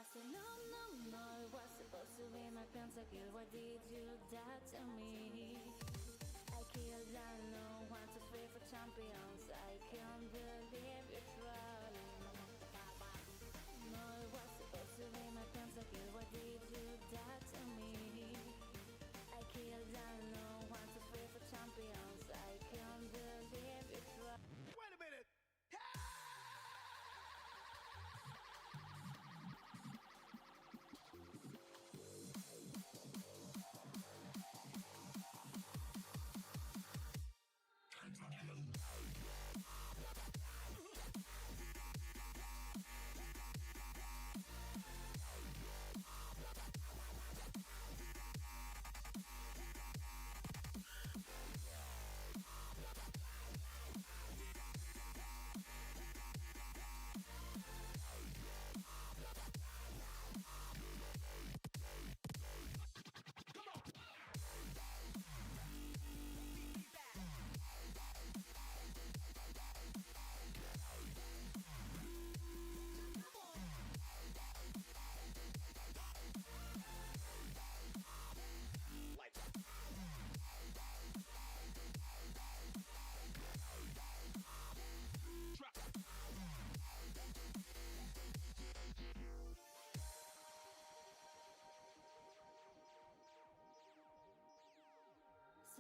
I said, no, no, no, it was supposed to be my pentakill. Why did you die to me? I killed unknown, 1, 2, 3 for champions. I can't believe you're trolling. No, it was supposed to be my pentakill. Why did you die to me? I killed unknown, 1, 2, 3 for champions. I can't believe you're trolling. Wait a minute!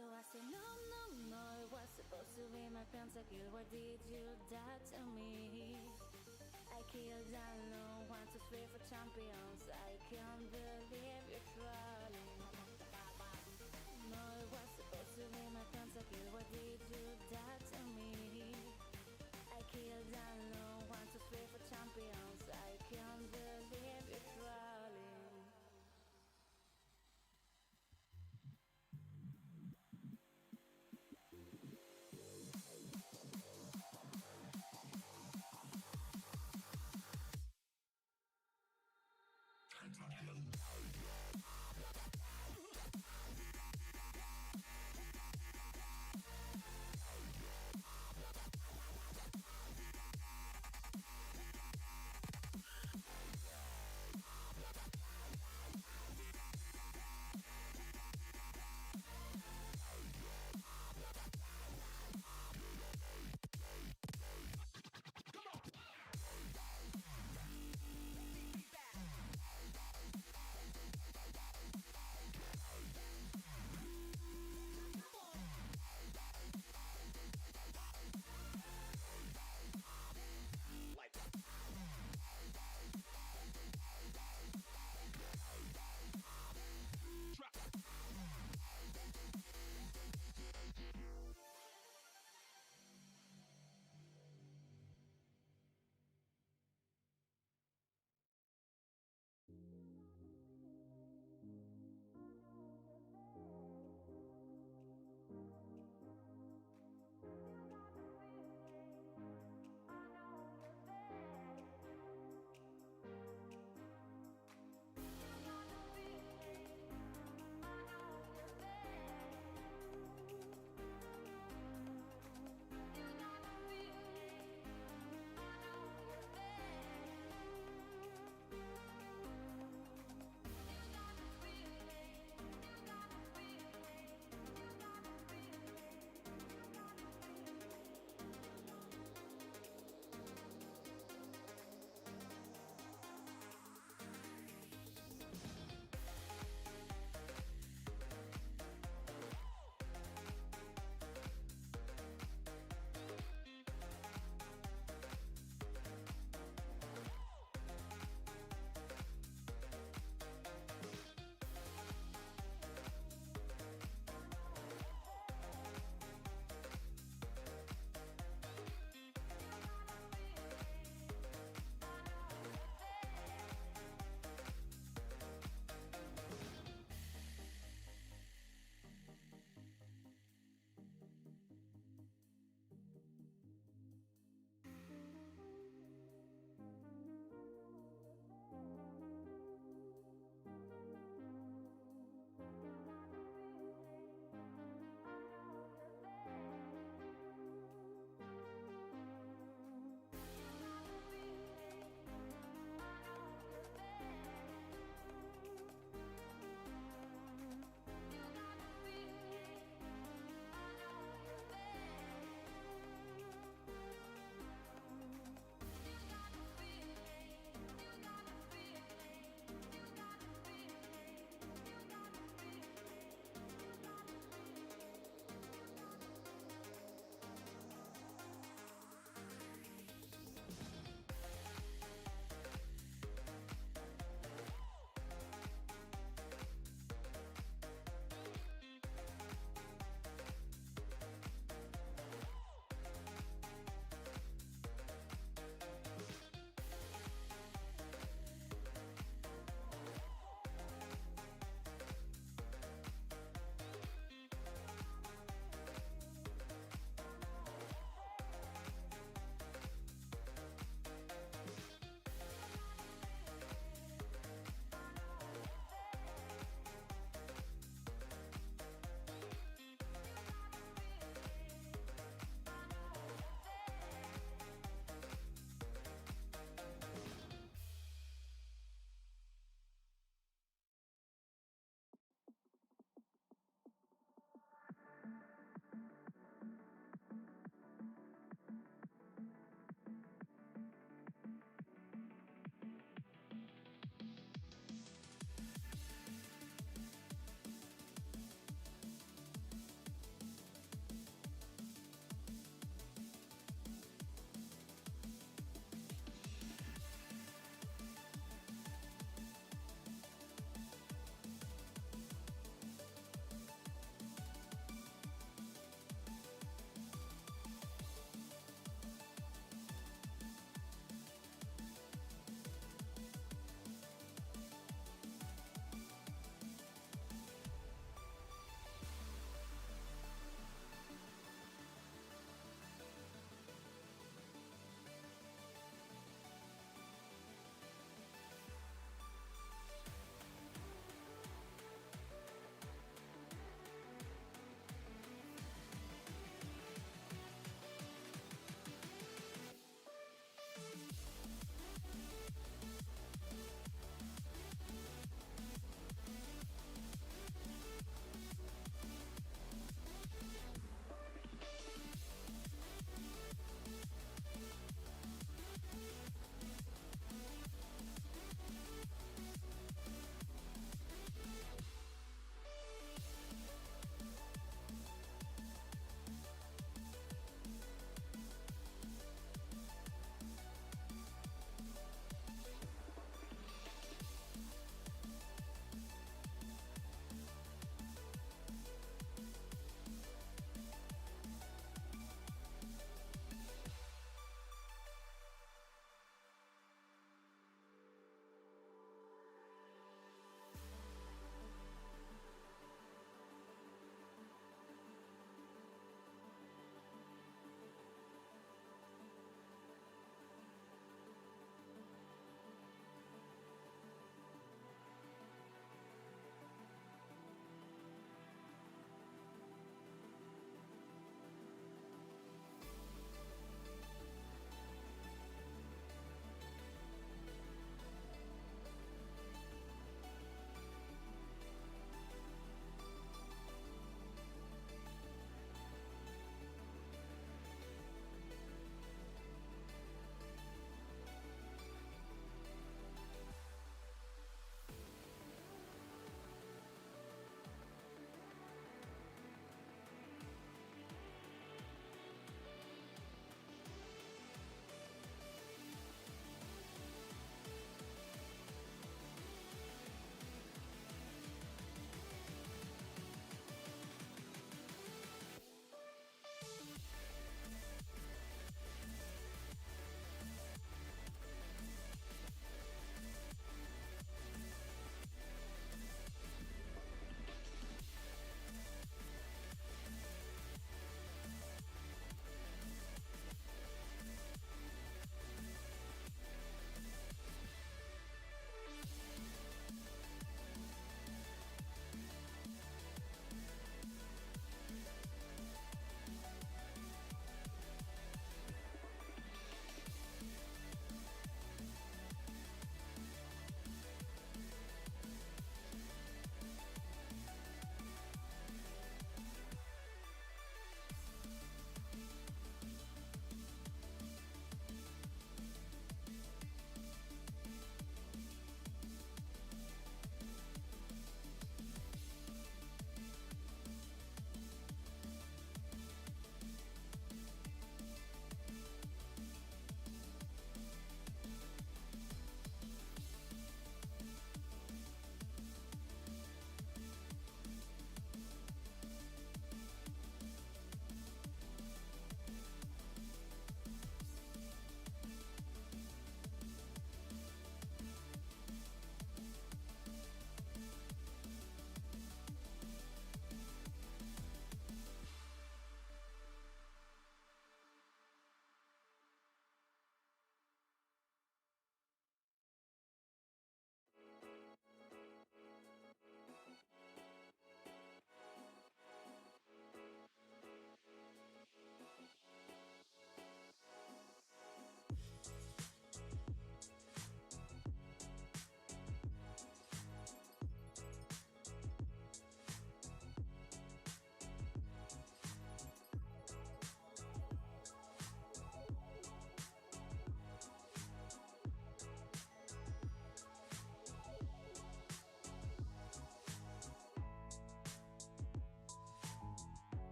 So I said, no, no, no, it was supposed to be my pentakill. Why did you die to me? I killed unknown, 1, 2, 3 for champions. I can't believe you're trolling. No, it was supposed to be my pentakill. Why did you die to me? I killed unknown, 1, 2, 3 for champions. I can't believe you're trolling.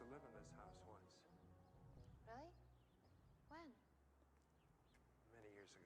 to live in this house once. Really? When? Many years ago.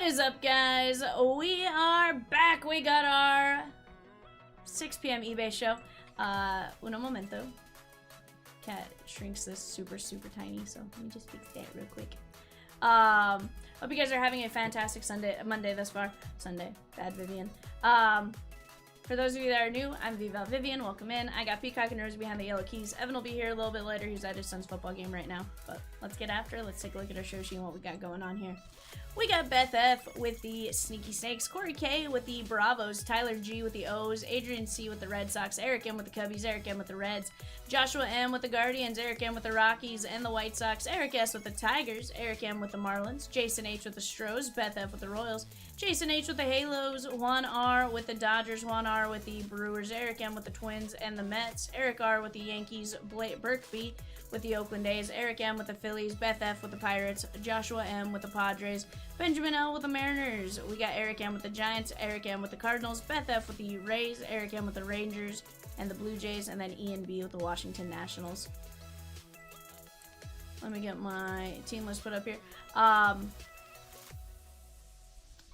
is up, guys? We are back. We got our 6 p.m. eBay show. Uno momento. Cat shrinks this super tiny, so let me just fix that real quick. Hope you guys are having a fantastic Monday thus far. Sunday. Bad Vivian. For those of you that are new, I'm Vivian. Welcome in. I got Peacock and Rosie behind the yellow keys. Evan will be here a little bit later. He's at his son's football game right now. But let's get after it. Let's take a look at our show sheet and what we got going on here. We got Beth F with the Sneaky Snakes, Corey K with the Bravos, Tyler G with the O's, Adrian C with the Red Sox, Eric M with the Cubbies, Eric M with the Reds, Joshua M with the Guardians, Eric M with the Rockies and the White Sox, Eric S with the Tigers, Eric M with the Marlins, Jason H with the Stros, Beth F with the Royals, Jason H with the Halos, Juan R with the Dodgers, Juan R with the Brewers, Eric M with the Twins and the Mets, Eric R with the Yankees, Blake Burkby with the Oakland A's, Eric M with the Phillies, Beth F with the Pirates, Joshua M with the Padres, Benjamin L with the Mariners. We got Eric M with the Giants, Eric M with the Cardinals, Beth F with the Rays, Eric M with the Rangers and the Blue Jays, and then Ian B with the Washington Nationals. Let me get my team list put up here.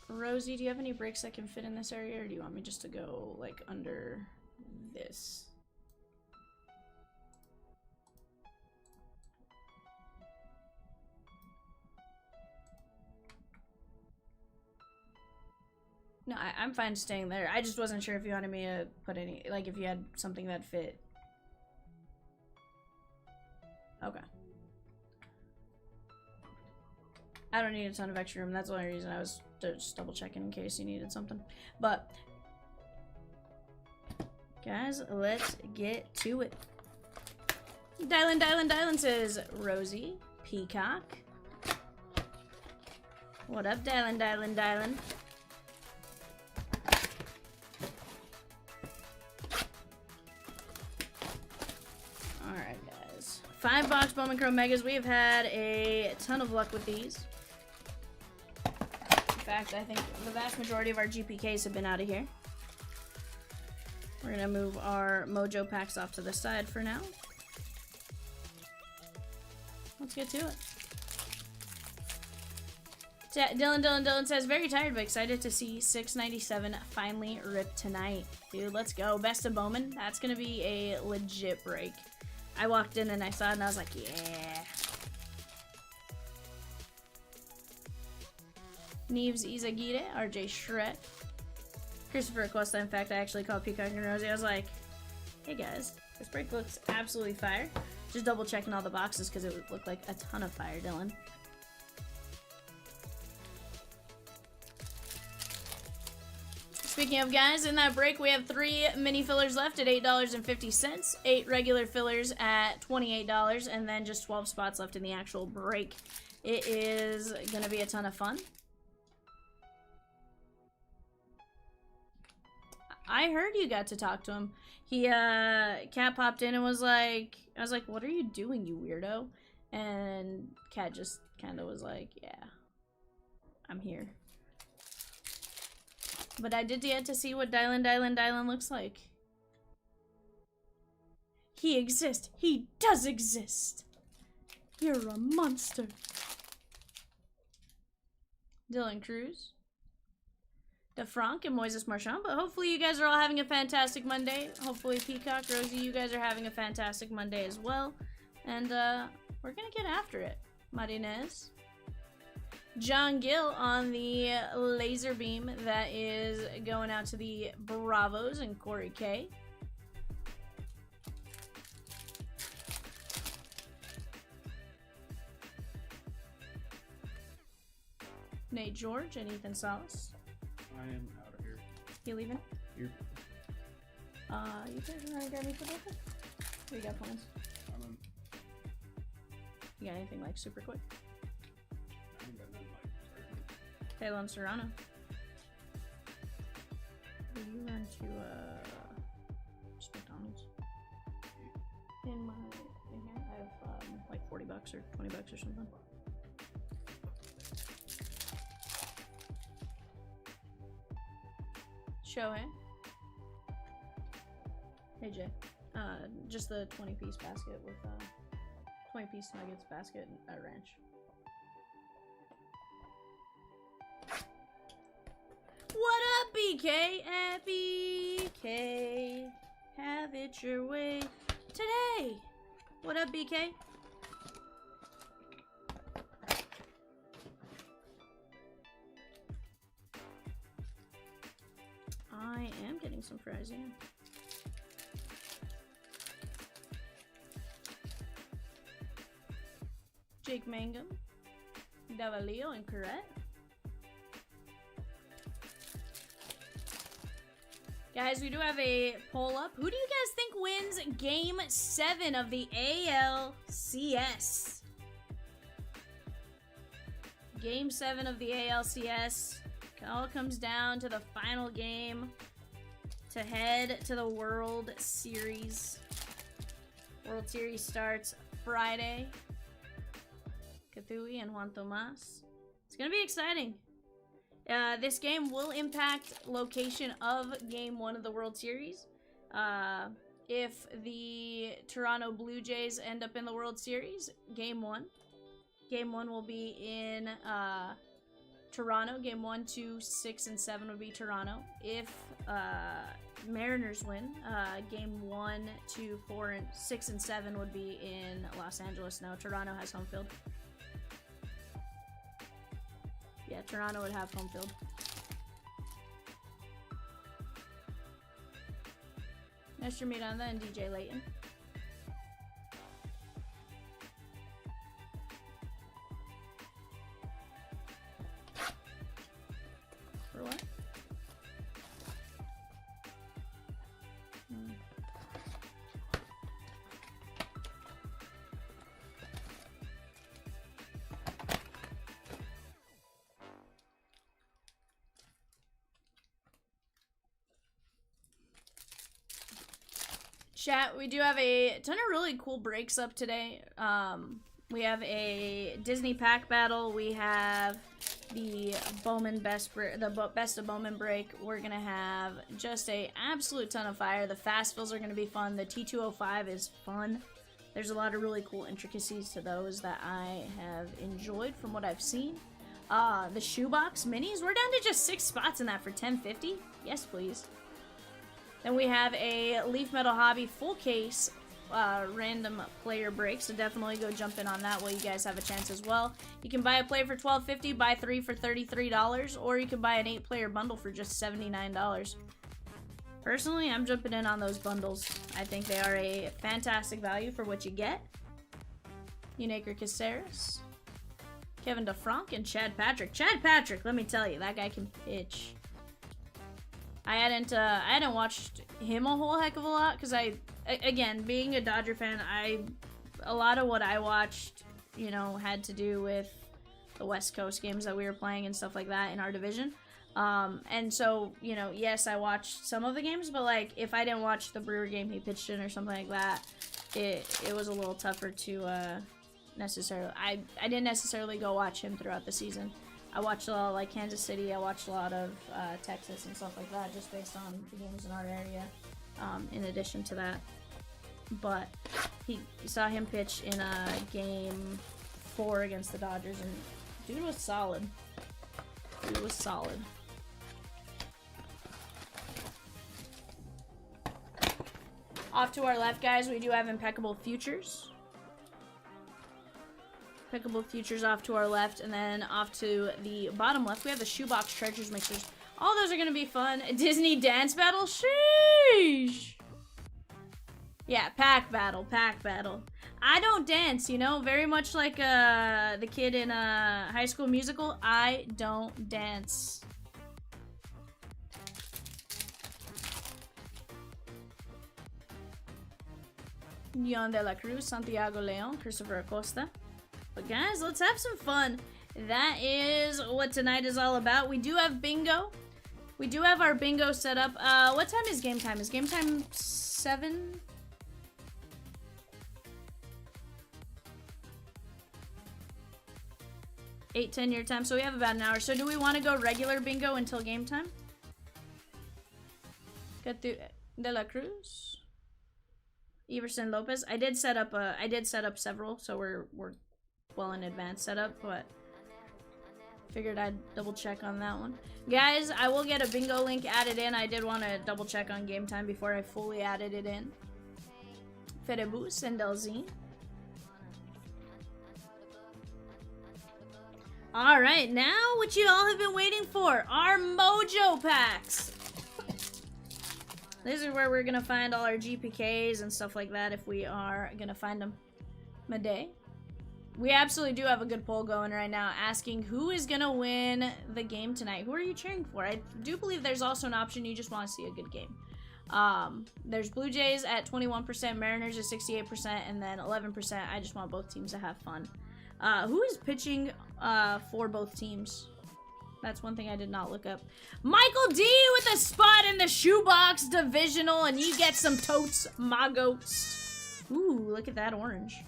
Rosie, do you have any breaks that can fit in this area, or do you want me just to go like under this? No, I'm fine staying there. I just wasn't sure if you wanted me to put any, like if you had something that fit. Okay. I don't need a ton of extra room. That's the only reason I was just double checking in case you needed something. But, guys, let's get to it. Dylan says, Rosie, Peacock. What up, Dylan? Alright, guys. 5-box Bowman Chrome Megas. We have had a ton of luck with these. In fact, I think the vast majority of our GPKs have been out of here. We're going to move our Mojo packs off to the side for now. Let's get to it. Dylan says, very tired but excited to see 697 finally rip tonight. Dude, let's go. Best of Bowman. That's going to be a legit break. I walked in and I saw it and I was like, yeah. Neves Izagire, RJ Shrek, Christopher Acosta. In fact, I actually called Peacock and Rosie. I was like, hey guys, this break looks absolutely fire. Just double checking all the boxes because it would look like a ton of fire, Dylan. Speaking of, guys, in that break, we have 3 mini fillers left at $8.50, 8 regular fillers at $28, and then just 12 spots left in the actual break. It is going to be a ton of fun. I heard you got to talk to him. He, Cat popped in and was like, I was like, what are you doing, you weirdo? And Cat just kind of was like, yeah, I'm here. But I did get to see what Dylan looks like. He exists. He does exist. You're a monster. Dylan Cruz. DeFranc and Moises Marchand. But hopefully you guys are all having a fantastic Monday. Hopefully Peacock, Rosie, you guys are having a fantastic Monday as well. And we're going to get after it. Martinez. John Gill on the laser beam that is going out to the Bravos and Corey K. Nate George and Ethan Salas. I am out of here. You leaving? Here. You guys want to grab me for that? What do you got plans? I'm in. You got anything like super quick? I ain't got nothing like Taylor Serrano. Will you run to just McDonald's? In here, I have like $40 or $20 or something. Shohei. Hey Jay. Just the 20-piece basket with 20-piece nuggets basket at ranch. BK? At BK. Have it your way today. What up, BK? I am getting some fries, yeah. Jake Mangum. Davalio and Correct. Guys, we do have a poll up. Who do you guys think wins Game 7 of the ALCS? Game 7 of the ALCS. It all comes down to the final game to head to the World Series. World Series starts Friday. Kathui and Juan Tomas. It's gonna be exciting. This game will impact location of Game 1 of the World Series. If the Toronto Blue Jays end up in the World Series, Game 1 will be in Toronto. Game 1, 2, 6, and 7 would be Toronto. If Mariners win, Game 1, 2, 4, and 6, and 7 would be in Los Angeles. Now Toronto has home field. Yeah, Toronto would have home field. Mr. Miranda and DJ Layton. For what? Chat, we do have a ton of really cool breaks up today. We have a Disney pack battle. We have the Bowman best of Bowman break. We're gonna have just a absolute ton of fire. The fast fills are gonna be fun. The T205 is fun. There's a lot of really cool intricacies to those that I have enjoyed from what I've seen. The Shoebox minis, we're down to just 6 spots in that for $10.50. Yes, please. Then we have a Leaf Metal Hobby full case random player break, so definitely go jump in on that while you guys have a chance as well. You can buy a player for $12.50, buy 3 for $33, or you can buy an 8-player bundle for just $79. Personally, I'm jumping in on those bundles. I think they are a fantastic value for what you get. Unaker Caceres, Kevin DeFranc, and Chad Patrick. Chad Patrick, let me tell you, that guy can pitch. I hadn't watched him a whole heck of a lot because again, being a Dodger fan, a lot of what I watched, you know, had to do with the West Coast games that we were playing and stuff like that in our division. And so, you know, yes, I watched some of the games, but like if I didn't watch the Brewer game he pitched in or something like that, it was a little tougher to necessarily. I didn't necessarily go watch him throughout the season. I watched a lot of like Kansas City, I watched a lot of Texas and stuff like that just based on the games in our area, in addition to that. But you saw him pitch in game 4 against the Dodgers, and dude was solid. Dude was solid. Off to our left, guys, we do have Impeccable Futures. Impeccable Futures off to our left, and then off to the bottom left, we have the Shoebox Treasures Mixers. All those are going to be fun. Disney Dance Battle? Sheesh! Yeah, pack battle, pack battle. I don't dance, you know? Very much like the kid in High School Musical. I don't dance. Leon de la Cruz, Santiago Leon, Christopher Acosta. But guys, let's have some fun. That is what tonight is all about. We do have bingo. We do have our bingo set up. What time is game time? Is game time 7? Eight, 10 your time. So we have about an hour. So do we want to go regular bingo until game time? Get through De La Cruz. Everson Lopez. I did set up several, so we're well in advance setup, but Figured I'd double check on that one. Guys, I will get a bingo link added in. I did want to double check on game time before I fully added it in. Ferebus and Delzine. Alright, now what you all have been waiting for, our Mojo Packs. This is where we're gonna find all our GPKs and stuff like that if we are gonna find them. Maday. We absolutely do have a good poll going right now asking who is gonna win the game tonight. Who are you cheering for? I do believe there's also an option you just want to see a good game. There's Blue Jays at 21%, Mariners at 68%, and then 11%. I just want both teams to have fun. Who is pitching for both teams? That's one thing I did not look up. Michael D with a spot in the Shoebox Divisional, and you get some totes, my goats. Ooh, look at that orange.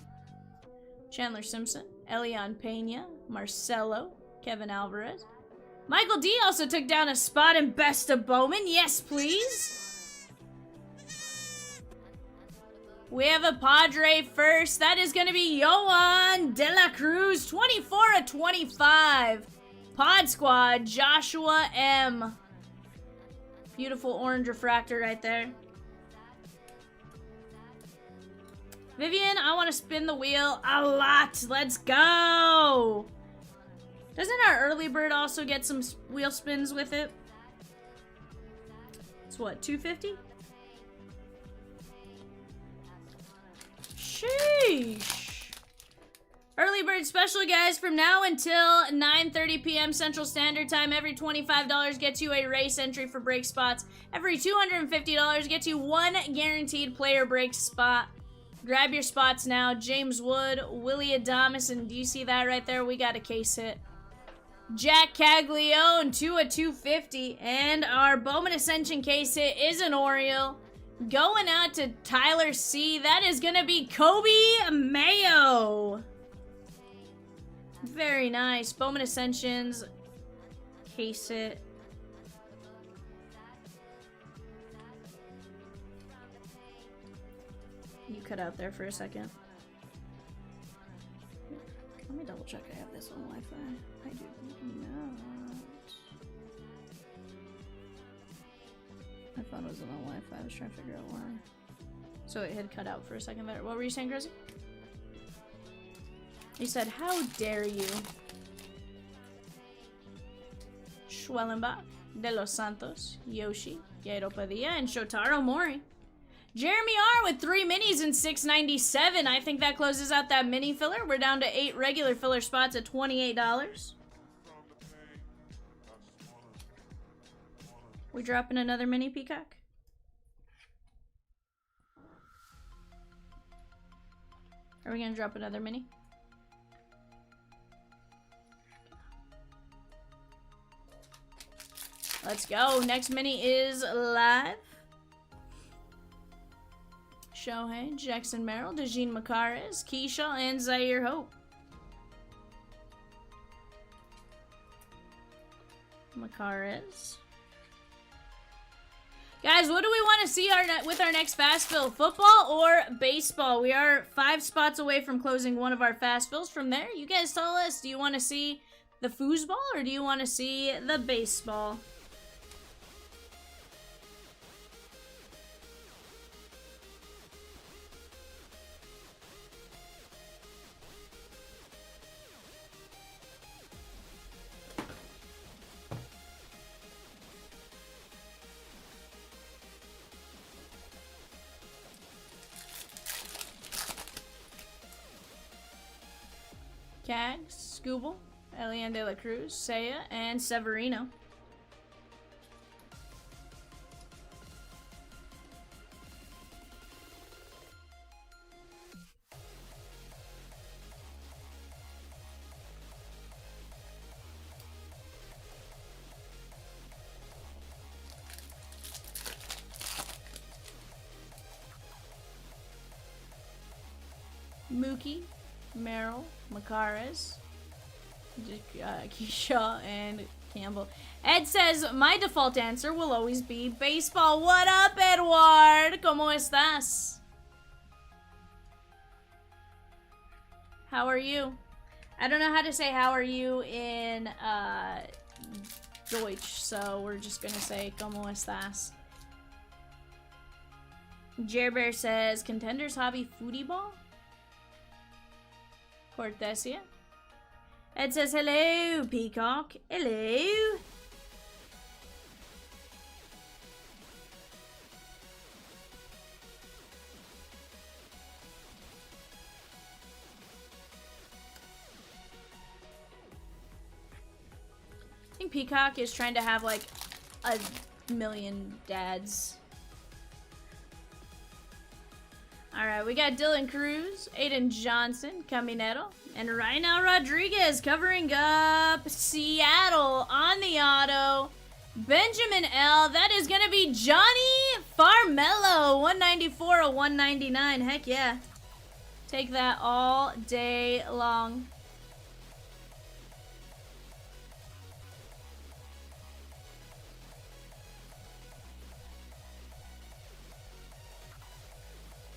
Chandler Simpson, Elian Pena, Marcelo, Kevin Alvarez. Michael D also took down a spot in Best of Bowman. Yes, please. We have a Padre first. That is going to be Yohan De La Cruz, 24/25. Pod Squad, Joshua M. Beautiful orange refractor right there. Vivian, I want to spin the wheel a lot. Let's go. Doesn't our early bird also get some wheel spins with it? It's what, 250? Sheesh. Early bird special, guys, from now until 9:30 p.m. Central Standard Time. Every $25 gets you a race entry for break spots. Every $250 gets you one guaranteed player break spot. Grab your spots now. James Wood, Willie Adames, and do you see that right there? We got a case hit. Jack Caglione, 2/250. And our Bowman Ascension case hit is an Oriole. Going out to Tyler C. That is going to be Kobe Mayo. Very nice. Bowman Ascensions. Case hit. You cut out there for a second. Let me double check I have this on Wi-Fi. I do not. My phone wasn't on Wi-Fi. I was trying to figure out why. So it had cut out for a second there. What were you saying, Gracie? You said, how dare you? Schwellenbach, De Los Santos, Yoshi, Yairo Padilla, and Shotaro Mori. Jeremy R with 3 minis and $6.97. I think that closes out that mini filler. We're down to 8 regular filler spots at $28. We dropping another mini peacock? Are we gonna drop another mini? Let's go. Next mini is live. Shohei, Jackson Merrill, Dejean Macares, Keisha, and Zaire Hope. Macares. Guys, what do we want to see with our next fast fill? Football or baseball? We are 5 spots away from closing one of our fast fills. From there, you guys tell us, do you want to see the foosball or do you want to see the baseball? Cags, Scooble, Elian De La Cruz, Seiya, and Severino. Mookie, Merrill, Macares, Keisha, and Campbell. Ed says, my default answer will always be baseball. What up, Edward? ¿Cómo estás? How are you? I don't know how to say how are you in Deutsch, so we're just gonna say ¿Cómo estás? Jerbear says, Contenders hobby foodie ball? Cortesia. Ed says, hello, Peacock. Hello. I think Peacock is trying to have like a million dads. Alright, we got Dylan Cruz, Aiden Johnson, Caminero, and Reinal Rodriguez covering up Seattle on the auto. Benjamin L. That is going to be Johnny Farmello, 194 or 199. Heck yeah. Take that all day long.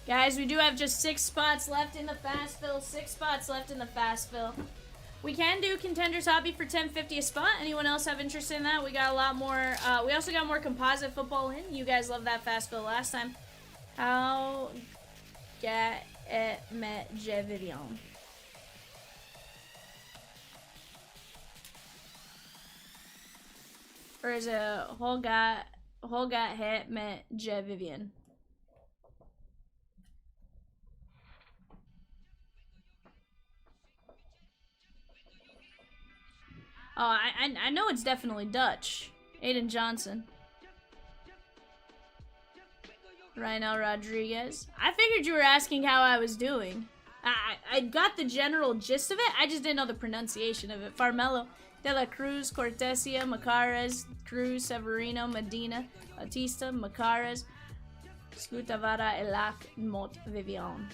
Guys, we do have just 6 spots left in the fast fill. 6 spots left in the fast fill. We can do Contenders Hobby for $10.50 a spot. Anyone else have interest in that? We got a lot more. We also got more composite football in. You guys loved that fast fill last time. How get it met Vivian? Or is it whole got hit met Vivian? Oh, I know it's definitely Dutch. Aiden Johnson. Reinal Rodriguez. I figured you were asking how I was doing. I got the general gist of it. I just didn't know the pronunciation of it. Farmello, De La Cruz, Cortesia, Macares, Cruz, Severino, Medina, Bautista, Macares, Scutavara, Elac, Mot, Vivian.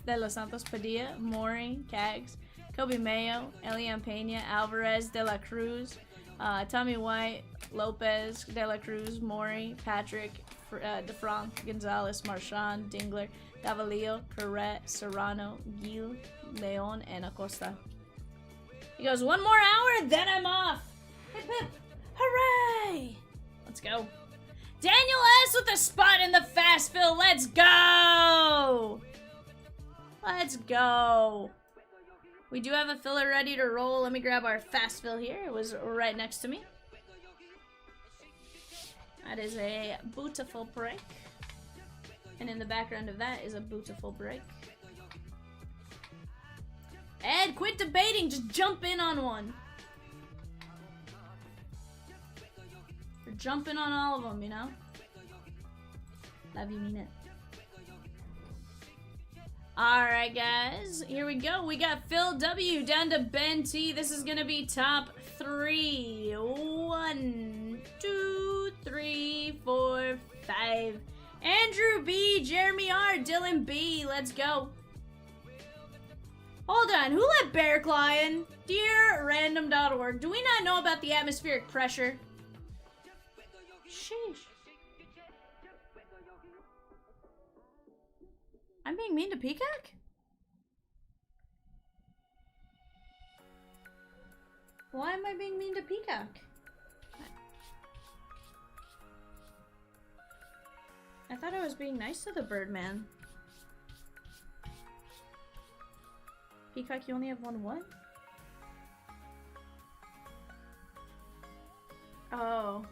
De Los Santos Padilla, Mori, Cags, Kobe Mayo, Elian Pena, Alvarez, De La Cruz, Tommy White, Lopez, De La Cruz, Mori, Patrick, DeFranc, Gonzalez, Marchand, Dingler, Davalillo, Corrette, Serrano, Gil, Leon, and Acosta. He goes, 1 more hour, then I'm off. Hip hip. Hooray! Let's go. Daniel S. with a spot in the fast fill. Let's go! Let's go. We do have a filler ready to roll. Let me grab our fast fill here. It was right next to me. That is a beautiful break. And in the background of that is a beautiful break. Ed, quit debating. Just jump in on one. You're jumping on all of them, you know? Love you, mean it. Alright, guys. Here we go. We got Phil W. down to Ben T. This is going to be top 3. 1, 2, 3, 4, 5. Andrew B. Jeremy R. Dylan B. Let's go. Hold on. Who let Bear Claw in? DearRandom.org. Do we not know about the atmospheric pressure? Sheesh. I'm being mean to Peacock? Why am I being mean to Peacock? I thought I was being nice to the Birdman. Peacock, you only have one what? Oh.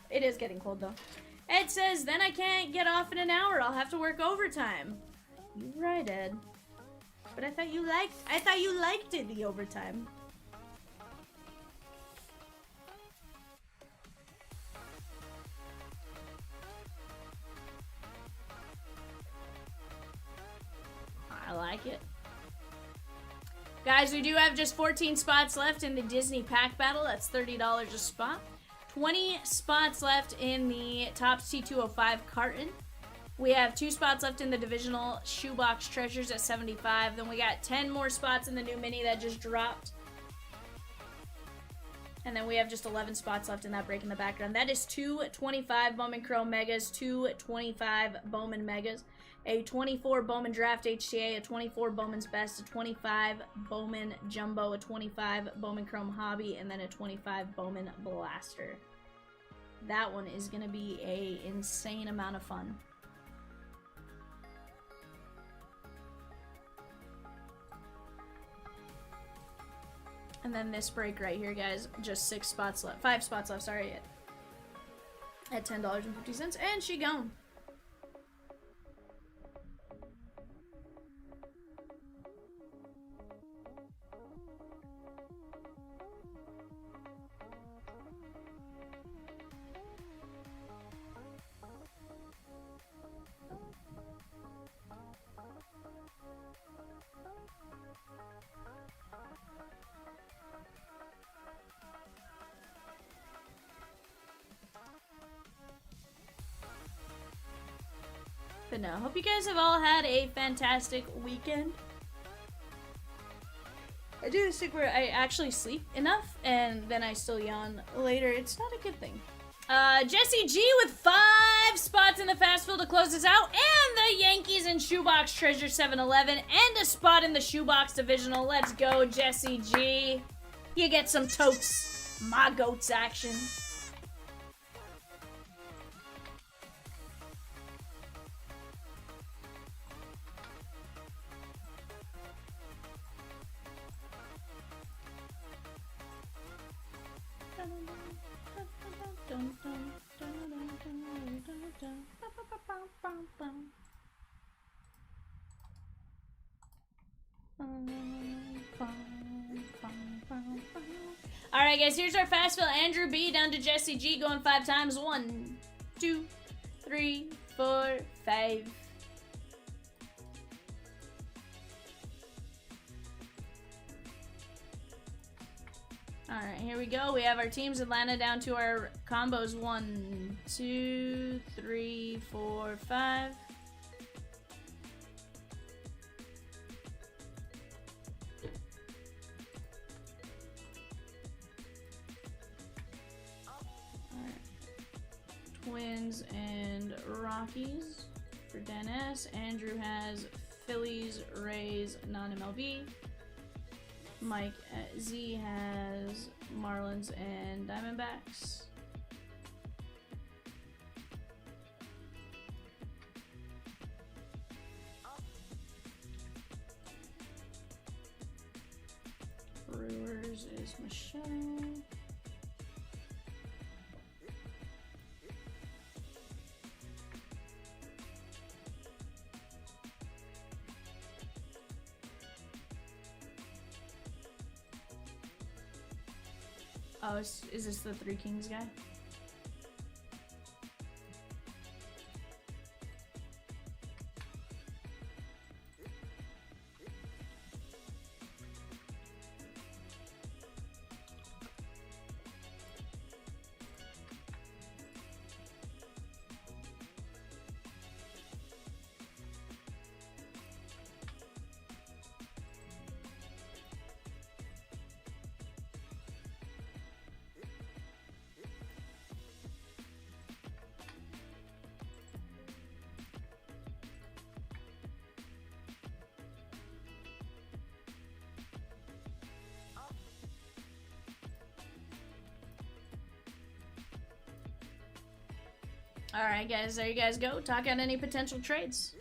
It is getting cold though. Ed says, then I can't get off in an hour. I'll have to work overtime. You're right, Ed. But I thought you liked it, the overtime. I like it. Guys, we do have just 14 spots left in the Disney Pack Battle. That's $30 a spot. 20 spots left in the Topps T205 carton. We have 2 spots left in the divisional Shoebox Treasures at 75. Then we got 10 more spots in the new mini that just dropped. And then we have just 11 spots left in that break in the background. That is 225 Bowman Chrome Megas, 225 Bowman Megas, a 24 Bowman Draft HTA, a 24 Bowman's Best, a 25 Bowman Jumbo, a 25 Bowman Chrome Hobby, and then a 25 Bowman Blaster. That one is going to be a insane amount of fun. And then this break right here, guys, just 5 spots left, sorry, at $10.50, and she gone. But no, hope you guys have all had a fantastic weekend. I do this thing where I actually sleep enough and then I still yawn later. It's not a good thing. Jesse G with 5 spots in the fast fill to close us out, and the Yankees and Shoebox Treasure 7-Eleven, and a spot in the Shoebox Divisional. Let's go, Jesse G. You get some totes, my goats action. Alright guys, here's our fast fill. Andrew B down to Jesse G, going 5 times. 1, 2, 3, 4, 5. Alright, here we go. We have our teams. Atlanta down to our combos. 1, 2, 3, 4, 5. Alright. Twins and Rockies for Dennis. Andrew has Phillies, Rays, non-MLB. Mike Z has Marlins and Diamondbacks. Brewers is Michelle. Oh, is this the 3 Kings guy? Alright guys, there you guys go. Talk out any potential trades.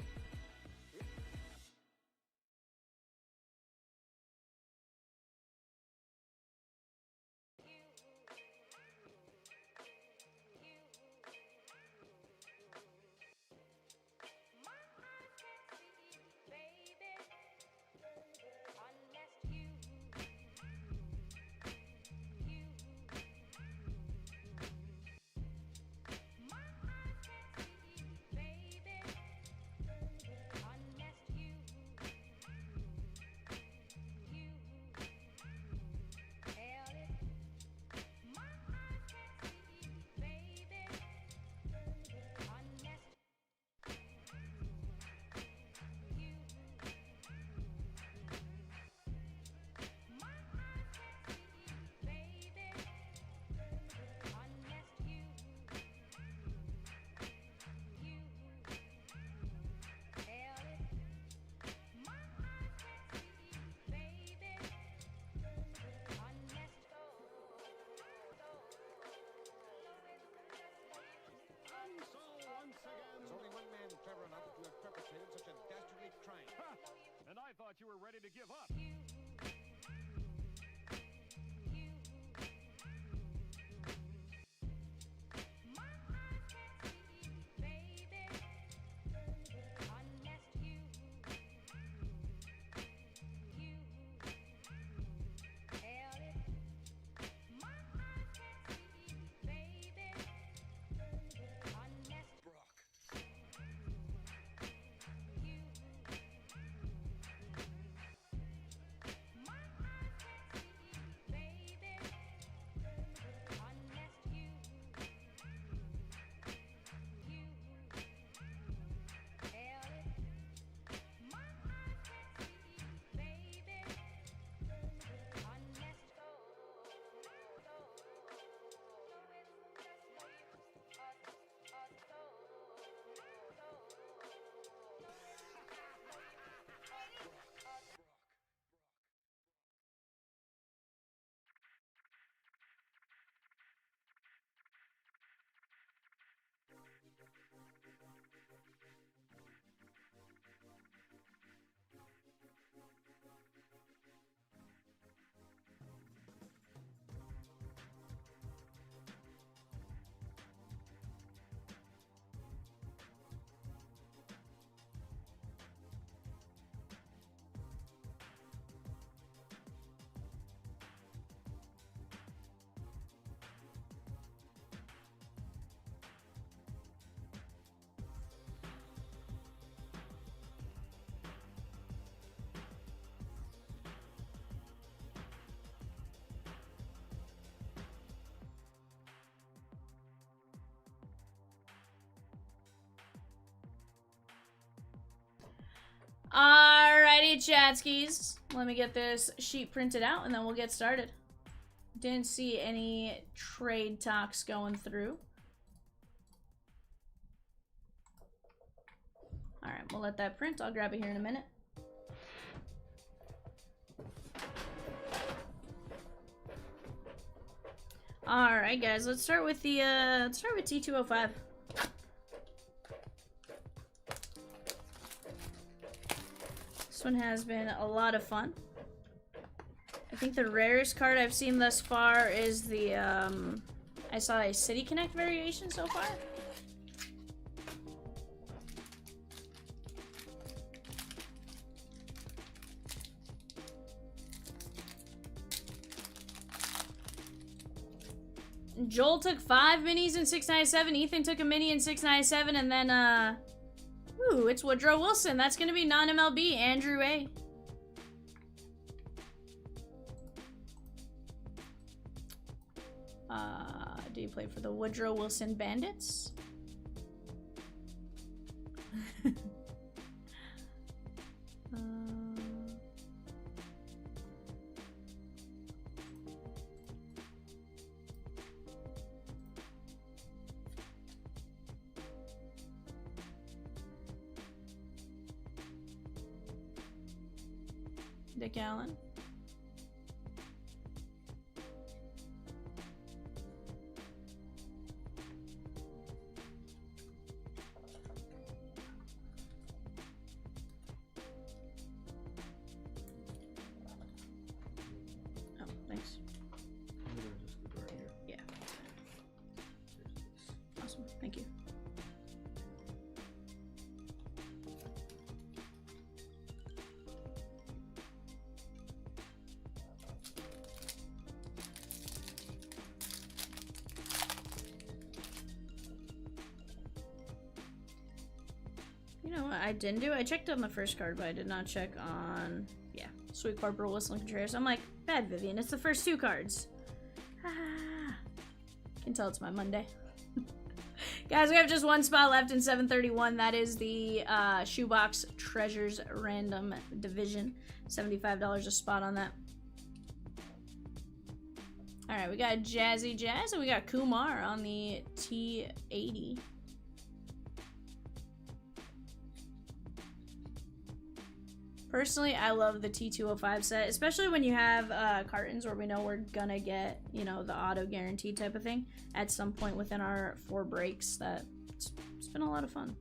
thought you were ready to give up. Alrighty, chatskis. Let me get this sheet printed out and then we'll get started. Didn't see any trade talks going through. Alright, we'll let that print. I'll grab it here in a minute. Alright guys, let's start with the T205. This one has been a lot of fun. I think the rarest card I've seen thus far is the, I saw a City Connect variation so far. Joel took 5 minis in 697, Ethan took a mini in 697, and then, ooh, it's Woodrow Wilson. That's going to be non-MLB, Andrew A. Do you play for the Woodrow Wilson Bandits? Dick Allen. Oh, thanks. Yeah. Awesome. Thank you. You know what I didn't do? I checked on the first card, but I did not check on, yeah, Sweet Corporal Whistling Contreras. I'm like, bad Vivian, it's the first 2 cards. Ah, can tell it's my Monday. Guys, we have just 1 spot left in 731. That is the Shoebox Treasures Random Division. $75 a spot on that. Alright, we got Jazzy Jazz and we got Kumar on the T80. Personally, I love the T205 set, especially when you have cartons where we know we're gonna get, you know, the auto guarantee type of thing at some point within our 4 breaks. It's been a lot of fun.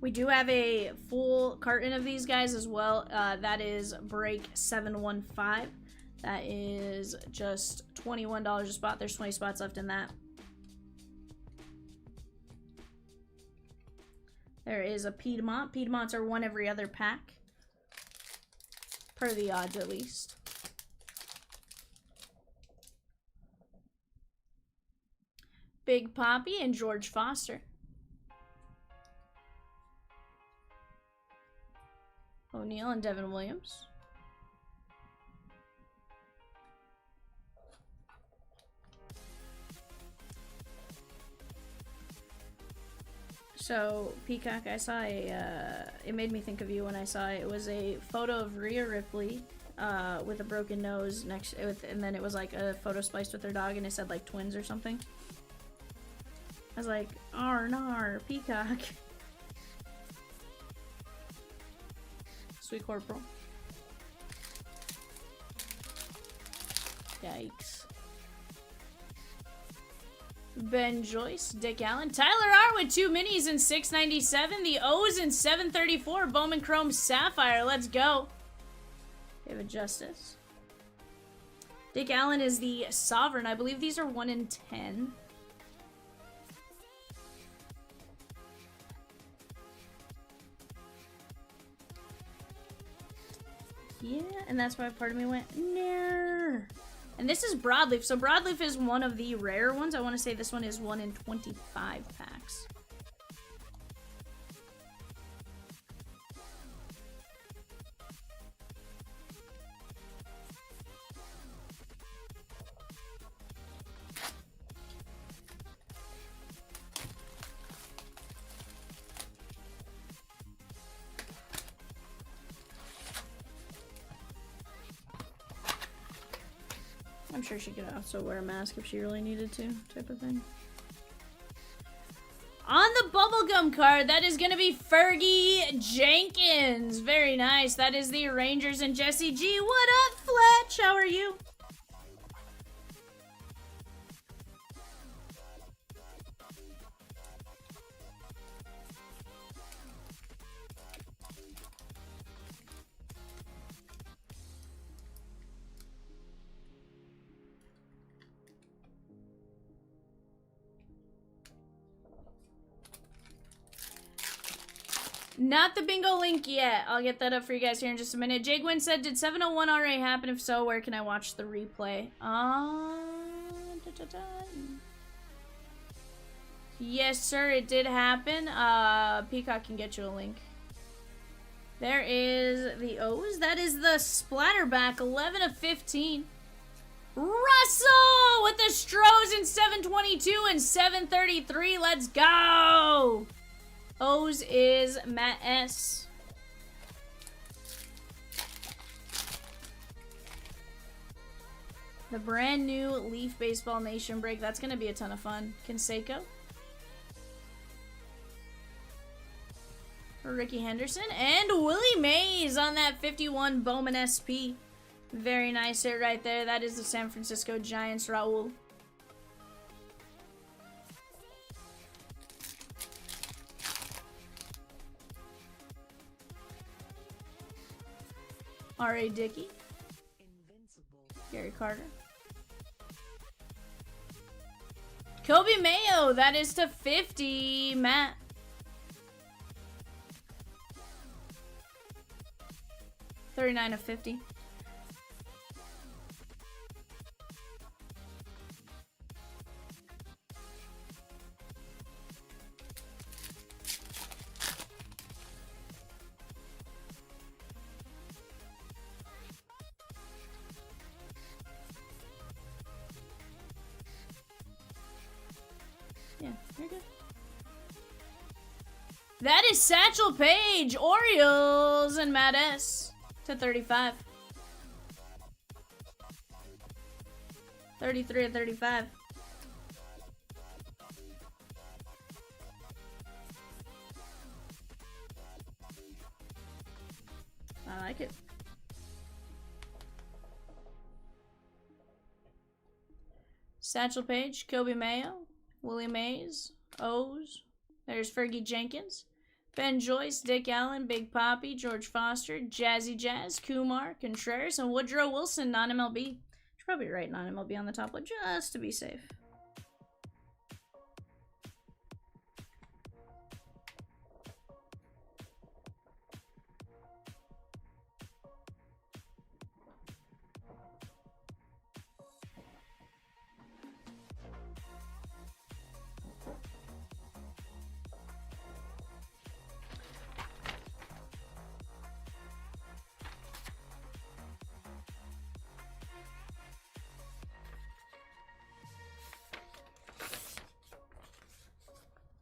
We do have a full carton of these guys as well. That is break 715. That is just $21 a spot. There's 20 spots left in that. There is a Piedmont. Piedmonts are one every other pack. Per the odds, at least. Big Poppy and George Foster. O'Neal and Devin Williams. So, Peacock, I saw it made me think of you when I saw it. It was a photo of Rhea Ripley with a broken nose and then it was like a photo spliced with her dog and it said like twins or something. I was like, "Arnar, Peacock." Sweet Corporal. Yikes. Ben Joyce, Dick Allen, Tyler R with 2 minis in 697. The O's in 734. Bowman Chrome Sapphire. Let's go. David Justice. Dick Allen is the Sovereign. I believe these are 1 in 10. Yeah, and that's why part of me went, no. And this is broadleaf. So broadleaf is one of the rare ones. I want to say this one is 1 in 25 packs. I'm sure she could also wear a mask if she really needed to, type of thing. On the bubblegum card, that is going to be Fergie Jenkins. Very nice. That is the Rangers and Jesse G. What up, Fletch? How are you? Not the bingo link yet. I'll get that up for you guys here in just a minute. Jay Gwynn said, did 701 already happen? If so, where can I watch the replay? Yes, sir, it did happen. Peacock can get you a link. There is the O's. That is the Splatterback, 11 of 15. Russell with the Stros in 722 and 733. Let's go! O's is Matt S. The brand new Leaf Baseball Nation break. That's going to be a ton of fun. Canseco. Ricky Henderson. And Willie Mays on that 51 Bowman SP. Very nice hit right there. That is the San Francisco Giants, Raul. R.A. Dickey. Gary Carter. Kobe Mayo. That is to 50. Matt. $39 of 50. Yeah, you're good. That is Satchel Paige, Orioles, and Matt S. to 35. 33 of 35. I like it. Satchel Paige, Kobe Mayo, Willie Mays, O's. There's Fergie Jenkins. Ben Joyce, Dick Allen, Big Poppy, George Foster, Jazzy Jazz, Kumar, Contreras, and Woodrow Wilson, non-MLB. Should probably write non-MLB on the top one just to be safe.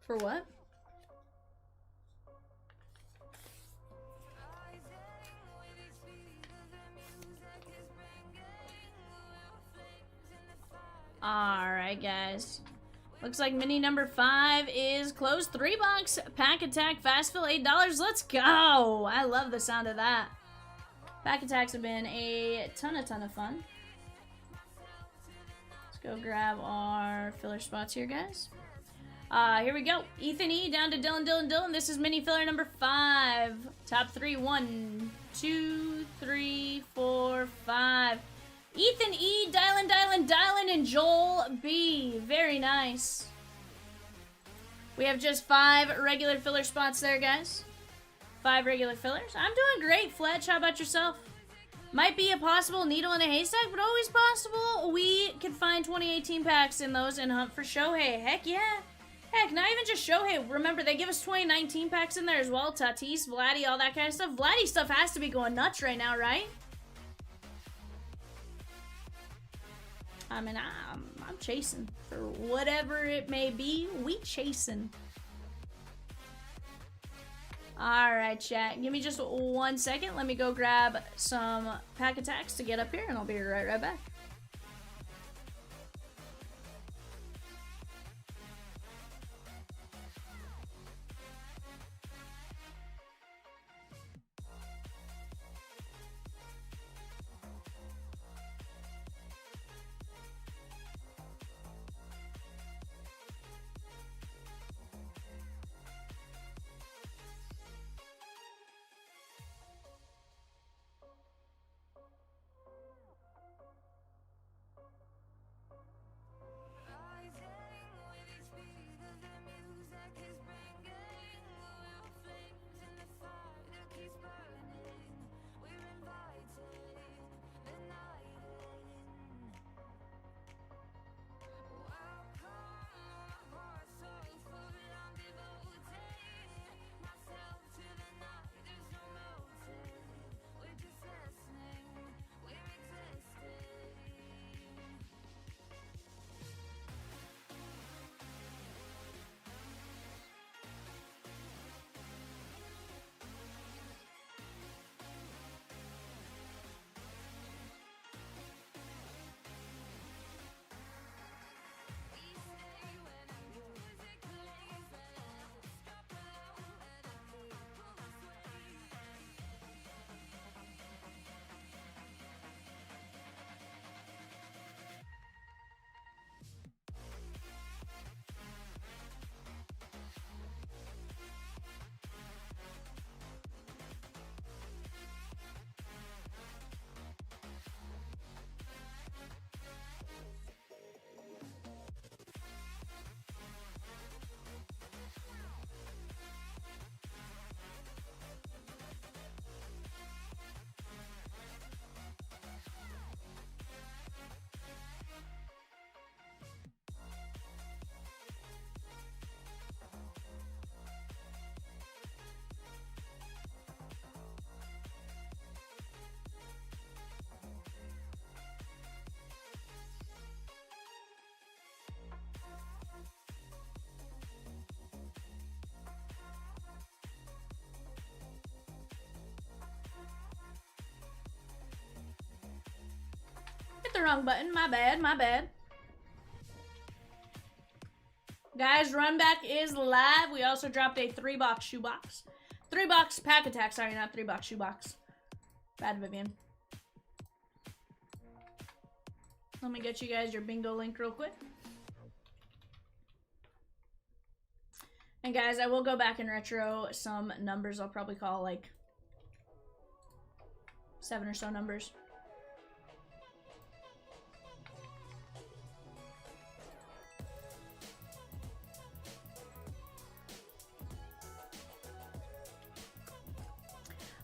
For what? Alright, guys. Looks like mini number 5 is closed. 3-box pack attack fast fill, $8. Let's go! I love the sound of that. Pack attacks have been a ton of fun. Let's go grab our filler spots here, guys. Here we go. Ethan E down to Dylan. This is mini filler number 5. Top 3. 1, 2, 3, 4, 5. Ethan E, Dylan, and Joel B. Very nice. We have just 5 regular filler spots there, guys. 5 regular fillers. I'm doing great, Fletch. How about yourself? Might be a possible needle in a haystack, but always possible. We could find 2018 packs in those and hunt for Shohei. Heck yeah. Heck, not even just Shohei. Remember, they give us 2019 packs in there as well. Tatis, Vladdy, all that kind of stuff. Vladdy stuff has to be going nuts right now, right? I mean, I'm chasing. For whatever it may be, we chasing. Alright, chat. Give me just 1 second. Let me go grab some pack attacks to get up here, and I'll be right back. Hit the wrong button. My bad. Guys, Run Back is live. We also dropped a 3-box shoebox. 3-box pack attack. Sorry, not 3-box shoebox. Bad Vivian. Let me get you guys your bingo link real quick. And guys, I will go back and retro some numbers. I'll probably call like 7 or so numbers.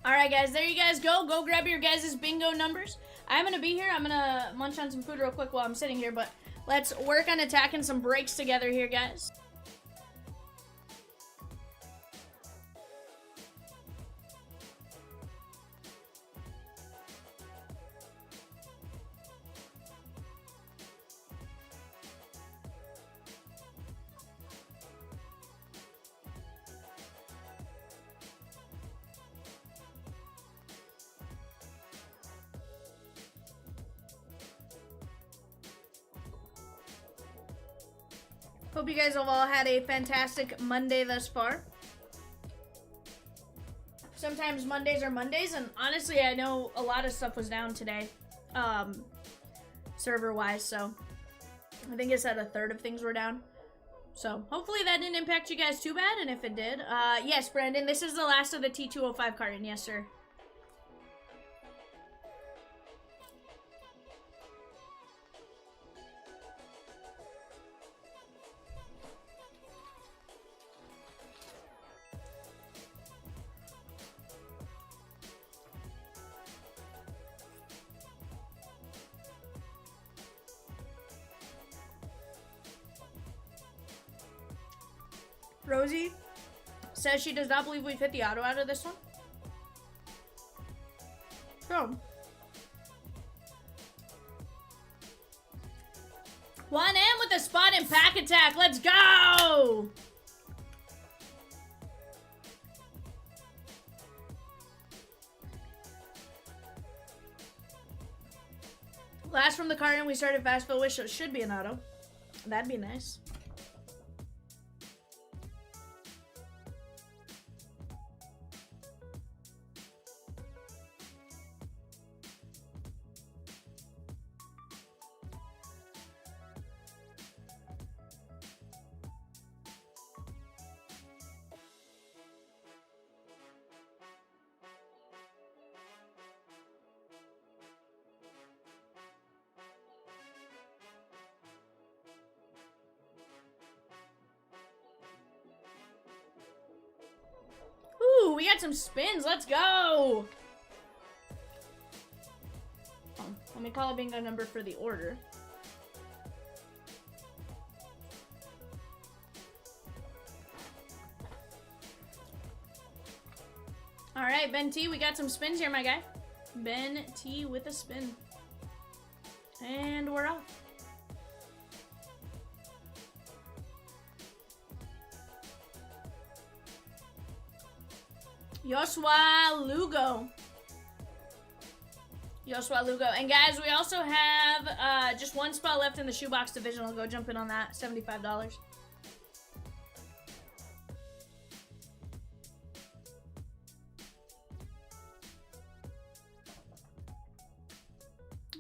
Alright guys, there you guys go. Go grab your guys' bingo numbers. I'm gonna be here. I'm gonna munch on some food real quick while I'm sitting here, but let's work on attacking some breaks together here, guys. Hope you guys have all had a fantastic Monday thus far. Sometimes Mondays are Mondays, and honestly, I know a lot of stuff was down today, server-wise, so I think it's at a third of things were down. So hopefully that didn't impact you guys too bad, and if it did, yes, Brandon, this is the last of the T205 carton, yes, sir. Rosie says she does not believe we've hit the auto out of this one. So, 1M with a spot and pack attack. Let's go! Last from the carton, we started fast fill wish, so it should be an auto. That'd be nice. Ooh, we got some spins. Let's go. Oh, let me call a bingo number for the order. All right, Ben T, we got some spins here, my guy. Ben T with a spin. And we're off. Joshua Lugo. Joshua Lugo. And guys, we also have just one spot left in the Shoebox division. I'll go jump in on that. $75.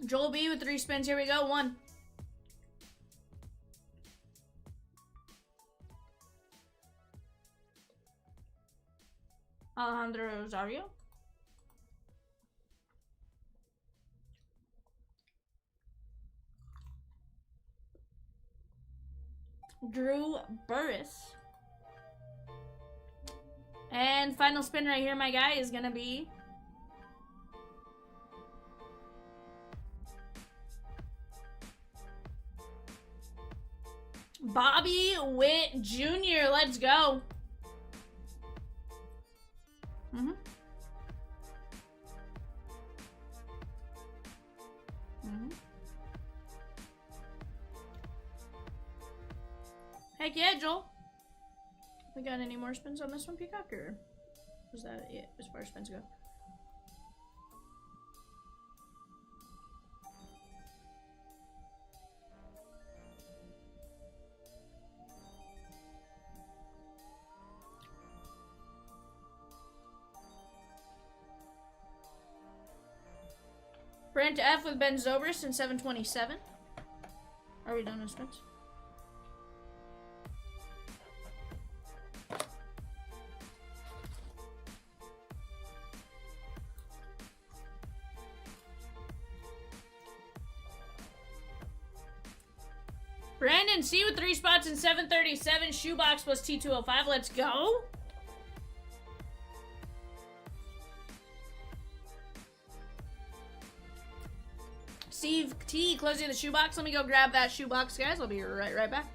Joel B with 3 spins. Here we go. 1. Alejandro Rosario. Drew Burris. And final spin right here, my guy, is gonna be Bobby Witt Jr. Let's go. Heck yeah, Joel. We got any more spins on this one, Peacock, or was that it as far as spins go? Brent F with Ben Zobrist and 727. Are we done with spins? Brandon, see you with 3 spots in 737. Shoebox plus T205. Let's go. Steve T closing the shoebox. Let me go grab that shoebox, guys. I'll be right back.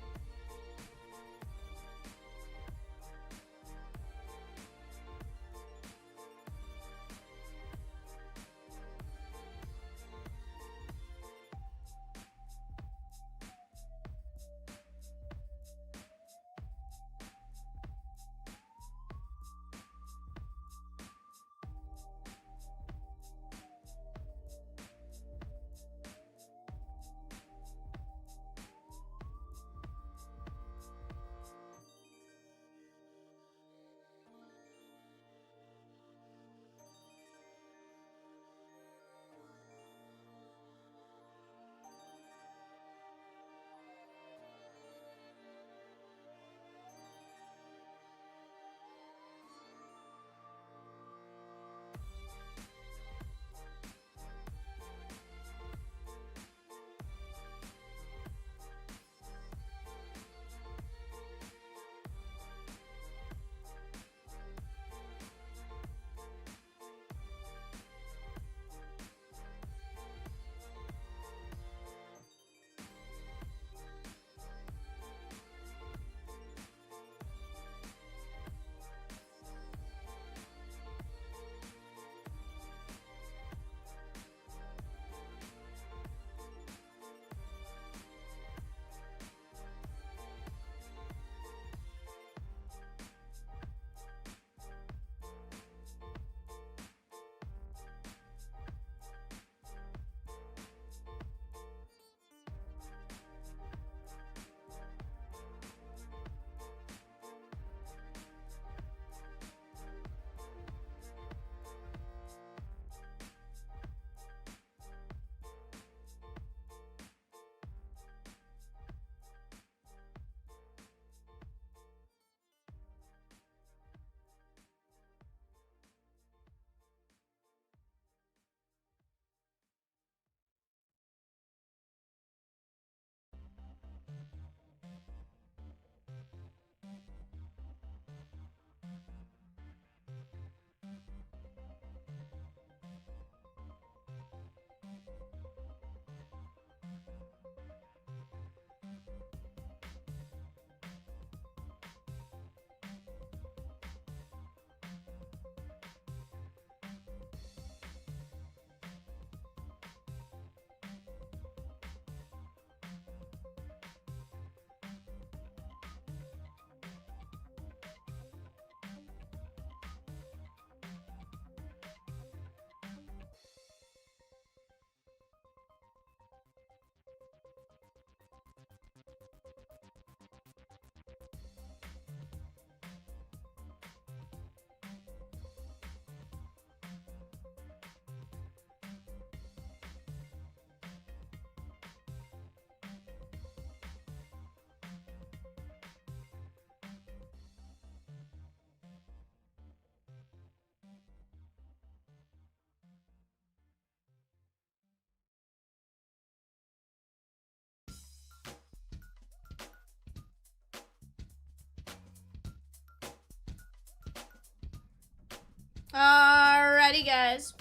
Alrighty, guys.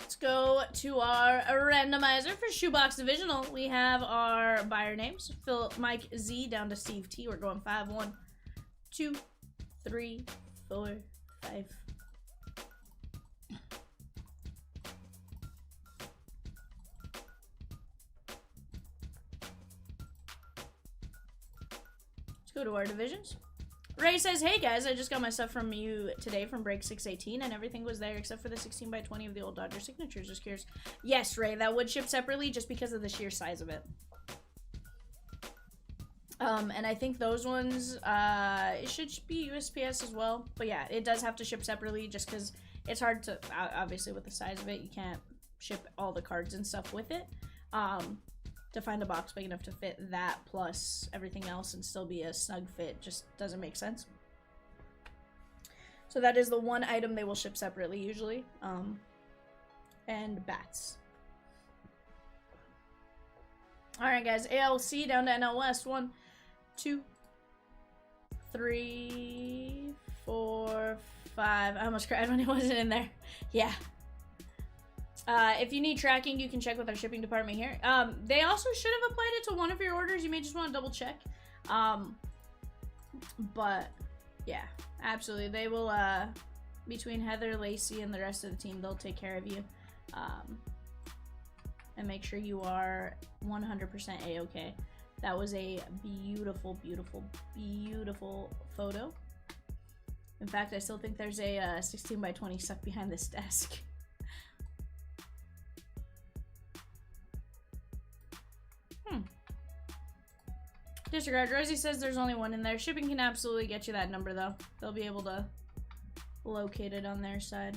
Let's go to our randomizer for Shoebox Divisional. We have our buyer names. Phil, Mike Z down to Steve T. We're going 5, 1, 2, 3, 4, 5. Let's go to our divisions. Ray says, hey guys, I just got my stuff from you today from break 618 and everything was there except for the 16 by 20 of the old Dodger signatures. Just curious. Yes, Ray, that would ship separately just because of the sheer size of it. And I think those ones, it should be USPS as well. But yeah, it does have to ship separately just because it's hard to, obviously with the size of it, you can't ship all the cards and stuff with it. To find a box big enough to fit that plus everything else and still be a snug fit just doesn't make sense. So that is the one item they will ship separately usually. And bats. Alright, guys. ALC down to NL West. 1, 2, 3, 4, 5. I almost cried when it wasn't in there. Yeah. If you need tracking, you can check with our shipping department here. They also should have applied it to one of your orders. You may just want to double check. But yeah, absolutely. They will, between Heather, Lacey, and the rest of the team, they'll take care of you. And make sure you are 100% A-okay. That was a beautiful, beautiful, beautiful photo. In fact, I still think there's a 16 by 20 stuck behind this desk. Disregard. Rosie says there's only one in there. Shipping can absolutely get you that number, though. They'll be able to locate it on their side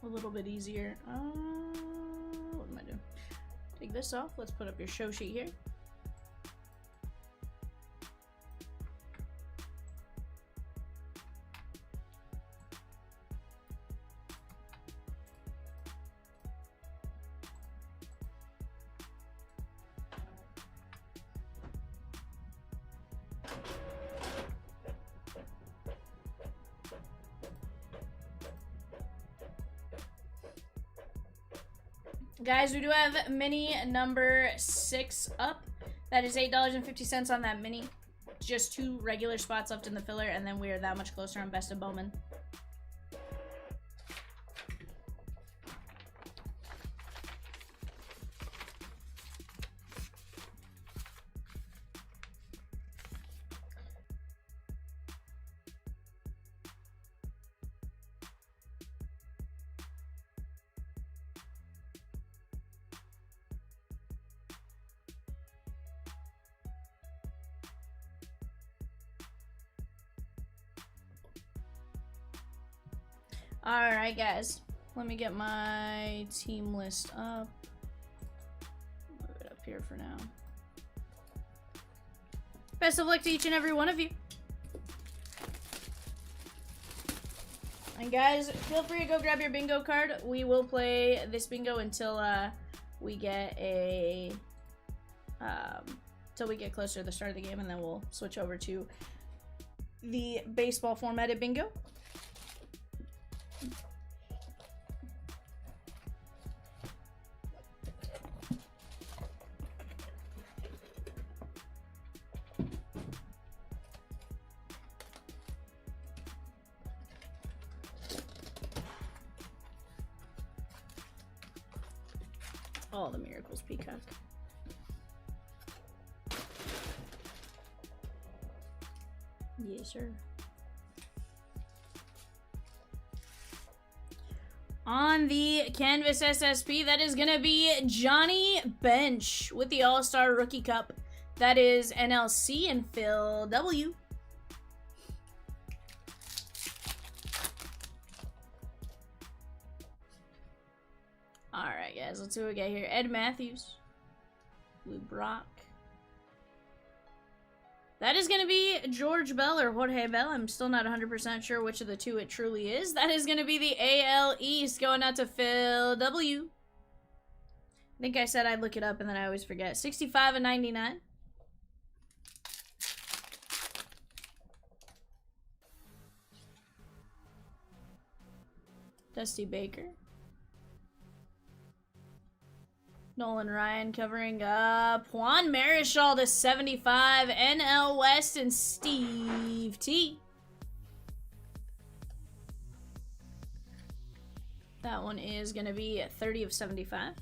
a little bit easier. What am I doing? Take this off. Let's put up your show sheet here. Guys, we do have mini number 6 up. That is $8.50 on that mini. Just 2 regular spots left in the filler, and then we are that much closer on Best of Bowman. Alright, guys. Let me get my team list up. Move it up here for now. Best of luck to each and every one of you. And guys, feel free to go grab your bingo card. We will play this bingo until we get a till we get closer to the start of the game, and then we'll switch over to the baseball formatted bingo. All the miracles, Peacock. Yes, sir. On the Canvas SSP, that is going to be Johnny Bench with the All-Star Rookie Cup. That is NLC and Phil W. Alright, guys, let's see what we got here. Ed Matthews. Lou Brock. That is going to be George Bell or Jorge Bell. I'm still not 100% sure which of the two it truly is. That is going to be the AL East going out to Phil W. I think I said I'd look it up and then I always forget. 65 and 99. Dusty Baker. Nolan Ryan covering up. Juan Marichal to 75. NL West and Steve T. That one is going to be 30 of 75.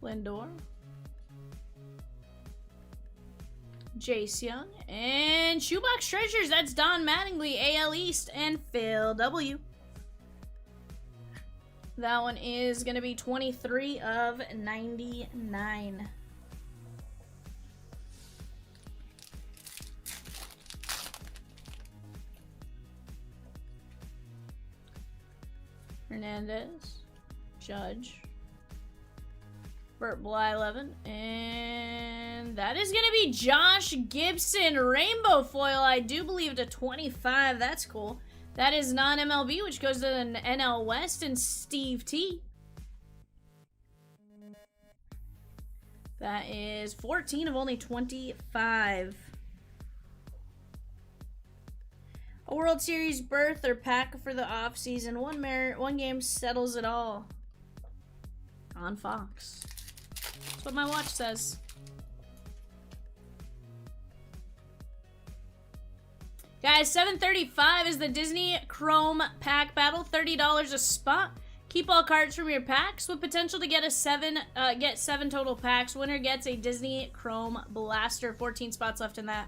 Lindor. Jace Young. And Shoebox Treasures. That's Don Mattingly, AL East, and Phil W. That one is going to be 23 of 99. Hernandez. Judge. Burt Bly 11, and that is going to be Josh Gibson, rainbow foil, I do believe, to 25. That's cool. That is non-MLB, which goes to an NL West and Steve T. That is 14 of only 25. A World Series berth or pack for the offseason. One game settles it all. On Fox. That's what my watch says. Guys, $7.35 is the Disney Chrome pack battle. $30 a spot. Keep all cards from your packs with potential to get seven total packs. Winner gets a Disney Chrome blaster. 14 spots left in that.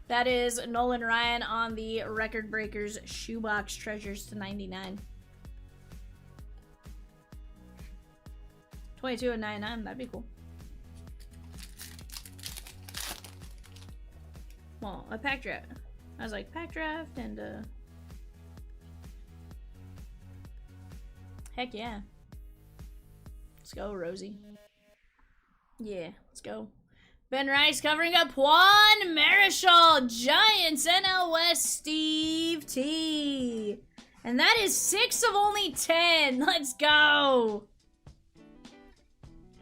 That is Nolan Ryan on the Record Breakers Shoebox Treasures to 99. 22 and 99. That'd be cool. Well, a pack draft. I was like, pack draft and heck yeah. Let's go, Rosie. Yeah, let's go. Ben Rice covering up Juan Marichal. Giants NL West Steve T. And that is 6 of only 10. Let's go.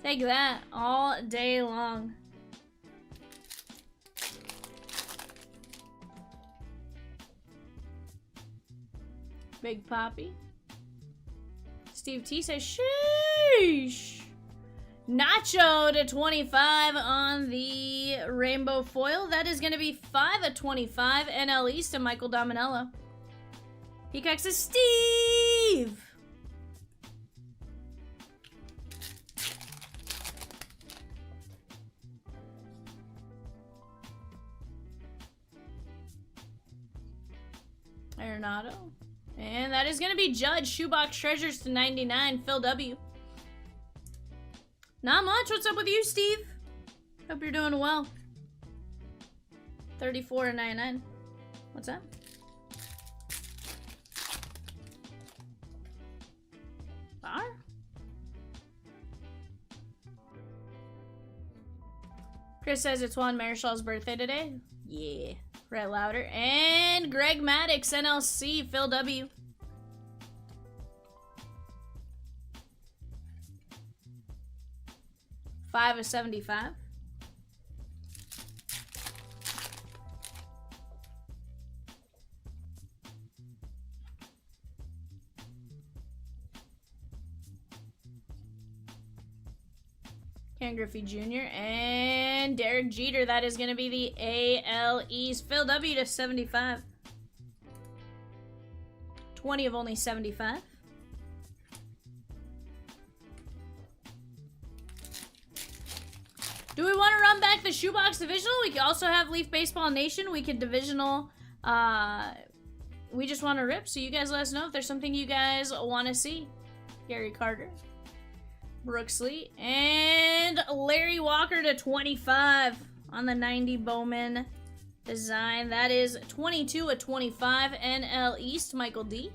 Take that all day long. Big Poppy. Steve T says, sheesh. Nacho to 25 on the rainbow foil. That is going to be 5 of 25. NL East to Michael Dominello. Peacock says, Steve. Arenado. And that is going to be Judge. Shoebox Treasures to 99. Phil W. Not much. What's up with you, Steve? Hope you're doing well. 34 and 99. What's that? Bar? Chris says it's Juan Marichal's birthday today. Yeah. Right louder. And Greg Maddox, NLC, Phil W. $5 of 75. Ken Griffey Jr. and Derek Jeter. That is going to be the AL East. Phil W to 75. 20 of only 75. Do we want to run back the Shoebox Divisional? We could also have Leaf Baseball Nation. We could Divisional. We just want to rip. So you guys let us know if there's something you guys want to see. Gary Carter. Brooks Lee. And Larry Walker to 25 on the 90 Bowman design. That is 22 of 25. NL East, Michael D.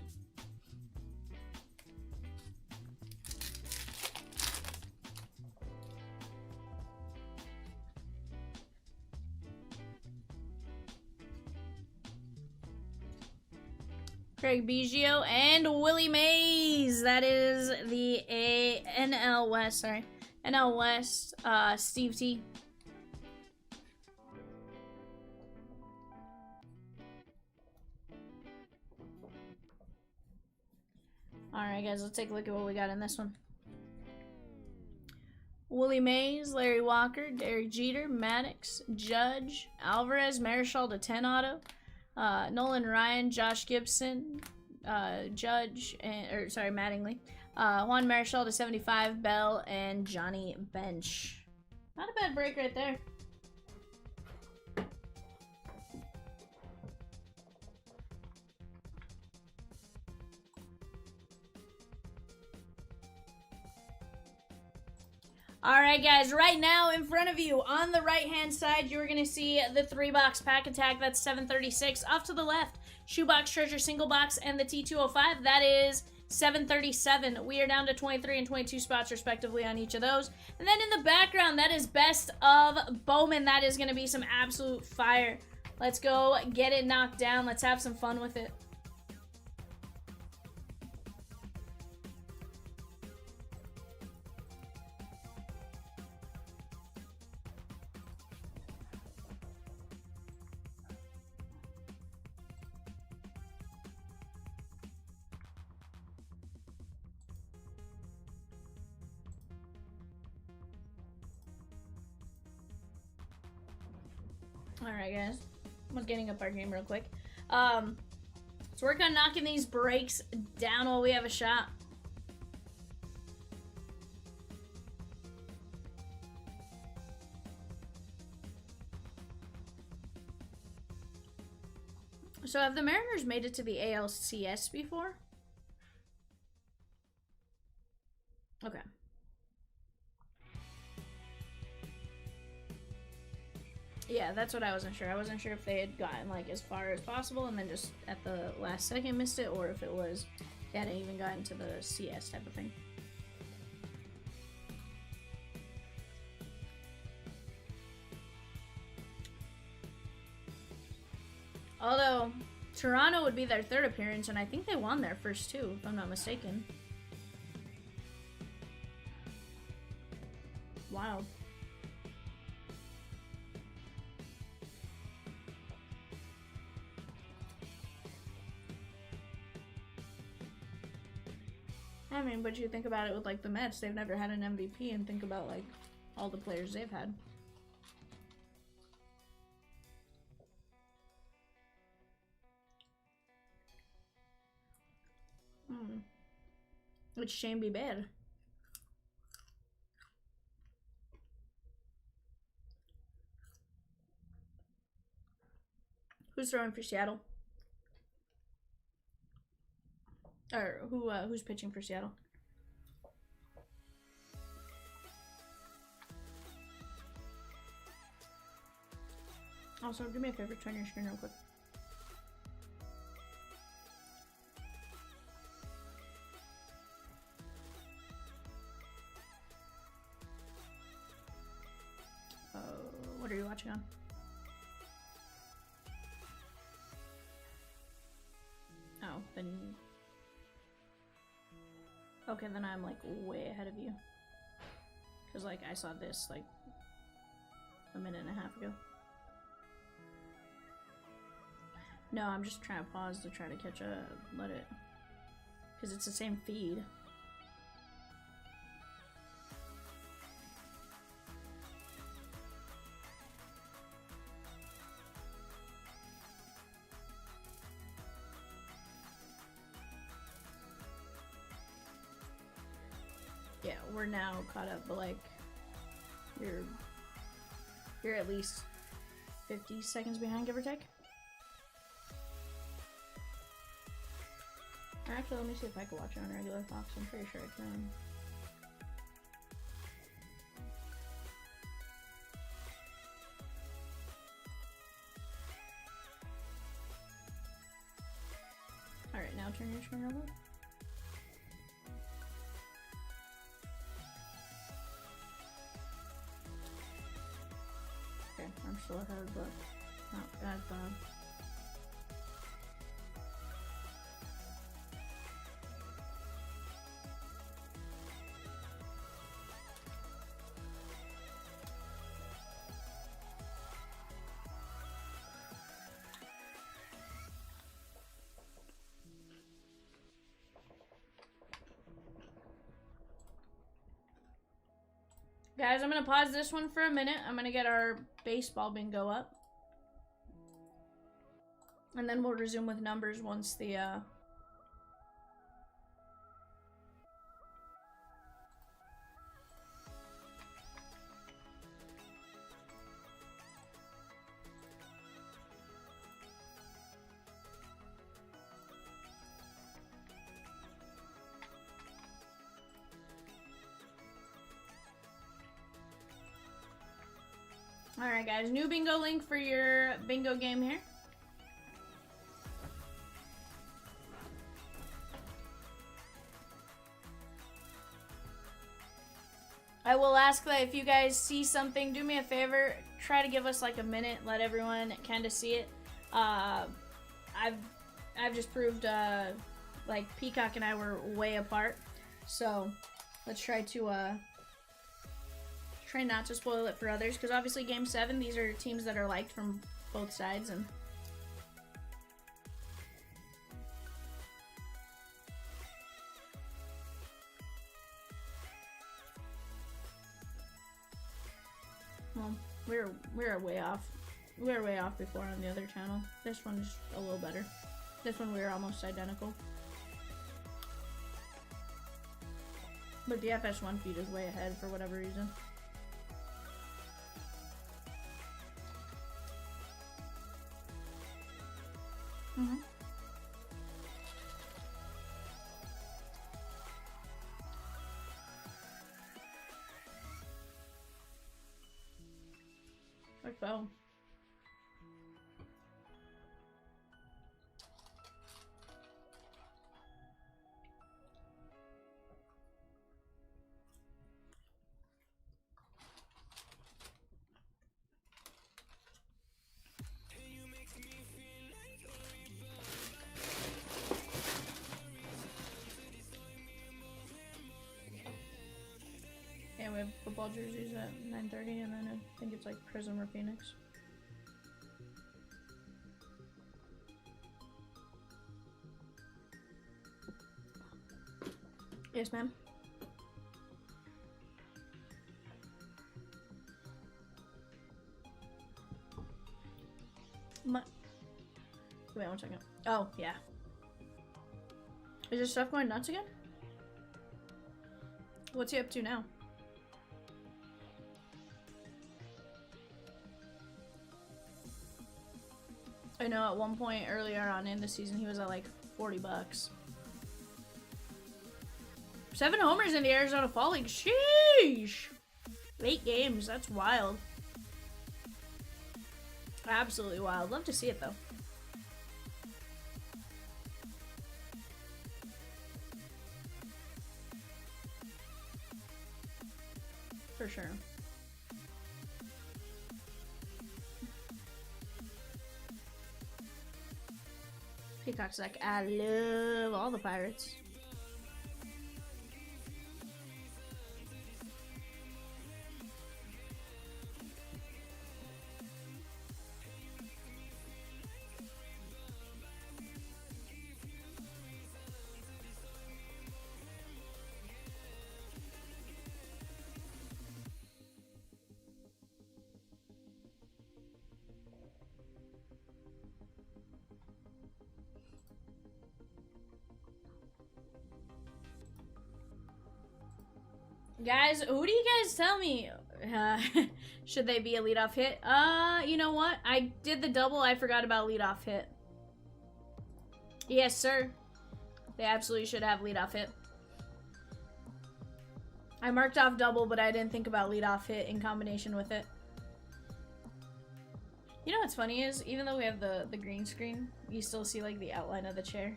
Craig Biggio and Willie Mays. That is the NL West, sorry. NL West, Steve T. Alright, guys, let's take a look at what we got in this one. Willie Mays, Larry Walker, Derek Jeter, Maddox, Judge, Alvarez, Marichal to 10 auto. Nolan Ryan, Josh Gibson, Judge, Mattingly. Juan Marichal to 75, Bell, and Johnny Bench. Not a bad break right there. Alright guys, right now in front of you on the right hand side you're going to see the 3-box pack attack. That's 736. Off to the left, Shoebox Treasure single box and the T205. That is 737. We are down to 23 and 22 spots respectively on each of those. And then in the background, that is Best of Bowman. That is going to be some absolute fire. Let's go get it knocked down. Let's have some fun with it. Alright, guys. Let's getting up our game real quick. Let's work on knocking these breaks down while we have a shot. So have the Mariners made it to the ALCS before? Okay. Yeah, that's what I wasn't sure. I wasn't sure if they had gotten like as far as possible and then just at the last second missed it, or if it was they hadn't even gotten to the CS type of thing. Although, Toronto would be their third appearance, and I think they won their first two, if I'm not mistaken. Wow. I mean, but you think about it with, like, the Mets, they've never had an MVP, and think about, like, all the players they've had. Which shame be bad. Who's throwing for Seattle? Or who's pitching for Seattle? Also, do me a favor, turn your screen real quick. What are you watching on? Oh, then... Okay, then I'm, like, way ahead of you. Because, like, I saw this, like, a minute and a half ago. No, I'm just trying to pause to try to catch up, let it... Because it's the same feed. Yeah, we're now caught up, but like, you're at least 50 seconds behind, give or take. Actually, let me see if I can watch it on regular Fox. I'm pretty sure I can. Alright, now turn your screen over. Okay, I'm still ahead, but not as bad. Guys, I'm gonna pause this one for a minute. I'm gonna get our baseball bingo up. And then we'll resume with numbers once the, Alright guys, new bingo link for your bingo game here. I will ask that if you guys see something, do me a favor, try to give us like a minute, let everyone kind of see it. I've just proved like Peacock and I were way apart, so let's try to try not to spoil it for others, because obviously Game 7, these are teams that are liked from both sides, and well, we're way off We were way off before on the other channel. This one's a little better. This one we were almost identical. But the FS1 feed is way ahead for whatever reason. Mm-hmm. Like so. Yeah, we have football jerseys at 9:30, and then I think it's like Prism or Phoenix. Yes, ma'am. Wait 1 second. Oh, yeah. Is this stuff going nuts again? What's he up to now? I know at one point earlier on in the season he was at like $40. 7 homers in the Arizona Fall League. Sheesh! 8 games. That's wild. Absolutely wild. Love to see it though. For sure. Peacock's like, I love all the pirates. Guys, who do you guys tell me? Should they be a leadoff hit? You know what? I did the double. I forgot about leadoff hit. Yes, sir. They absolutely should have leadoff hit. I marked off double, but I didn't think about leadoff hit in combination with it. You know what's funny is, even though we have the green screen, you still see like the outline of the chair.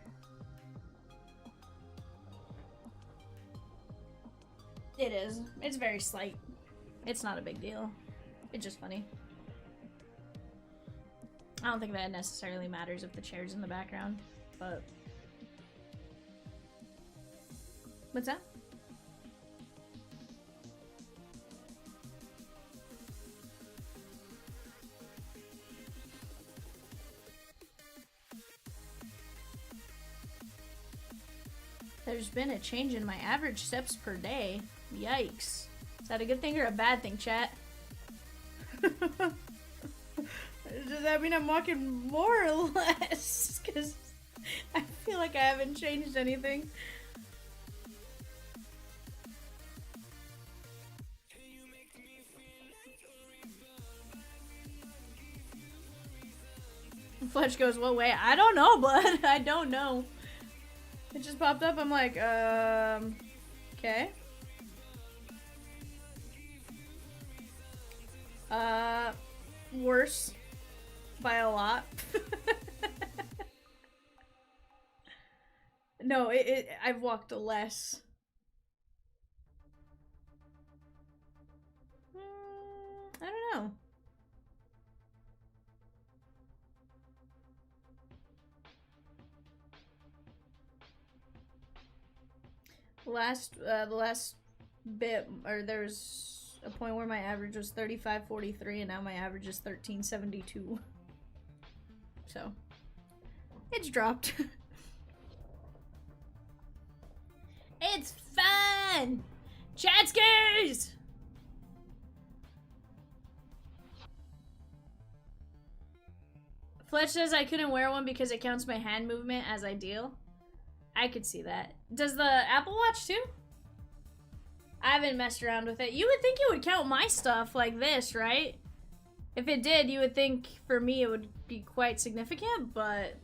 It is. It's very slight. It's not a big deal. It's just funny. I don't think that necessarily matters if the chair's in the background, but... What's that? There's been a change in my average steps per day. Yikes. Is that a good thing or a bad thing, chat? Does that mean I'm walking more or less? Because I feel like I haven't changed anything. Fletch goes, what way? I don't know, bud. I don't know. It just popped up. I'm like, okay. Worse by a lot. No, I've walked less. I don't know. The last bit, or there's a point where my average was 35.43 and now my average is 13.72. So it's dropped. It's fun! Chatskers! Fletch says I couldn't wear one because it counts my hand movement as ideal. I could see that. Does the Apple Watch too? I haven't messed around with it. You would think it would count my stuff like this, right? If it did, you would think for me it would be quite significant, but...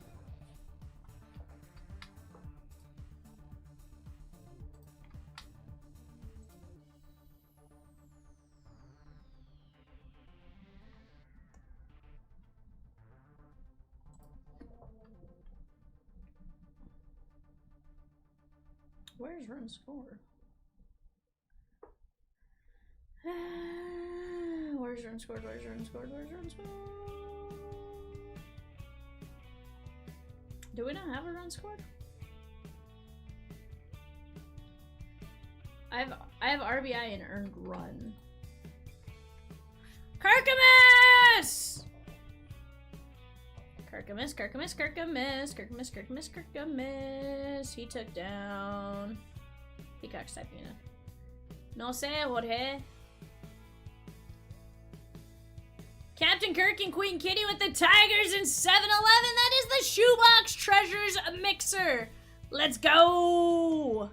Where's run score? Where's run scored? Where's run scored? Where's run scored? Do we not have a run scored? I have RBI and earned run. Kirkamus! Kirkamus. He took down. Peacock's typing in. No sé, Jorge. Captain Kirk and Queen Kitty with the Tigers in 7-Eleven. That is the Shoebox Treasures mixer. Let's go.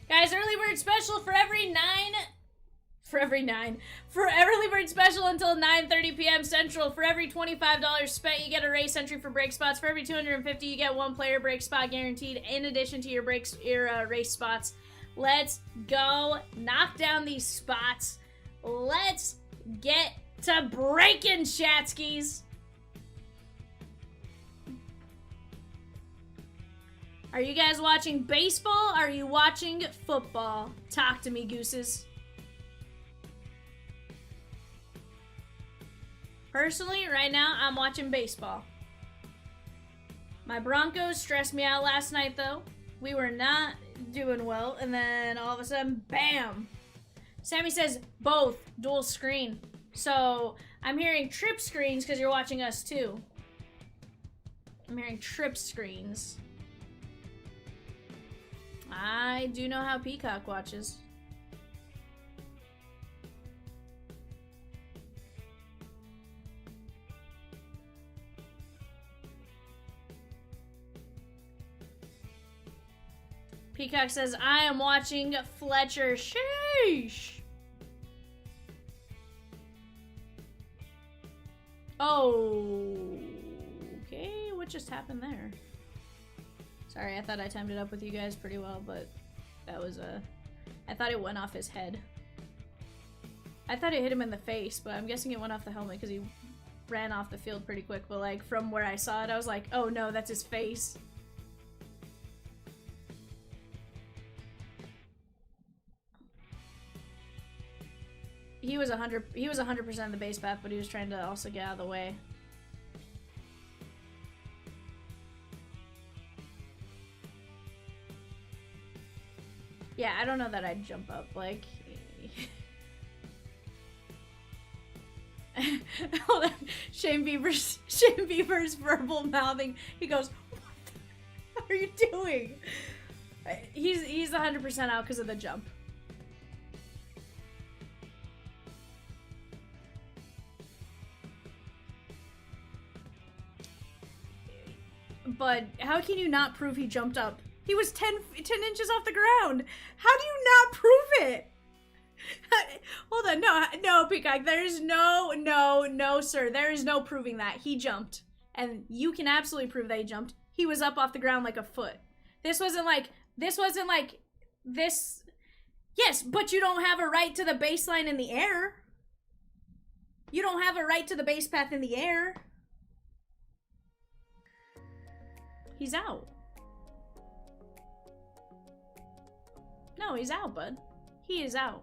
Guys, early bird special for every early bird special until 9:30 p.m. Central. For every $25 spent, you get a race entry for break spots. For every $250, you get one player break spot guaranteed in addition to your race spots. Let's go knock down these spots. Let's get to breaking, Shatskis. Are you guys watching baseball? Are you watching football? Talk to me, gooses. Personally, right now, I'm watching baseball. My Broncos stressed me out last night, though. We were not doing well, and then all of a sudden, bam! Sammy says, both, dual screen. So, I'm hearing trip screens because you're watching us, too. I'm hearing trip screens. I do know how Peacock watches. Peacock says, I am watching Fletcher. Sheesh. Oh. Okay, what just happened there? Sorry, I thought I timed it up with you guys pretty well, but that was I thought it went off his head. I thought it hit him in the face, but I'm guessing it went off the helmet because he ran off the field pretty quick, but like from where I saw it, I was like, oh no, that's his face. He was 100% the base path, but he was trying to also get out of the way. Yeah, I don't know that I'd jump up, like... Hold on. Shane Bieber's verbal mouthing. He goes, what are you doing? He's 100% out because of the jump. But how can you not prove he jumped up? He was 10 inches off the ground. How do you not prove it? Hold on, no, Peacock. There's no, sir. There is no proving that. He jumped. And you can absolutely prove that he jumped. He was up off the ground like a foot. This wasn't like this. Yes, but you don't have a right to the baseline in the air. You don't have a right to the base path in the air. He's out. No, he's out, bud. He is out.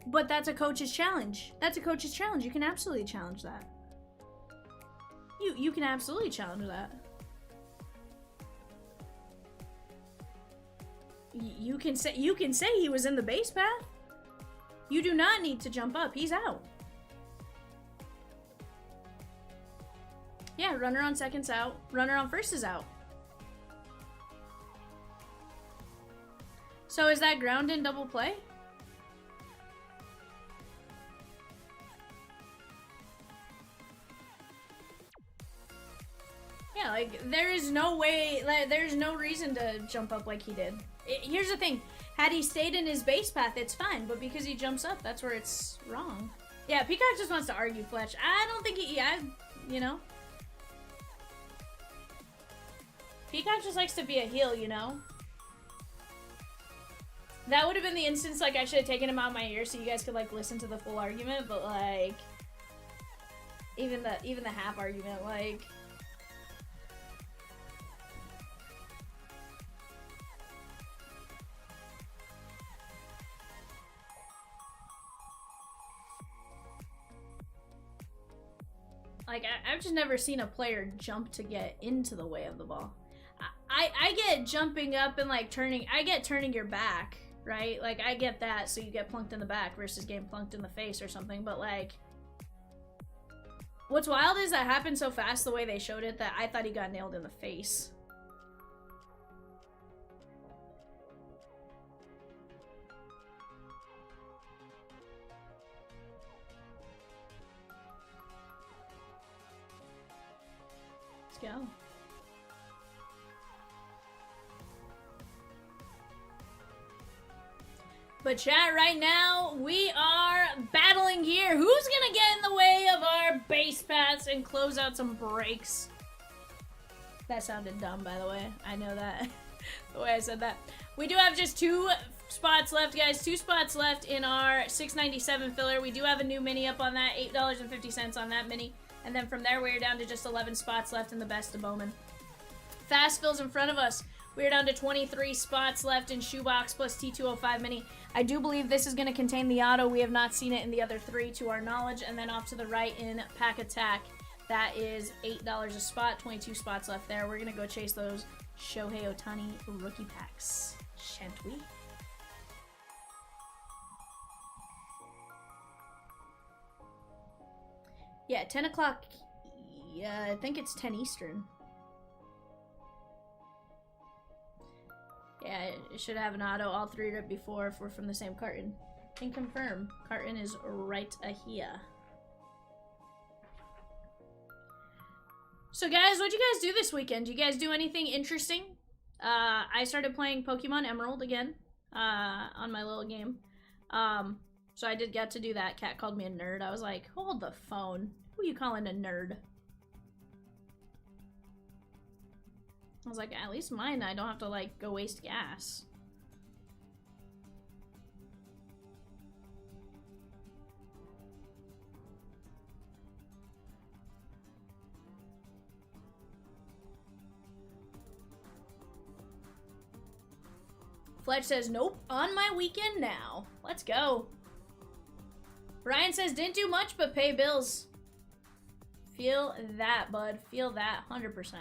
But that's a coach's challenge. That's a coach's challenge. You can absolutely challenge that. You can absolutely challenge that. You can say he was in the base path. You do not need to jump up. He's out. Yeah, runner on second's out. Runner on first is out. So is that ground in double play? Yeah, like, there is no way, like, there's no reason to jump up like he did. Here's the thing. Had he stayed in his base path, it's fine. But because he jumps up, that's where it's wrong. Yeah, Peacock just wants to argue, Fletch. I don't think he, you know. Peacock just likes to be a heel, you know. That would have been the instance, like, I should have taken him out of my ear so you guys could, like, listen to the full argument. But, like, even the half argument, like... Like, I've just never seen a player jump to get into the way of the ball. I get jumping up and, like, turning... I get turning your back, right? Like, I get that, so you get plunked in the back versus getting plunked in the face or something. But, like... What's wild is that happened so fast the way they showed it that I thought he got nailed in the face. Let's go. But chat, right now, we are battling here. Who's gonna get in the way of our base paths and close out some breaks? That sounded dumb, by the way. I know that. The way I said that. We do have just 2 spots left, guys. 2 spots left in our $6.97 filler. We do have a new mini up on that. $8.50 on that mini. And then from there, we're down to just 11 spots left in the best of Bowman. Fast fills in front of us. We're down to 23 spots left in Shoebox plus T205 mini. I do believe this is going to contain the auto. We have not seen it in the other 3 to our knowledge. And then off to the right in Pack Attack, that is $8 a spot. 22 spots left there. We're going to go chase those Shohei Ohtani rookie packs, shan't we? Yeah, 10 o'clock. Yeah, I think it's 10 Eastern. Yeah, it should have an auto. All 3 right before if we're from the same carton. Can confirm. Carton is right here. So guys, what'd you guys do this weekend? Did you guys do anything interesting? I started playing Pokemon Emerald again on my little game. So I did get to do that. Cat called me a nerd. I was like, hold the phone. Who are you calling a nerd? I was like, at least mine, I don't have to, like, go waste gas. Fletch says, nope, on my weekend now. Let's go. Brian says, didn't do much but pay bills. Feel that, bud. Feel that 100%.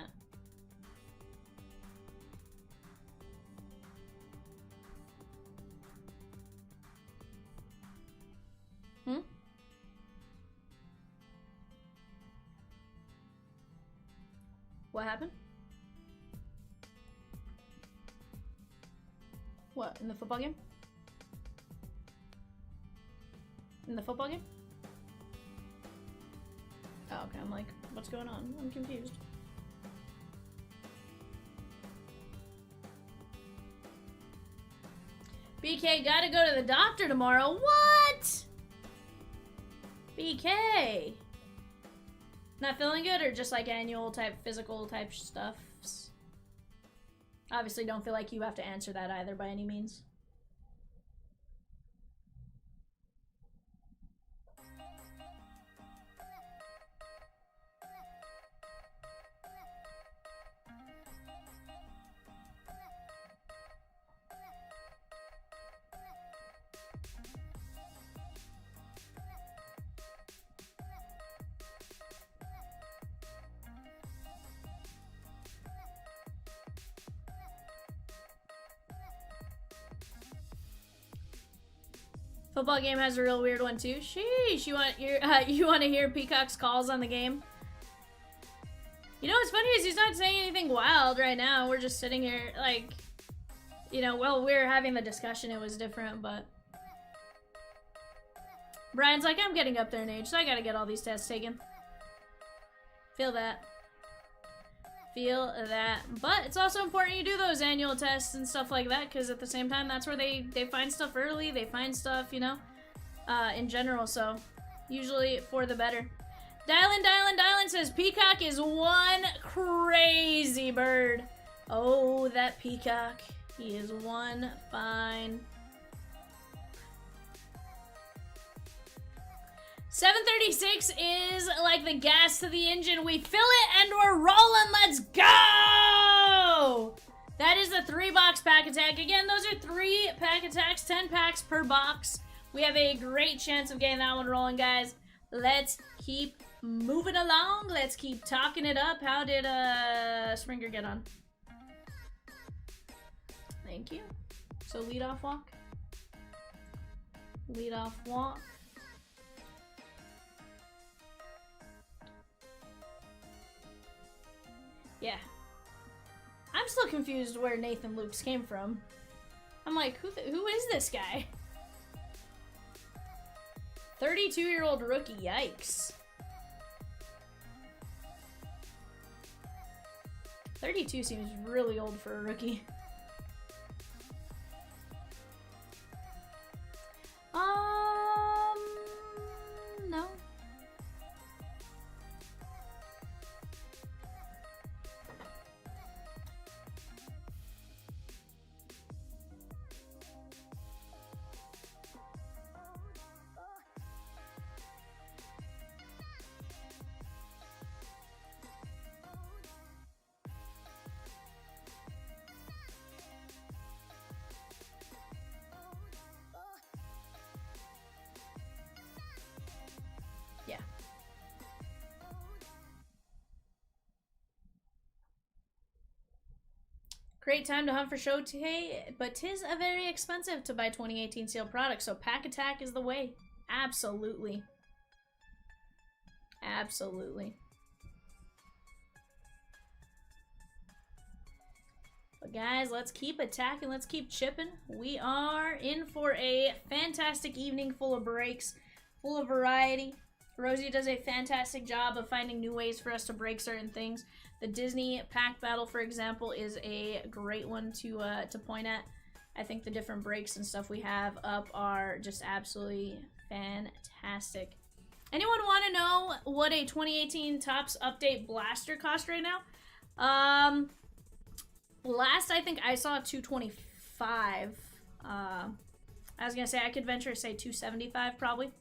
What happened? What, in the football game? In the football game? Oh, okay, I'm like, what's going on? I'm confused. BK, gotta go to the doctor tomorrow. What? BK. Not feeling good or just like annual type, physical type stuff? Obviously don't feel like you have to answer that either by any means. Football game has a real weird one too. Sheesh, you want to hear Peacock's calls on the game? You know what's funny is he's not saying anything wild right now. We're just sitting here like, you know, well, we're having the discussion. It was different, but Brian's like, I'm getting up there in age, so I gotta get all these tests taken. Feel that. Feel that. But it's also important you do those annual tests and stuff like that, because at the same time, that's where they find stuff early. They find stuff, you know, in general. So usually for the better. Dylan says Peacock is one crazy bird. Oh, that Peacock. He is one fine. 736 is like the gas to the engine. We fill it and we're rolling. Let's go! That is the 3-box pack attack. Again, those are 3 pack attacks, 10 packs per box. We have a great chance of getting that one rolling, guys. Let's keep moving along. Let's keep talking it up. How did Springer get on? Thank you. So lead off walk. Lead off walk. Yeah. I'm still confused where Nathan Lukes came from. I'm like, who is this guy? 32-year-old rookie, yikes. 32 seems really old for a rookie. No. Yeah. Great time to hunt for show today, but 'tis a very expensive to buy 2018 sealed products, so pack attack is the way. Absolutely. Absolutely. But guys, let's keep attacking, let's keep chipping. We are in for a fantastic evening full of breaks, full of variety. Rosie does a fantastic job of finding new ways for us to break certain things. The Disney pack battle, for example, is a great one to point at. I think the different breaks and stuff we have up are just absolutely fantastic. Anyone want to know what a 2018 Topps Update blaster cost right now? Last I think I saw $225. I was gonna say I could venture to say $275 probably.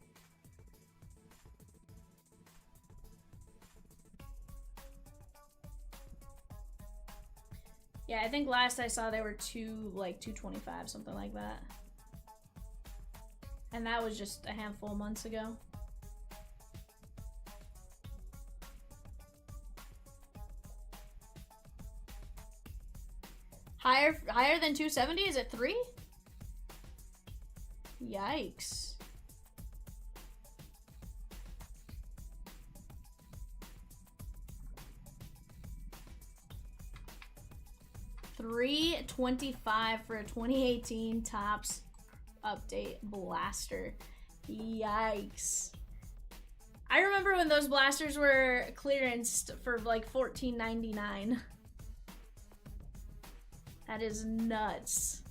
Yeah, I think last I saw they were $225, something like that. And that was just a handful of months ago. Higher than 270? Is it 3? Yikes. $325 for a 2018 Topps Update blaster. Yikes. I remember when those blasters were clearanced for like $14.99. That is nuts.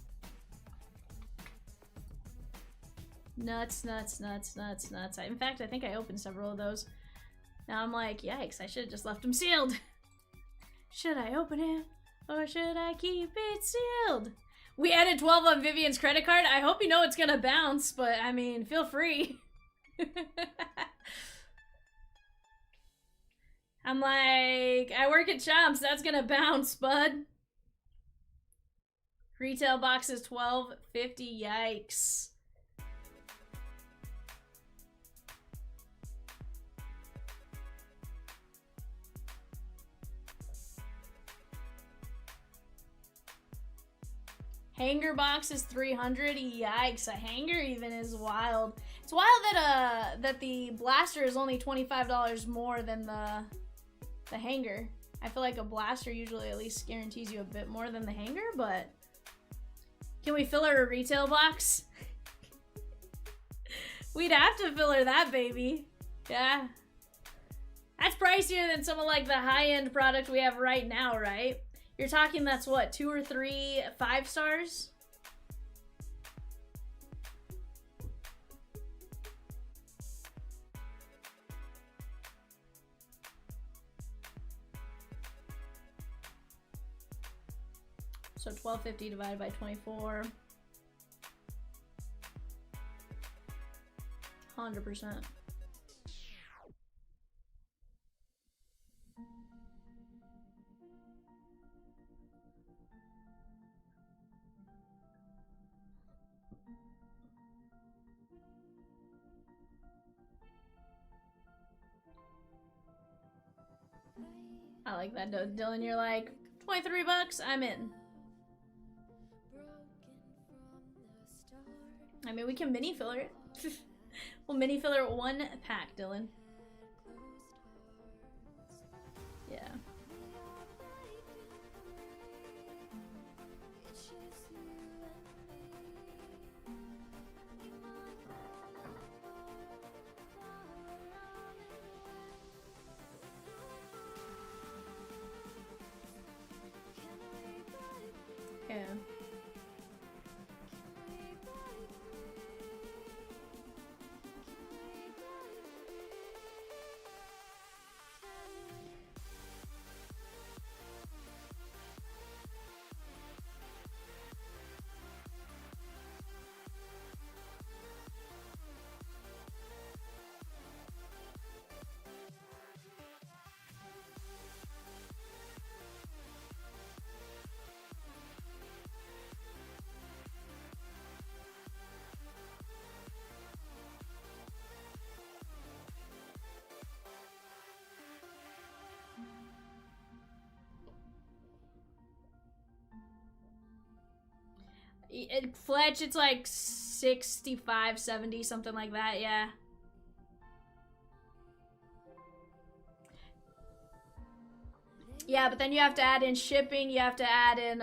Nuts, nuts, nuts, nuts, nuts. In fact, I think I opened several of those. Now I'm like, yikes, I should have just left them sealed. Should I open it? Or should I keep it sealed? We added 12 on Vivian's credit card. I hope you know it's gonna bounce, but I mean, feel free. I'm like, I work at Chomps, that's gonna bounce, bud. Retail box is $12.50, yikes. Hanger box is 300. Yikes, a hanger even is wild. It's wild that that the blaster is only $25 more than the hanger. I feel like a blaster usually at least guarantees you a bit more than the hanger, but can we fill her a retail box? We'd have to fill her that, baby. Yeah. That's pricier than some of like the high-end product we have right now, right? You're talking that's what, 2 or 3 5 stars? So $12.50 divided by 24. 100%. I like that, Dylan. You're like, 23 bucks, I'm in. I mean, we can mini filler it. We'll mini filler 1 pack, Dylan. Yeah. Yeah. Fletch, it's like 65, 70, something like that, yeah. Yeah, but then you have to add in shipping, you have to add in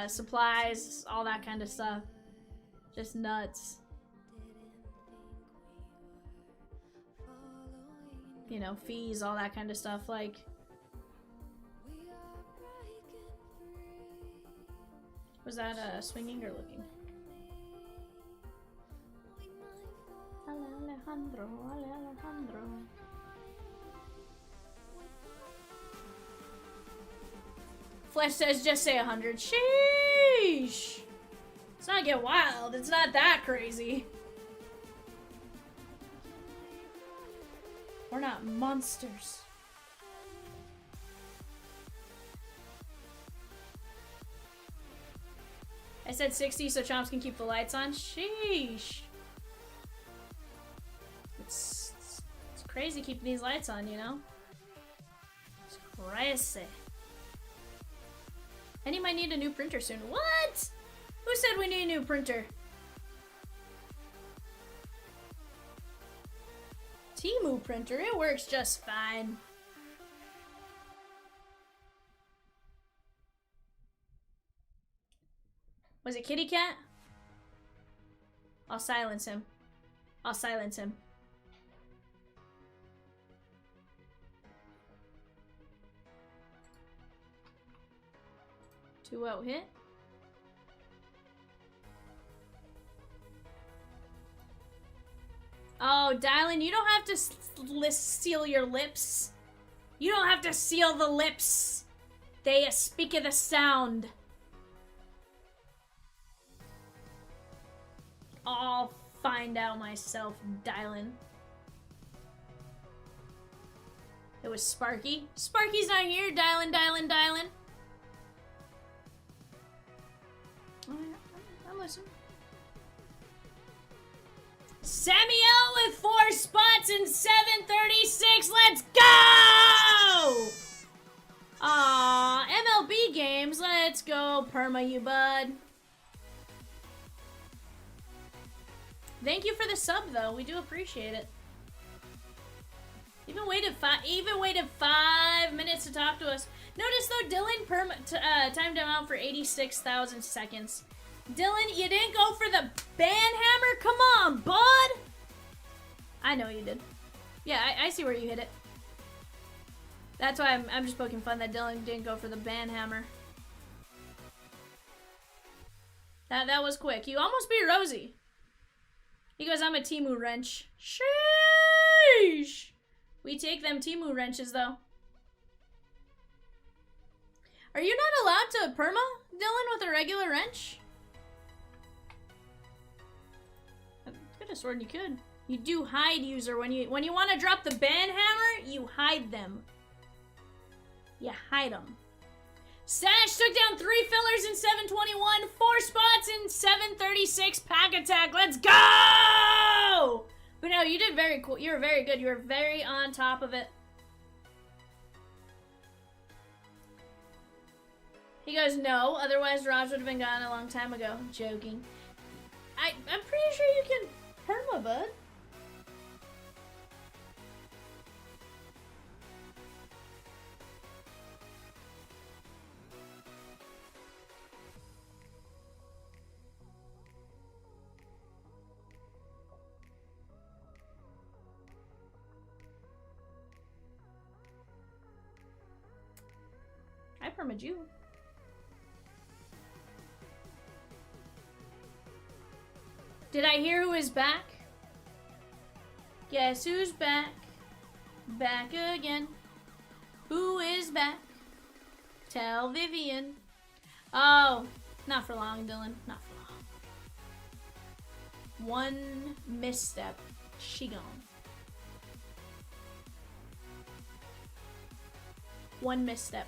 supplies, all that kind of stuff. Just nuts. You know, fees, all that kind of stuff, like... Was that swinging or looking? Alejandro, Alejandro. Flesh says just say 100. Sheesh! Let's not get wild. It's not that crazy. We're not monsters. I said 60 so Chomps can keep the lights on. Sheesh. It's crazy keeping these lights on, you know? It's crazy. And he might need a new printer soon. What? Who said we need a new printer? Temu printer, it works just fine. Was it Kitty Cat? I'll silence him. I'll silence him. Two out hit. Oh, Dylan, you don't have to seal your lips. You don't have to seal the lips. They speak of the sound. I'll find out myself, Dylan. It was Sparky. Sparky's not here, Dylan. I'm listening. Samuel with 4 spots in 736. Let's go! Aw, MLB games. Let's go, perma you bud. Thank you for the sub, though. We do appreciate it. Even waited 5 minutes to talk to us. Notice though, Dylan timed him out for 86,000 seconds. Dylan, you didn't go for the banhammer? Come on, bud! I know you did. Yeah, I see where you hit it. That's why I'm just poking fun that Dylan didn't go for the banhammer. That was quick. You almost beat Rosie. He goes, I'm a Timu wrench. Sheesh! We take them Timu wrenches, though. Are you not allowed to perma, Dylan, with a regular wrench? I could have sworn you could. You do hide, user. When you want to drop the banhammer, you hide them. You hide them. Sash took down 3 fillers in 721, 4 spots in 736 pack attack. Let's go! But no, you did very cool. You were very good. You were very on top of it. He goes, no, otherwise Raj would have been gone a long time ago. Joking. I'm pretty sure you can perma, bud. I perma'd you. Did I hear who is back? Guess who's back? Back again. Who is back? Tell Vivian. Oh, not for long, Dylan. Not for long. One misstep. She gone. One misstep.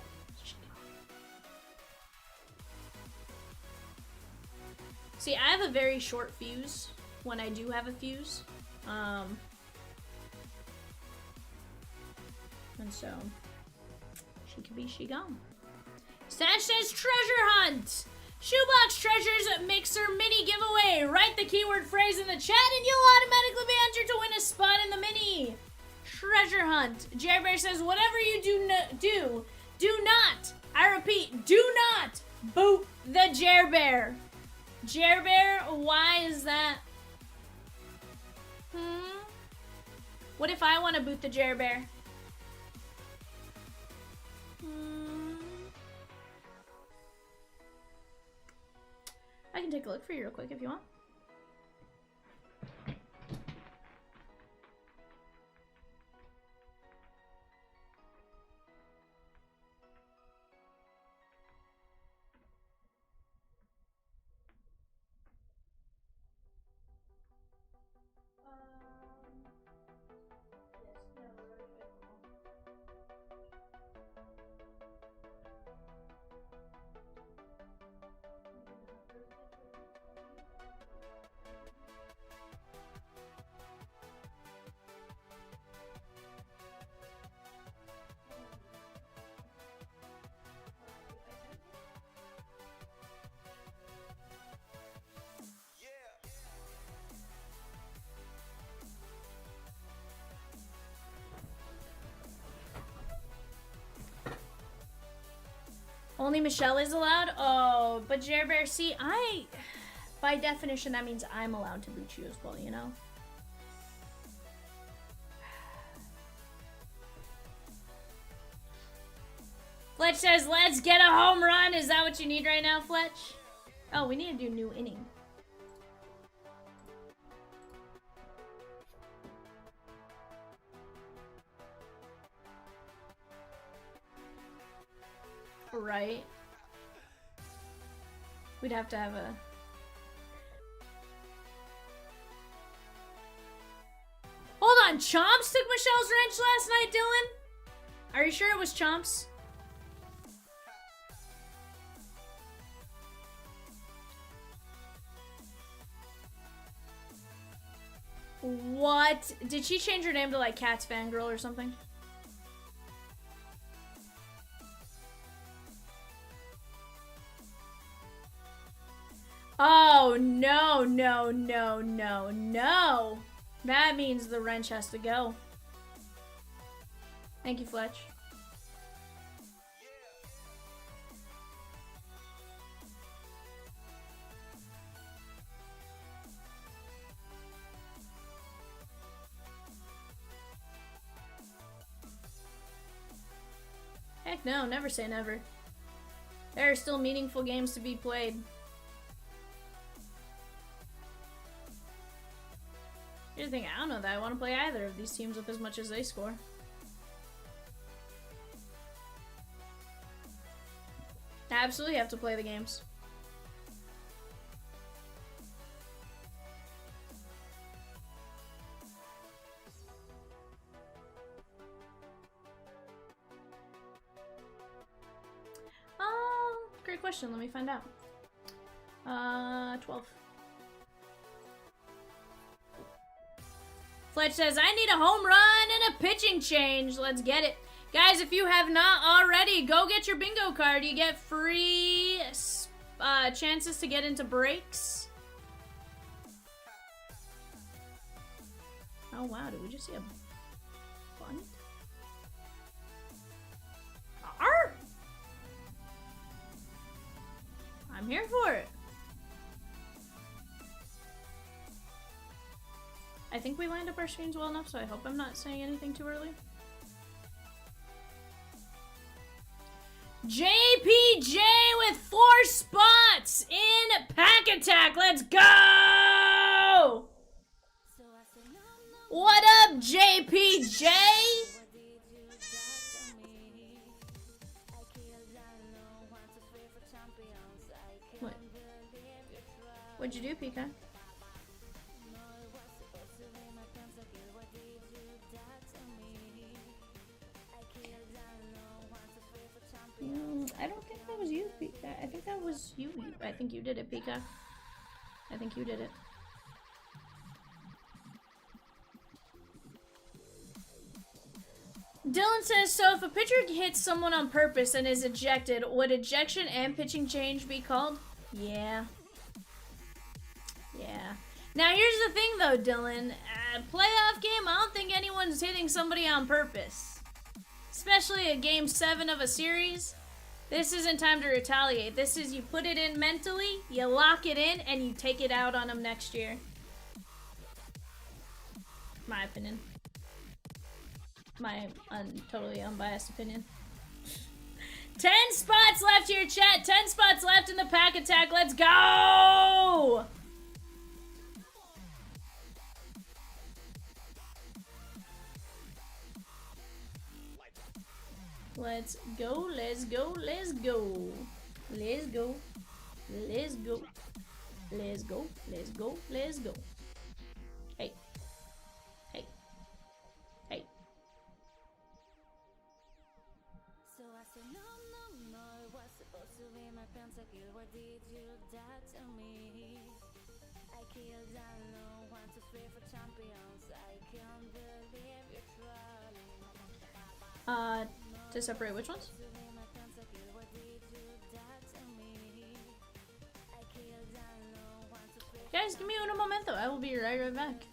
See, I have a very short fuse when I do have a fuse. And so, she could be she gone. Stash says treasure hunt! Shoebox treasures mixer mini giveaway. Write the keyword phrase in the chat and you'll automatically be entered to win a spot in the mini. Treasure hunt. Jerry Bear says, whatever you do not, I repeat, do not boot the Jer Bear. Jer Bear, why is that? What if I want to boot the Jer Bear? I can take a look for you real quick if you want. Only Michelle is allowed? Oh, but Jer Bear, see, by definition, that means I'm allowed to boot you as well, you know? Fletch says, let's get a home run. Is that what you need right now, Fletch? Oh, we need to do new inning. Right. We'd have to have a... Hold on, Chomps took Michelle's wrench last night, Dylan? Are you sure it was Chomps? What? Did she change her name to like Cat's Fangirl or something? Oh, no, no, no, no, no. That means the wrench has to go. Thank you, Fletch. Heck no, never say never. There are still meaningful games to be played. Here's the thing, I don't know that I want to play either of these teams with as much as they score. I absolutely have to play the games. Great question. Let me find out. 12. Fletch says, I need a home run and a pitching change. Let's get it. Guys, if you have not already, go get your bingo card. You get free chances to get into breaks. Oh, wow. Did we just see a bunt? Arr! I'm here for it. I think we lined up our screens well enough, so I hope I'm not saying anything too early. JPJ with 4 spots in Pack Attack. Let's go! What up, JPJ? What? What'd you do, Pika? I don't think that was you, Pika. I think that was you. I think you did it, Pika. I think you did it. Dylan says, so if a pitcher hits someone on purpose and is ejected, would ejection and pitching change be called? Yeah. Yeah. Now here's the thing though, Dylan. Playoff game, I don't think anyone's hitting somebody on purpose. Especially a game 7 of a series. This isn't time to retaliate. This is you put it in mentally, you lock it in, and you take it out on them next year. My opinion. My totally unbiased opinion. 10 spots left here, chat. 10 spots left in the Pack Attack. Let's go! Let's go, let's go, let's go. Let's go. Let's go. Let's go, let's go, let's go. Hey. Hey. Hey. So I said, no, no, no, it was supposed to be my pentakill. Why did you die to me? I killed alone, 1, 2, 3 for champions. I can't believe you're trolling. To separate which ones? Guys, give me uno momento. I will be right back.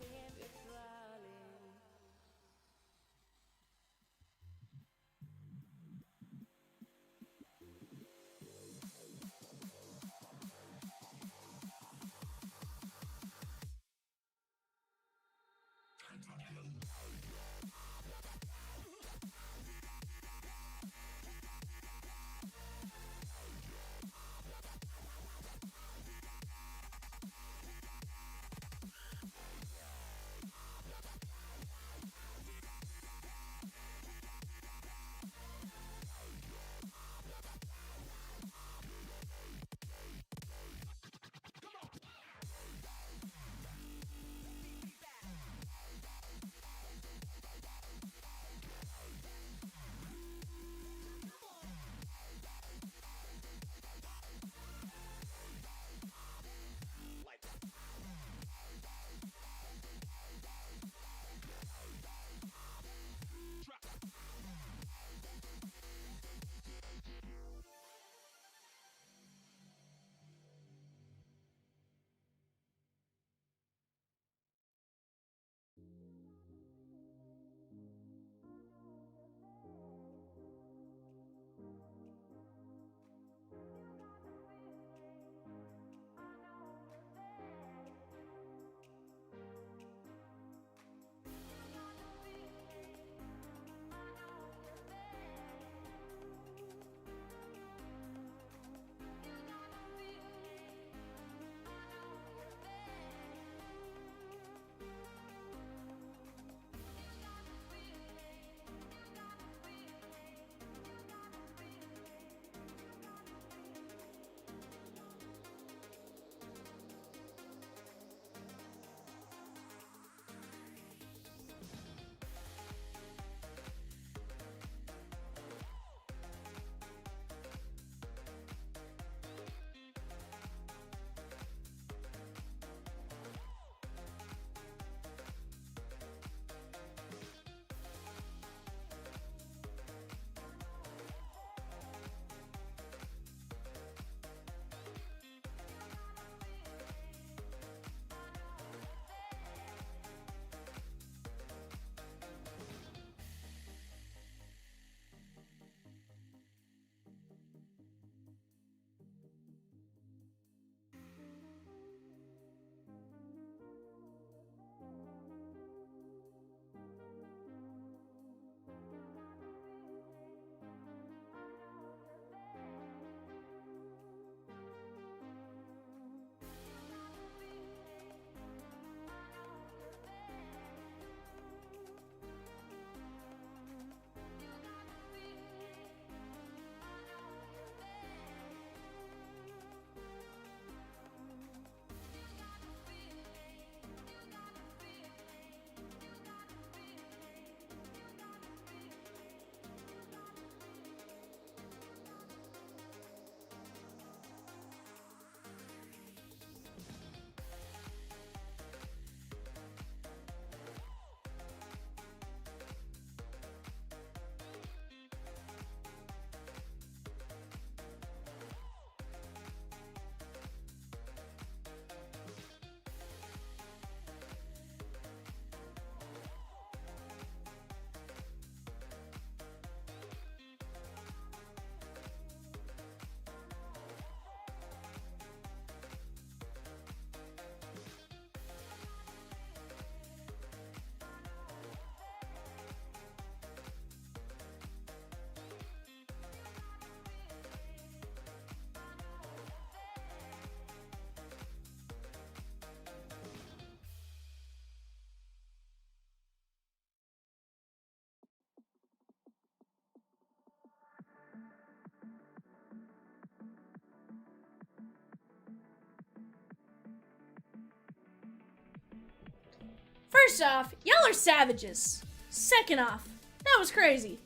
First off, y'all are savages. Second off, that was crazy.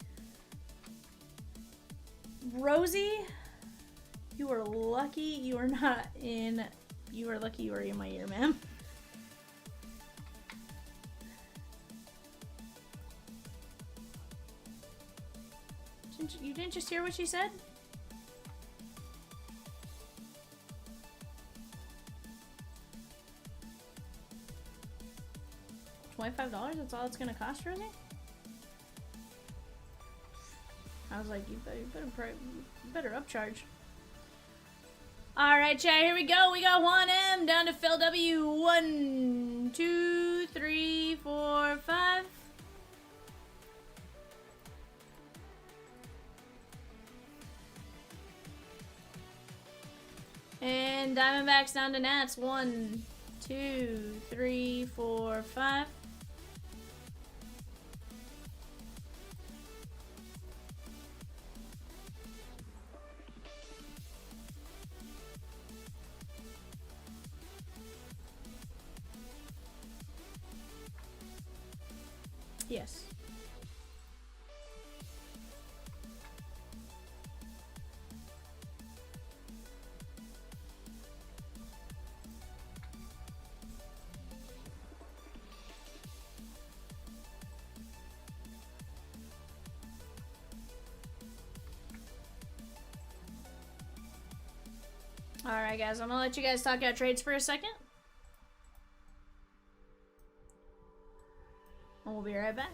Rosie, you are lucky you are not in... You are lucky you are in my ear, ma'am. You didn't just hear what she said? $25? That's all it's gonna cost, Rosie? I was like, you better upcharge. Alright, chat, here we go. We got 1M down to Phil W. 1, 2, 3, 4, 5. And Diamondbacks down to Nats. 1, 2, 3, 4, 5. Yes. Alright guys, I'm gonna let you guys talk out trades for a second. And we'll be right back.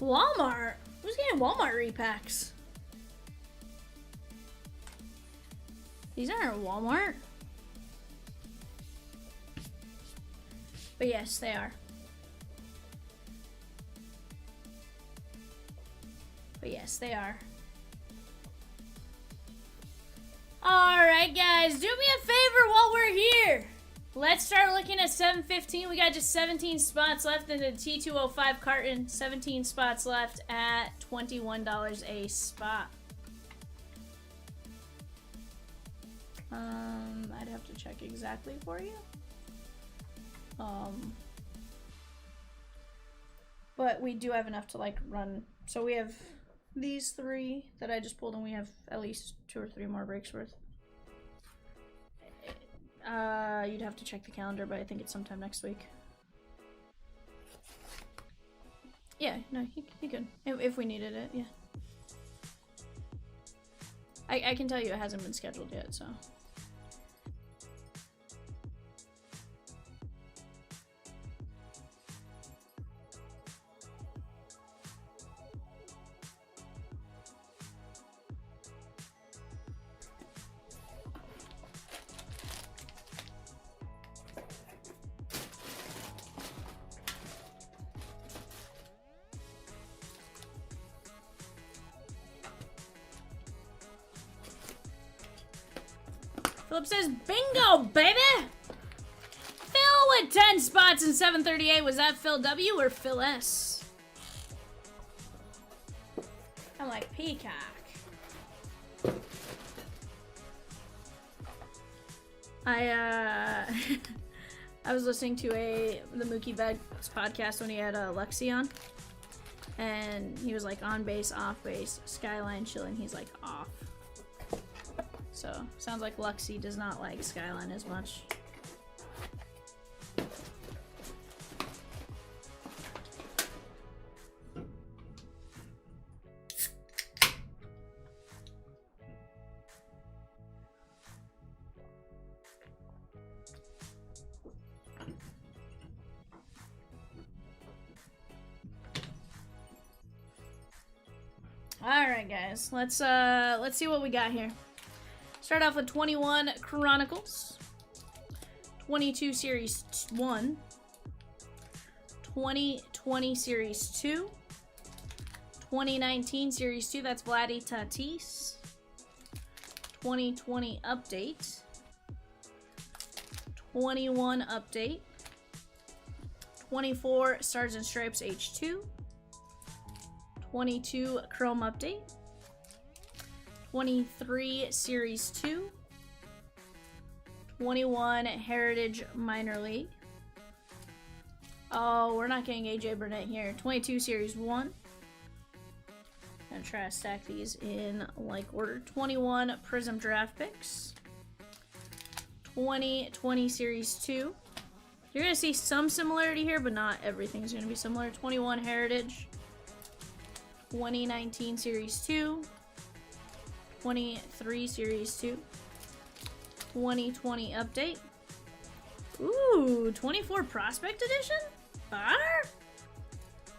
Walmart? Who's getting Walmart repacks? These aren't Walmart. But yes, they are. But yes, they are. Alright guys, do me a favor while we're here. Let's start looking at 715. We got just 17 spots left in the T205 carton. 17 spots left at $21 a spot. I'd have to check exactly for you. But we do have enough to like run. So we have these three that I just pulled, and we have at least 2 or 3 more breaks worth. You'd have to check the calendar, but I think it's sometime next week. Yeah, no, you could. If we needed it, yeah. I can tell you it hasn't been scheduled yet, so. Philip says, bingo, baby! Phil with 10 spots and 738. Was that Phil W or Phil S? I'm like, Peacock. I was listening to the Mookie Betts podcast when he had Lexi on. And he was like on base, off base, Skyline chilling. He's like off. So, sounds like Luxie does not like Skyline as much. Alright guys, let's see what we got here. Start off with 21 Chronicles, 22 Series 1, 2020 Series 2, 2019 Series 2, that's Vladdy Tatis, 2020 Update, 21 Update, 24 Stars and Stripes H2, 22 Chrome Update, 23 Series 2, 21 Heritage Minor League. Oh, we're not getting AJ Burnett here. 22 Series 1. Gonna try to stack these in like order. 21 Prism Draft Picks. 2020 Series 2. You're gonna see some similarity here, but not everything's gonna be similar. 21 Heritage. 2019 Series 2. 23 Series 2. 2020 Update. Ooh, 24 Prospect Edition? Bar?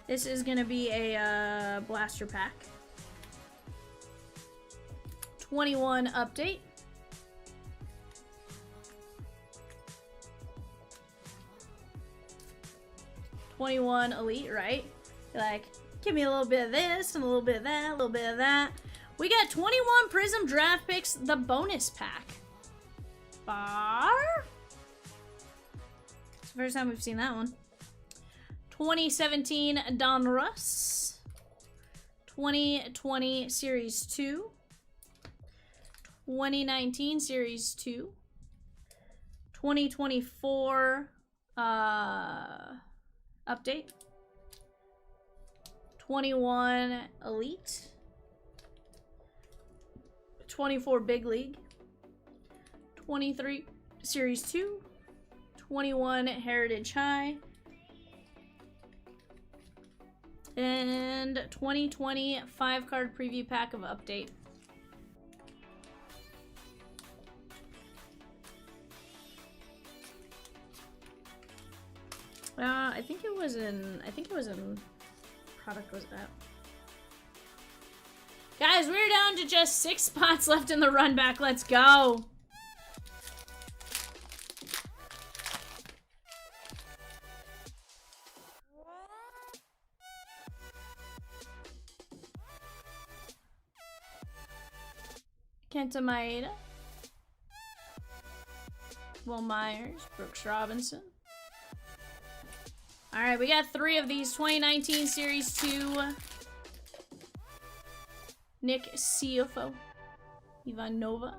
This is gonna be a blaster pack. 21 Update. 21 Elite, right? You're like, give me a little bit of this and a little bit of that, a little bit of that. We got 21 Prism Draft Picks, the bonus pack. Bar? It's the first time we've seen that one. 2017 Don Russ. 2020 Series 2. 2019 Series 2. 2024 Update. 21 Elite. 24 Big League. 23 Series 2. 21 Heritage High. And 2020 5-card preview pack of Update. I think it was in product was that. Guys, we're down to just 6 spots left in the run back. Let's go. Kenta Maeda. Will Myers. Brooks Robinson. Alright, we got 3 of these. 2019 Series 2. Nick Ciofo. Ivanova.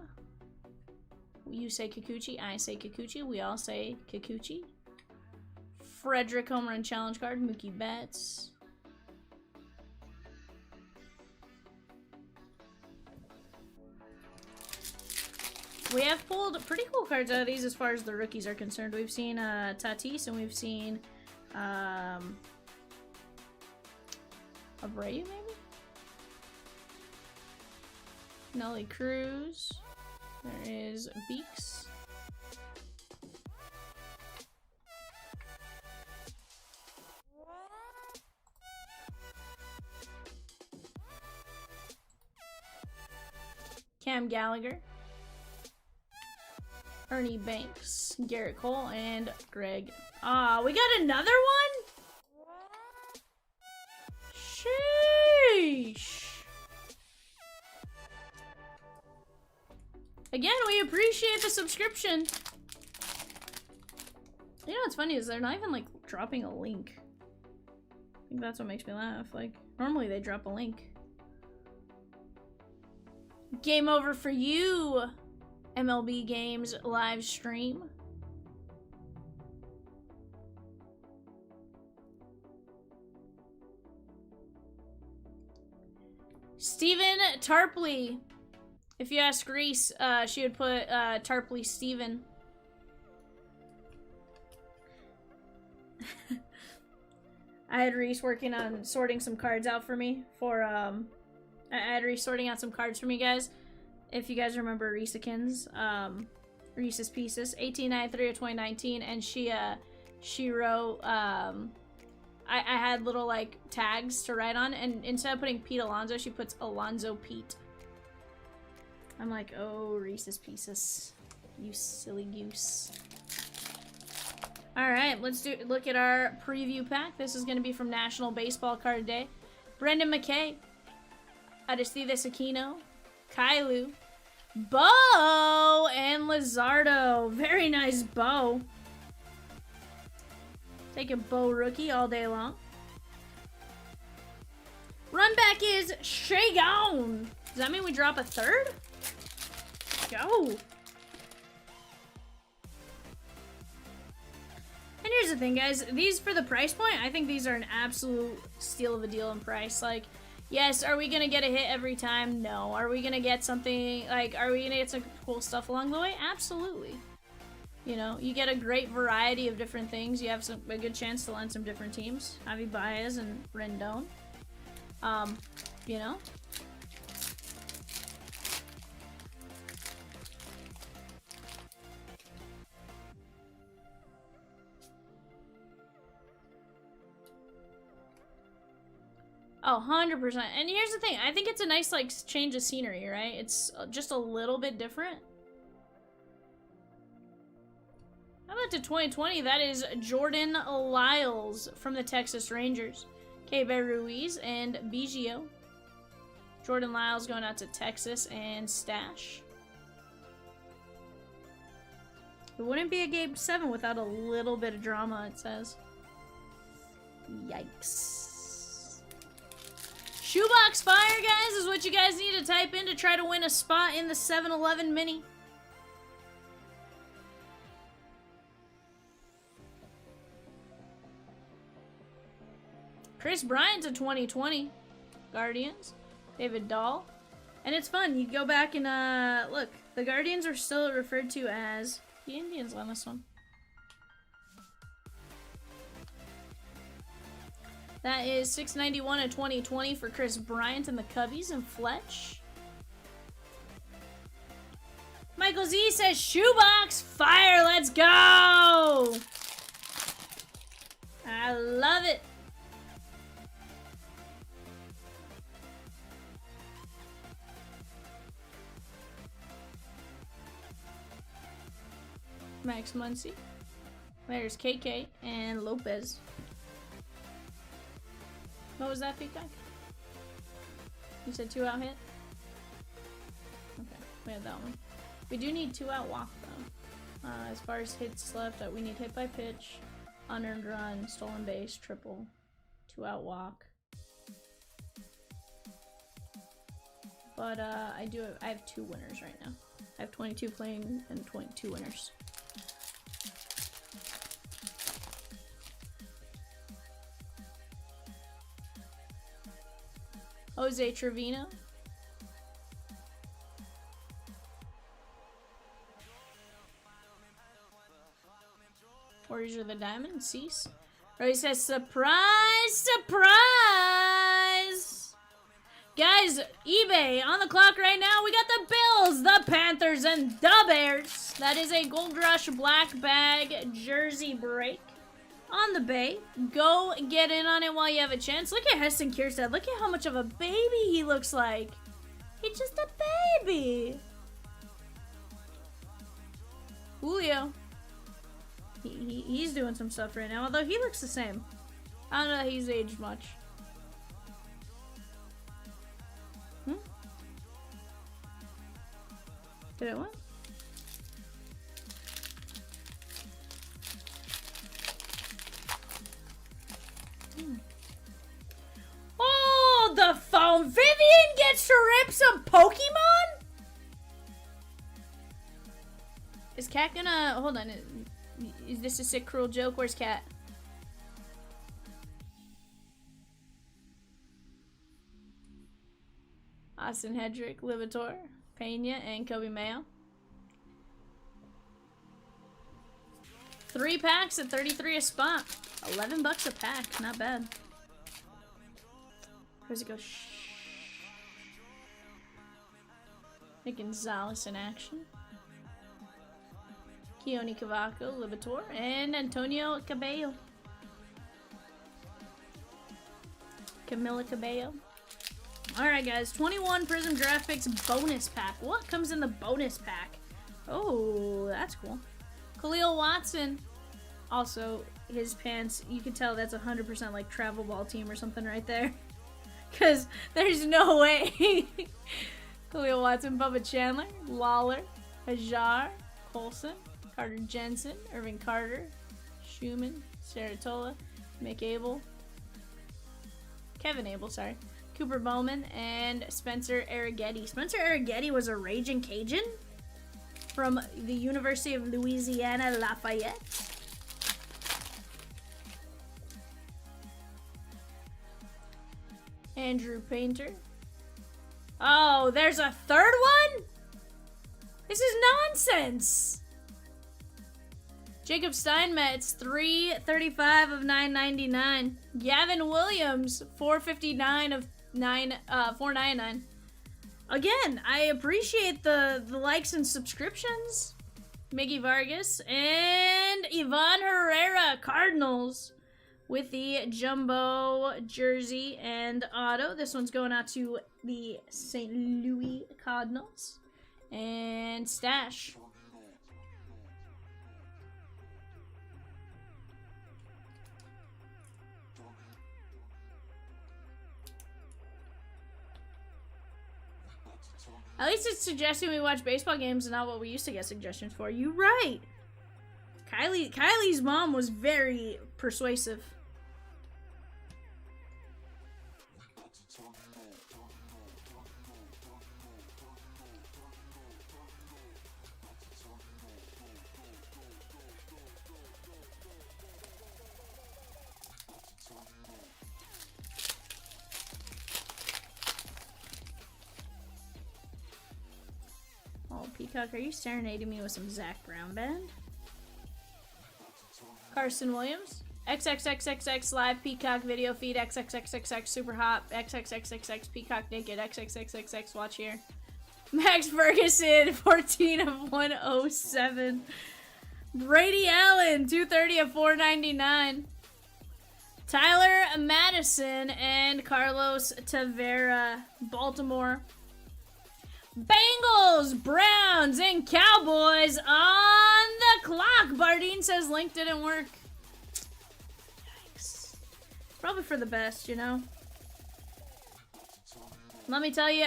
You say Kikuchi. I say Kikuchi. We all say Kikuchi. Frederick Home Run Challenge card. Mookie Betts. We have pulled pretty cool cards out of these as far as the rookies are concerned. We've seen Tatis and we've seen Abreu, maybe? Nelly Cruz. There is Beeks. Cam Gallagher. Ernie Banks, Garrett Cole, and Greg. Ah, we got another one? Sheesh. Again, we appreciate the subscription. You know what's funny is they're not even like dropping a link. I think that's what makes me laugh. Like, normally they drop a link. Game over for you, MLB Games live stream. Steven Tarpley. If you ask Reese, she would put Tarpley Steven. I had Reese working on sorting some cards out for me for, I had Reese sorting out some cards for me, guys. If you guys remember Reesekins, Reese's Pieces, 1893 of 2019, and she wrote, I had little, like, tags to write on, and instead of putting Pete Alonso, she puts Alonzo Pete. I'm like, oh, Reese's Pieces. You silly goose. Alright, let's look at our preview pack. This is going to be from National Baseball Card Day. Brendan McKay, Aristides Aquino, Kailu, Bo, and Lizardo. Very nice Bo. Take a Bo rookie all day long. Run back is Shagon. Does that mean we drop a third? Go. And here's the thing, guys. These, for the price point, I think these are an absolute steal of a deal in price. Like, yes, are we going to get a hit every time? No. Are we going to get something, like, are we going to get some cool stuff along the way? Absolutely. You know, you get a great variety of different things. You have a good chance to land some different teams. Javi Baez and Rendon. You know? Oh, 100%. And here's the thing. I think it's a nice, like, change of scenery, right? It's just a little bit different. How about to 2020? That is Jordan Lyles from the Texas Rangers. Kebe Ruiz and Biggio. Jordan Lyles going out to Texas and Stash. It wouldn't be a Game 7 without a little bit of drama, it says. Yikes. Shoebox Fire, guys, is what you guys need to type in to try to win a spot in the 7-Eleven Mini. Chris Bryant to 2020. Guardians. David Dahl. And it's fun. You go back and, look. The Guardians are still referred to as the Indians on this one. That is 691 of 2020 for Chris Bryant and the Cubbies and Fletch. Michael Z says, Shoebox Fire, let's go! I love it. Max Muncy. There's KK and Lopez. What was that, Peacock? You said 2 out hit? Okay, we have that one. We do need 2 out walk, though. As far as hits left, we need hit by pitch, unearned run, stolen base, triple, 2 out walk. But I have 2 winners right now. I have 22 playing and 22 winners. Jose Trevino. Warriors of the Diamond. Cease. Roy says, surprise, surprise! Guys, eBay on the clock right now. We got the Bills, the Panthers, and the Bears. That is a Gold Rush Black Bag jersey break. On the bay. Go get in on it while you have a chance. Look at Heston Kierstead. Look at how much of a baby he looks like. He's just a baby. Julio. He's doing some stuff right now, although he looks the same. I don't know that he's aged much. Did it what? Oh, the phone. Vivian gets to rip some Pokemon? Is Cat gonna... Hold on. Is this a sick, cruel joke? Where's Cat? Austin Hedrick, Livator, Pena, and Kobe Mayo. 3 packs at 33 a spot. $11 a pack. Not bad. Where's it go? Shh. Nick Gonzalez in action. Keone Cavaco, Livator, and Antonio Cabello. Camila Cabello. Alright guys, 21 Prism Draft Picks bonus pack. What comes in the bonus pack? Oh, that's cool. Khalil Watson. Also, his pants, you can tell that's 100% like travel ball team or something right there. Because there's no way. Khalil Watson, Bubba Chandler, Lawler, Hajar, Colson, Carter Jensen, Irving Carter, Schumann, Saratola, Mick Abel, Kevin Abel, sorry, Cooper Bowman, and Spencer Arrighetti. Spencer Arrighetti was a Raging Cajun from the University of Louisiana Lafayette. Andrew Painter. Oh, there's a third one? This is nonsense. Jacob Steinmetz, 335 of 999. Gavin Williams, 459 of 499. Again, I appreciate the likes and subscriptions. Miggy Vargas and Ivan Herrera, Cardinals, with the jumbo jersey and auto. This one's going out to the St. Louis Cardinals. And Stash. At least it's suggesting we watch baseball games and not what we used to get suggestions for. You're right. Kylie's mom was very persuasive. Oh, Peacock, are you serenading me with some Zach Brown band? Carson Williams, XXXXX live Peacock video feed, XXXXX super hot, XXXXX Peacock naked, XXXXX watch here. Max Ferguson, 14 of 107. Brady Allen, 230 of 499. Tyler Madison and Carlos Tavera, Baltimore. Bengals, Browns, and Cowboys on the clock. Bardeen says link didn't work. Yikes. Probably for the best, you know. Let me tell you,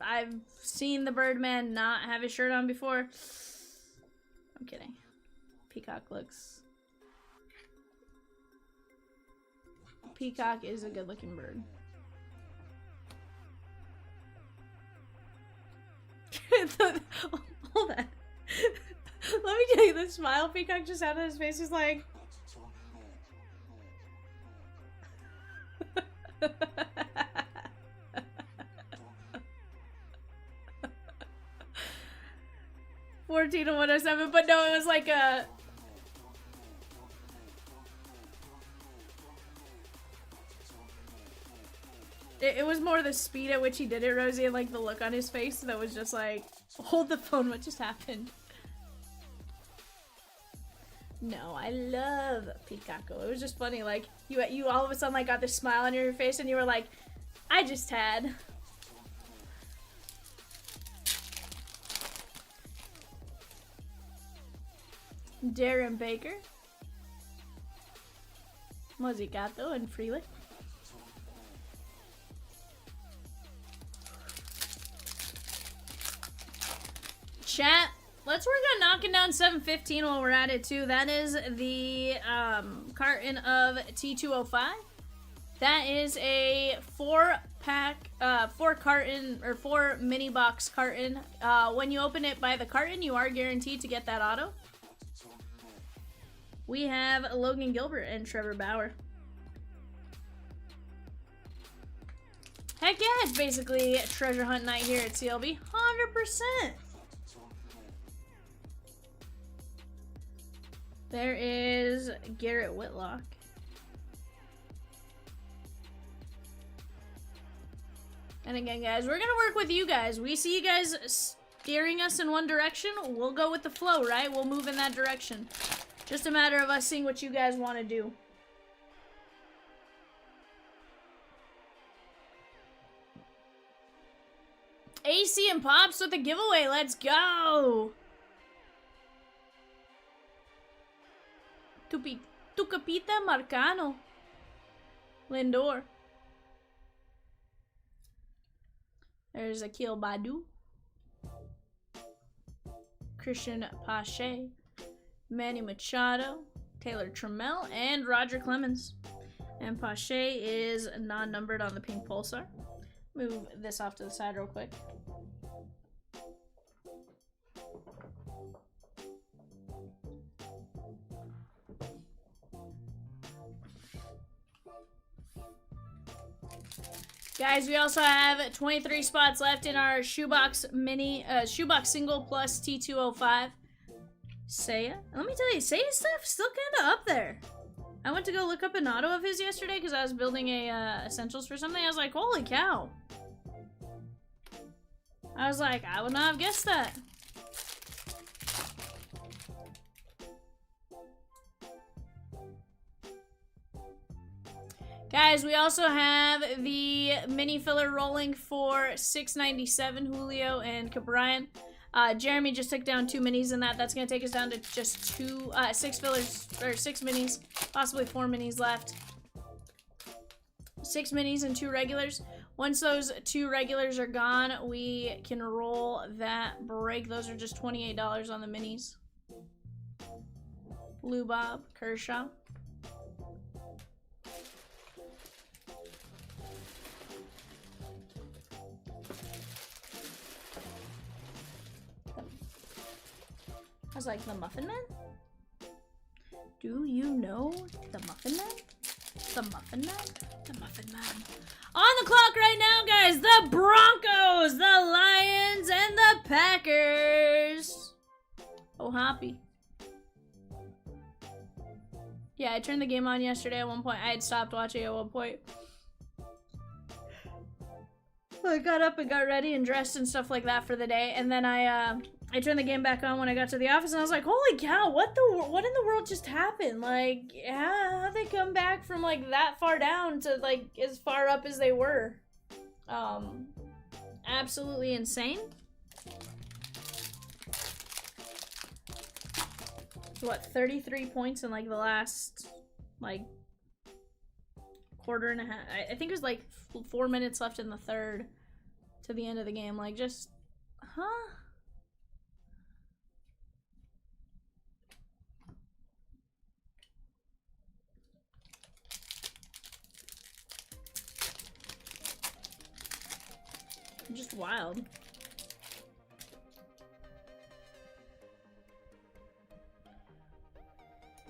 I've seen the Birdman not have his shirt on before. I'm kidding. Peacock looks. Peacock is a good-looking bird. Hold on. Let me tell you, the smile Peacock just out of his face is like. $14 to 107, but no, it was like a. It was more the speed at which he did it, Rosie, and like the look on his face that was just like, hold the phone, what just happened? No, I love Picaco. It was just funny, like, you all of a sudden like got this smile on your face and you were like, I just had. Darren Baker. Mozzicato and Freeland. chat. Let's work on knocking down 715 while we're at it too. That is the carton of T205. That is a 4-pack, 4-carton, or 4 mini box carton. When you open it by the carton, you are guaranteed to get that auto. We have Logan Gilbert and Trevor Bauer. Heck yeah, it's basically treasure hunt night here at CLB. 100%. There is Garrett Whitlock. And again, guys, we're gonna work with you guys. We see you guys steering us in one direction. We'll go with the flow, right? We'll move in that direction. Just a matter of us seeing what you guys want to do. AC and Pops with a giveaway. Let's go. Tucapita Marcano. Lindor. There's Akil Badu. Christian Pache. Manny Machado. Taylor Trammell. And Roger Clemens. And Pache is non-numbered on the pink Pulsar. Move this off to the side real quick. Guys, we also have 23 spots left in our Shoebox mini, Shoebox single plus T205. Seiya. Let me tell you, Seiya's stuff still kind of up there. I went to go look up an auto of his yesterday because I was building a essentials for something. I was like, holy cow. I was like, I would not have guessed that. Guys, we also have the mini filler rolling for 697, Julio and Cabrian. Jeremy just took down 2 minis in that. That's going to take us down to just 6 fillers, or 6 minis, possibly 4 minis left. 6 minis and 2 regulars. Once those 2 regulars are gone, we can roll that break. Those are just $28 on the minis. Lou Bob, Kershaw. I was like, the Muffin Man? Do you know the Muffin Man? The Muffin Man? The Muffin Man. On the clock right now, guys, the Broncos, the Lions, and the Packers. Oh, happy. Yeah, I turned the game on yesterday at one point. I had stopped watching at one point. I got up and got ready and dressed and stuff like that for the day, and then I turned the game back on when I got to the office, and I was like, holy cow, what in the world just happened? Like, how'd they come back from, like, that far down to, like, as far up as they were? Absolutely insane. What, 33 points in, like, the last, like, quarter and a half? I think it was, like, 4 minutes left in the third to the end of the game. Like, just, huh? Just wild.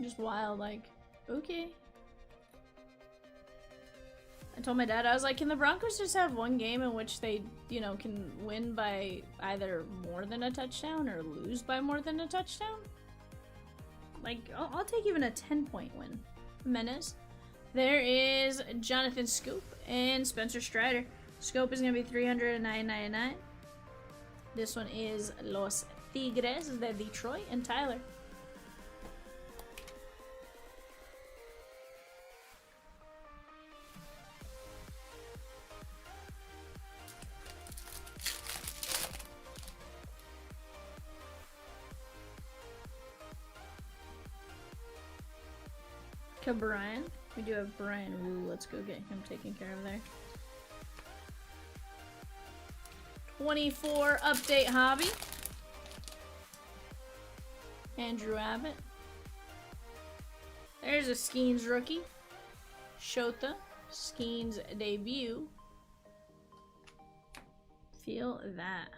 Just wild, like, okay. I told my dad, I was like, can the Broncos just have one game in which they, you know, can win by either more than a touchdown or lose by more than a touchdown? Like, I'll take even a 10-point win. Menace. There is Jonathan Scoop and Spencer Strider. Scope is going to be $309.99. This one is Los Tigres de Detroit and Tyler. Brian. We do have Brian. Ooh, let's go get him taken care of there. 24 update hobby. Andrew Abbott. There's a Skeens rookie. Shota. Skeens debut. Feel that.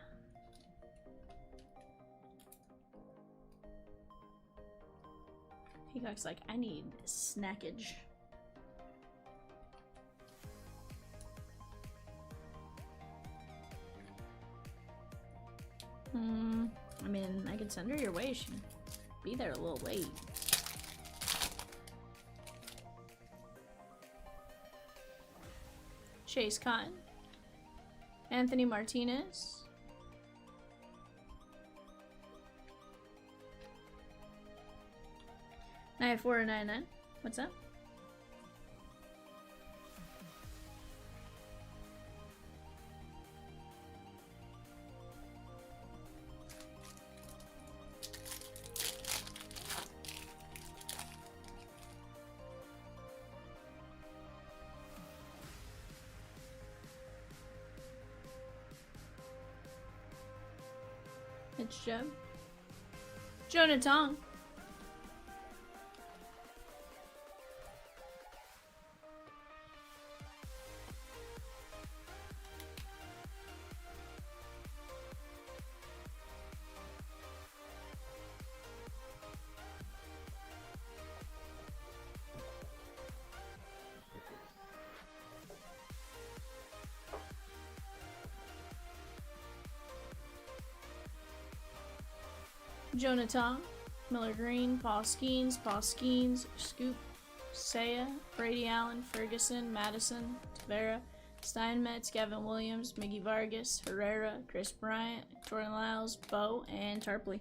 Peacock's like, I need snackage. I mean, I could send her your way. She'd be there a little late. Chase Cotton. Anthony Martinez. 9499. What's up? It's Jeb. Jonah Tong. Jonah Tong, Miller Green, Paul Skeens, Scoop, Saya, Brady Allen, Ferguson, Madison, Tavera, Steinmetz, Gavin Williams, Miggy Vargas, Herrera, Chris Bryant, Jordan Lyles, Bo, and Tarpley.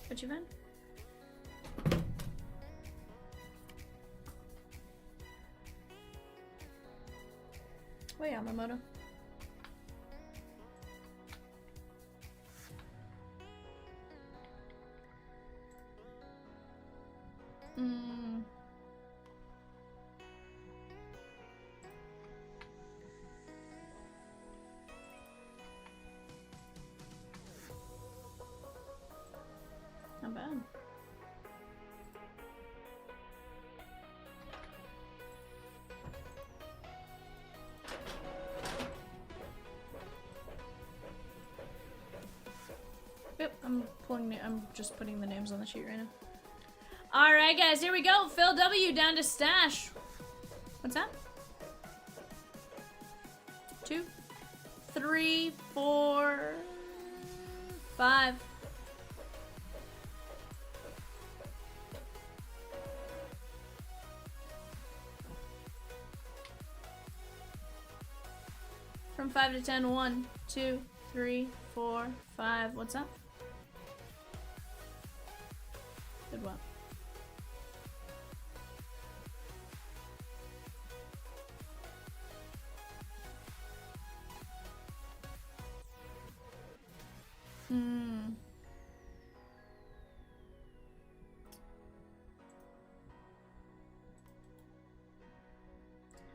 What you found? Oh, Yamamoto. Not bad. Yep, I'm just putting the names on the sheet right now. Alright guys, here we go. Phil W down to stash. What's that? 2, 3, 4, 5. From 5 to 10, 1, 2, 3, 4, 5. What's up? Good one.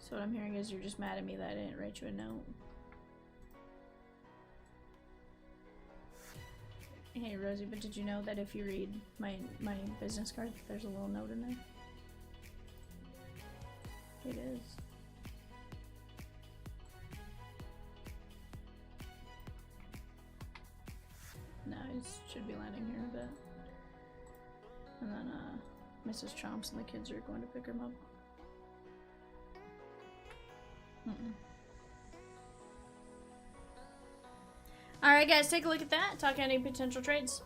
So what I'm hearing is you're just mad at me that I didn't write you a note. Hey Rosie, but did you know that if you read my business card, there's a little note in there? It is. No, it should be landing here in a bit. And then Mrs. Chomps and the kids are going to pick him up. Alright guys, take a look at that. Talk any potential trades.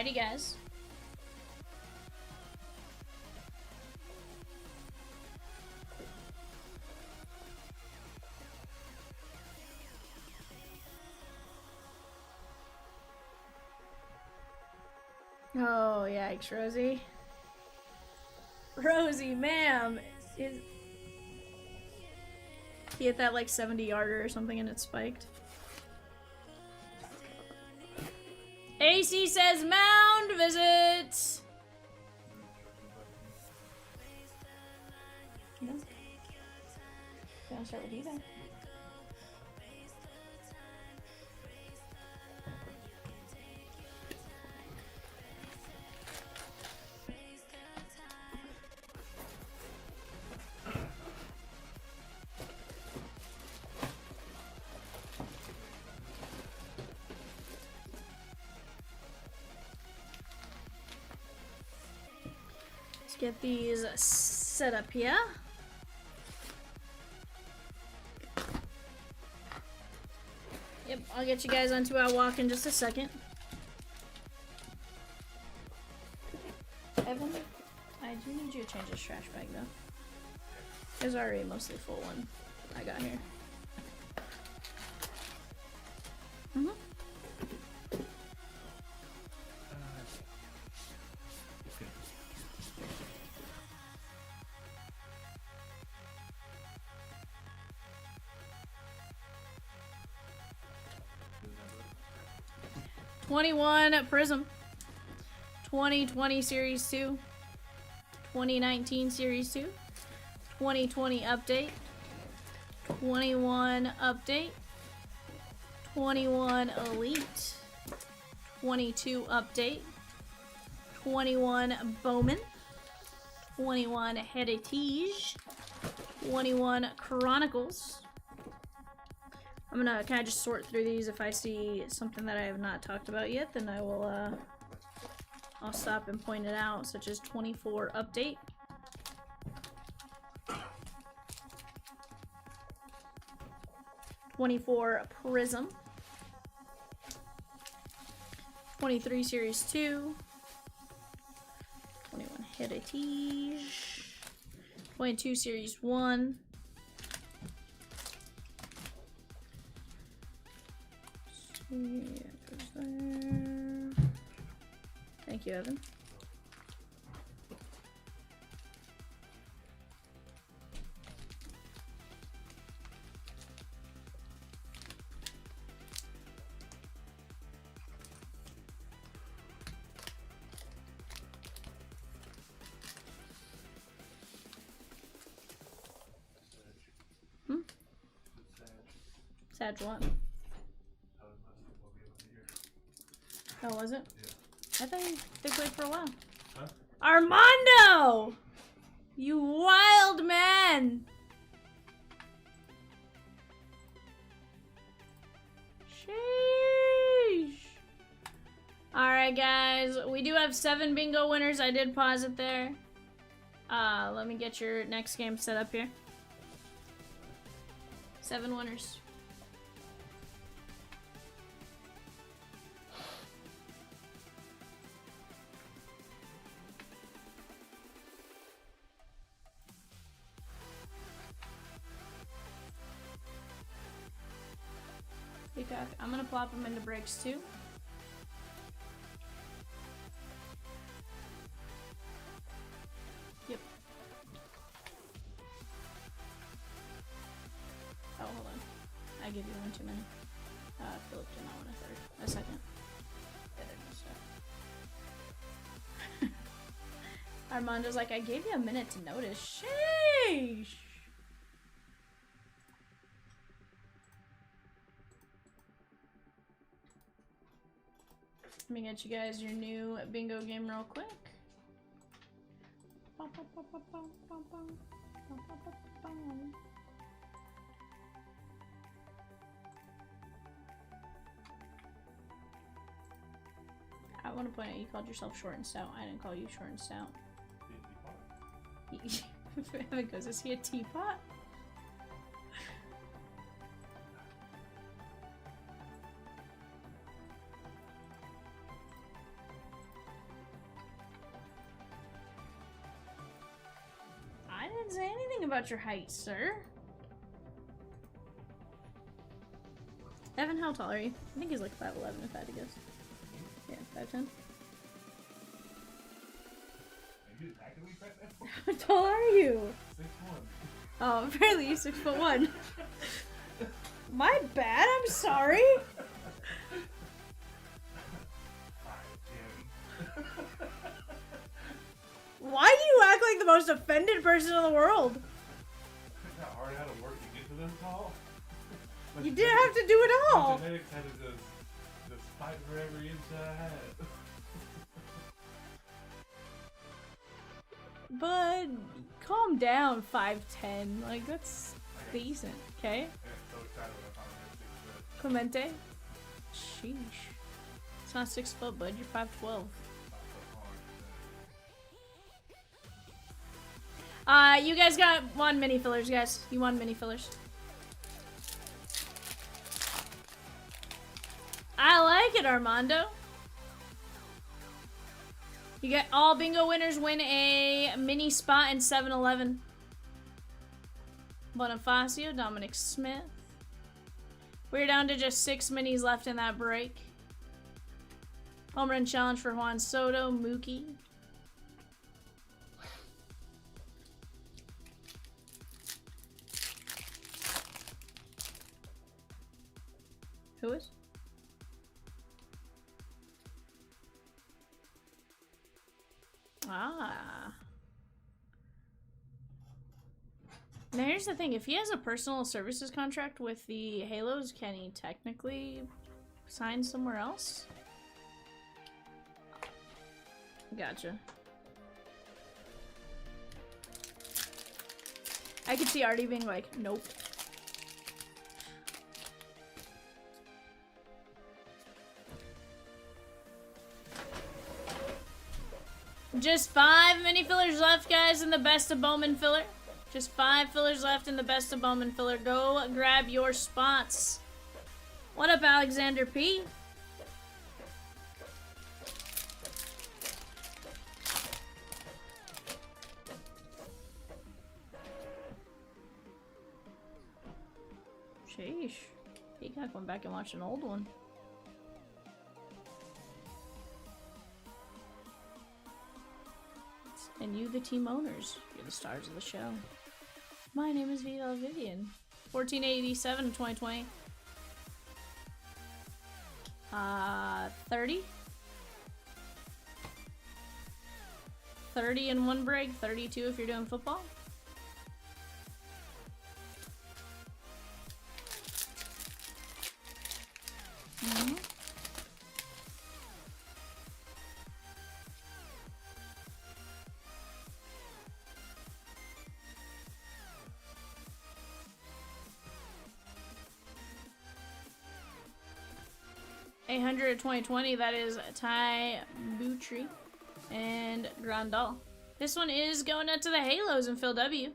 Alrighty, guys. Oh, yikes, Rosie. Rosie, ma'am. Is he hit that like 70-yarder or something and it spiked? AC says mound visit. No. Gonna start with you then. Get these set up here. Yep, I'll get you guys onto our walk in just a second. Evan, I do need you to change this trash bag though. There's already a mostly full one I got here. Mm-hmm. 21 Prism, 2020 Series 2, 2019 Series 2, 2020 Update, 21 Update, 21 Elite, 22 Update, 21 Bowman, 21 Heritage, 21 Chronicles. I'm gonna kind of just sort through these. If I see something that I have not talked about yet, then I will, I'll stop and point it out, such as 24 Update. '24 Prism. 23 Series 2. 21 Heritage. 22 Series 1. Yeah, goes there. Thank you, Evan. Sad what? Oh, was it? Yeah. I thought they played for a while. Huh? Armando! You wild man! Sheesh. Alright, guys. We do have 7 bingo winners. I did pause it there. Let me get your next game set up here. 7 winners. Peacock. I'm gonna plop them into breaks too. Yep. Oh, hold on. I give you one too many. Philip did not want a third. A second. Yeah, Armando's like, I gave you a minute to notice. Sheesh! Let me get you guys your new bingo game real quick. I want to point out you called yourself short and stout. I didn't call you short and stout. Evan goes, is he a teapot? about your height, sir. Evan, how tall are you? I think he's like 5'11", if I had to guess. Yeah, 5'10". How tall are you? 6'1". Oh, apparently you're 6'1". My bad, I'm sorry. 5'10". Why do you act like the most offended person in the world? Think how hard I had to work to get to this tall? You didn't have to do it all. Genetics had to just fight for every inch that I had. But calm down, 5'10". Like, that's decent, okay? I got so excited when I found out 6 foot. Clemente? Sheesh. It's not 6 foot, bud. You're 5'12". 5 foot hard. You guys want mini fillers, guys. You want mini fillers. I like it, Armando. You get all bingo winners win a mini spot in 7-Eleven. Bonifacio, Dominic Smith. We're down to just 6 minis left in that break. Home run challenge for Juan Soto, Mookie. Who is? Ah. Now here's the thing, if he has a personal services contract with the Halos, can he technically sign somewhere else? Gotcha. I could see Artie being like, nope. Just 5 mini fillers left, guys, in the best of Bowman filler. Just 5 fillers left in the best of Bowman filler. Go grab your spots. What up, Alexander P? Sheesh. Peacock went back and watched an old one. And you, the team owners, you're the stars of the show. My name is Vivian. 1487 in 2020. 30. 30 in one break, 32 if you're doing football. Mm-hmm. $800 2020, that is Ty Buttrey and Grandal. This one is going out to the Halos and Phil W.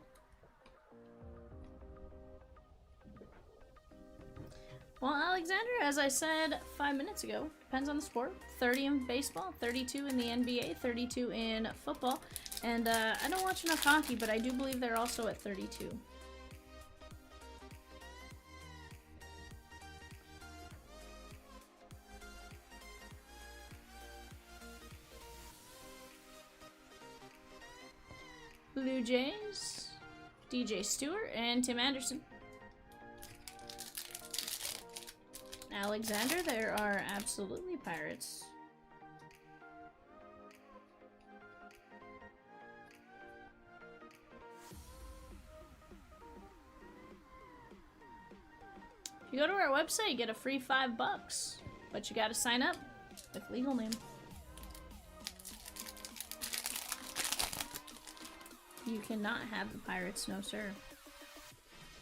Well, Alexander, as I said 5 minutes ago, depends on the sport. 30 in baseball, 32 in the NBA, 32 in football. And I don't watch enough hockey, but I do believe they're also at 32. Blue Jays, DJ Stewart, and Tim Anderson. Alexander, there are absolutely Pirates. If you go to our website, you get a free $5, but you gotta sign up with legal name. You cannot have the Pirates, no sir.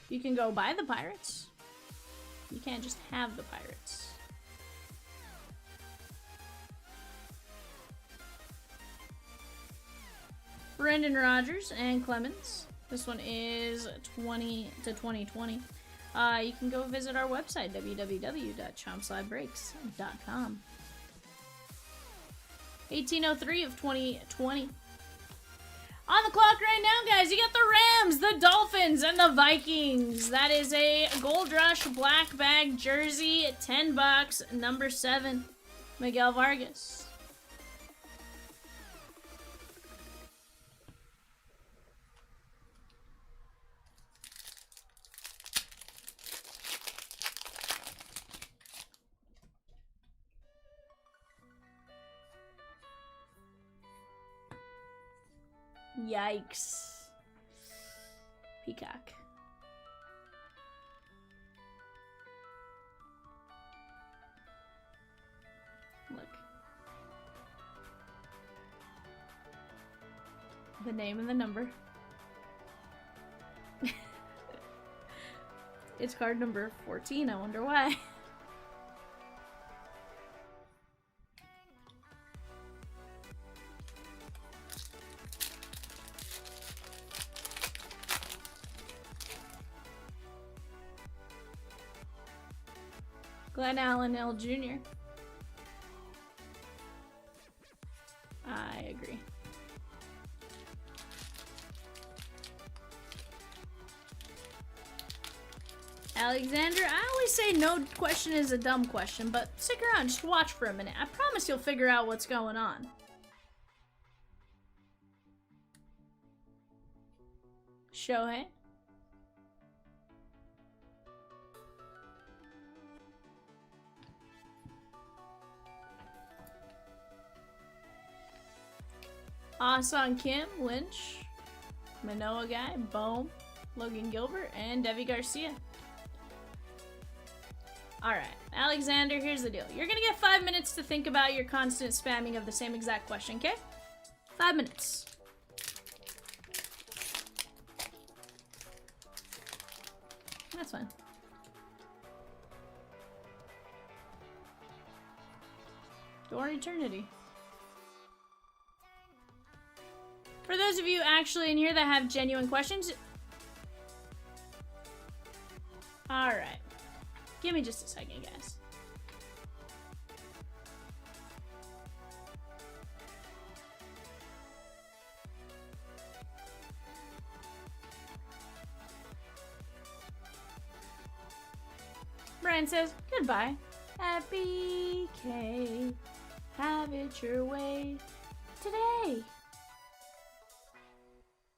You can go buy the Pirates. You can't just have the Pirates. Brendan Rodgers and Clemens. This one is 20 to 2020. You can go visit our website, www.chompslivebreaks.com. 1803 of 2020. On the clock right now, guys, you got the Rams, the Dolphins, and the Vikings. That is a Gold Rush black bag jersey, $10, number 7, Miguel Vargas. Yikes. Peacock. Look. The name and the number. It's card number 14, I wonder why. Glenn Allen L. Jr. I agree. Alexander, I always say no question is a dumb question, but stick around, just watch for a minute. I promise you'll figure out what's going on. Shohei. Ah-Sung Kim, Lynch, Manoa Guy, Bohm, Logan Gilbert, and Devi Garcia. Alright, Alexander, here's the deal. You're gonna get 5 minutes to think about your constant spamming of the same exact question, okay? 5 minutes. That's fine. Door Eternity. For those of you actually in here that have genuine questions, alright. Give me just a second, guys. Brian says, goodbye. Happy K. Have it your way today.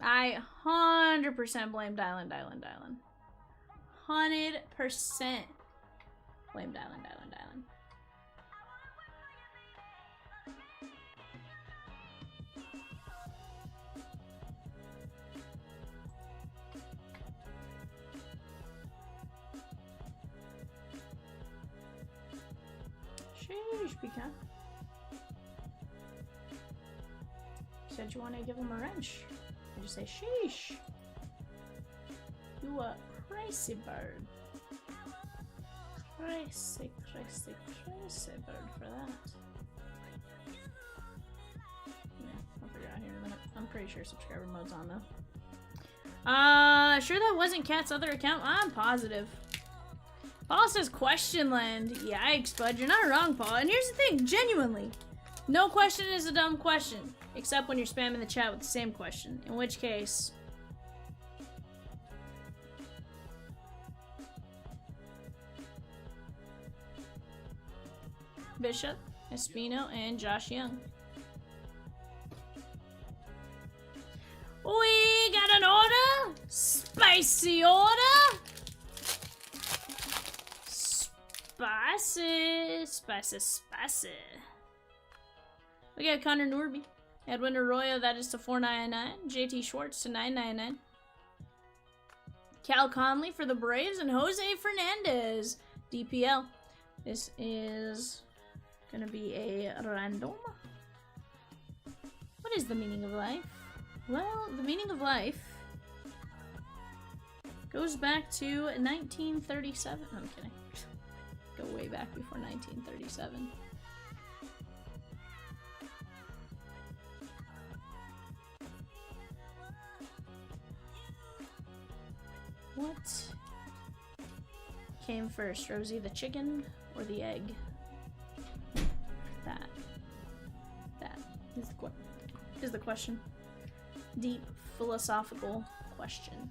I 100% blamed Dylan. 100% blamed Dylan. Sheesh, Pika. Said you want to give him a wrench. I just say, sheesh. You a crazy bird. Crazy bird for that. Yeah, I'll figure it out here in a minute. I'm pretty sure subscriber mode's on though. Sure that wasn't Cat's other account? I'm positive. Paul says Questionland. Yikes, bud. You're not wrong, Paul. And here's the thing, genuinely. No question is a dumb question. Except when you're spamming the chat with the same question. In which case... Bishop, Espino, and Josh Young. We got an order! Spicy order! Spicy. We got Connor Norby. Edwin Arroyo, that is to $4.99. JT Schwartz to $9.99. Cal Conley for the Braves and Jose Fernandez. DPL. This is gonna be a random. What is the meaning of life? Well, the meaning of life goes back to 1937. I'm kidding. Go way back before 1937. What came first, Rosie? The chicken or the egg? That is the question. deep philosophical question.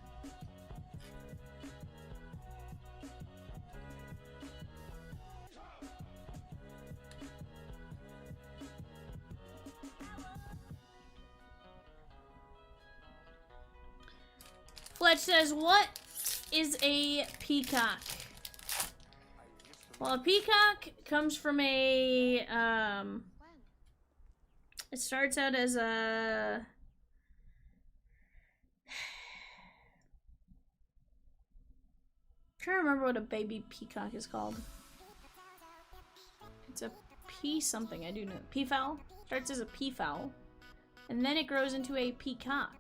Fletch says, what is a peacock? Well, a peacock comes from a, When? it starts out as a... I'm trying to remember what a baby peacock is called. It's a pea something, I do know. Peafowl? Starts as a peafowl. And then it grows into a peacock.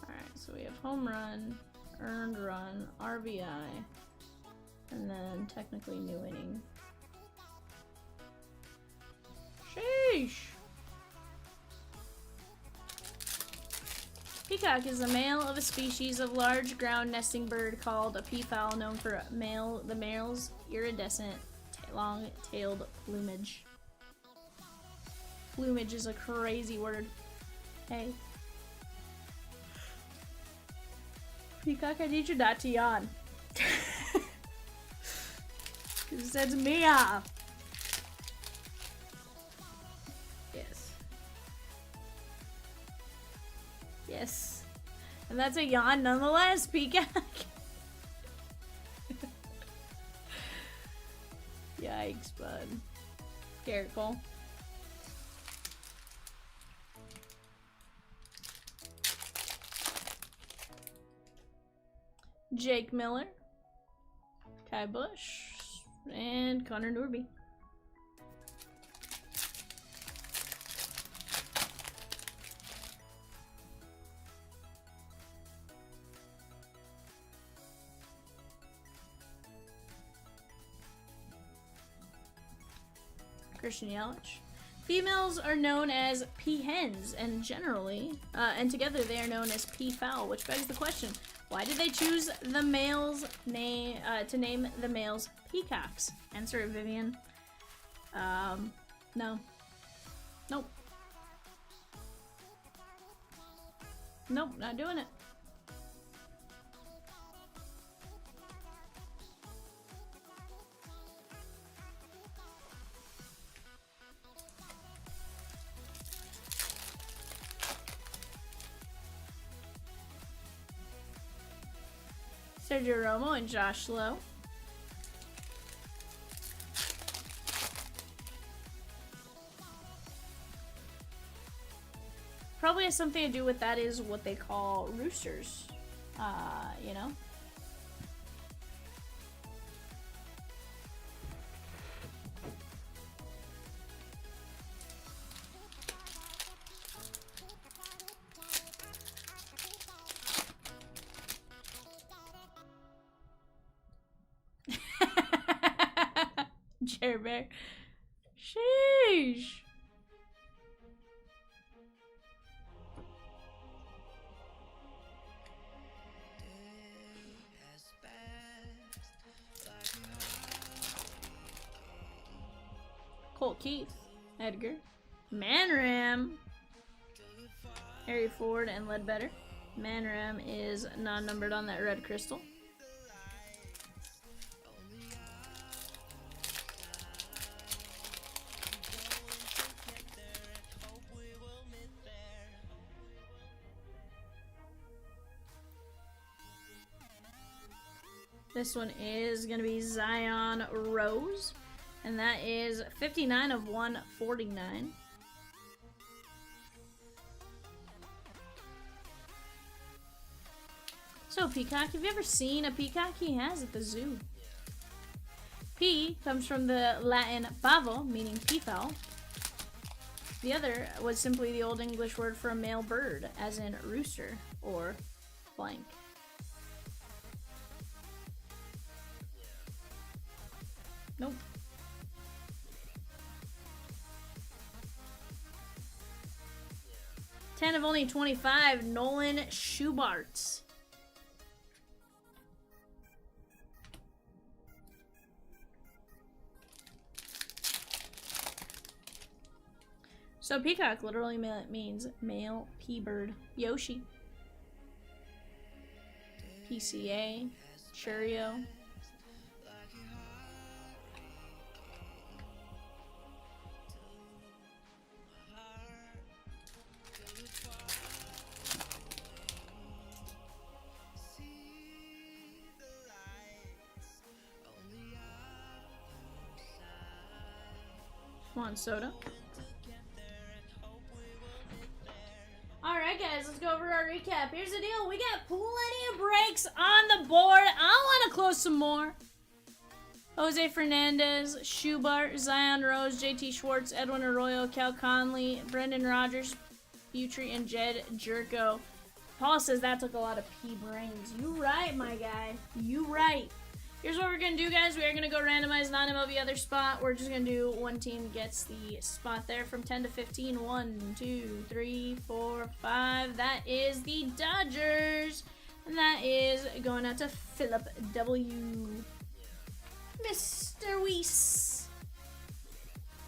Alright, so we have home run, earned run, RBI, and then technically new inning. Sheesh! Peacock is the male of a species of large ground nesting bird called a peafowl, known for the male's iridescent, long-tailed plumage. Plumage is a crazy word. Hey. Peacock, I need you not to yawn. It sets me off. Yes. Yes. And that's a yawn nonetheless, Peacock. Yikes, bud. Careful. Jake Miller, Kai Bush, and Connor Norby. Christian Yelich. Females are known as peahens, and together they are known as peafowl, which begs the question: why did they choose the males name to name the males peacocks? Answer it, Vivian. No. Nope. Nope, not doing it. Sergio Romo and Josh Lowe. Probably has something to do with that is what they call roosters. You know? Jerry Bear. Sheesh. Colt Keith, Edgar, Manram, Harry Ford, and Ledbetter. Manram is non-numbered on that red crystal. This one is going to be Zion Rose, and that is 59 of 149. So, peacock, have you ever seen a peacock? He has at the zoo. P comes from the Latin pavo, meaning peafowl. The other was simply the Old English word for a male bird, as in rooster or blank. Nope. Ten of only 25, Nolan Shoebox. So peacock literally means male pea-bird. Yoshi. PCA. Churio. Come on, soda. Alright guys, let's go over our recap. Here's the deal. We got plenty of breaks on the board. I want to close some more. Jose Fernandez, Schubart, Zion Rose, JT Schwartz, Edwin Arroyo, Cal Conley, Brendan Rodgers, Butry, and Jed Jerko. Paul says that took a lot of pea brains. You right, my guy. You right. Here's what we're going to do, guys. We are going to go randomize non-MLB other spot. We're just going to do one team gets the spot there from 10 to 15. 1, 2, 3, 4, 5. That is the Dodgers. And that is going out to Philip W. Mr. Weiss.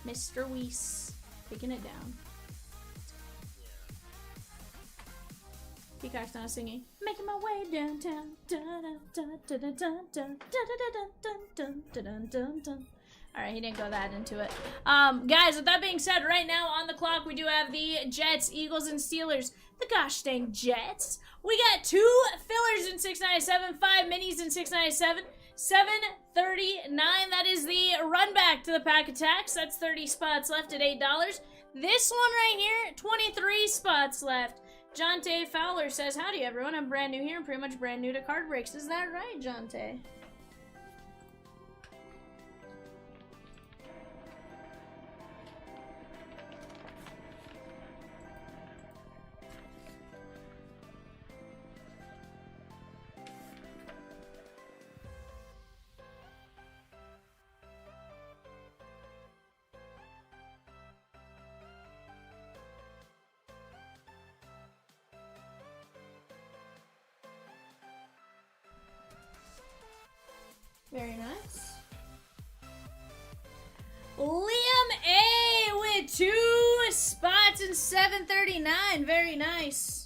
Mr. Weiss. Taking it down. Peacock's not singing. Making my way downtown. Alright, he didn't go that into it. Guys, with that being said, right now on the clock, we do have the Jets, Eagles, and Steelers. The gosh dang Jets. We got 2 fillers in 697, 5 minis in 697, 739. That is the run back to the pack attacks. That's 30 spots left at $8. This one right here, 23 spots left. Jonte Fowler says, howdy everyone, I'm brand new here and pretty much brand new to card breaks. Is that right, Jonte? Very nice. Liam A with 2 spots in 739. Very nice.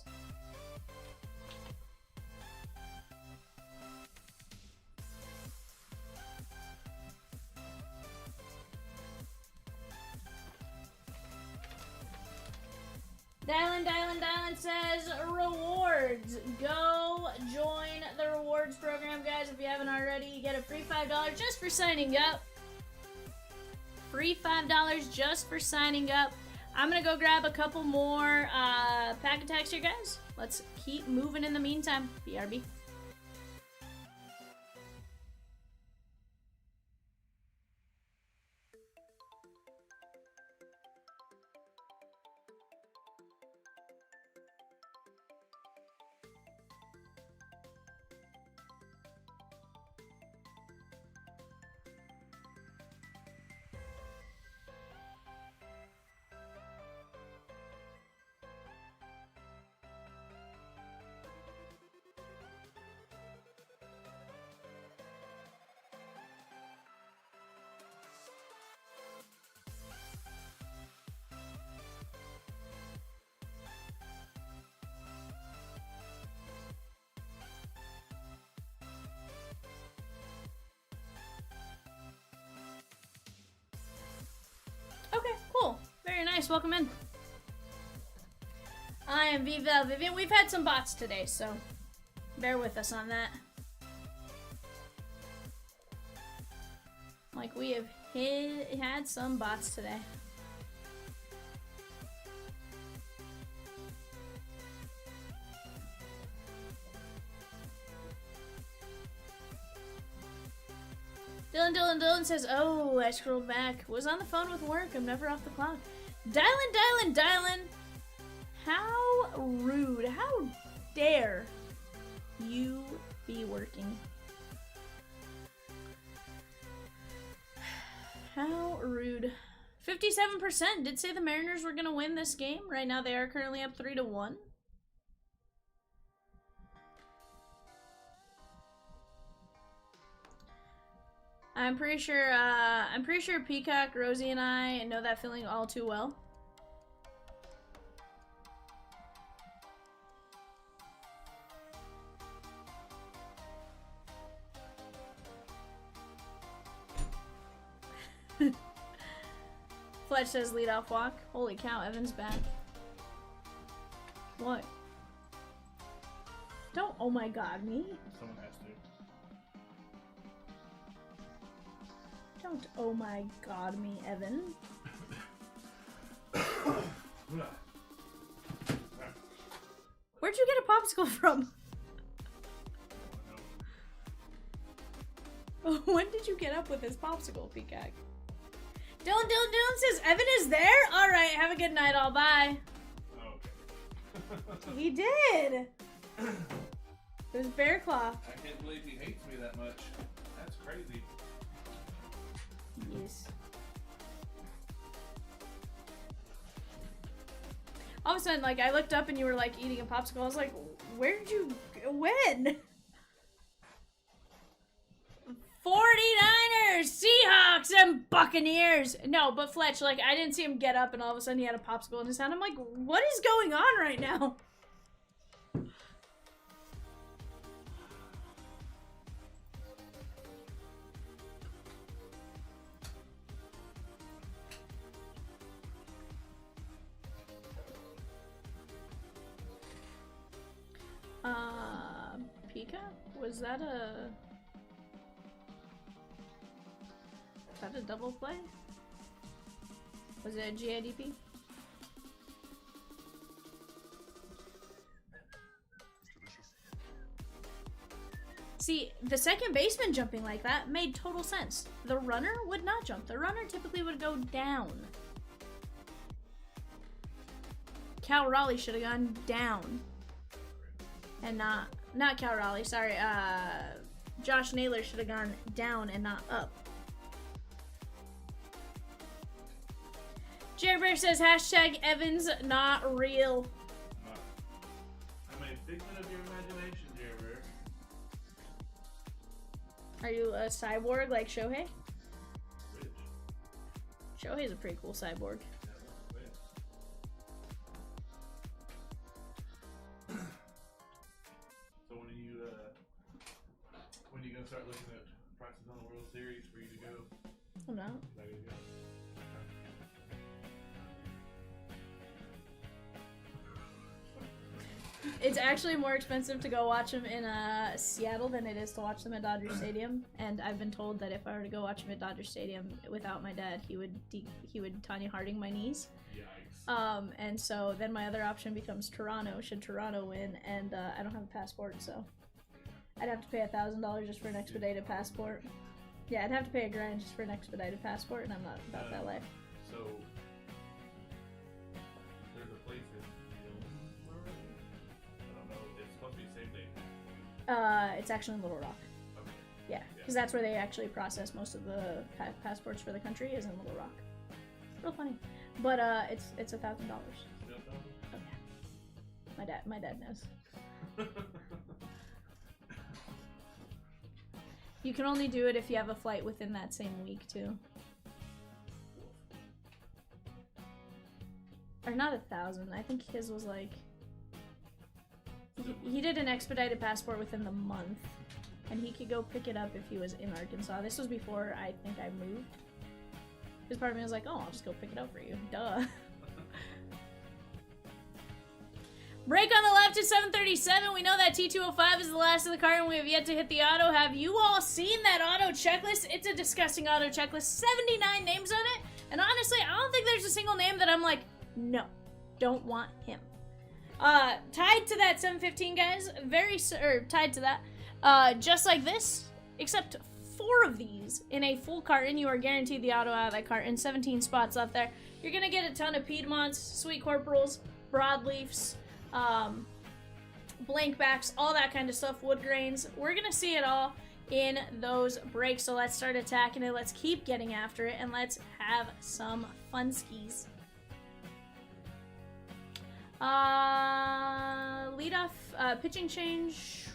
Dylan says rewards. Go join the rewards program, guys. If you haven't already, you get a free $5 just for signing up. Free $5 just for signing up. I'm gonna go grab a couple more pack attacks here, guys. Let's keep moving in the meantime. BRB. Okay, cool. Very nice. Welcome in. I am Vivian. We've had some bots today, so bear with us on that. Like, we have had some bots today. Dylan says, oh, I scrolled back. Was on the phone with work. I'm never off the clock. Dylan. How rude. How dare you be working? How rude. 57% did say the Mariners were going to win this game. Right now they are currently up 3-1. I'm pretty sure Peacock, Rosie, and I know that feeling all too well. Fletch says lead off walk. Holy cow, Evan's back. What? Don't oh my god me. Someone has to. Don't oh my god me, Evan. Where'd you get a popsicle from? When did you get up with this popsicle, Peacock? Dylan says Evan is there? Alright, have a good night, all bye. Oh, okay. He did! It was Bear Claw. I can't believe he hates me that much. That's crazy. Yes. All of a sudden, like, I looked up and you were, like, eating a popsicle. I was like, where did you... when? 49ers, Seahawks, and Buccaneers. No, but Fletch, like, I didn't see him get up and all of a sudden he had a popsicle in his hand. I'm like, what is going on right now? Pika? Was that a... Is that a double play? Was it a GIDP? See, the second baseman jumping like that made total sense. The runner would not jump. The runner typically would go down. Cal Raleigh should have gone down. And not Cal Raleigh, sorry, Josh Naylor should have gone down and not up. Jerry Bear says hashtag Evans not real. I'm a figment of your imagination, Jerry Bear. Are you a cyborg like Shohei? Rich. Shohei's a pretty cool cyborg. So when are you gonna start looking at prices on the World Series for you to go? I'm not. Is that gonna go? It's actually more expensive to go watch them in Seattle than it is to watch them at Dodger Stadium. And I've been told that if I were to go watch them at Dodger Stadium without my dad, he would Tanya Harding my knees. Yikes. And so then my other option becomes Toronto, should Toronto win, and I don't have a passport, so I'd have to pay $1,000 just for an expedited passport. Yeah, I'd have to pay $1,000 just for an expedited passport, and I'm not about that life. So there's a place in Florida? I don't know. It's supposed to be the same day. It's actually in Little Rock. Okay. Yeah, because that's where they actually process most of the passports for the country, is in Little Rock. Real funny, but it's $1,000. You don't know? Oh yeah, my dad knows. You can only do it if you have a flight within that same week too. Or not 1,000. I think his was like. He did an expedited passport within the month, and he could go pick it up if he was in Arkansas. This was before I think I moved. Because part of me was like, oh, I'll just go pick it up for you. Duh. Break on the left at 737. We know that T205 is the last of the card, and we have yet to hit the auto. Have you all seen that auto checklist? It's a disgusting auto checklist. 79 names on it. And honestly, I don't think there's a single name that I'm like, no, don't want him. Tied to that 715, guys. Tied to that. Just like this, except 4 of these in a full carton. You are guaranteed the auto out of that carton. 17 spots left there. You're gonna get a ton of Piedmonts, Sweet Corporals, Broadleafs, blank backs, all that kind of stuff, wood grains. We're gonna see it all in those breaks, so let's start attacking it. Let's keep getting after it, and let's have some fun skis. Lead off, pitching change.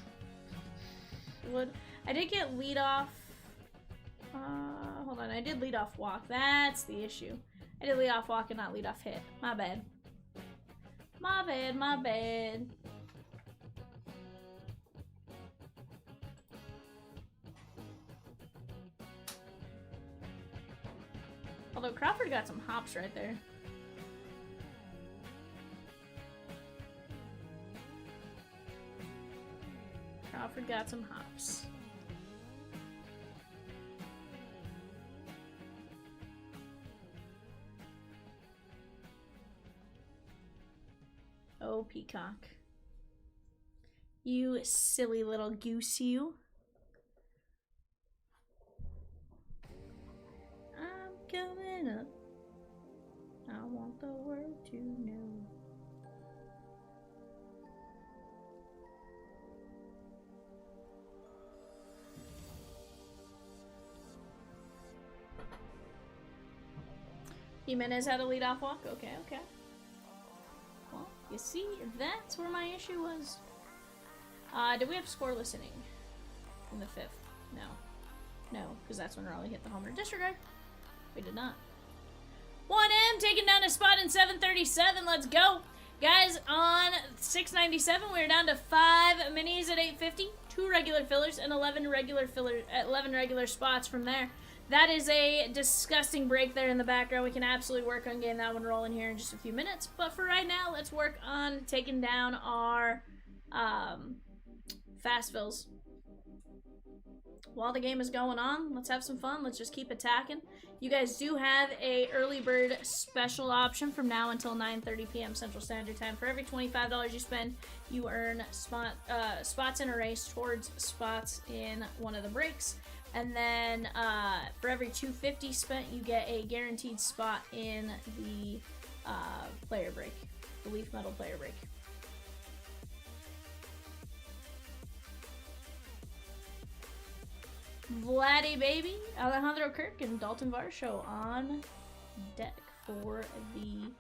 Wood. I did get lead off. Hold on, I did lead off walk. That's the issue. I did lead off walk and not lead off hit. My bad. My bad, my bad. Although Crawford got some hops right there. Crawford got some hops. Oh, Peacock. You silly little goose, you. I'm coming up. I want the world to know. Jimenez had a leadoff walk? Okay, okay. Well, you see, that's where my issue was. Did we have scoreless inning in the 5th? No. No, because that's when Raleigh hit the homer. Disregard. We did not. 1M taking down a spot in 737. Let's go. Guys, on 697, we're down to 5 minis at 850, 2 regular fillers, and 11 regular spots from there. That is a disgusting break there in the background. We can absolutely work on getting that one rolling here in just a few minutes. But for right now, let's work on taking down our fast fills. While the game is going on, let's have some fun. Let's just keep attacking. You guys do have a early bird special option from now until 9:30 p.m. Central Standard Time. For every $25 you spend, you earn spots in a race towards spots in one of the breaks. And then for every $250 spent, you get a guaranteed spot in the player break, the Leaf Metal player break. Vladdy baby, Alejandro Kirk and Dalton Varsho on deck for the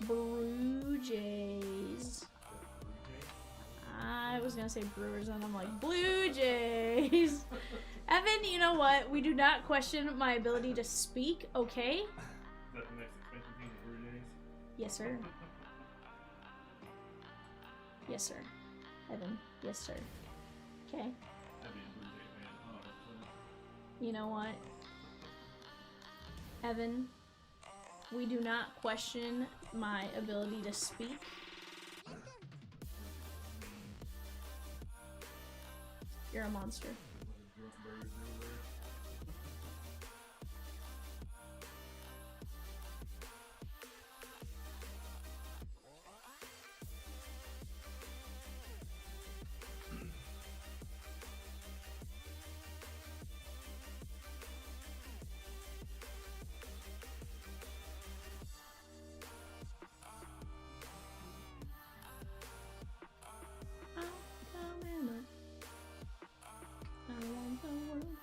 Blue Jays. I was gonna say Brewers and I'm like, Blue Jays. Evan, you know what? We do not question my ability to speak, okay? Is that the next expansion team, the Blue Jays? Yes, sir. Yes, sir. Evan, yes, sir. Okay. That'd be a Blue Jay fan. Oh, You know what? Evan, we do not question my ability to speak. You're a monster.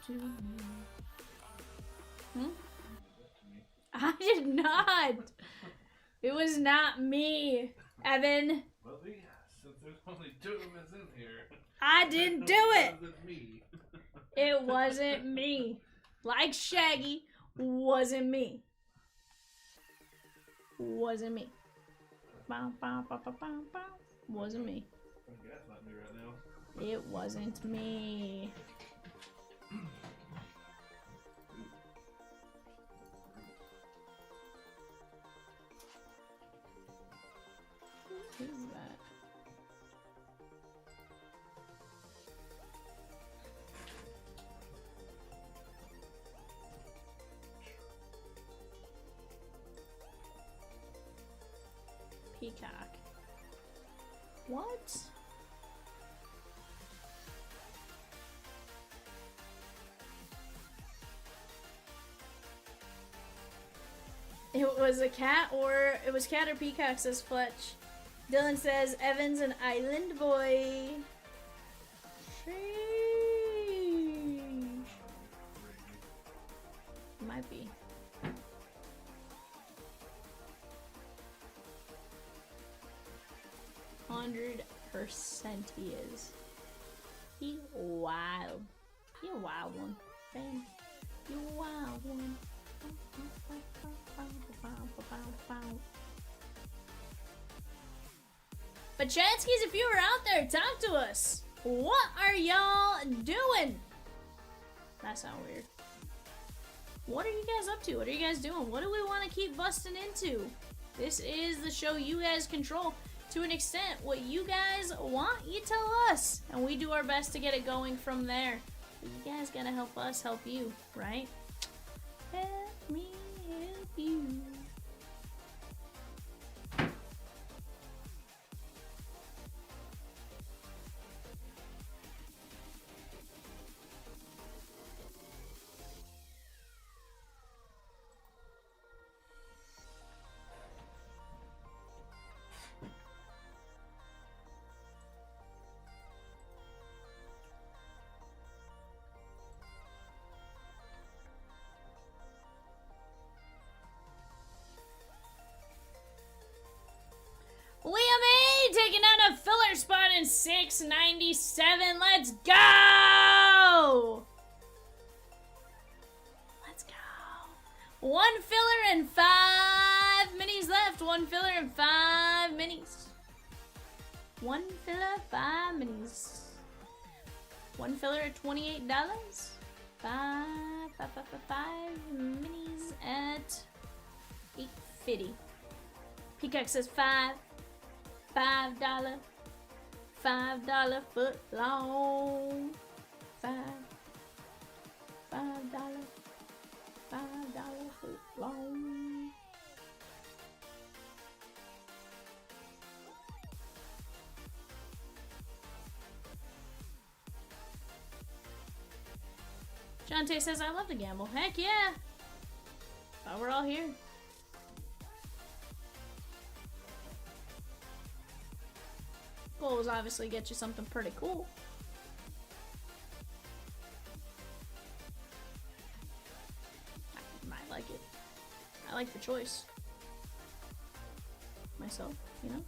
birds everywhere. I did not. It was not me, Evan. Well, yeah, since there's only 2 of us in here. I didn't do it. Wasn't me. It wasn't me. Like Shaggy, wasn't me. Wasn't me. Bow, bow, bow, bow, bow, bow. Wasn't me. That's not me right now. It wasn't me. Who is that? Peacock. What? It was a cat or it was cat or peacock, says Fletch. Dylan says Evan's an island boy. Sheesh. Might be. %, he is. He wild. He a wild one. Bam. You a wild one. But Chanskis, if you were out there, talk to us. What are y'all doing? That sounds weird. What are you guys up to? What are you guys doing? What do we want to keep busting into? This is the show you guys control. To an extent, what you guys want, you tell us. And we do our best to get it going from there. But you guys gotta help us help you, right? Help me help you. Liam A taking out a filler spot in 697. Let's go! Let's go. One filler and 5 minis left. One filler and 5 minis. One filler, 5 minis. One filler at $28. Five minis at $8.50. Peacock says $5 foot long. $5 foot long. Jonte says I love to gamble. Heck yeah. But we're all here. Goal is obviously get you something pretty cool. I like it. I like the choice. Myself, you know?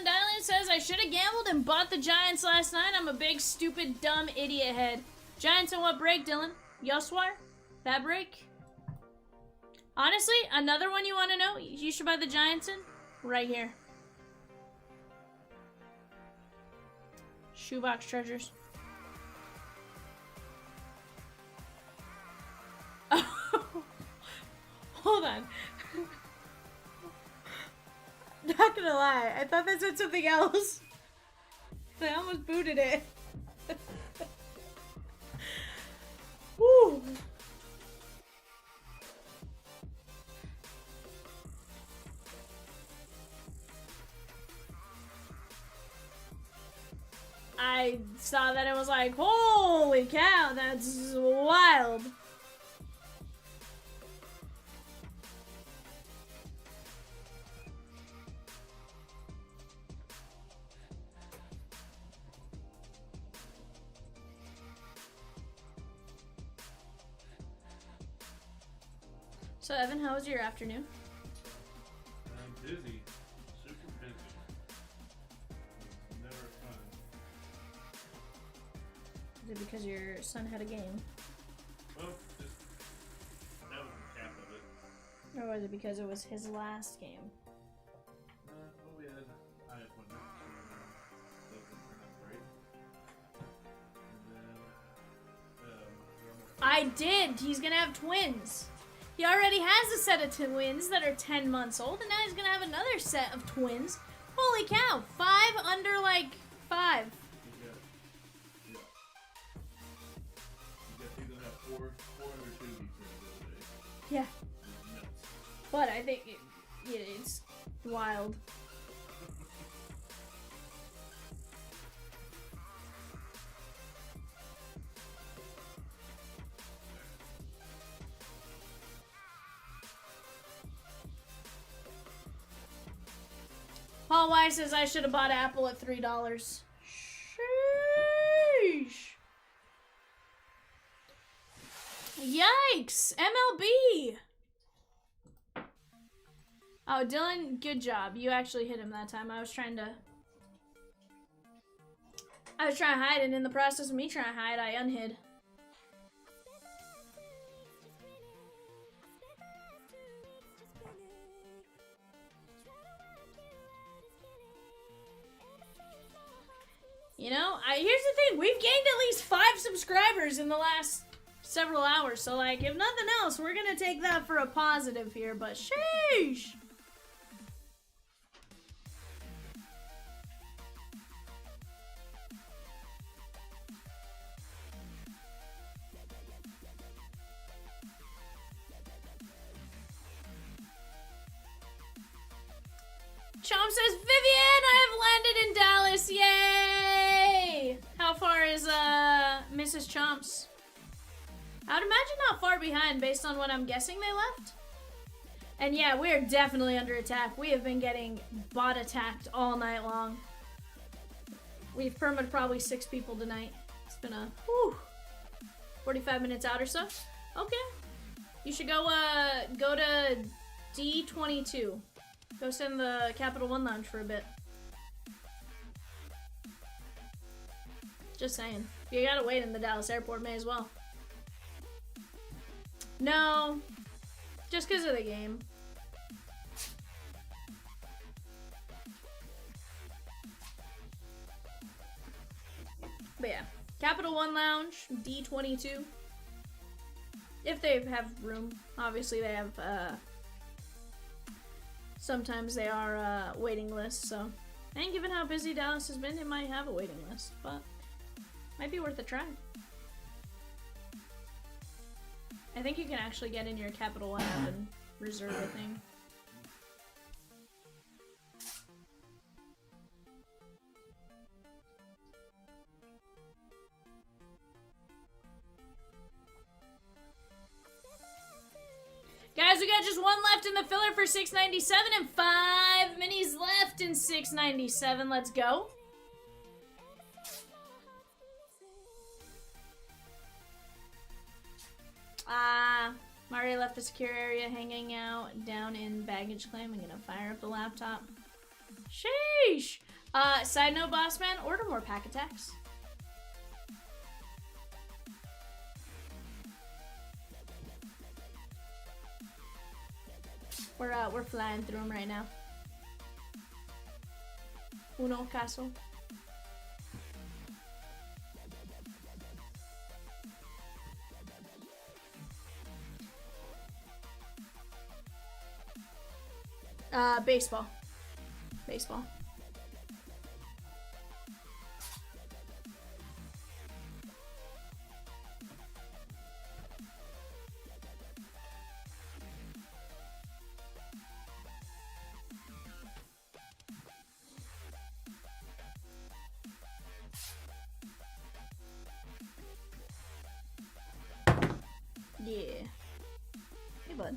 Dylan says, I should have gambled and bought the Giants last night. I'm a big, stupid, dumb idiot head. Giants in what break, Dylan? Yoswar? That break? Honestly, another one you want to know? You should buy the Giants in? Right here. Shoebox treasures. Hold on. Not gonna lie, I thought that said something else. I almost booted it. Woo. I saw that and was like, holy cow, that's wild. So Evan, how was your afternoon? I'm busy. Super busy. Never fun. Is it because your son had a game? Well, just that was the cap of it. Or was it because it was his last game? Well, we had eye appointment, so that didn't turn out great. And then, I did! He's gonna have twins! He already has a set of twins that are 10 months old, and now he's gonna have another set of twins. Holy cow! 5 under, like, 5. he's gonna have four under 2 he said the other day. Yeah. It's nuts. But I think it's wild. Paul Weiss says I should have bought Apple at $3. Yikes! MLB! Oh, Dylan, good job. You actually hit him that time. I was trying to hide, and in the process of me trying to hide, I unhid. You know, here's the thing. We've gained at least 5 subscribers in the last several hours. So, like, if nothing else, we're going to take that for a positive here. But, sheesh. Chomps says, Vivian, I have landed in Dallas. Yay! How far is Mrs. Chomps? I would imagine not far behind based on what I'm guessing they left. And yeah, we are definitely under attack. We have been getting bot attacked all night long. We've permaed probably 6 people tonight. It's been a 45 minutes out or so. Okay. You should go to D22. Go sit in the Capital One Lounge for a bit. Just saying. If you gotta wait in the Dallas airport, may as well. No. Just because of the game. But yeah. Capital One Lounge, D22. If they have room. Obviously they have, sometimes they are waiting lists, so. And given how busy Dallas has been, it might have a waiting list, but might be worth a try. I think you can actually get in your Capital One app and reserve a thing. Guys, we got just 1 left in the filler for 697 and 5 minis left in 697. Let's go. Mario left the secure area hanging out down in baggage claim. I'm gonna fire up the laptop. Sheesh! Side note, boss man, order more pack attacks. We're flying through them right now. Uno caso. Baseball. Baseball. Yeah. Hey, bud.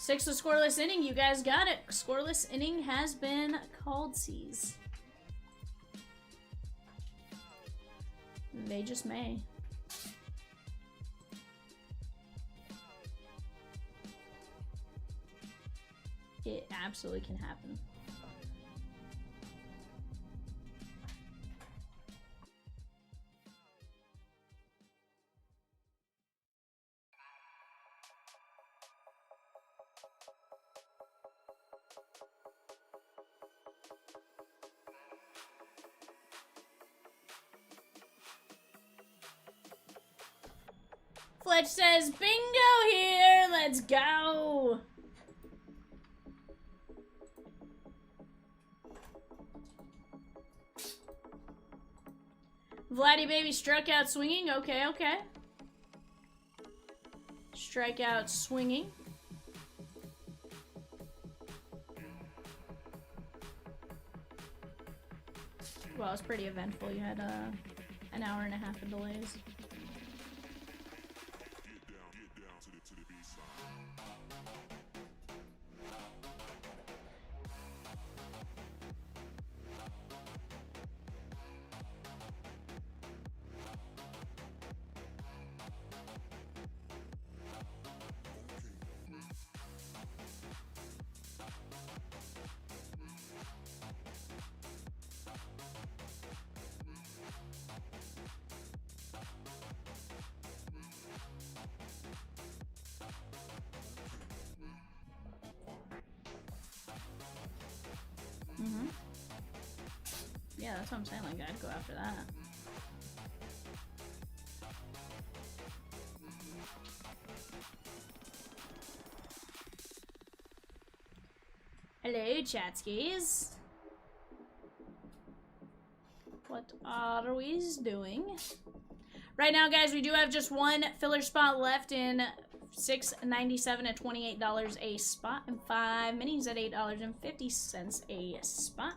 6 to scoreless inning. You guys got it. Scoreless inning has been called, C's. They just may. It absolutely can happen. Fletch says, bingo here, let's go. Vladdy baby struck out swinging, okay, okay. Strikeout swinging. Well, it's pretty eventful. You had an hour and a half of delays. Yeah, that's what I'm saying. Like, I'd go after that. Hello, chatskis. What are we doing? Right now, guys, we do have just one filler spot left in $6.97 at $28 a spot, and 5 minis at $8.50 a spot.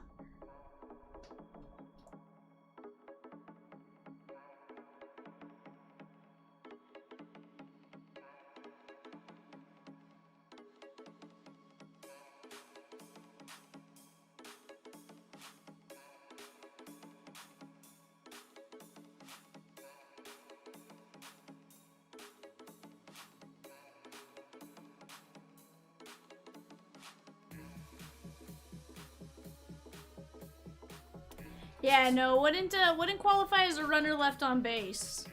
Yeah, no, wouldn't qualify as a runner left on base.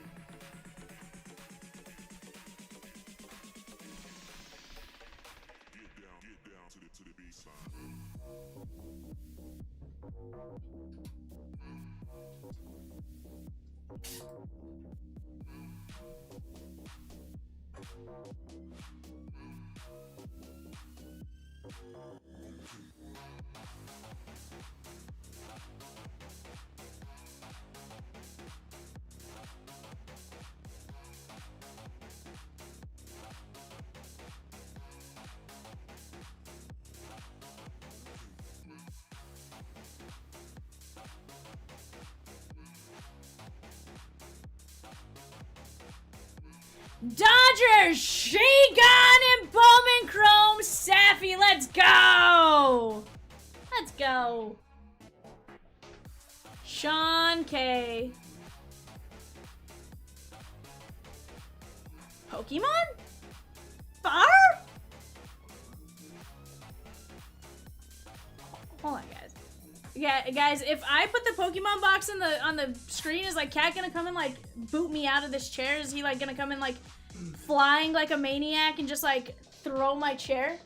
Dodgers, Sheegan and Bowman Chrome, Saffy, let's go! Let's go. Sean K. Pokemon? Bar? Hold on, guys. Yeah, guys, if I put the Pokemon box on the screen, is like Cat gonna come and like boot me out of this chair? Is he like gonna come and like flying like a maniac and just like throw my chair?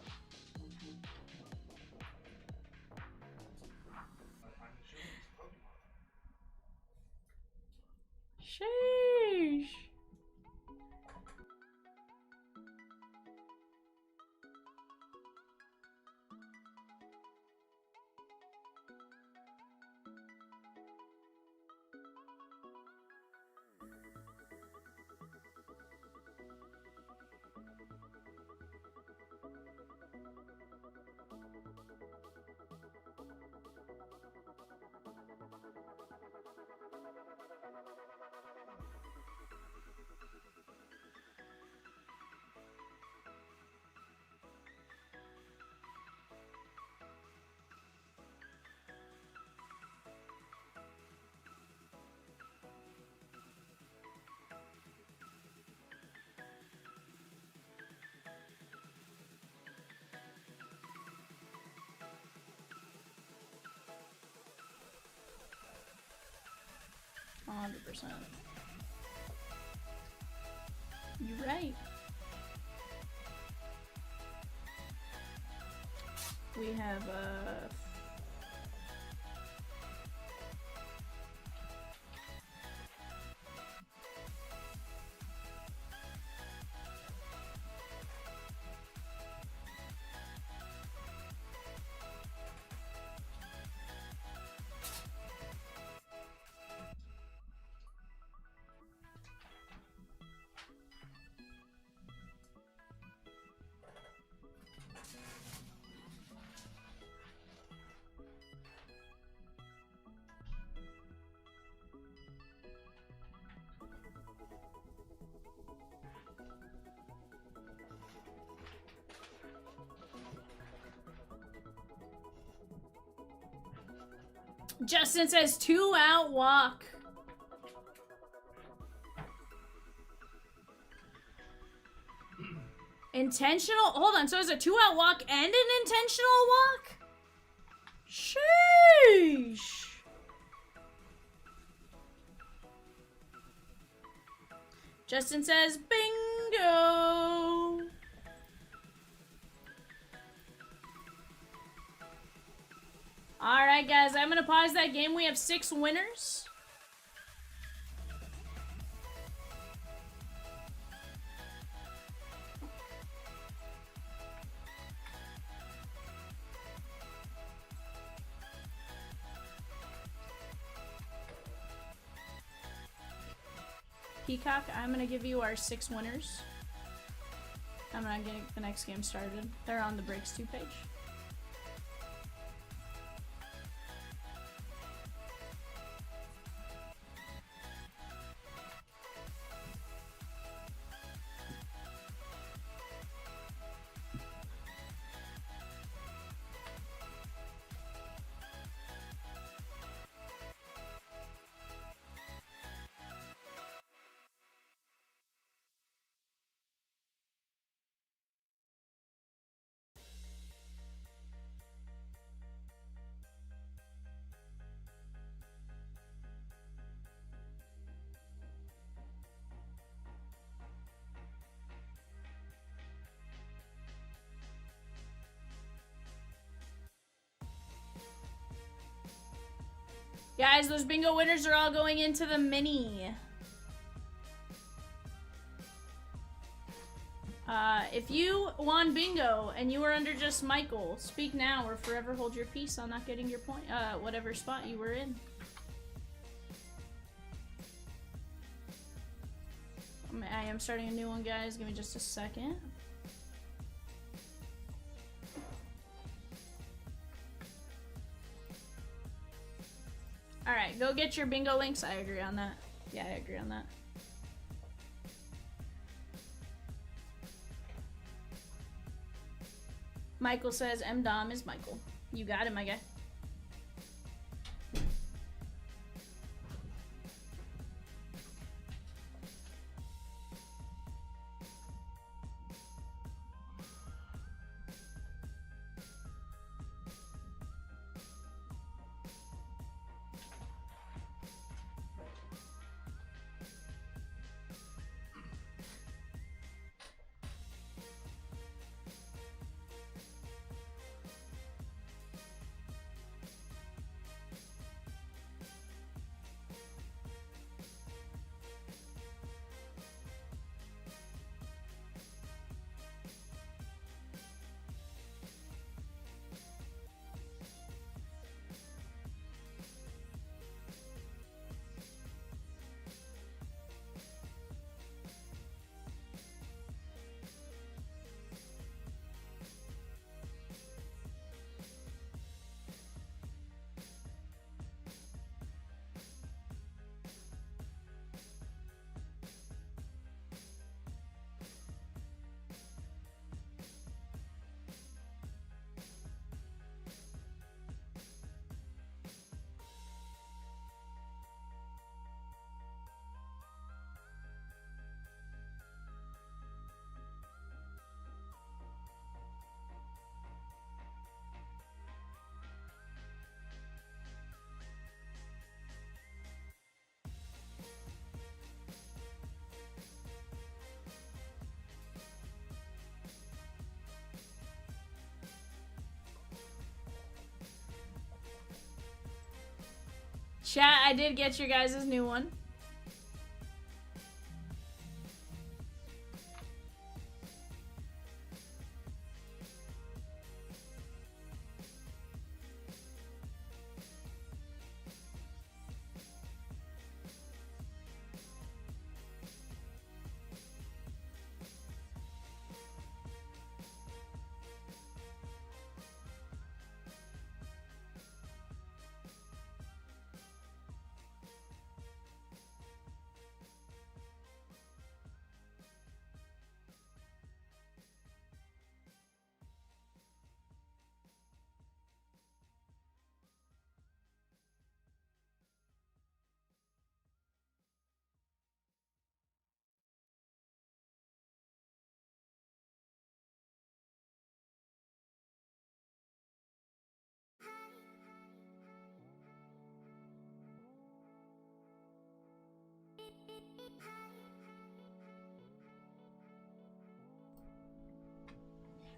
Sheesh. 100%. You're right. We have Justin says 2 out walk. Intentional? Hold on, so is a 2 out walk and an intentional walk? Sheesh. Justin says bingo. Alright guys, I'm gonna pause that game. We have 6 winners. Peacock, I'm gonna give you our 6 winners. I'm gonna get the next game started. They're on the Breaks 2 page. Guys, those bingo winners are all going into the mini. If you won bingo and you were under just Michael, speak now or forever hold your peace on not getting your point, whatever spot you were in. I am starting a new one, guys. Give me just a second. Alright, go get your bingo links. I agree on that. Yeah, I agree on that. Michael says M-Dom is Michael. You got it, my guy. Chat, I did get your guys' new one.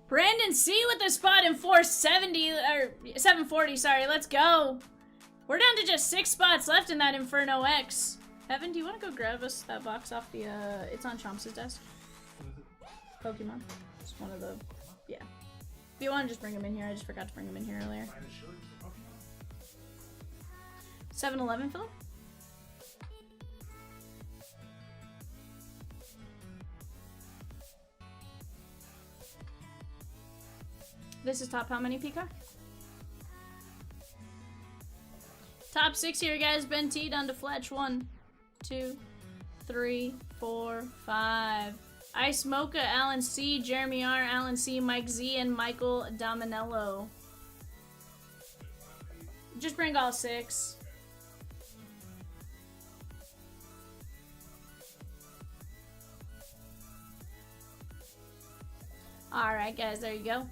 Brandon C with the spot in 470 or 740, sorry, let's go. We're down to just 6 spots left in that Inferno X. Evan, do you want to go grab us that box off the it's on Chomps' desk? Pokemon. It's one of the yeah. If you want to just bring them in here, I just forgot to bring them in here earlier. 7-Eleven, Philip? This is top how many, Peacock? Top 6 here, guys. Ben T down to Fletch. 1, 2, 3, 4, 5. Ice Mocha, Alan C, Jeremy R, Alan C, Mike Z, and Michael Dominello. Just bring all 6. Alright, guys, there you go.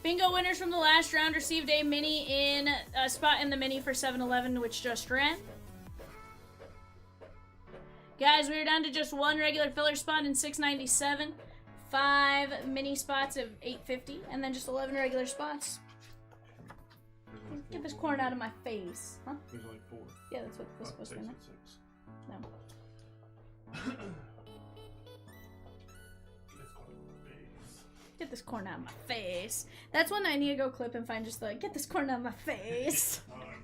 Bingo winners from the last round received a mini in a spot in the mini for 7-Eleven, which just ran. Guys, we're down to just 1 regular filler spot in 697, 5 mini spots of 850, and then just 11 regular spots. Get this corn out of my face. Huh? There's only 4. Yeah, that's what was supposed to be. 6. No. Get this corn out of my face. That's one I need to go clip and find just like, get this corn out of my face. Oh, I understand.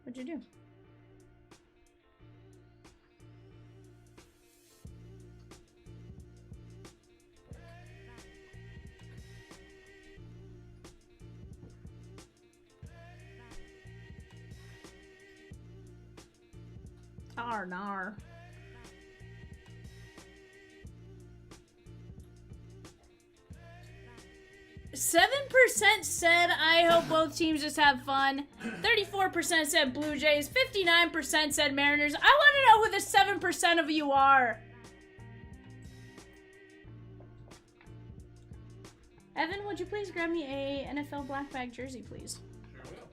What'd you do? Nar. 7% said, I hope both teams just have fun. 34% said Blue Jays. 59% said Mariners. I want to know who the 7% of you are. Evan, would you please grab me a NFL black bag jersey, please? Sure will.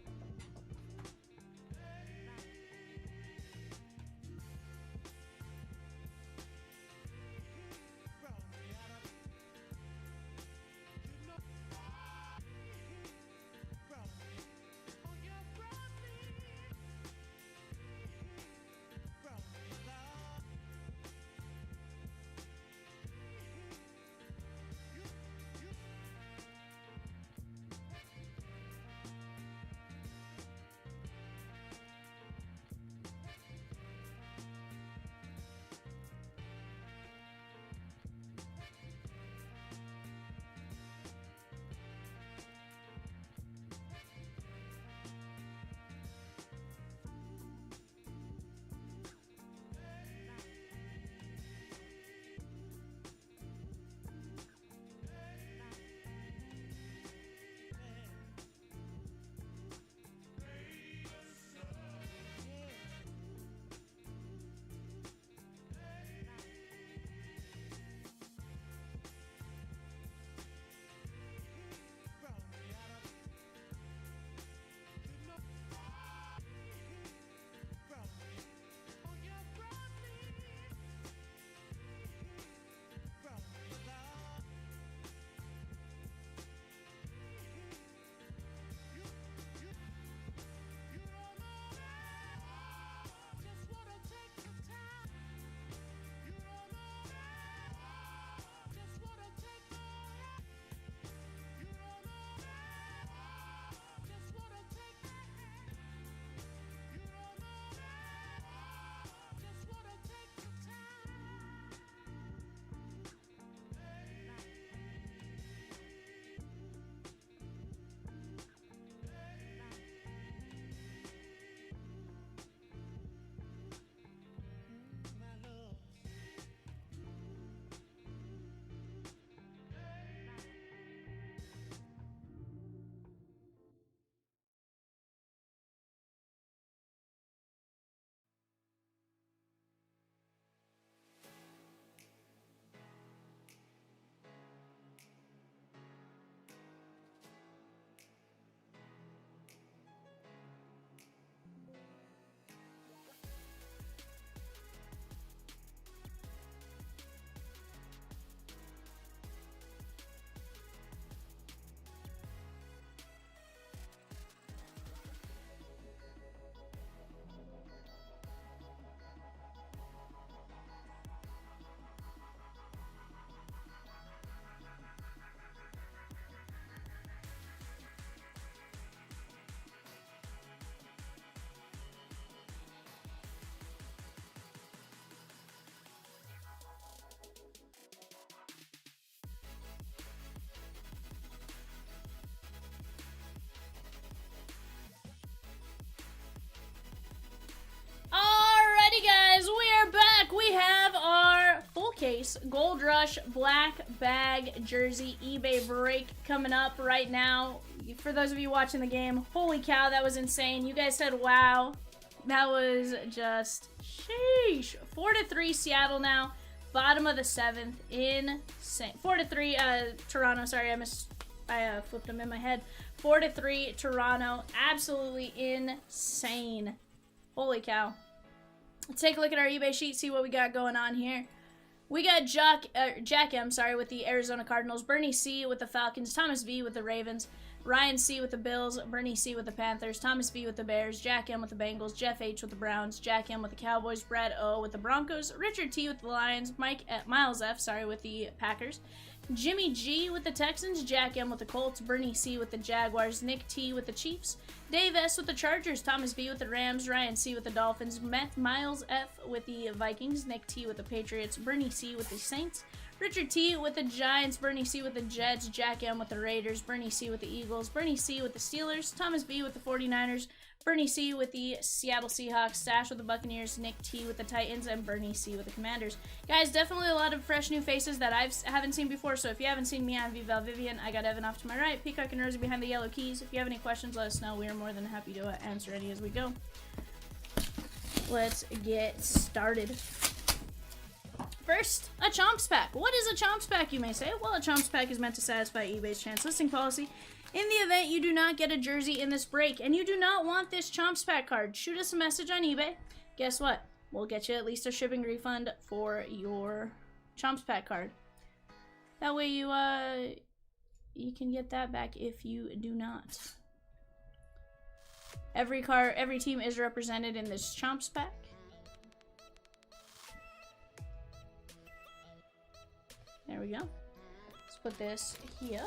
case. Gold Rush Black Bag Jersey eBay break coming up right now. For those of you watching the game, holy cow, that was insane. You guys said wow. That was just sheesh. 4-3 Seattle now. Bottom of the 7th. Insane. 4-3 Toronto. Sorry, I flipped them in my head. 4-3 Toronto. Absolutely insane. Holy cow. Let's take a look at our eBay sheet, see what we got going on here. We got Jack M, with the Arizona Cardinals, Bernie C with the Falcons, Thomas V with the Ravens, Ryan C with the Bills, Bernie C with the Panthers, Thomas V with the Bears, Jack M with the Bengals, Jeff H with the Browns, Jack M with the Cowboys, Brad O with the Broncos, Richard T with the Lions, Miles F, with the Packers, Jimmy G with the Texans, Jack M with the Colts, Bernie C with the Jaguars, Nick T with the Chiefs, Dave S with the Chargers, Thomas V with the Rams, Ryan C with the Dolphins, Miles F with the Vikings, Nick T with the Patriots, Bernie C with the Saints, Richard T with the Giants, Bernie C with the Jets, Jack M with the Raiders, Bernie C with the Eagles, Bernie C with the Steelers, Thomas B with the 49ers, Bernie C with the Seattle Seahawks, Stash with the Buccaneers, Nick T with the Titans, and Bernie C with the Commanders. Guys, definitely a lot of fresh new faces that I haven't seen before, so if you haven't seen me, I'm Vivian. I got Evan off to my right, Peacock and Rosie behind the yellow keys. If you have any questions, let us know. We are more than happy to answer any as we go. Let's get started. First, a Chomps pack. What is a Chomps pack, you may say? Well, a Chomps pack is meant to satisfy eBay's chance listing policy. In the event you do not get a jersey in this break and you do not want this Chomps pack card, shoot us a message on eBay. Guess what? We'll get you at least a shipping refund for your Chomps pack card. That way you can get that back if you do not. Every team is represented in this Chomps pack. There we go. Let's put this here.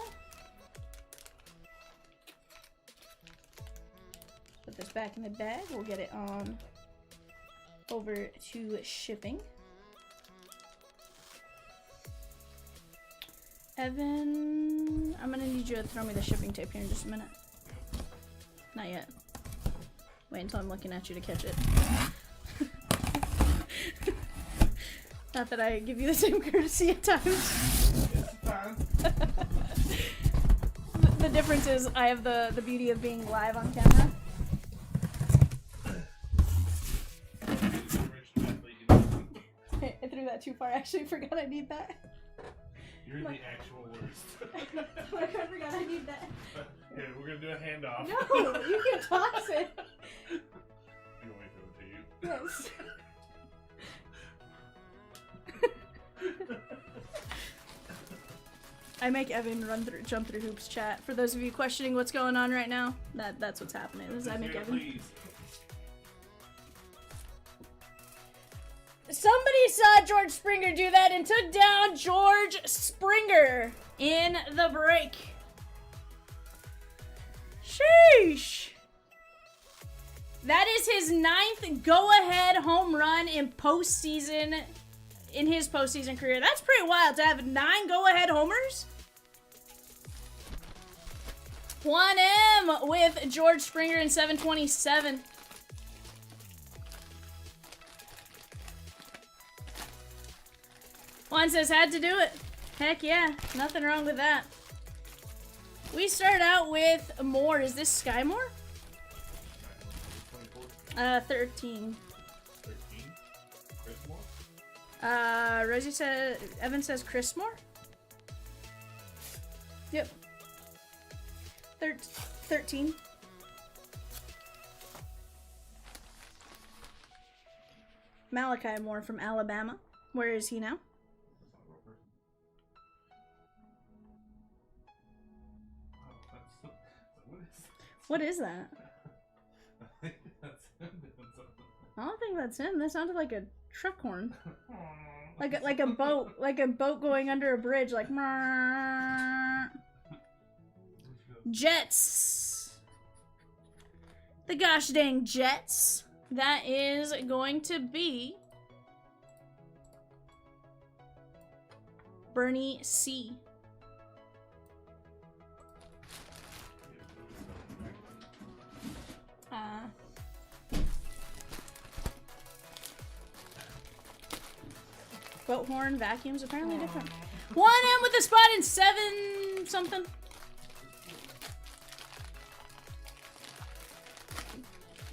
Put this back in the bag. We'll get it on over to shipping. Evan, I'm gonna need you to throw me the shipping tape here in just a minute. Not yet. Wait until I'm looking at you to catch it. Not that I give you the same courtesy at times. The difference is I have the beauty of being live on camera. I threw that too far. I actually forgot I need that. You're the actual worst. I forgot I need that. Okay, we're gonna do a handoff. No, you can toss it. You want me to throw it to you? Yes. I make Evan jump through hoops chat. For those of you questioning what's going on right now, that's what's happening. Is I make Evan. Please. Somebody saw George Springer do that and took down George Springer in the break. Sheesh. That is his 9th go-ahead home run in his postseason career. That's pretty wild to have 9 go-ahead homers. 1M with George Springer in 727. Juan says, had to do it. Heck yeah, nothing wrong with that. We start out with Moore. Is this Sky Moore? 13. 13? Chris Moore? Rosie said, Evan says Chris Moore? Yep. 13. Malachi Moore from Alabama. Where is he now? What is that? I don't think that's him. That sounded like a truck horn. Like a boat going under a bridge, like Jets. The gosh dang Jets. That is going to be Bernie C. Boat horn vacuums apparently different. 1M with a spot in 7 something.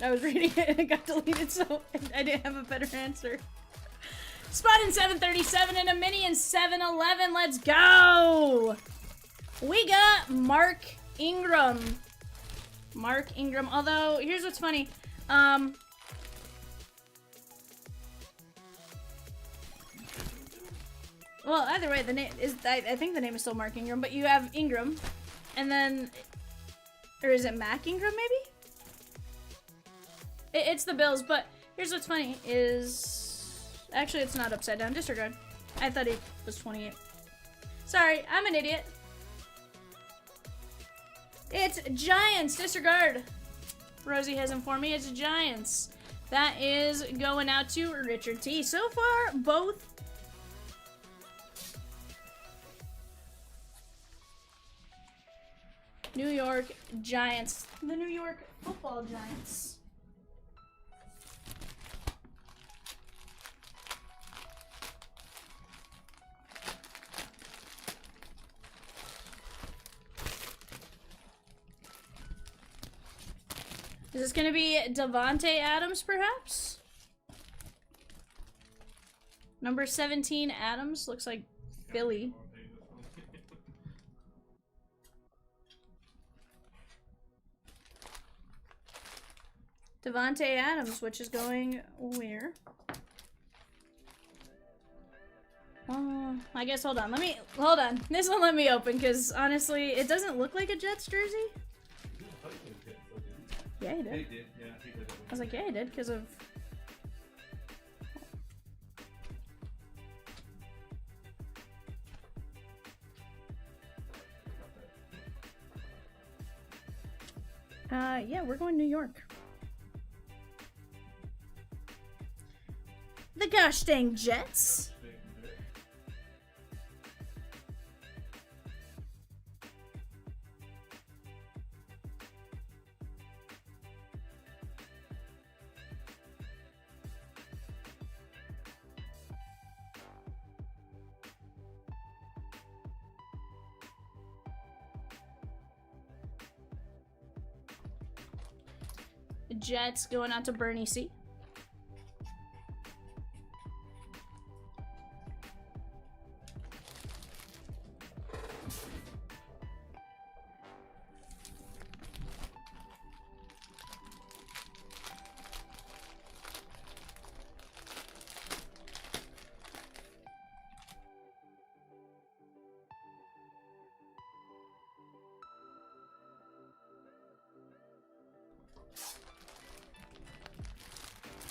I was reading it and it got deleted, so I didn't have a better answer. Spot in 737 and a mini in 711. Let's go. We got Mark Ingram. Mark Ingram. Although, here's what's funny. Well, either way, the name is, I think the name is still Mark Ingram, but you have Ingram, and then, or is it Mac Ingram, maybe? It's the Bills, but here's what's funny is, actually it's not upside down, disregard. I thought he was 28. Sorry, I'm an idiot. It's Giants. Disregard. Rosie has informed me it's Giants. That is going out to Richard T. So far, both. New York Giants. The New York Football Giants. Is this going to be Davante Adams, perhaps? Number 17, Adams. Looks like Philly. Davante Adams, which is going where? I guess, hold on. Hold on. This one let me open, because honestly, it doesn't look like a Jets jersey. Yeah, he did. He did, yeah, he did. I was like, yeah, he did, because of... yeah, we're going New York. The gosh dang Jets. Jets going out to Bernie C.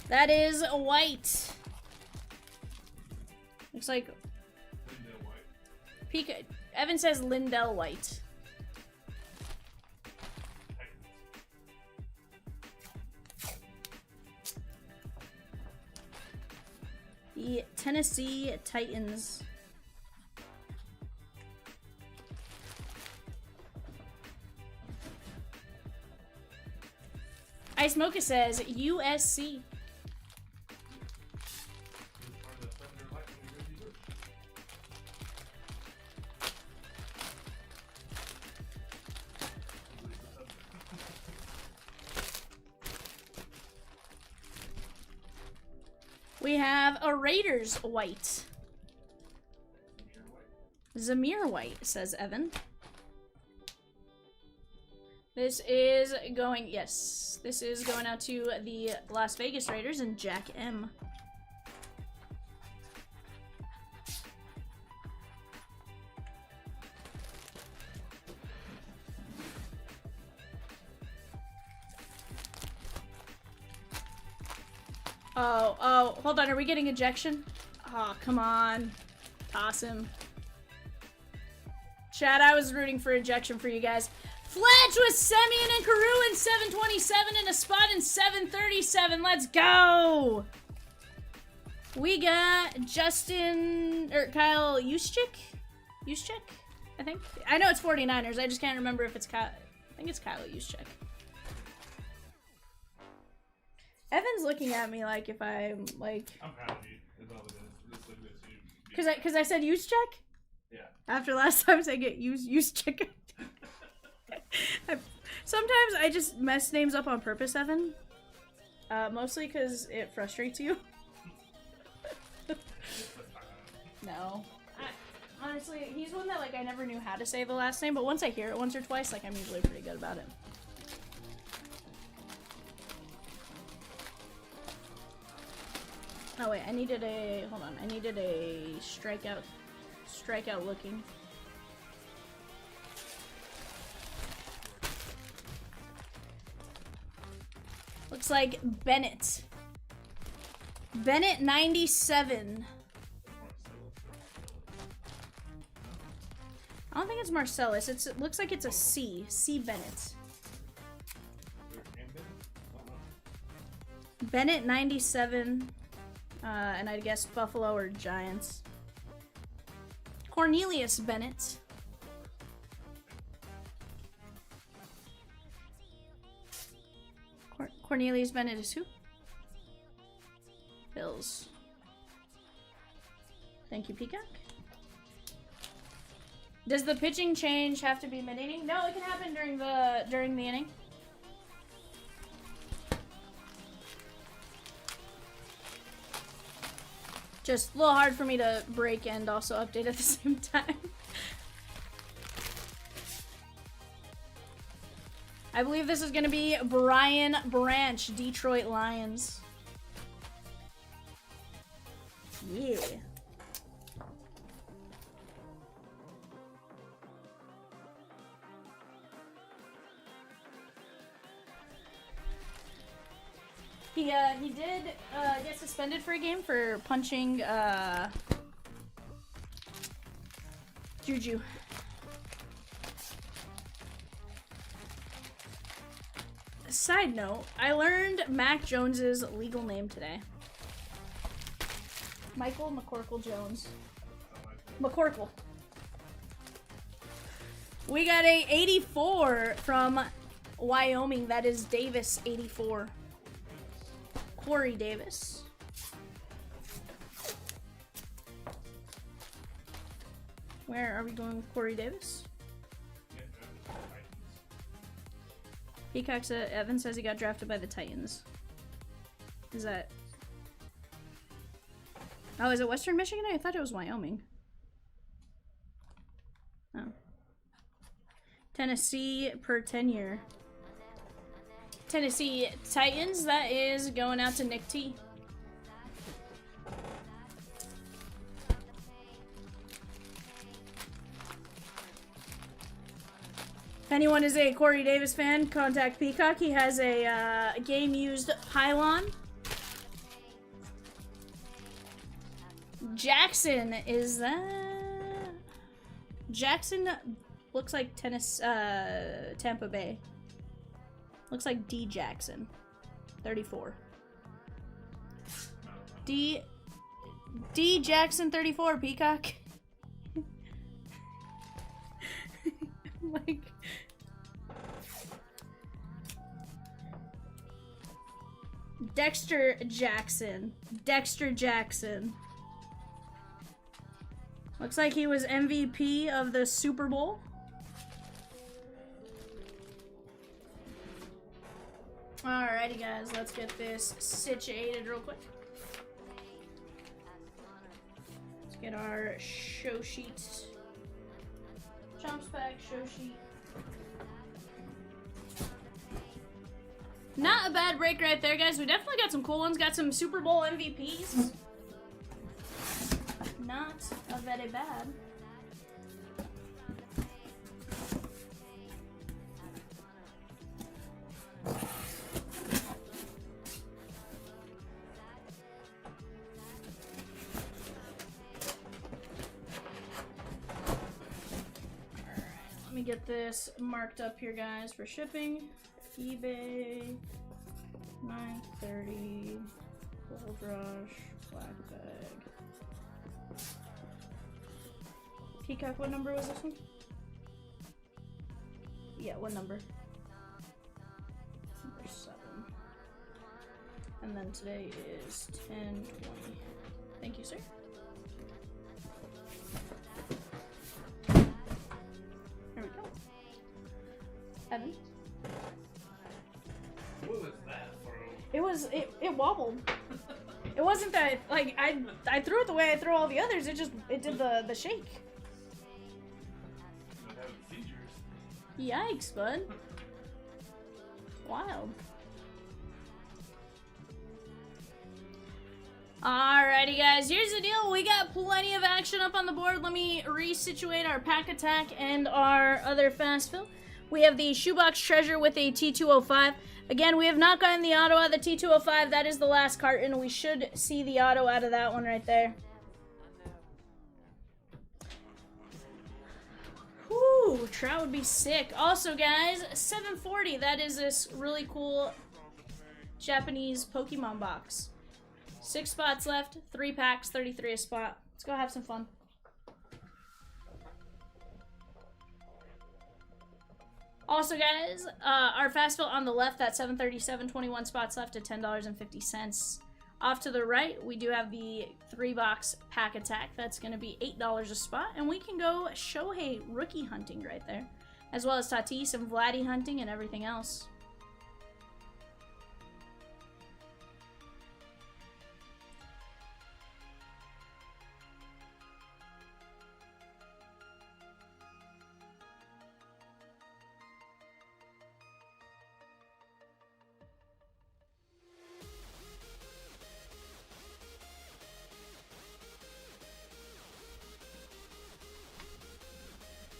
That is white. Looks like Lindell White. Pika. Evan says Lindell White. The Tennessee Titans. Ice Mocha says USC. We have a Raiders white. Zamir White, says Evan. This is going, yes, this is going out to the Las Vegas Raiders and Jack M. Oh, hold on, are we getting ejection? Oh, come on. Toss him. Chad, I was rooting for ejection for you guys. Fletch with Semyon and Carew in 727 and a spot in 737. Let's go! We got Justin, or Kyle Juszczyk? Juszczyk, I think. I know it's 49ers, I just can't remember if it's Kyle. I think it's Kyle Juszczyk. Evan's looking at me like if I'm like. I'm proud of you. That's all it is. Just looking at you. Because I said use check. Yeah. After last time I get use check. Sometimes I just mess names up on purpose, Evan. Mostly because it frustrates you. No. Honestly, he's one that like I never knew how to say the last name, but once I hear it once or twice, like I'm usually pretty good about it. Oh wait, I needed a, hold on, I needed a strikeout looking. Looks like Bennett. Bennett 97. don't think it's Marcellus. It looks like it's a C. C. Bennett. Bennett 97. And I guess Buffalo or Giants. Cornelius Bennett. Cornelius Bennett is who? Bills. Thank you, Peacock. Does the pitching change have to be mid-inning? No, it can happen during the inning. Just a little hard for me to break and also update at the same time. I believe this is going to be Brian Branch, Detroit Lions. Yeah. He did get suspended for a game for punching Juju. Side note, I learned Mac Jones's legal name today. Michael McCorkle Jones. McCorkle. We got a 84 from Wyoming. That is Davis 84. Corey Davis. Where are we going with Corey Davis? Peacock said, Evan says he got drafted by the Titans. Is that... Oh, is it Western Michigan? I thought it was Wyoming. Oh. Tennessee per tenure. Tennessee Titans, that is going out to Nick T. If anyone is a Corey Davis fan, contact Peacock. He has a game-used pylon. Jackson, is that... Jackson looks like Tampa Bay. Looks like D. Jackson. 34. D. Jackson 34, Peacock. Like... Dexter Jackson. Dexter Jackson. Looks like he was MVP of the Super Bowl. Alrighty, guys, let's get this situated real quick. Let's get our show sheet. Chomps pack, show sheet. Not a bad break right there, guys. We definitely got some cool ones. Got some Super Bowl MVPs. Not a very bad. Let me get this marked up here, guys, for shipping. eBay, 930, Gold Rush, Black Bag. Peacock, what number was this one? Yeah, what number? Number 7. And then today is 10/20. Thank you, sir. Here we go. Evan. What was that for? It wobbled. It wasn't that, like, I threw it the way I throw all the others. It did the shake. You have seizures. Yikes, bud. Wild. Alrighty, guys. Here's the deal. We got plenty of action up on the board. Let me resituate our pack attack and our other fast fill. We have the Shoebox Treasure with a T205. Again, we have not gotten the auto out of the T205. That is the last carton. We should see the auto out of that one right there. Whew. Ooh, Trout would be sick. Also, guys, 740. That is this really cool Japanese Pokemon box. 6 spots left, 3 packs, 33 a spot. Let's go have some fun. Also, guys, our fast fill on the left, that 737, 21 spots left at $10.50. Off to the right, we do have the 3-box pack attack. That's going to be $8 a spot. And we can go Shohei rookie hunting right there. As well as Tatis and Vladdy hunting and everything else.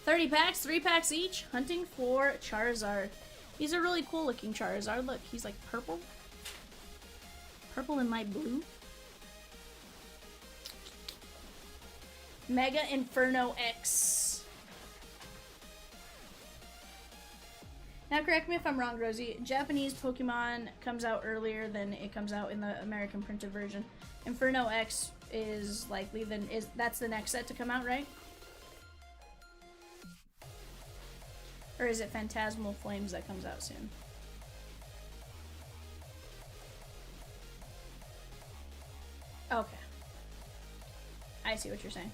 $30 packs, 3 packs each, hunting for Charizard. He's a really cool looking Charizard. Look, he's like purple. Purple and light blue. Mega Inferno X. Now correct me if I'm wrong, Rosie. Japanese Pokemon comes out earlier than it comes out in the American printed version. Inferno X is likely that's the next set to come out, right? Or is it Phantasmal Flames that comes out soon? Okay. I see what you're saying.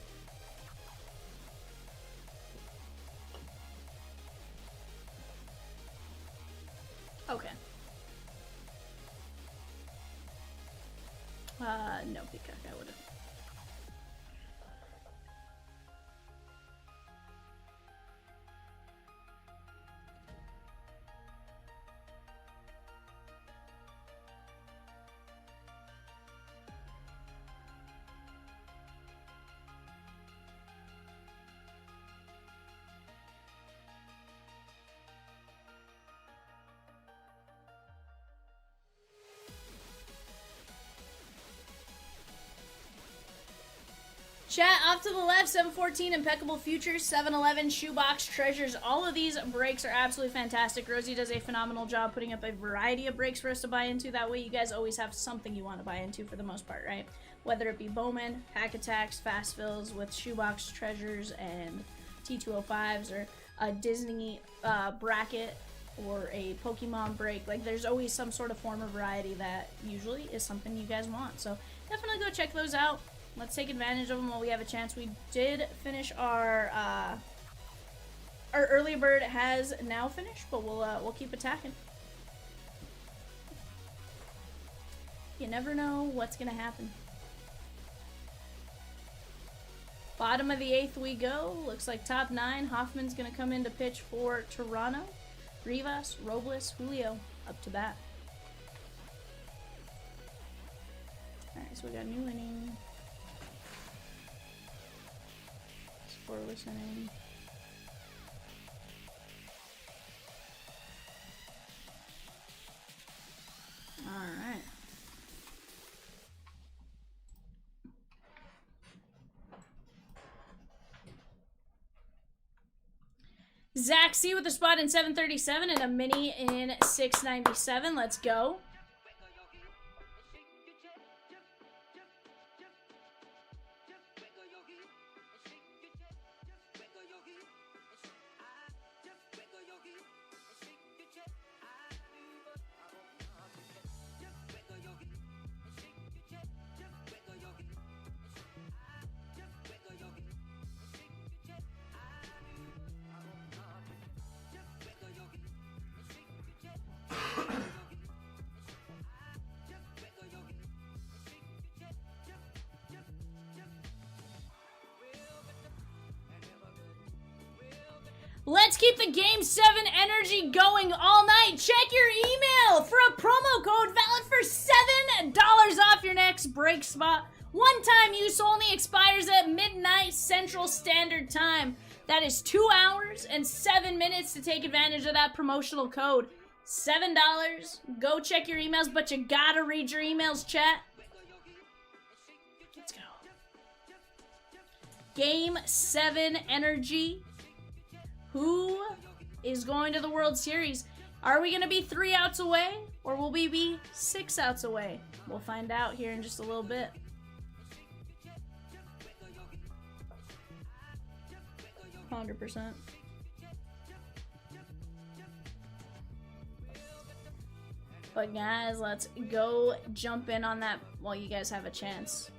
Okay. No, Peacock, I would've. Chat, off to the left, 714, Impeccable Futures, 711, Shoebox, Treasures. All of these breaks are absolutely fantastic. Rosie does a phenomenal job putting up a variety of breaks for us to buy into. That way you guys always have something you want to buy into for the most part, right? Whether it be Bowman, Pack Attacks, Fast Fills with Shoebox, Treasures, and T205s, or a Disney bracket, or a Pokemon break. Like, there's always some sort of form of variety that usually is something you guys want. So definitely go check those out. Let's take advantage of them while we have a chance. We did finish our early bird has now finished, but we'll keep attacking. You never know what's gonna happen. Bottom of the 8th we go. Looks like top 9. Hoffman's gonna come in to pitch for Toronto. Rivas, Robles, Julio up to bat. Alright, so we got new inning. For listening. All right. Zach C with a spot in 737 and a mini in 697. Let's go. Let's keep the Game 7 energy going all night. Check your email for a promo code valid for $7 off your next break spot. One-time use only, expires at midnight Central Standard Time. That is 2 hours and 7 minutes to take advantage of that promotional code. $7. Go check your emails, but you gotta read your emails, chat. Let's go. Game 7 energy. who is going to the World Series. Are we going to be 3 outs away, or will we be 6 outs away? We'll find out here in just a little bit. %. But guys, let's go jump in on that while you guys have a chance.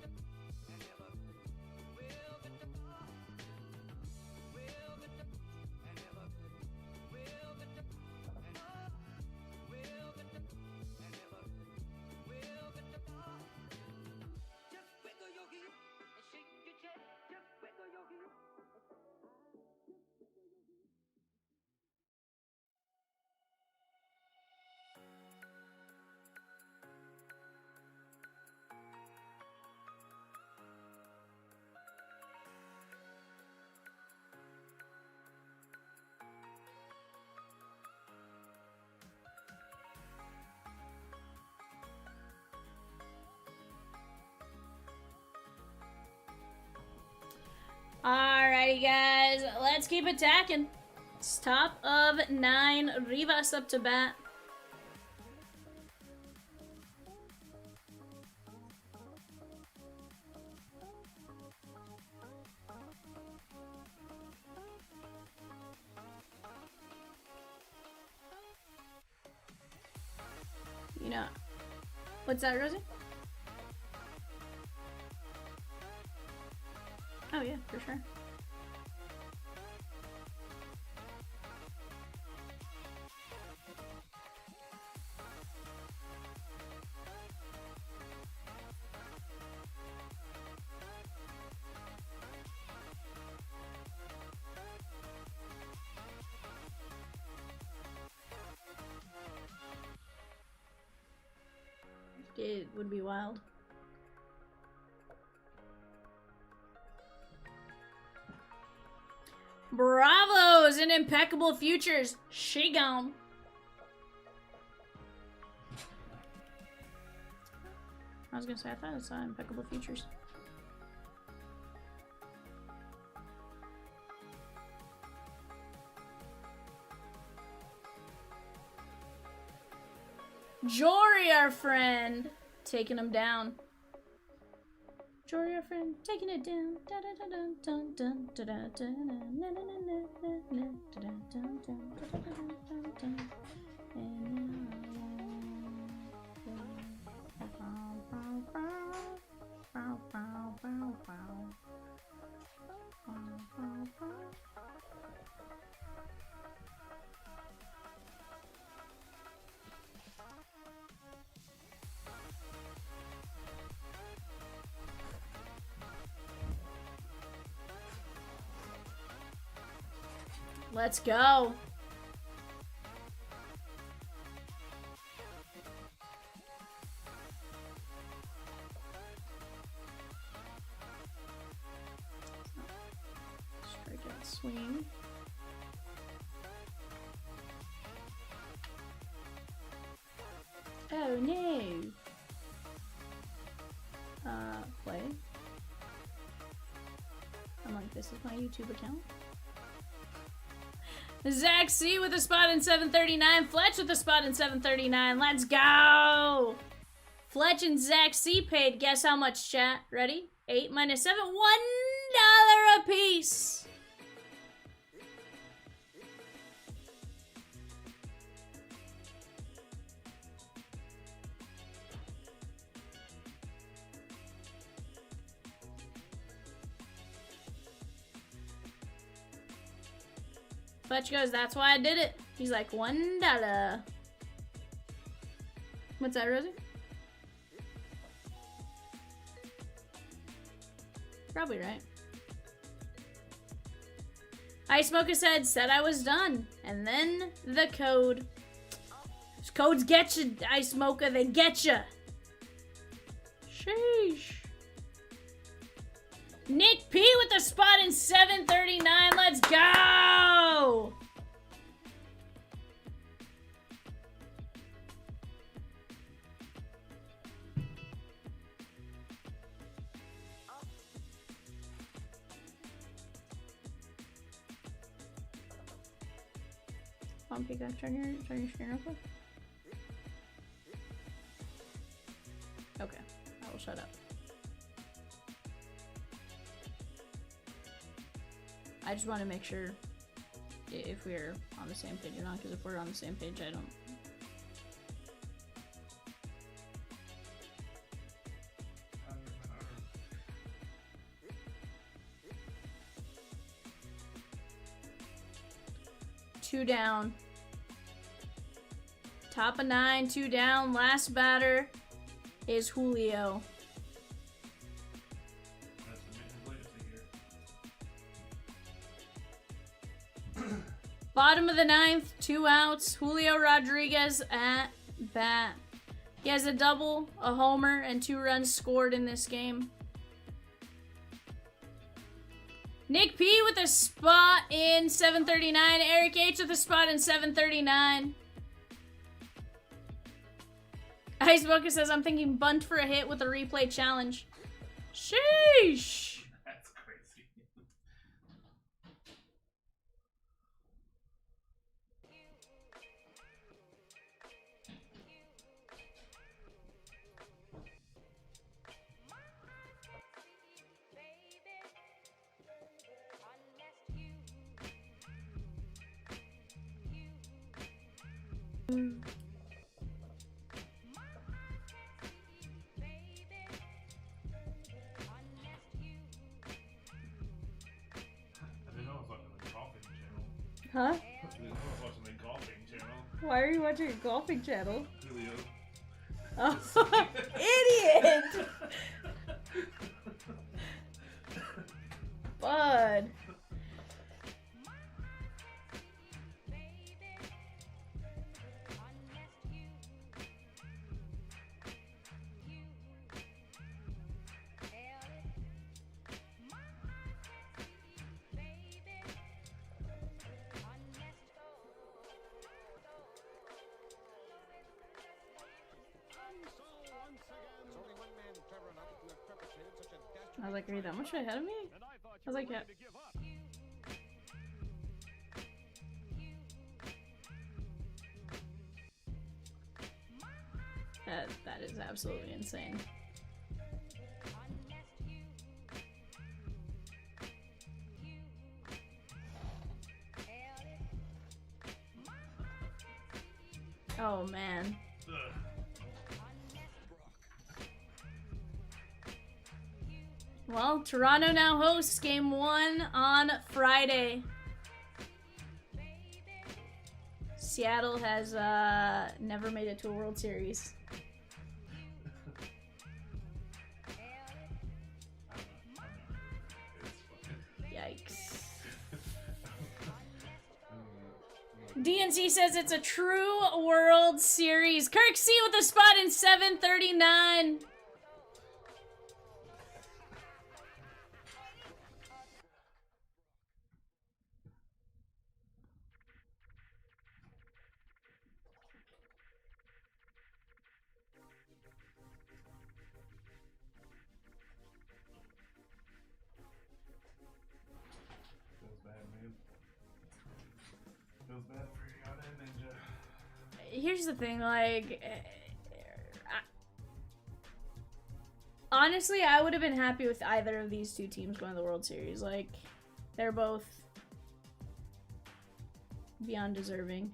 Alrighty, guys, let's keep attacking. It's top of 9. Rivas up to bat. You know, what's that, Rosie? Oh yeah, for sure. It would be wild. Bravos and Impeccable Futures. She gone. I was gonna say, I thought I saw Impeccable Futures. Jory, our friend, taking him down. Jory, our friend, taking it down. Let's go. Strikeout swing. Oh no. Play. I'm like, this is my YouTube account. Zach C with a spot in 739. Fletch with a spot in 739. Let's go! Fletch and Zach C paid. Guess how much, chat? Ready? 8 minus 7. $1 a piece. Fletch goes, that's why I did it. He's like, $1. What's that, Rosie? Probably right. Ice Mocha said I was done. And then the code. Those codes get you, Ice Mocha. They get you. Sheesh. Nick P with a spot in 739. Let's go! on, Pika. Turn your screen real quick. Okay, I will shut up. I just want to make sure if we're on the same page or not, because if we're on the same page, I don't. Two down. Top of 9, 2 down. Last batter is Julio. That's the legacy here. Bottom of the 9th, 2 outs. Julio Rodriguez at bat. He has a double, a homer, and 2 runs scored in this game. Nick P with a spot in 739. Eric H with a spot in 739. Ice Boca says, I'm thinking bunt for a hit with a replay challenge. Sheesh. That's crazy. Huh? I was watching the golfing channel. Why are you watching a golfing channel? Julio. Oh, idiot! Bud. I was like, are you that much ahead of me? I was like, yeah. That is absolutely insane. Oh man. Well, Toronto now hosts Game 1 on Friday. Seattle has never made it to a World Series. Yikes. DNC says it's a true World Series. Kirk C with a spot in 739. Here's the thing, like, honestly, I would have been happy with either of these two teams going to the World Series. Like, they're both beyond deserving.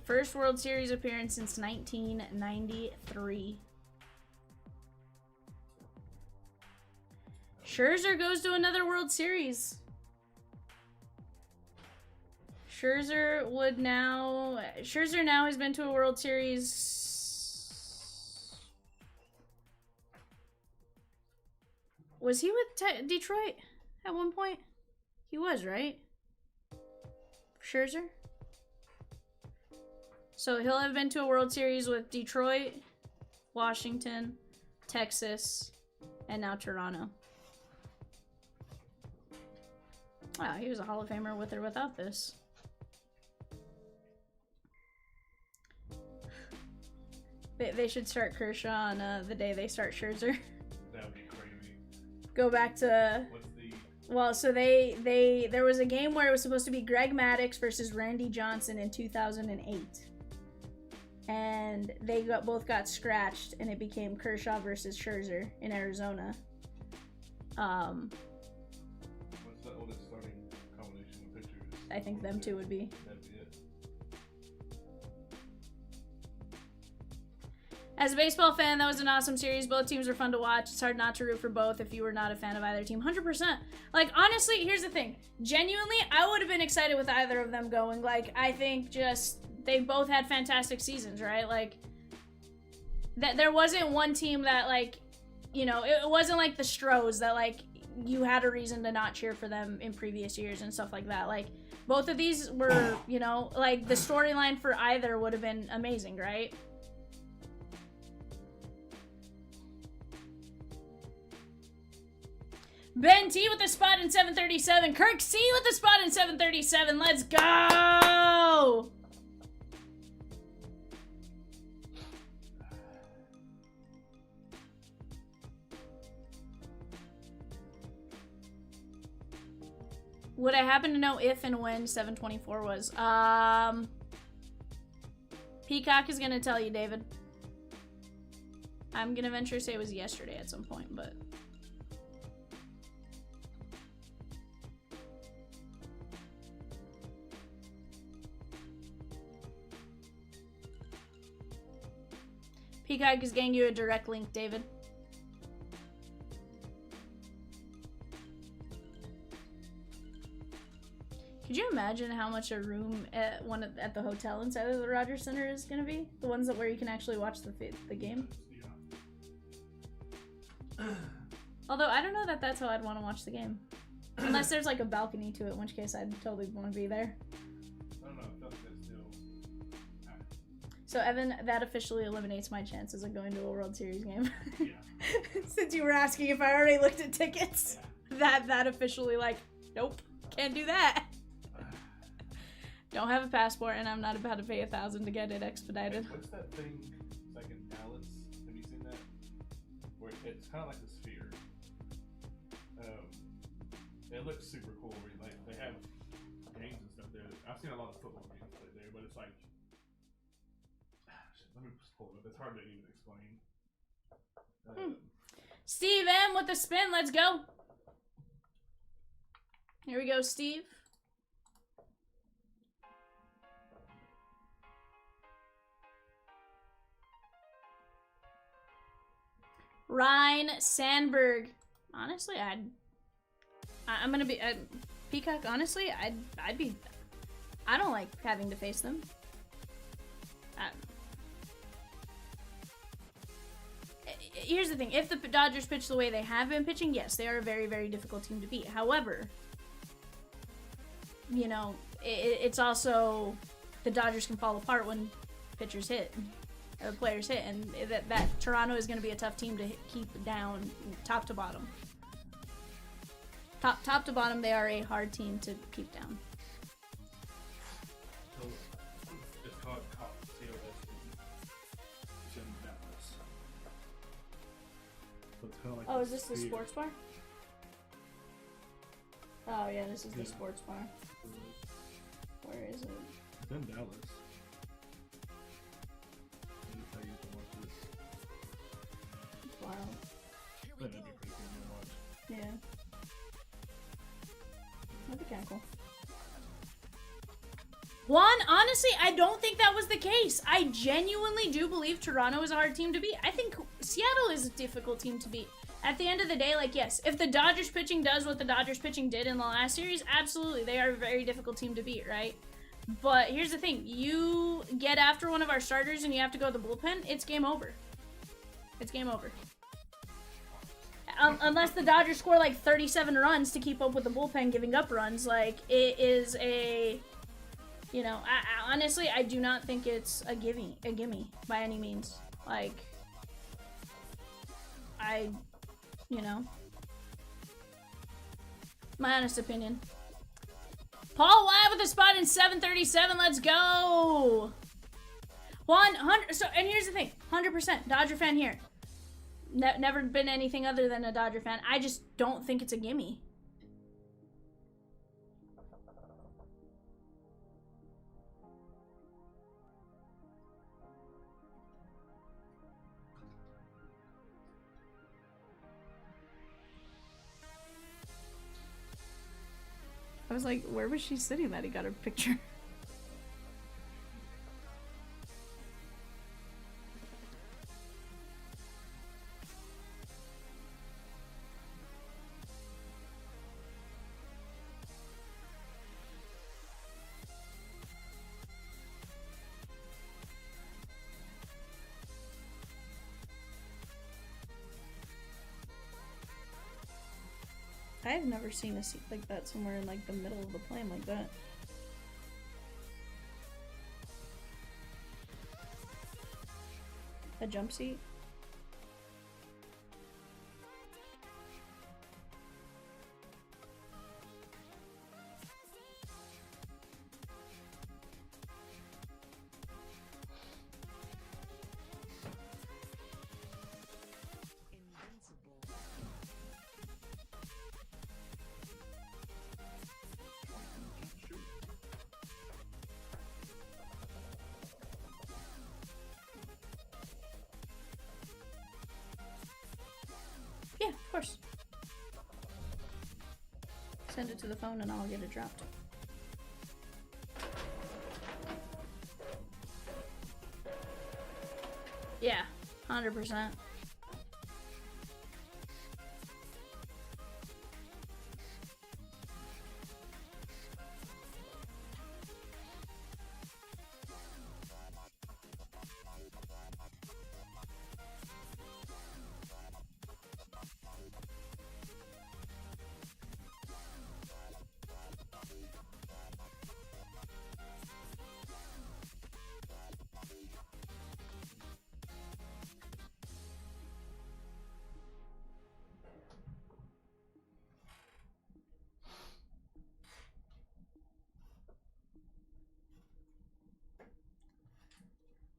First World Series appearance since 1993. Scherzer goes to another World Series. Scherzer now has been to a World Series. Was he with Detroit at one point? He was, right? Scherzer? So he'll have been to a World Series with Detroit, Washington, Texas, and now Toronto. Wow, he was a Hall of Famer with or without this. They should start Kershaw on the day they start Scherzer. That would be crazy. Go back to... What's the... Well, so there was a game where it was supposed to be Greg Maddux versus Randy Johnson in 2008. And they both got scratched, and it became Kershaw versus Scherzer in Arizona. What's the oldest starting combination of pitchers? I think them two would be. That'd be it. As a baseball fan, that was an awesome series. Both teams were fun to watch. It's hard not to root for both if you were not a fan of either team. 100%. Like, honestly, here's the thing. Genuinely, I would have been excited with either of them going. Like, I think just... They both had fantastic seasons, right? Like, there wasn't one team that, like, you know, it wasn't like the Stros that, like, you had a reason to not cheer for them in previous years and stuff like that. Like, both of these were, you know, like, the storyline for either would have been amazing, right? Ben T with the spot in 737. Kirk C with the spot in 737. Let's go! Would I happen to know if and when 724 was? Peacock is gonna tell you, David. I'm gonna venture to say it was yesterday at some point, but... Peacock is getting you a direct link, David. Could you imagine how much a room at the hotel inside of the Rogers Center is gonna be? The ones where you can actually watch the game. Although I don't know that that's how I'd want to watch the game, unless there's like a balcony to it, in which case I'd totally want to be there. I don't know. I feel like that's still... So Evan, that officially eliminates my chances of going to a World Series game. Yeah. Since you were asking if I already looked at tickets, that officially, like, nope, can't do that. Don't have a passport, and I'm not about to pay $1,000 to get it expedited. What's that thing? It's like in Dallas. Have you seen that? Where it's kind of like a sphere. It looks super cool. Where like they have games and stuff there. I've seen a lot of football games played there, but it's like. Let me just pull it up. It's hard to even explain. Steve M with the spin. Let's go. Here we go, Steve. Ryan Sandberg. Honestly, I'm gonna be Peacock. Honestly, I'd be. I don't like having to face them. Here's the thing: if the Dodgers pitch the way they have been pitching, yes, they are a very, very difficult team to beat. However, you know, it's also the Dodgers can fall apart when pitchers hit. Or players hit, and that Toronto is going to be a tough team to keep down top to bottom. Top to bottom, they are a hard team to keep down. So it's called COS. It's in Dallas. So it's kind of like Oh, is this the sports bar? Oh yeah, this is the sports bar. Where is it? It's in Dallas. Wow. That'd be pretty cool to watch. Yeah. That'd be kind of cool. Juan, honestly, I don't think that was the case. I genuinely do believe Toronto is a hard team to beat. I think Seattle is a difficult team to beat. At the end of the day, like, yes, if the Dodgers pitching does what the Dodgers pitching did in the last series, absolutely, they are a very difficult team to beat, right? But here's the thing. You get after one of our starters and you have to go to the bullpen, it's game over. It's game over. Unless the Dodgers score like 37 runs to keep up with the bullpen giving up runs, like, it is a, you know, honestly, I do not think it's a gimme by any means. Like, you know, my honest opinion. Paul Wyatt with a spot in 737, let's go! 100. So, and here's the thing, 100% Dodger fan here. Never been anything other than a Dodger fan. I just don't think it's a gimme. I was like, where was she sitting that he got her picture? I've never seen a seat like that somewhere in like the middle of the plane like that. A jump seat? Yeah, of course. Send it to the phone and I'll get it dropped. Yeah, 100%.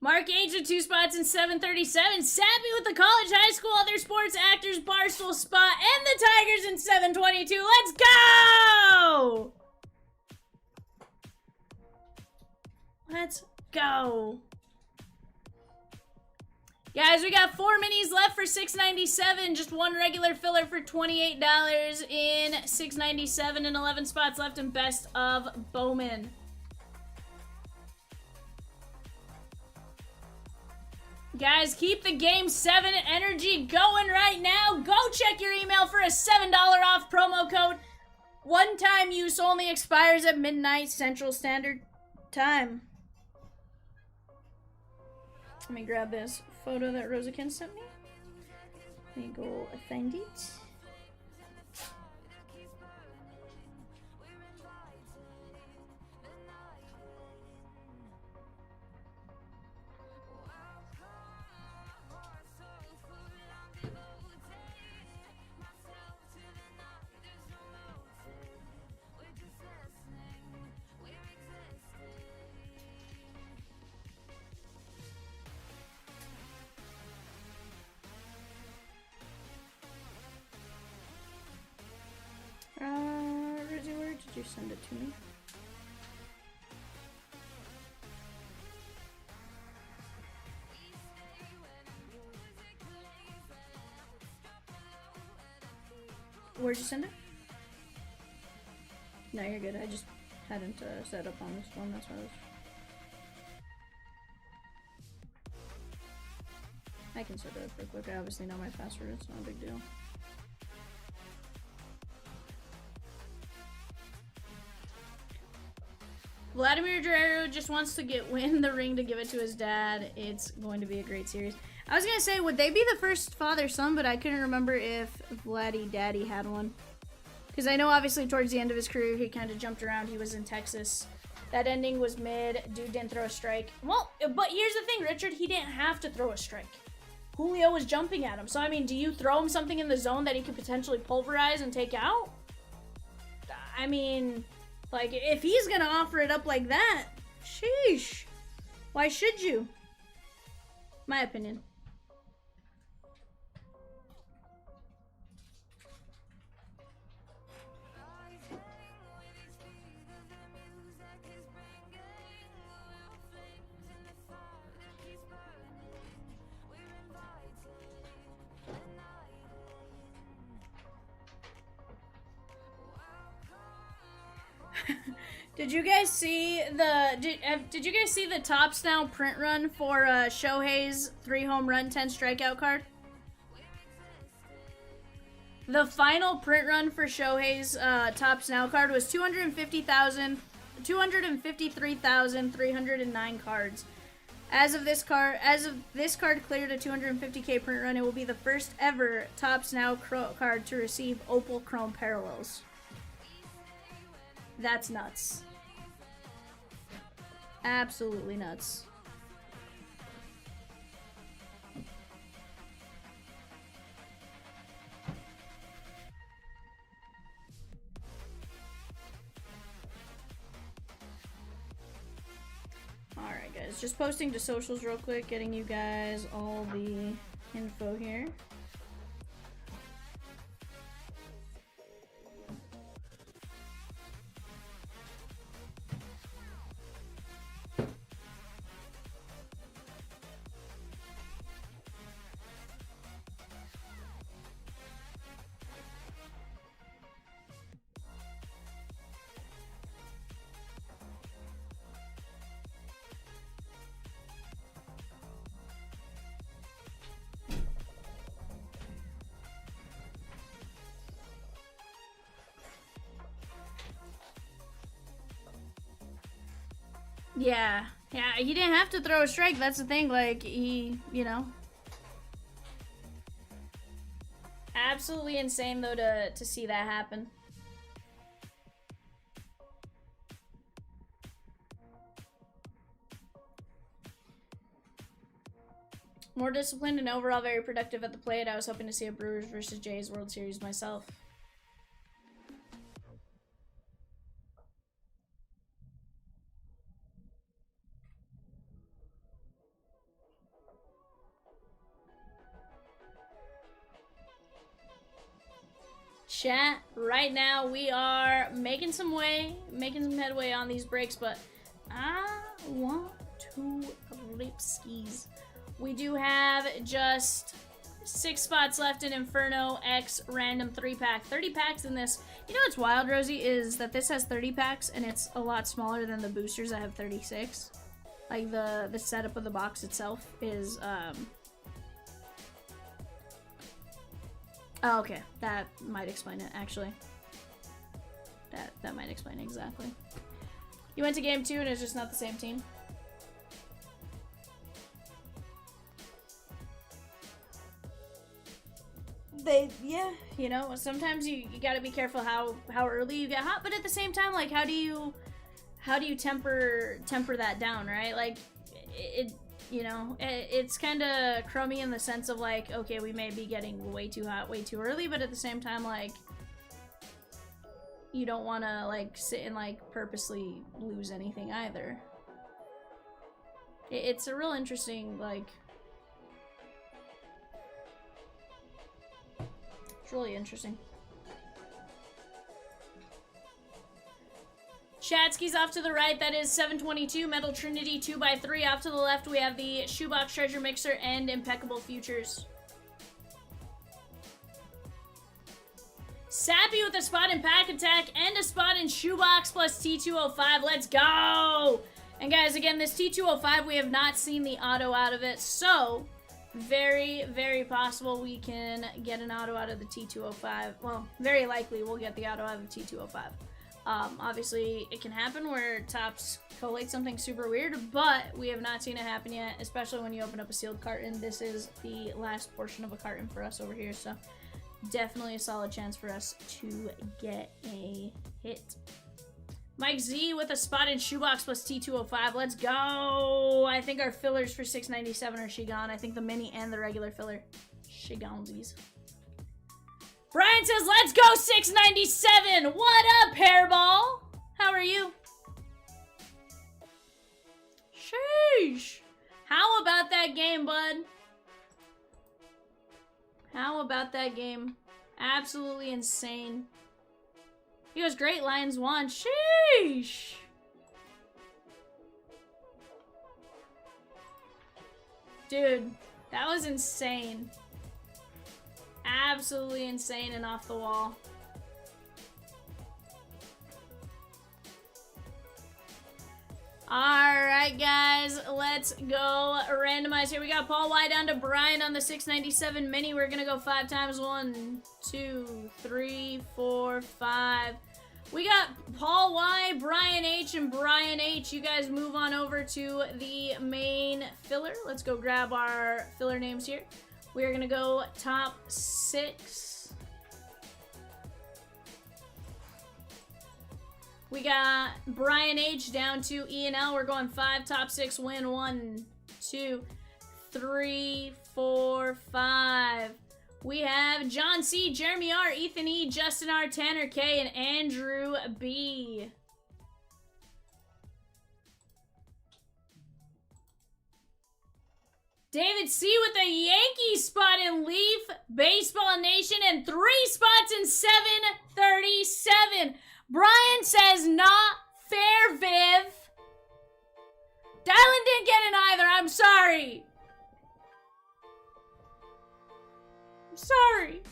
Mark H with 2 spots and 737. Sappy with the college, high school, other sports, actors, barstool spot, and the Tigers in 722. Let's go! Let's go. Guys, we got 4 minis left for $6.97. Just one regular filler for $28 in $6.97 and 11 spots left in Best of Bowman. Guys, keep the Game 7 energy going right now. Go check your email for a $7 off promo code. One-time use only, expires at midnight Central Standard Time. Let me grab this photo that Rosakin sent me. Let me go find it. Rizzy, where did you send it to me? Where'd you send it? No, you're good. I just hadn't set up on this one. That's why I was... I can set it up real quick. I obviously know my password. It's not a big deal. Vladimir Guerrero just wants to win the ring to give it to his dad. It's going to be a great series. I was gonna say, would they be the first father-son, but I couldn't remember if Vladdy Daddy had one. Because I know obviously towards the end of his career, he kind of jumped around. He was in Texas. That ending was mid. Dude didn't throw a strike. Well, but here's the thing, Richard. He didn't have to throw a strike. Julio was jumping at him. So, I mean, do you throw him something in the zone that he could potentially pulverize and take out? I mean... Like, if he's gonna offer it up like that, sheesh. Why should you? My opinion. Did you guys see the Topps Now print run for Shohei's 3 home run, 10 strikeout card? The final print run for Shohei's Topps Now card was 253,309 cards. As this card cleared a 250K print run, it will be the first ever Topps Now card to receive Opal Chrome parallels. That's nuts. Absolutely nuts. Alright guys, just posting to socials real quick, getting you guys all the info here. Yeah, he didn't have to throw a strike, that's the thing, like, he, you know. Absolutely insane, though, to see that happen. More disciplined and overall very productive at the plate. I was hoping to see a Brewers versus Jays World Series myself. Chat, right now we are making some headway on these breaks, but I want to rip skis. We do have just 6 spots left in Inferno X random 3-pack. 30 packs in this. You know what's wild, Rosie, is that this has 30 packs and it's a lot smaller than the boosters that have 36. Like the setup of the box itself is oh, okay. That might explain it, actually. That might explain it exactly. You went to game 2 and it's just not the same team. Yeah, you know, sometimes you gotta be careful how early you get hot, but at the same time, like, how do you temper that down, right? Like, you know, it's kind of crummy in the sense of, like, okay, we may be getting way too hot way too early, but at the same time, like, you don't want to, like, sit and, like, purposely lose anything either. It's a real interesting, like, it's really interesting. Shatsky's off to the right. That is 722. Metal Trinity 2x3. Off to the left, we have the Shoebox Treasure Mixer and Impeccable Futures. Sappy with a spot in Pack Attack and a spot in Shoebox plus T205. Let's go! And guys, again, this T205, we have not seen the auto out of it, so very, very possible we can get an auto out of the T205. Well, very likely we'll get the auto out of the T205. Obviously, it can happen where Topps collate something super weird, but we have not seen it happen yet, especially when you open up a sealed carton. This is the last portion of a carton for us over here, so definitely a solid chance for us to get a hit. Mike Z with a spot in Shoebox plus T205. Let's go! I think our fillers for 697 are gone. I think the mini and the regular filler. Shigonesies. Brian says, let's go 697! What up, Hairball? How are you? Sheesh! How about that game game, bud? How about that game? Absolutely insane. He goes, great, Lions won. Sheesh! Dude, that was insane. Absolutely insane and off the wall. Alright, guys, let's go randomize here. We got Paul Y down to Brian on the 697 mini. We're gonna go 5 times. 1, 2, 3, 4, 5. We got Paul Y, Brian H, and Brian H. You guys move on over to the main filler. Let's go grab our filler names here. We are gonna go top 6. We got Brian H down to E and L. We're going 5, top 6, win. 1, 2, 3, 4, 5. We have John C, Jeremy R, Ethan E, Justin R, Tanner K, and Andrew B. David C with a Yankee spot in Leaf Baseball Nation and 3 spots in 737. Brian says not fair, Viv. Dylan didn't get it either. I'm sorry. I'm sorry.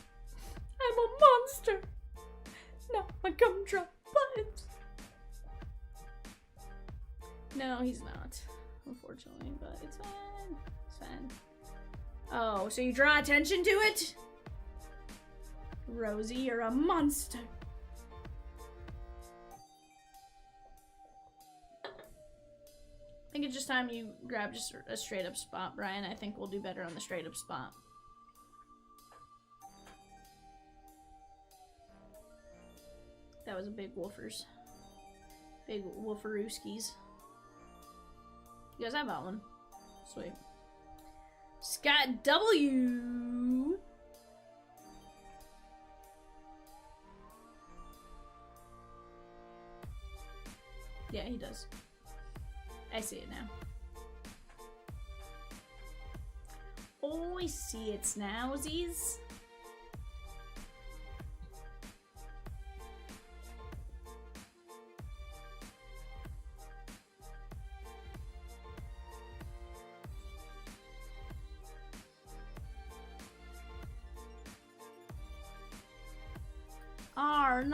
I'm a monster. Now my gumdrop buttons. No, he's not. Unfortunately, but it's fine. It's fine. Oh, so you draw attention to it? Rosie, you're a monster. I think it's just time you grab just a straight up spot, Brian. I think we'll do better on the straight up spot. That was a big woofers. Big wooferooskies. You guys have that one. Sweet. Scott W. Yeah, he does. I see it now. Oh, I see it now, Z's. Arnar.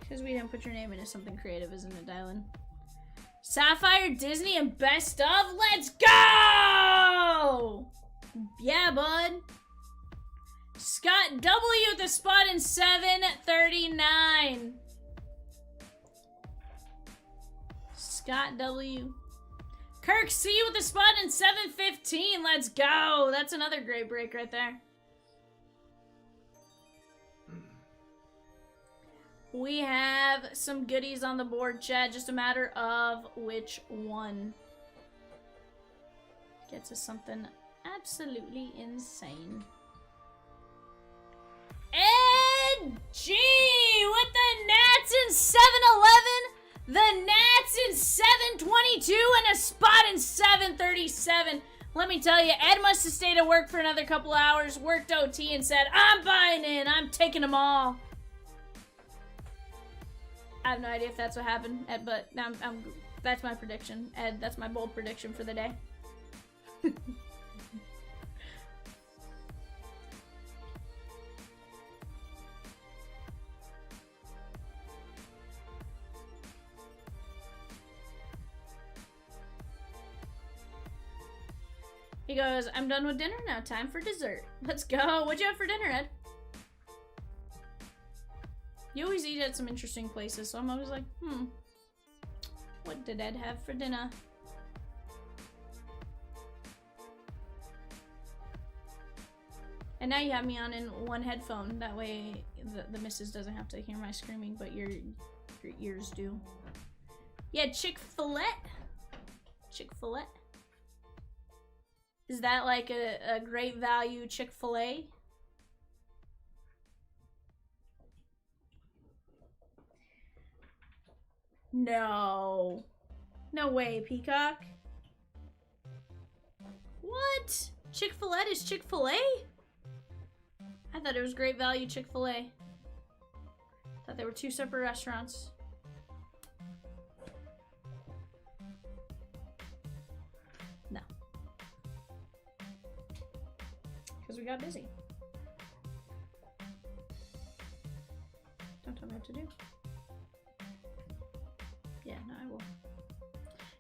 Because we didn't put your name into something creative, isn't it, Dylan? Sapphire, Disney, and best of. Let's go! Yeah, bud. Scott W with the spot in 739. Scott W. Kirk C with the spot in 715. Let's go. That's another great break right there. We have some goodies on the board, Chad. Just a matter of which one gets us something absolutely insane. Ed G with the Nats in 711. The Nats in 722 and a spot in 737. Let me tell you, Ed must have stayed at work for another couple hours, worked OT, and said, I'm buying in. I'm taking them all. I have no idea if that's what happened, Ed, but that's my prediction. Ed, that's my bold prediction for the day. He goes, I'm done with dinner now. Time for dessert. Let's go. What'd you have for dinner, Ed? You always eat at some interesting places, so I'm always like, what did Ed have for dinner? And now you have me on in one headphone. That way the missus doesn't have to hear my screaming, but your ears do. Yeah, Chick-fil-A. Chick-fil-A. Is that like a great value Chick-fil-A? No. No way, Peacock. What? Chick-fil-A is Chick-fil-A? I thought it was Great Value Chick-fil-A. Thought they were two separate restaurants. No. Because we got busy. Don't tell me what to do. Yeah, no, I will.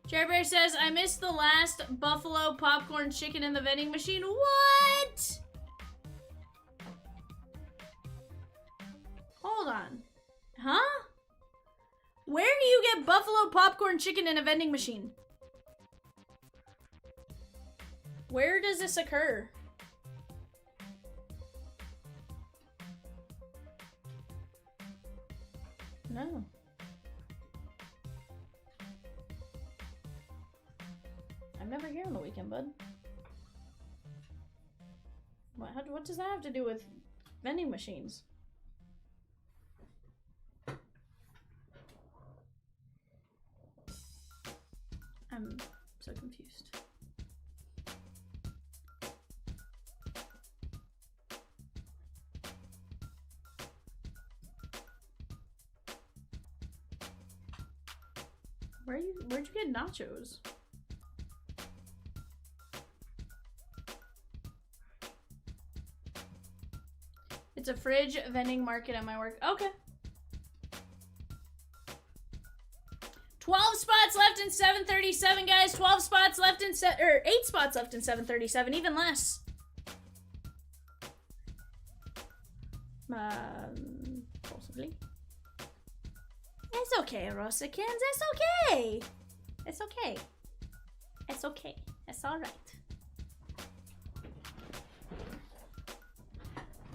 Jerry Bear says, I missed the last buffalo popcorn chicken in the vending machine. What? Hold on. Huh? Where do you get buffalo popcorn chicken in a vending machine? Where does this occur? No. I'm never here on the weekend, bud. What does that have to do with vending machines? I'm so confused. Where'd you get nachos? It's a fridge vending market at my work. Okay. 12 spots left in 737, guys. 12 spots left in 8 spots left in 737, even less. Possibly. It's okay, Rosakins. It's okay. It's okay. It's okay. It's alright.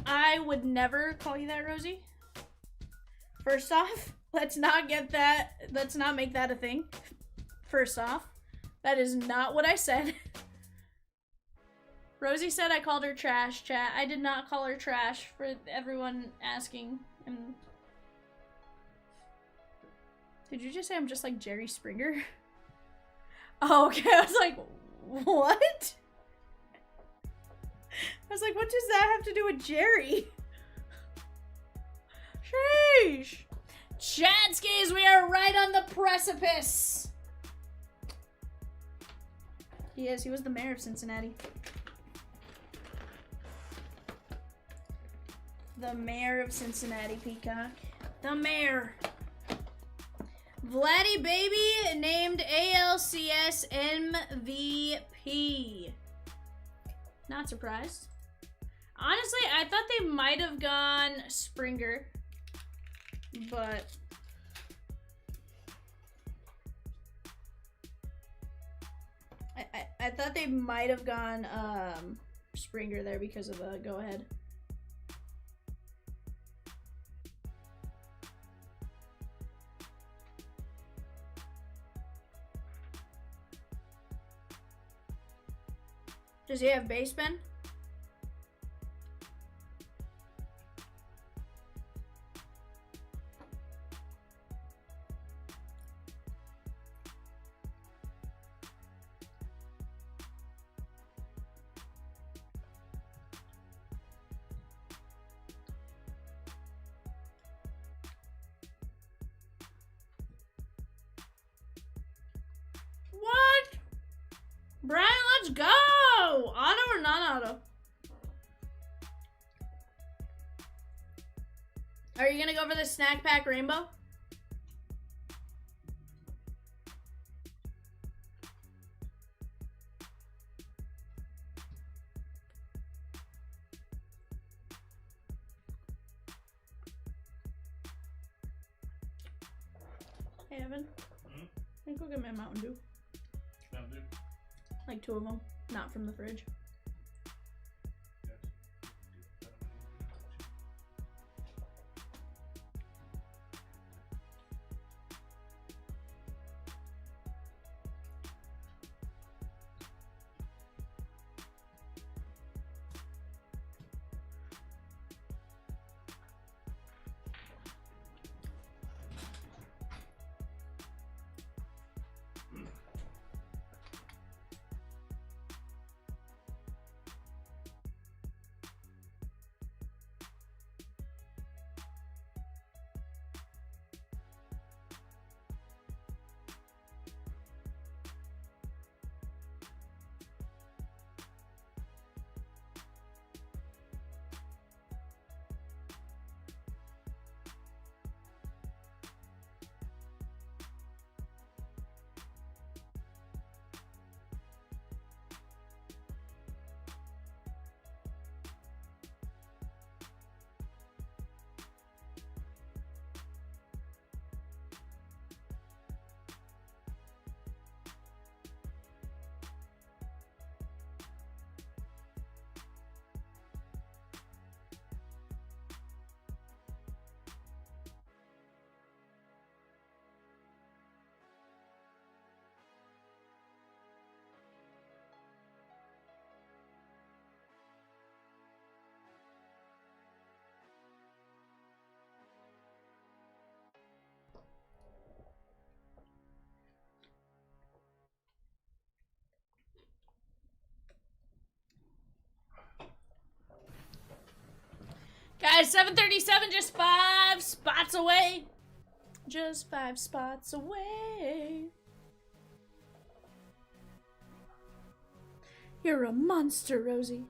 I would never call you that, Rosie. First off, let's not get that. Let's not make that a thing. First off, that is not what I said. Rosie said I called her trash, chat. I did not call her trash, for everyone asking. And did you just say I'm just like Jerry Springer? Oh, okay. I was like, what? I was like, what does that have to do with Jerry? Sheesh. Chatskis, we are right on the precipice. Yes, he was the mayor of Cincinnati. The mayor of Cincinnati, Peacock. The mayor. Vladdy Baby named ALCS MVP. Not surprised. Honestly, I thought they might have gone Springer, but I thought they might have gone Springer there because of the go ahead. Does he have base spin? What? Brian, let's go! Auto or non-auto? Are you gonna go for the snack pack rainbow? Hey, Evan. I think we'll get me a Mountain Dew. Mountain Dew? Like 2 of them, not from the fridge. Guys, 737, just 5 spots away. Just 5 spots away. You're a monster, Rosie.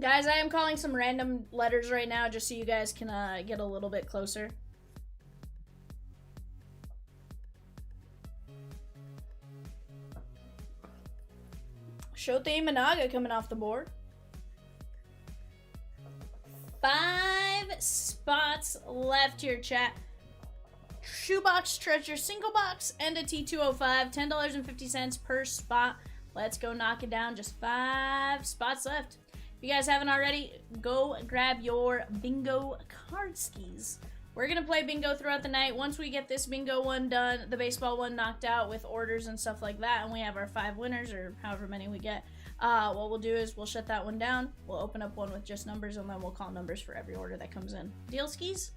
Guys, I am calling some random letters right now just so you guys can get a little bit closer. Shote Managa coming off the board. 5 spots left here, chat. Shoebox Treasure Single Box and a T205. $10.50 per spot. Let's go knock it down. Just 5 spots left. If you guys haven't already, go grab your bingo card skis. We're going to play bingo throughout the night. Once we get this bingo one done, the baseball one knocked out with orders and stuff like that, and we have our 5 winners, or however many we get, what we'll do is we'll shut that one down. We'll open up one with just numbers, and then we'll call numbers for every order that comes in. Deal, skis?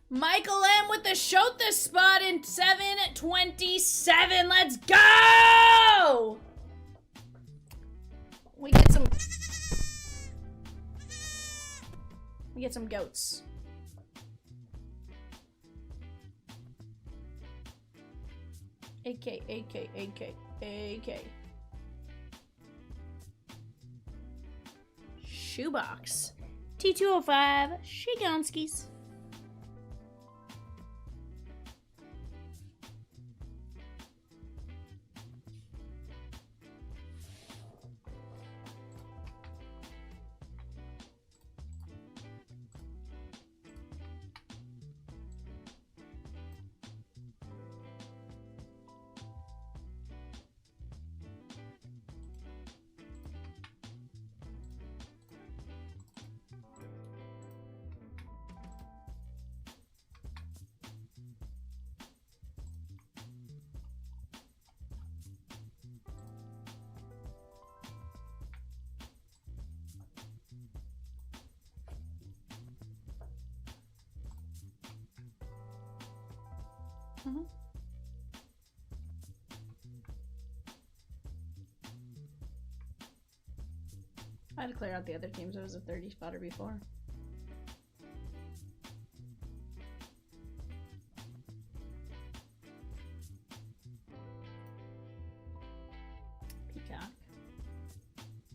Michael M with the shoot this spot in 727. Let's go! We get some goats. AK. Shoebox. T205. Shigonskis. I had to clear out the other teams. It was a 30 spotter before. Peacock.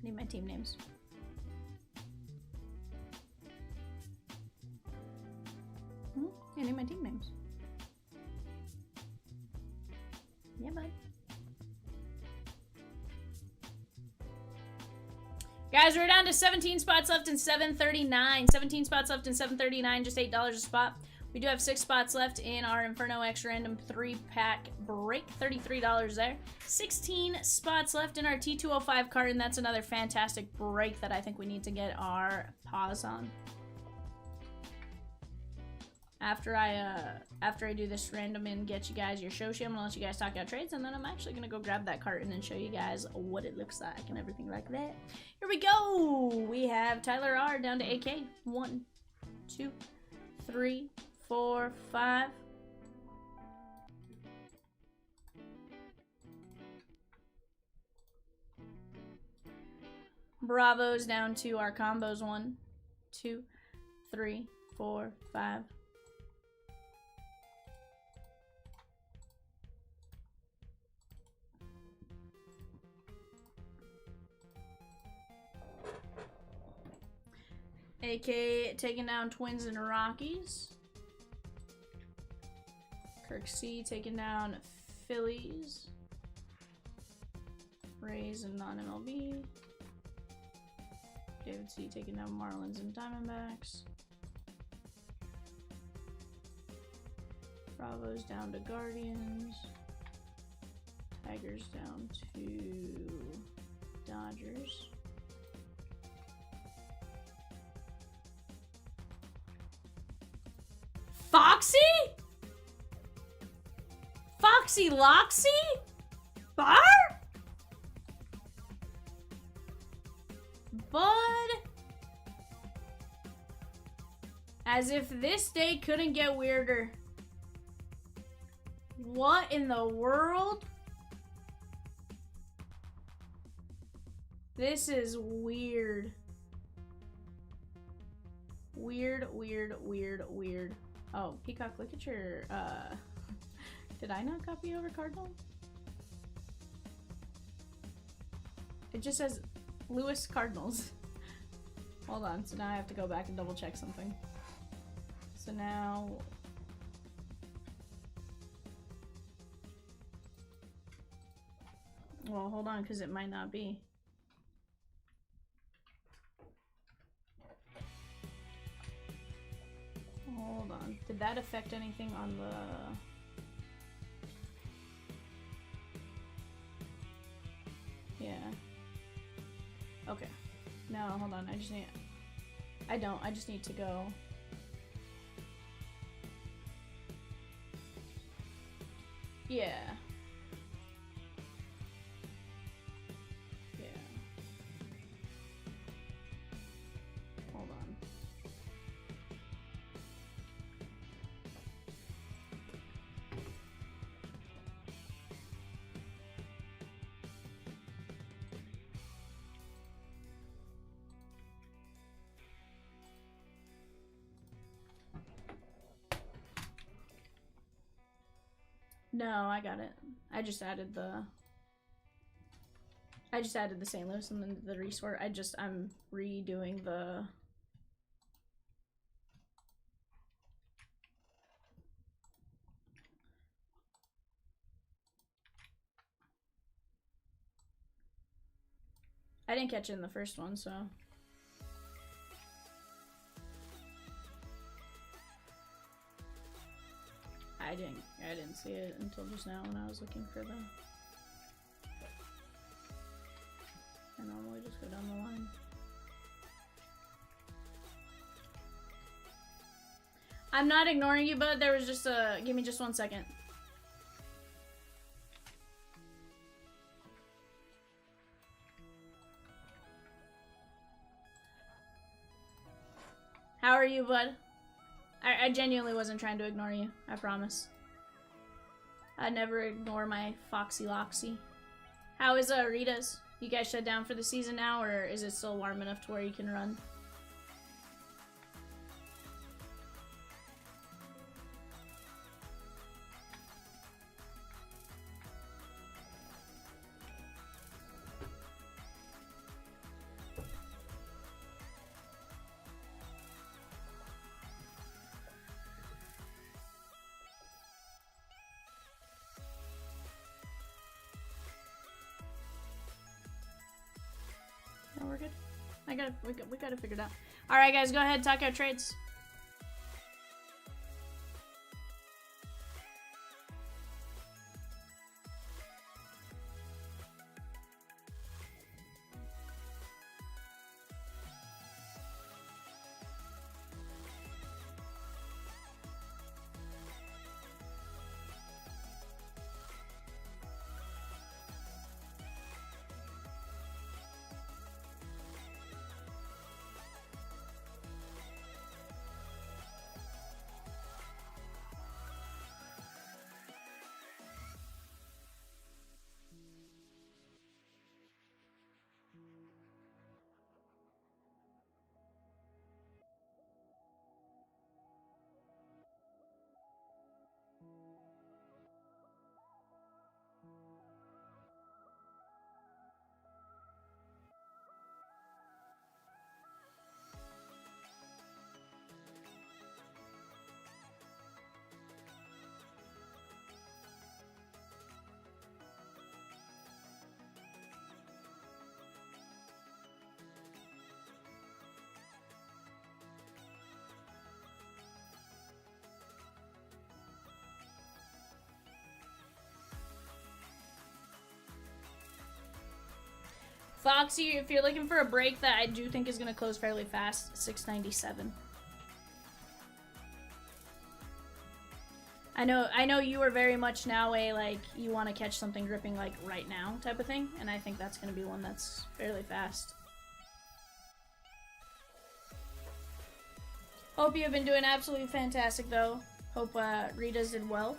Need my team names. I need my team names. Yeah, bud. Guys, we're down to 17 spots left in 739. 17 spots left in 739, just $8 a spot. We do have 6 spots left in our Inferno X Random 3-pack break. $33 there. 16 spots left in our T205 cart, and that's another fantastic break that I think we need to get our paws on. After I do this random and get you guys your show sheet, I'm gonna let you guys talk out trades, and then I'm actually gonna go grab that carton and show you guys what it looks like and everything like that. Here we go. We have Tyler R down to AK. 1, 2, 3, 4, 5. Bravo's down to our combos. 1, 2, 3, 4, 5. AK taking down Twins and Rockies. Kirk C taking down Phillies. Rays and non-MLB. David C taking down Marlins and Diamondbacks. Bravo's down to Guardians. Tigers down to Dodgers. Foxy? Foxy Loxy? Bar? Bud? As if this day couldn't get weirder. What in the world? This is weird. Weird, weird, weird, weird. Oh, Peacock, look at your, did I not copy over Cardinal? It just says Lewis Cardinals. Hold on, so now I have to go back and double check something. So now... Well, hold on, because it might not be. Hold on. Did that affect anything on the... Yeah. Okay. No, hold on. I just need... I don't. I just need to go... Yeah. Yeah. Hold on. No, I got it. I just added the St. Louis and then the resort. I'm redoing the... I didn't catch it in the first one, so... I didn't see it until just now when I was looking for the... I normally just go down the line. I'm not ignoring you, but there was just a... Give me just 1 second. How are you, bud? I genuinely wasn't trying to ignore you. I promise. I never ignore my Foxy Loxy. How is Rita's? You guys shut down for the season now, or is it still warm enough to where you can run? No, we're good. We got it figured out. All right, guys, go ahead, talk out trades. Foxy, if you're looking for a break that I do think is gonna close fairly fast, 697. I know you are very much now a, like, you want to catch something gripping, like, right now type of thing, and I think that's going to be one that's fairly fast. Hope you have been doing absolutely fantastic, though. Hope Rita's did well.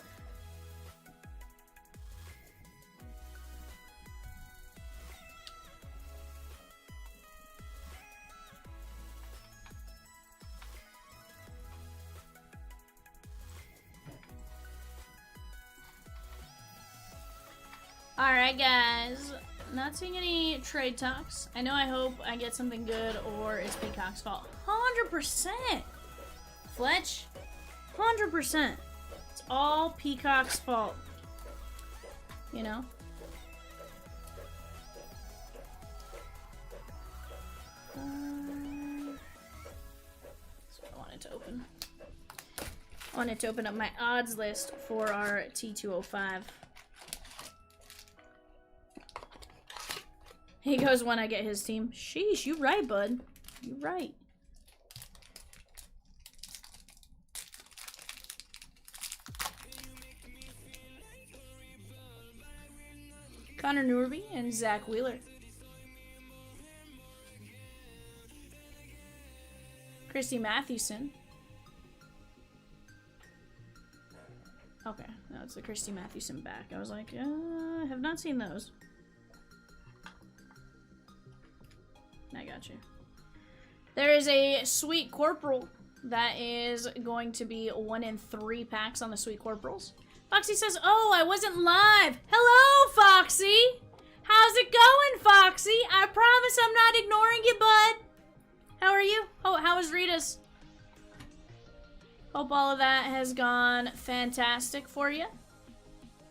Alright guys, not seeing any trade talks. I hope I get something good or it's Peacock's fault. 100%! Fletch, 100%. It's all Peacock's fault. You know? That's what I wanted to open. I wanted to open up my odds list for our T205. He goes when I get his team. Sheesh, you right, bud. You right. Connor Norby and Zach Wheeler. Christy Mathewson. Okay, no, it's the Christy Mathewson back. I was like, I have not seen those. I got you. There is a Sweet Corporal that is going to be 1 in 3 packs on the Sweet Corporals. Foxy says, oh, I wasn't live. Hello, Foxy. How's it going, Foxy? I promise I'm not ignoring you, bud. How are you? Oh, how was Rita's? Hope all of that has gone fantastic for you.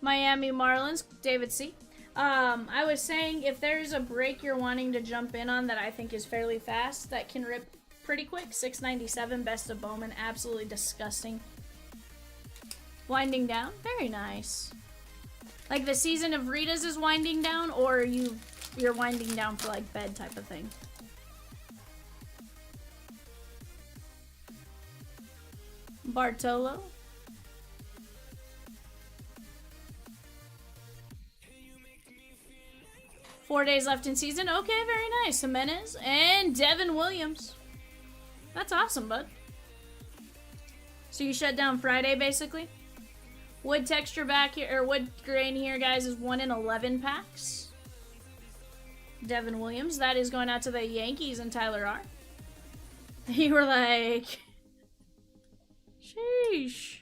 Miami Marlins, David C. I was saying if there's a break you're wanting to jump in on that I think is fairly fast, that can rip pretty quick. 697, Best of Bowman, absolutely disgusting. Winding down, very nice. Like the season of Rita's is winding down, or you're winding down for like bed type of thing. Bartolo. Four days left in season. Okay, very nice. Jimenez and Devin Williams. That's awesome, bud. So you shut down Friday, basically? Wood texture back here, or wood grain here, guys, is 1 in 11 packs. Devin Williams. That is going out to the Yankees and Tyler R. You were like... Sheesh.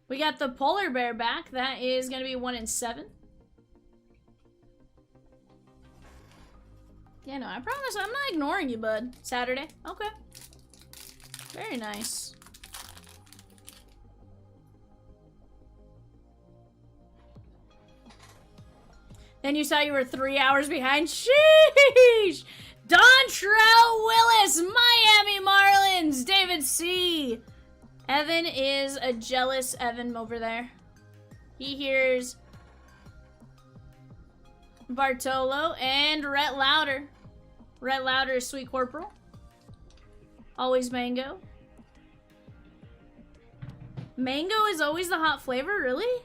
We got the Polar Bear back. That is going to be 1 in 7. Yeah, no, I promise I'm not ignoring you, bud. Saturday. Okay. Very nice. Then you saw you were 3 hours behind. Sheesh! Dontrell Willis, Miami Marlins, David C. Evan is a jealous Evan over there. He hears Bartolo and Rhett Lauder. Rhett Lauder is Sweet Corporal. Always mango. Mango is always the hot flavor, really?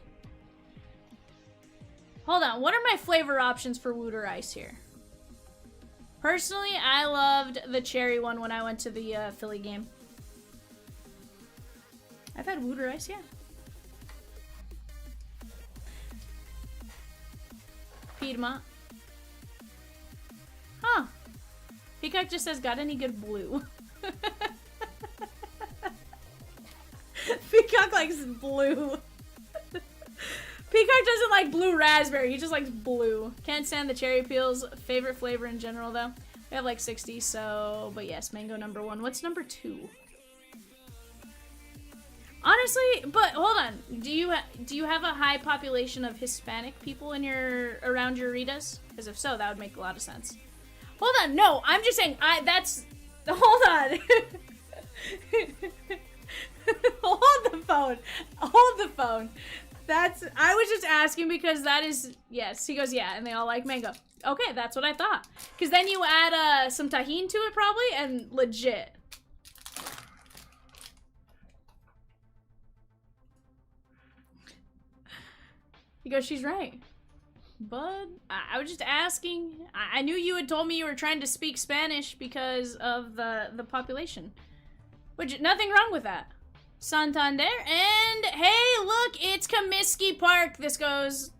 Hold on, what are my flavor options for Wooter Ice here? Personally, I loved the cherry one when I went to the Philly game. I've had Wooter Ice, yeah. Piedmont. Huh. Peacock just says, got any good blue? Peacock likes blue. Peacock doesn't like blue raspberry, he just likes blue. Can't stand the cherry peels. Favorite flavor in general, though. We have like 60, so... But yes, mango number 1. What's number 2? Honestly, but hold on. Do you have a high population of Hispanic people in around your Ritas? Because if so, that would make a lot of sense. Hold on, no, I'm just saying, hold on. Hold the phone. Hold the phone. I was just asking because that is, yes. He goes, yeah, and they all like mango. Okay, that's what I thought. Because then you add some tahini to it probably, and legit. He goes, she's right. Bud, I was just asking. I knew you had told me you were trying to speak Spanish because of the population. Which, nothing wrong with that. Santander, and hey, look, it's Comiskey Park. This goes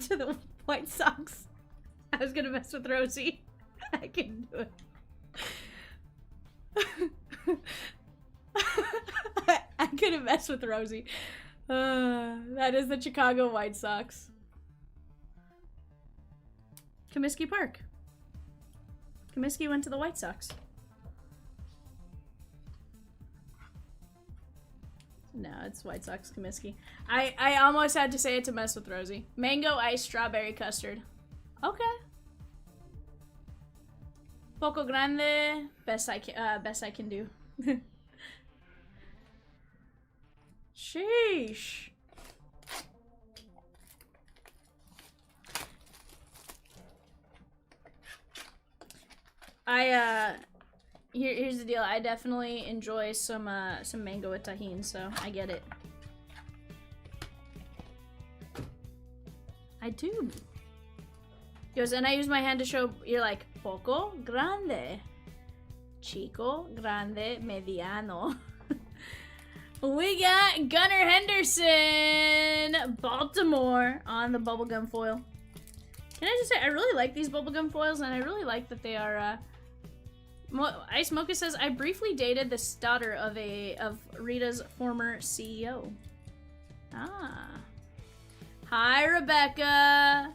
to the White Sox. I was gonna mess with Rosie. I can do it. I couldn't mess with Rosie. That is the Chicago White Sox. Comiskey Park. Comiskey went to the White Sox. No, it's White Sox Comiskey. I almost had to say it to mess with Rosie. Mango ice strawberry custard. Okay. Poco grande. Best I can do. Sheesh. Here's the deal. I definitely enjoy some mango with tahini, so I get it. I do. He goes, and I use my hand to show. You're like poco grande, chico grande, mediano. We got Gunnar Henderson, Baltimore on the bubblegum foil. Can I just say, I really like these bubblegum foils, and I really like that they are, Ice Mocha says, I briefly dated the daughter of Rita's former CEO. Ah. Hi, Rebecca.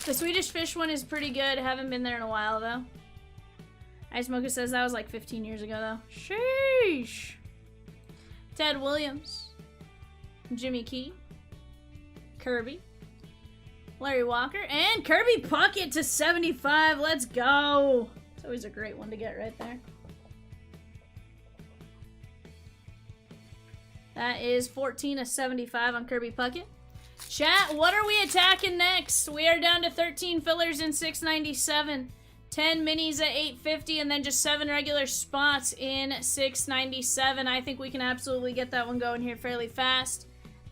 The Swedish Fish one is pretty good. Haven't been there in a while, though. Ice Mocha says that was like 15 years ago, though. Sheesh. Ted Williams. Jimmy Key. Kirby. Larry Walker. And Kirby Puckett to 75. Let's go. It's always a great one to get right there. That is 14 of 75 on Kirby Puckett. Chat, what are we attacking next? We are down to 13 fillers in 697, 10 minis at 850, and then just 7 regular spots in 697. I think we can absolutely get that one going here fairly fast.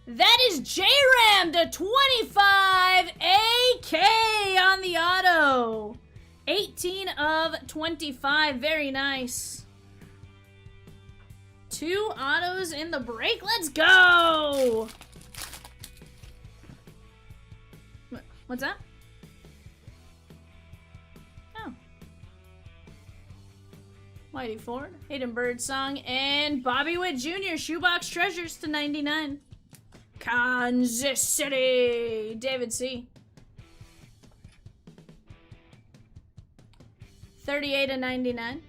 That is J-Ram to 25 AK on the auto. 18 of 25. Very nice. 2 autos in the break. Let's go. What's that? Oh. Whitey Ford, Hayden Birdsong, and Bobby Witt Jr. Shoebox Treasures to 99. Kansas City, David C. 38 of 99.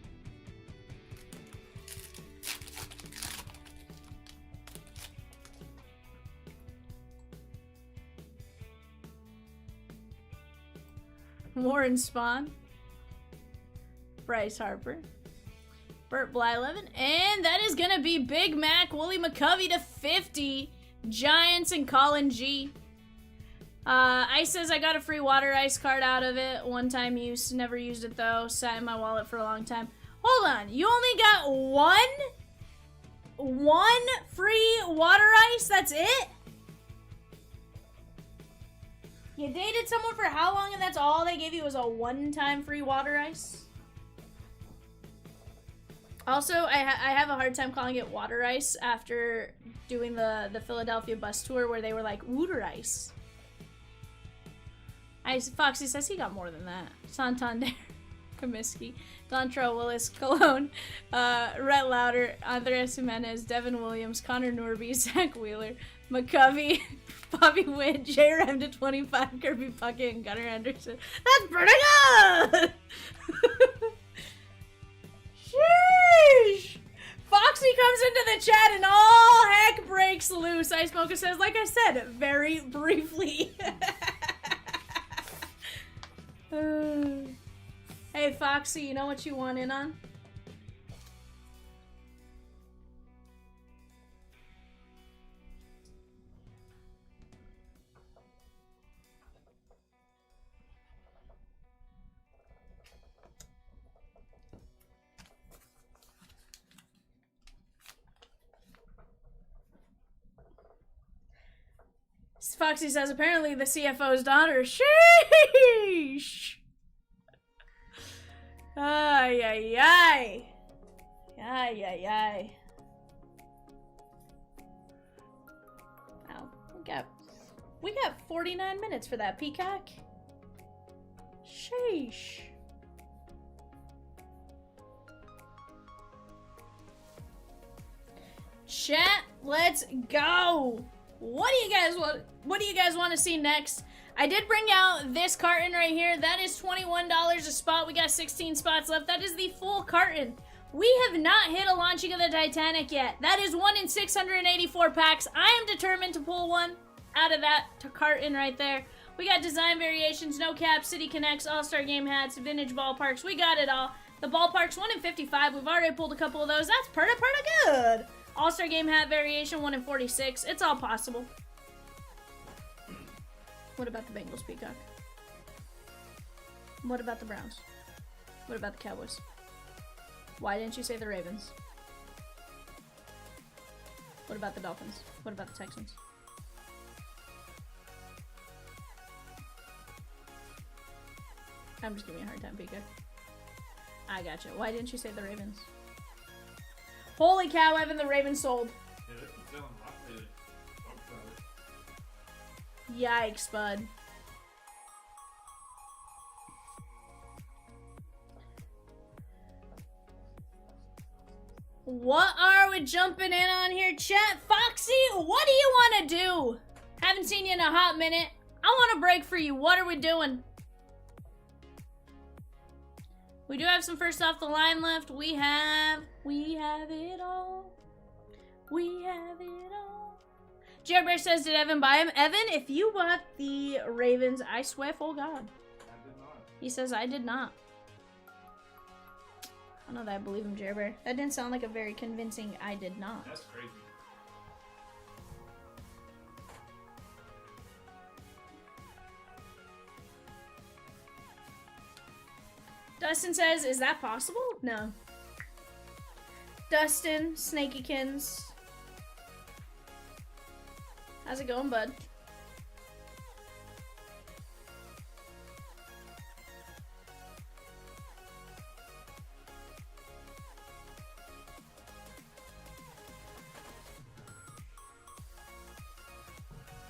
Warren Spahn, Bryce Harper, Burt Blyleven, and that is gonna be Big Mac, Wooly McCovey to 50, Giants and Colin G. Ice says I got a free water ice card out of it, one-time use, never used it though, sat in my wallet for a long time. Hold on, you only got one free water ice, that's it? You dated someone for how long and that's all they gave you was a one-time free water ice? Also, I have a hard time calling it water ice after doing the Philadelphia bus tour where they were like, water ice. Foxy says he got more than that. Santander, Comiskey, Dontrell Willis, Cologne, Rhett Lauder, Andres Jimenez, Devin Williams, Connor Norby, Zach Wheeler, McCovey, Bobby Witt, J-Ram to 25, Kirby Puckett, and Gunnar Henderson. That's pretty good! Sheesh! Foxy comes into the chat and all heck breaks loose. Ice Mocha says, like I said, very briefly. Hey, Foxy, you know what you want in on? Foxy says, apparently the CFO's daughter. Sheesh! Ay, ay, ay. Ay, ay, ay. Wow, we got 49 minutes for that, Peacock. Sheesh. Chat, let's go. What do you guys want to see next? I did bring out this carton right here. That is $21 a spot. We got 16 spots left. That is the full carton. We have not hit a launching of the Titanic yet. That is 1 in 684 packs. I am determined to pull one out of that carton right there. We got design variations, no cap, City Connects, All-Star Game hats, vintage ballparks. We got it all. The ballparks, 1 in 55. We've already pulled a couple of those. That's pretty good. All-Star Game hat variation, 1 in 46. It's all possible. What about the Bengals, Peacock? What about the Browns? What about the Cowboys? Why didn't you say the Ravens? What about the Dolphins? What about the Texans? I'm just giving you a hard time, Peacock. I gotcha. Why didn't you say the Ravens? Holy cow, Evan, the Ravens sold. Yeah, it's selling hot lately. Yikes, bud. What are we jumping in on here, chat? Foxy, what do you want to do? Haven't seen you in a hot minute. I want a break for you. What are we doing? We do have some first off the line left. We have it all. We have it all. Jared Bear says, did Evan buy him? Evan, if you bought the Ravens, I swear, full God. I did not. He says, I did not. I don't know that I believe him, Jared Bear. That didn't sound like a very convincing I did not. That's crazy. Dustin says, is that possible? No. Dustin, Snakykins. How's it going, bud?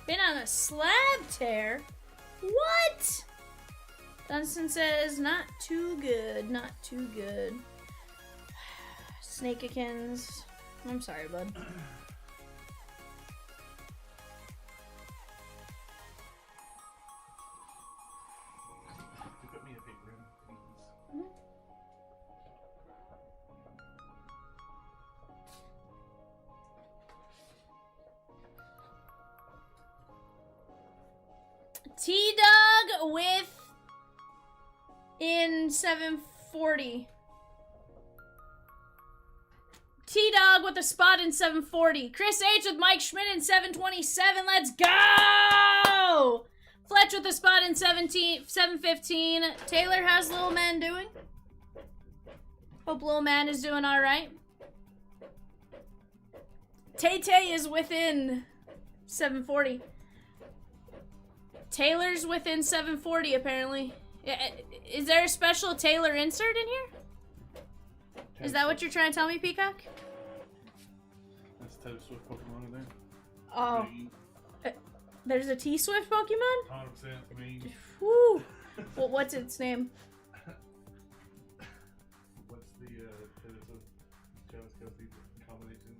Been on a slab tear? What? Dunstan says, not too good, not too good. Snakykins. I'm sorry, bud. You put me a big rim, please. T-Dog with in 740. T-Dog with a spot in 740. Chris H with Mike Schmidt in 727. Let's go! Fletch with a spot in 715. Taylor, how's Little Man doing? Hope Little Man is doing alright. Tay-Tay is within 740. Taylor's within 740, apparently. Is there a special Taylor insert in here? Is that what you're trying to tell me, Peacock? That's Taylor Swift Pokemon in there. Oh. There's a T-Swift Pokemon? 100%. I mean, Woo! Well, what's its name? what's the Taylor Swift Travis Kelce combination?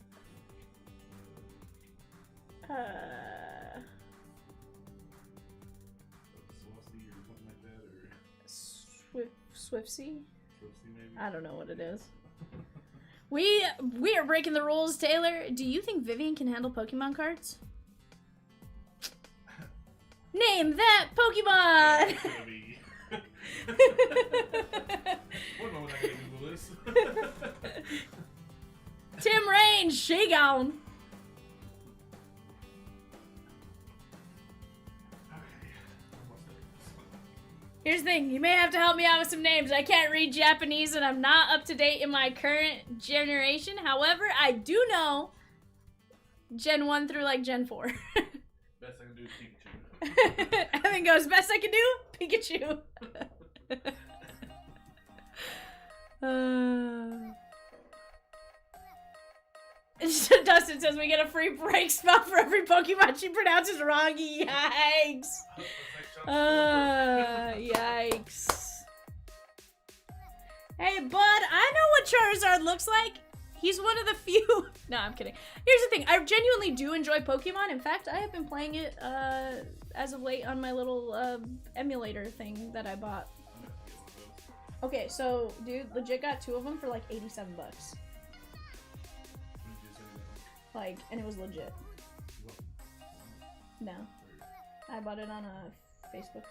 Swansea or something like that, or Swiftsy? Swiftsy maybe? I don't know what it is. We are breaking the rules, Taylor. Do you think Vivian can handle Pokemon cards? Name that Pokemon! It's gonna be One moment, I gotta Google this. Tim Raines, she gone. Here's the thing, you may have to help me out with some names. I can't read Japanese and I'm not up to date in my current generation. However, I do know Gen 1 through like Gen 4. Best I can do is Pikachu. Evan goes, best I can do? Pikachu. Dustin says we get a free break spell for every Pokemon she pronounces wrong. Yikes. Yikes. Hey, bud, I know what Charizard looks like. He's one of the few. No, I'm kidding. Here's the thing. I genuinely do enjoy Pokemon. In fact, I have been playing it as of late on my little emulator thing that I bought. Okay, so, dude, legit got 2 of them for like 87 bucks. Like, and it was legit. No. I bought it on Facebook.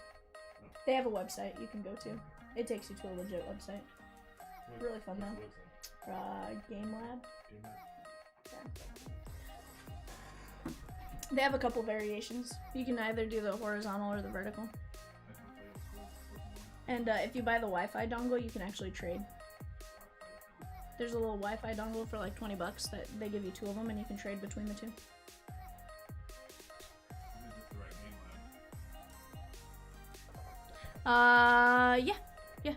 They have a website you can go to. It takes you to a legit website. Really fun though. Game Lab. Yeah. They have a couple variations. You can either do the horizontal or the vertical. And if you buy the Wi-Fi dongle, you can actually trade. There's a little Wi-Fi dongle for like 20 bucks that they give you 2 of them and you can trade between the 2. Yeah. Yeah.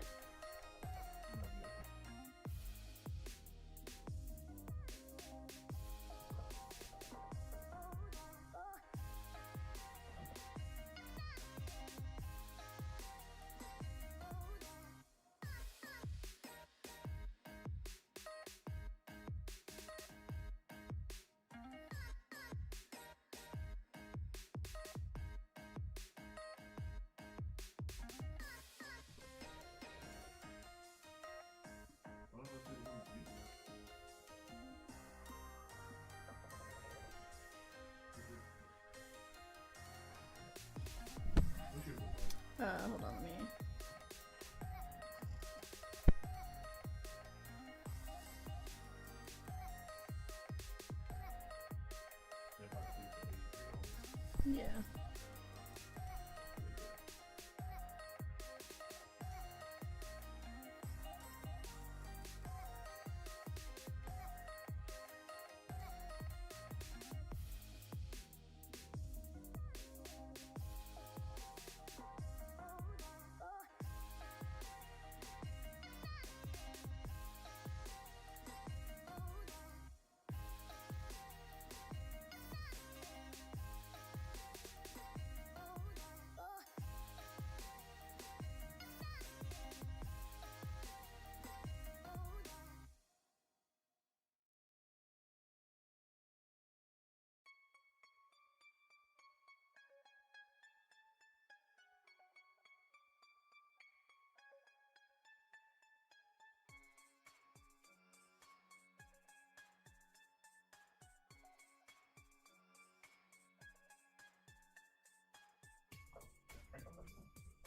Hold on, let me... Yeah.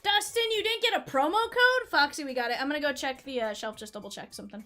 Dustin, you didn't get a promo code? Foxy, we got it. I'm gonna go check the shelf, just double check something.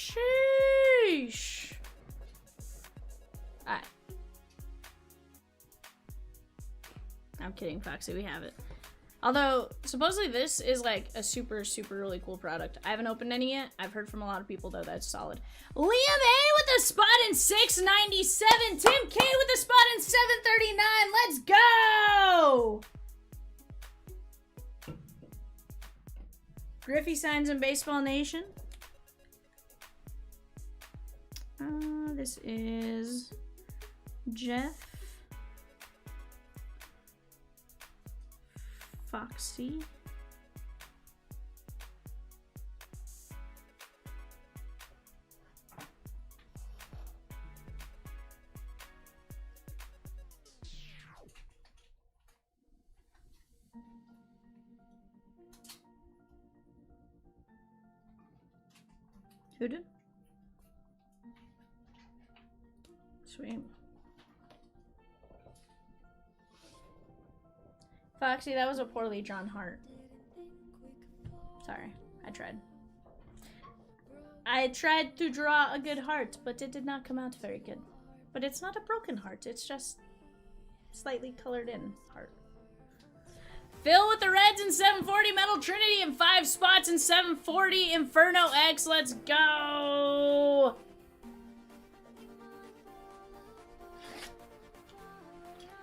Sheesh. Alright. I'm kidding, Foxy. We have it. Although, supposedly this is like a super, super really cool product. I haven't opened any yet. I've heard from a lot of people, though, that's solid. Liam A with a spot in 697. Tim K with a spot in 739. Let's go! Griffey signs in Baseball Nation. This is Jeff. Foxy. Who did? Sweet. Foxy, that was a poorly drawn heart. Sorry, I tried. I tried to draw a good heart, but it did not come out very good. But it's not a broken heart, it's just slightly colored in heart. Phil with the Reds in 740, Metal Trinity in 5 spots in 740, Inferno X, let's go!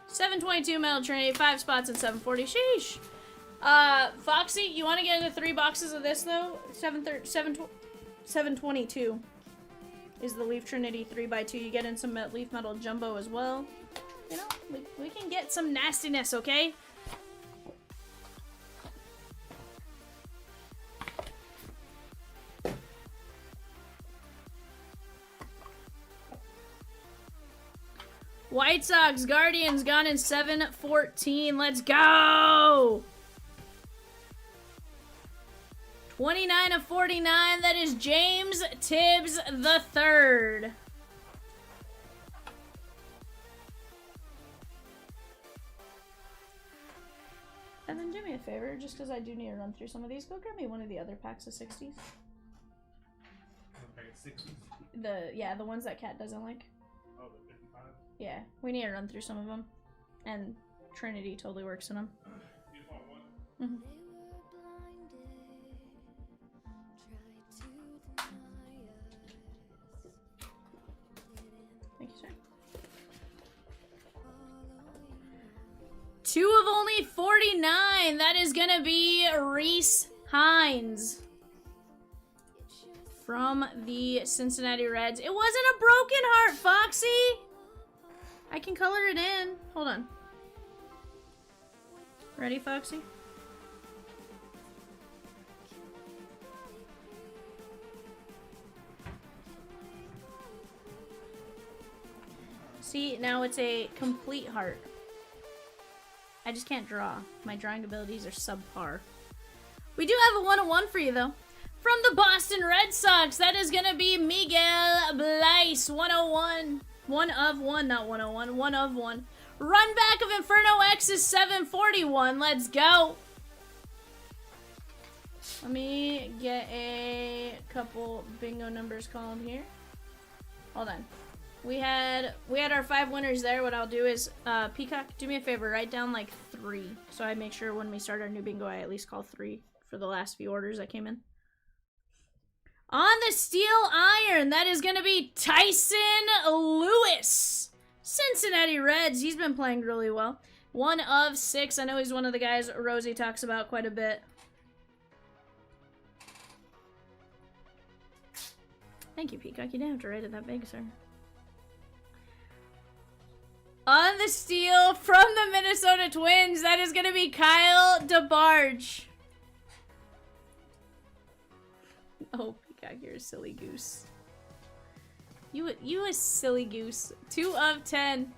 $722 Metal Trinity, 5 spots in 740. Sheesh. Foxy, you want to get into 3 boxes of this though? 722 is the Leaf Trinity 3x2. You get in some Leaf Metal Jumbo as well. You know, we can get some nastiness, okay? White Sox, Guardians, gone in 714. Let's go! 29 of 49. That is James Tibbs the third. And then do me a favor, just because I do need to run through some of these. Go grab me one of the other packs of 60s. Okay, 60s. The ones that Kat doesn't like. Oh, the 55? Yeah, we need to run through some of them. And Trinity totally works in them. You just want one? Mm-hmm. Thank you, sir. 2 of only 49. That is gonna be Reese Hines from the Cincinnati Reds. It wasn't a broken heart, Foxy. I can color it in. Hold on. Ready, Foxy? See, now it's a complete heart. I just can't draw. My drawing abilities are subpar. We do have a 101 for you, though. From the Boston Red Sox, that is going to be Miguel Bleis, 101. 1 of 1, not 101. 1 of 1. Run back of Inferno X is 741. Let's go. Let me get a couple bingo numbers called here. Hold on. We had our 5 winners there. What I'll do is, Peacock, do me a favor, write down like 3. So I make sure when we start our new bingo, I at least call 3 for the last few orders that came in. On the steel iron, that is going to be Tyson Lewis. Cincinnati Reds. He's been playing really well. 1 of 6. I know he's one of the guys Rosie talks about quite a bit. Thank you, Peacock. You didn't have to write it that big, sir. On the steel from the Minnesota Twins, that is going to be Kyle DeBarge. Oh, Peacock, you're a silly goose. You a silly goose. 2 of 10.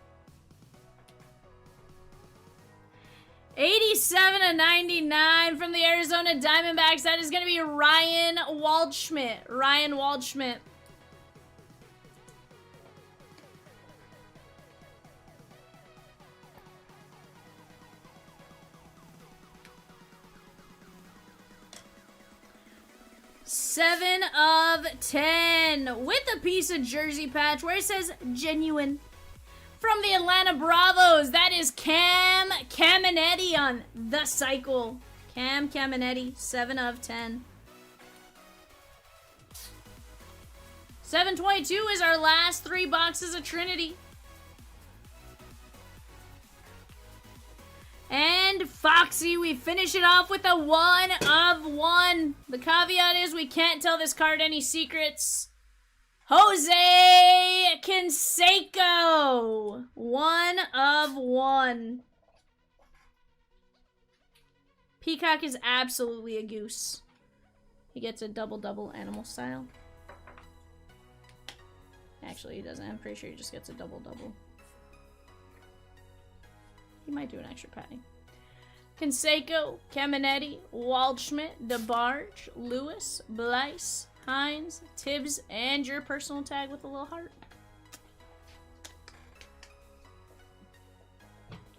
87 of 99 from the Arizona Diamondbacks. That is going to be Ryan Waldschmidt. Ryan Waldschmidt. 7 of 10 with a piece of jersey patch where it says genuine. From the Atlanta Bravos, that is Cam Caminetti on the cycle. Cam Caminetti, 7 of 10. 722 is our last 3 boxes of Trinity. And Foxy, we finish it off with a 1 of 1. The caveat is we can't tell this card any secrets. Jose Canseco, 1 of 1. Peacock is absolutely a goose. He gets a double-double animal style. Actually, he doesn't. I'm pretty sure he just gets a double-double. He might do an extra patty. Canseco, Caminetti, Waldschmidt, DeBarge, Lewis, Blyce, Hines, Tibbs, and your personal tag with a little heart.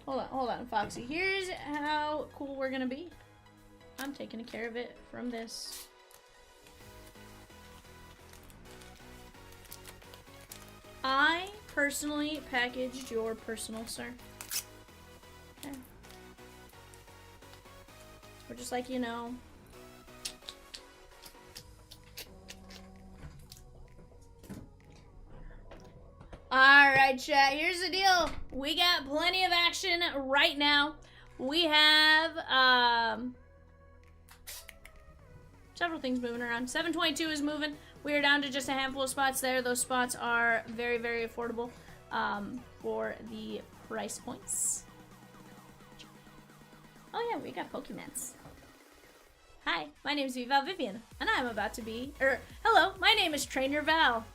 Hold on, Foxy. Here's how cool we're gonna be. I'm taking care of it from this. I personally packaged your personal, sir. Okay. We're just like, you know. Alright, chat, here's the deal. We got plenty of action right now. We have several things moving around. 722 is moving. We are down to just a handful of spots there. Those spots are very, very affordable for the price points. Oh yeah, we got Pokemons. Hi, my name is Vivian, and I'm about to be, hello, my name is Trainer Val.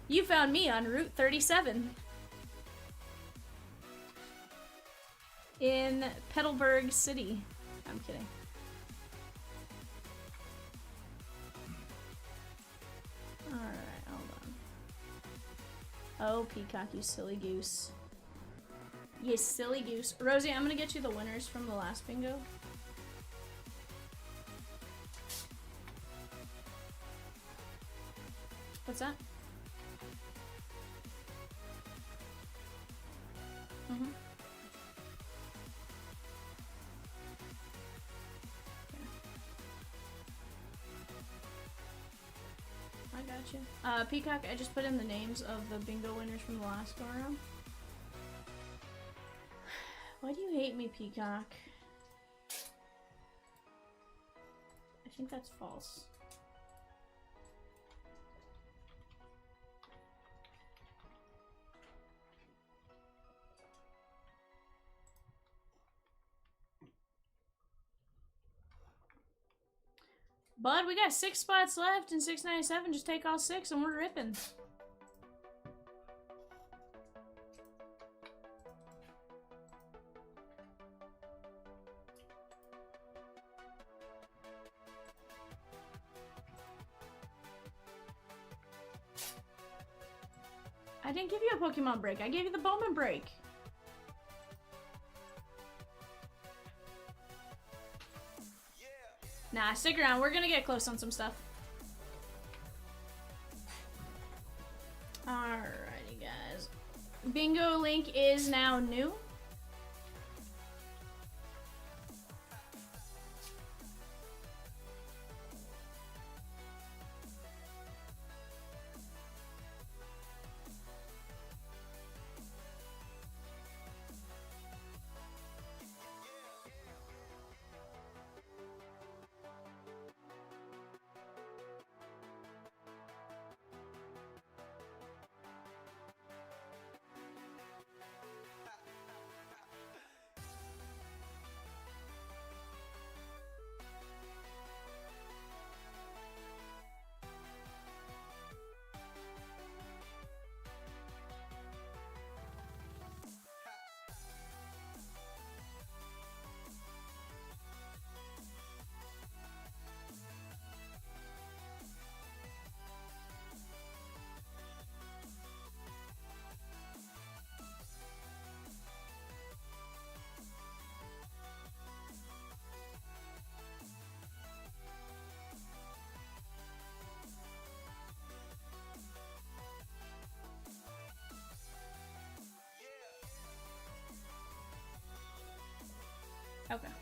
You found me on Route 37 in Petalburg City. I'm kidding. Alright, hold on. Oh, Peacock, you silly goose. You silly goose. Rosie, I'm gonna get you the winners from the last bingo. What's that? Mm-hmm. I got you. Peacock, I just put in the names of the bingo winners from the last go around. Why do you hate me, Peacock? I think that's false. Bud, we got 6 spots left in 697. Just take all 6 and we're ripping. I didn't give you a Pokemon break. I gave you the Bowman break. Nah, stick around. We're gonna get close on some stuff. Alrighty, guys. Bingo link is now new. Okay.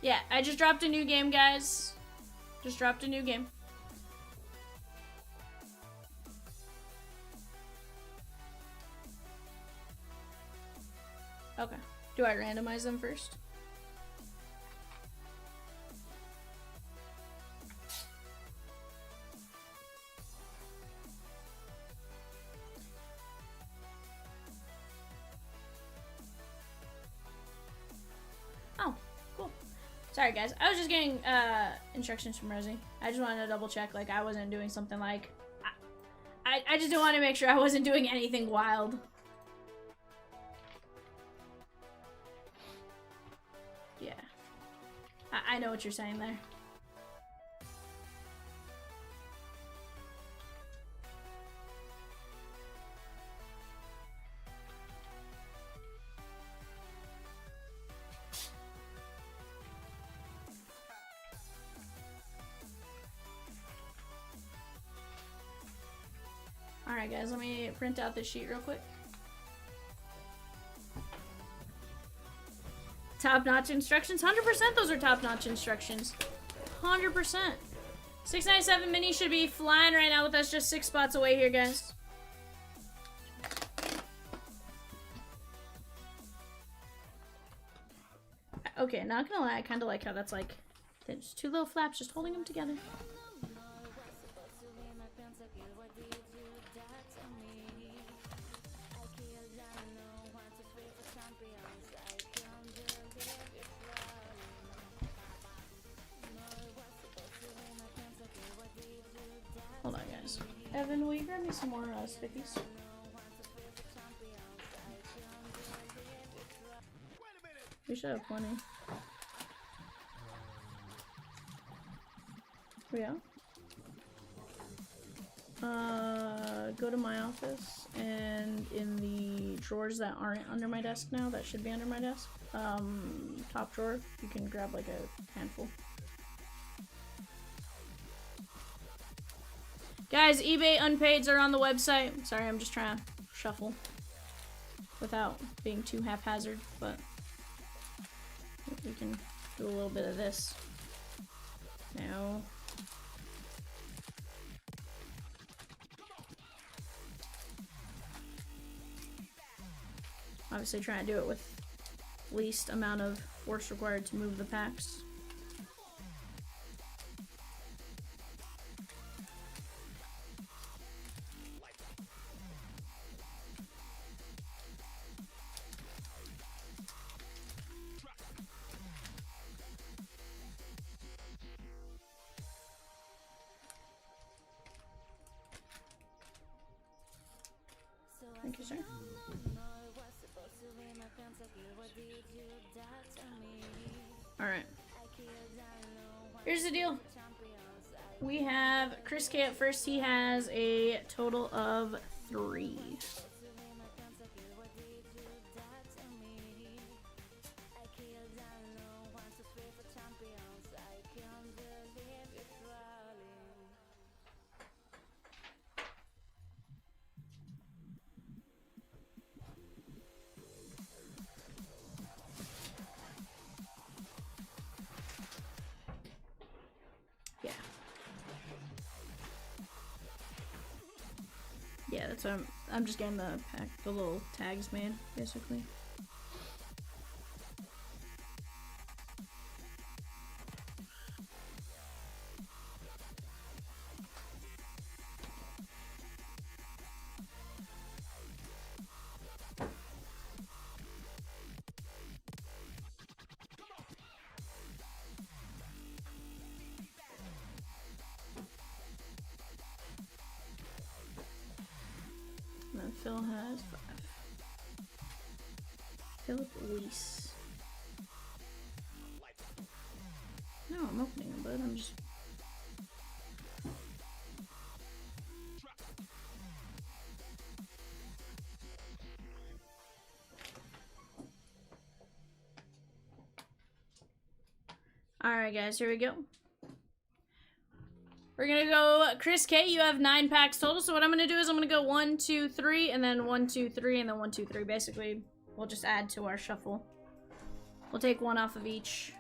Yeah, I just dropped a new game, guys. Just dropped a new game. Okay. Do I randomize them first? Oh, cool. Sorry, guys. I was just getting instructions from Rosie. I just wanted to double check, like, I wasn't doing something like... I just didn't want to make sure I wasn't doing anything wild. Yeah. I know what you're saying there. Alright guys, let me print out this sheet real quick. Top-notch instructions. 100% those are top-notch instructions. 100%. 697 mini should be flying right now with us just 6 spots away here, guys. Okay, not gonna lie, I kind of like how that's like, there's 2 little flaps just holding them together. Hold on, guys. Evan, will you grab me some more stickies? We should have plenty. Yeah. Go to my office, and in the drawers that aren't under my desk now, that should be under my desk, top drawer, you can grab like a handful. Guys, eBay unpaids are on the website. Sorry, I'm just trying to shuffle without being too haphazard, but we can do a little bit of this. Now. Obviously trying to do it with least amount of force required to move the packs. Thank you, sir. Alright. Here's the deal. We have Chris K at first. He has a total of 3. Yeah, that's what I'm just getting the pack, the little tags made, basically. Phil has 5. Philip Weiss. No, I'm opening them, but I'm just... Alright guys, here we go. We're gonna go Chris K. You have 9 packs total. So what I'm gonna do is I'm gonna go 1, 2, 3, and then 1, 2, 3, and then 1, 2, 3. Basically, we'll just add to our shuffle. We'll take one off of each.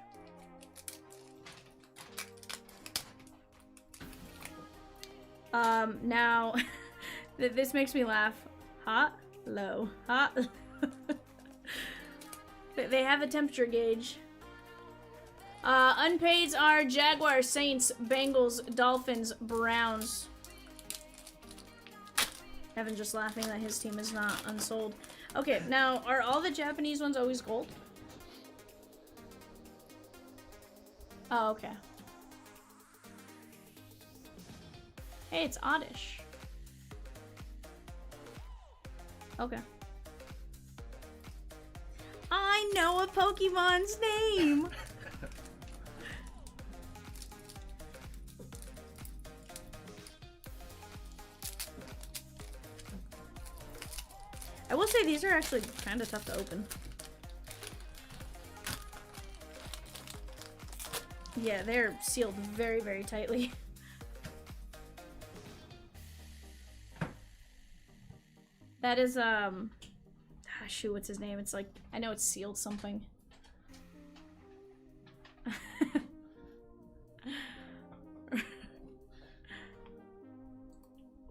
Now, this makes me laugh. Hot, low, hot. They have a temperature gauge. Unpaids are Jaguars, Saints, Bengals, Dolphins, Browns. Evan just laughing that his team is not unsold. Okay, now, are all the Japanese ones always gold? Oh, okay. Hey, it's Oddish. Okay. I know a Pokemon's name! I will say these are actually kind of tough to open. Yeah, they're sealed very, very tightly. That is, shoot, what's his name? It's like, I know it's sealed something.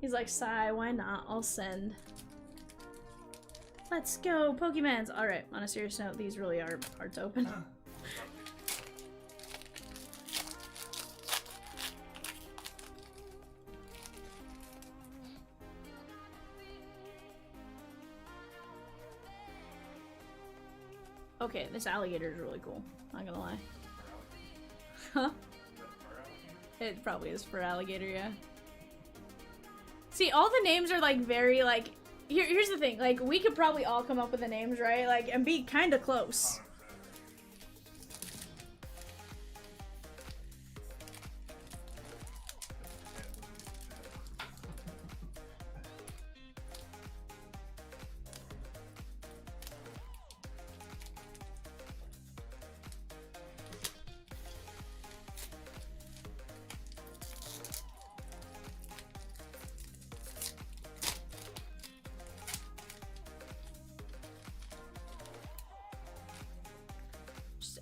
He's like, sigh, why not? I'll send. Let's go, Pokemons! Alright, on a serious note, these really are hard to open. Okay, this alligator is really cool. Not gonna lie. Huh? It probably is for alligator, yeah. See, all the names are like very like. Here's the thing, like we could probably all come up with the names, right? Like and be kind of close.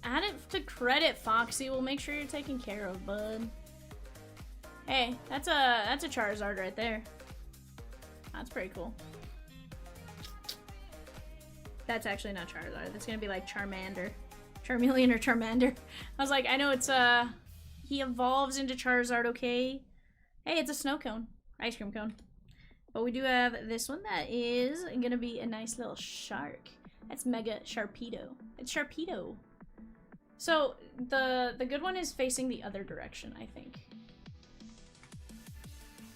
Add it to credit, Foxy. We'll make sure you're taken care of, bud. Hey, that's a Charizard right there. That's pretty cool. That's actually not Charizard. That's gonna be like Charmander. Charmeleon or Charmander. I was like, I know it's he evolves into Charizard, okay? Hey, it's a snow cone. Ice cream cone. But we do have this one that is gonna be a nice little shark. That's Mega Sharpedo. It's Sharpedo. So, the good one is facing the other direction, I think.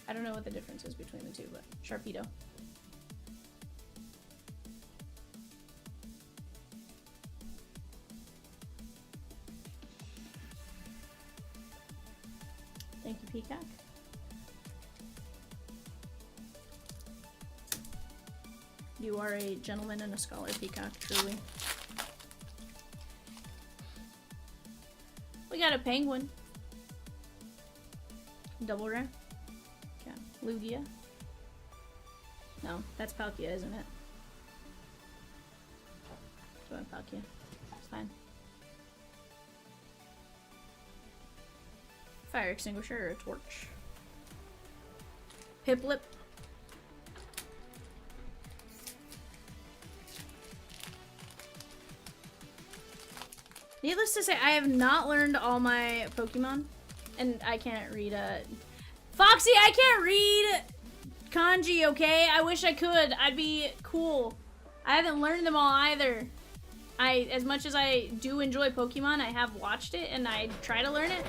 I don't know what the difference is between the two, but Sharpedo. Thank you, Peacock. You are a gentleman and a scholar, Peacock, truly. We got a penguin. Double rare. Okay. Lugia. No, that's Palkia, isn't it? So I'm Palkia. It's fine. Fire extinguisher or a torch. Piplup. Needless to say, I have not learned all my Pokemon, and I can't read, Foxy, I can't read kanji, okay? I wish I could. I'd be cool. I haven't learned them all either. As much as I do enjoy Pokemon, I have watched it, and I try to learn it.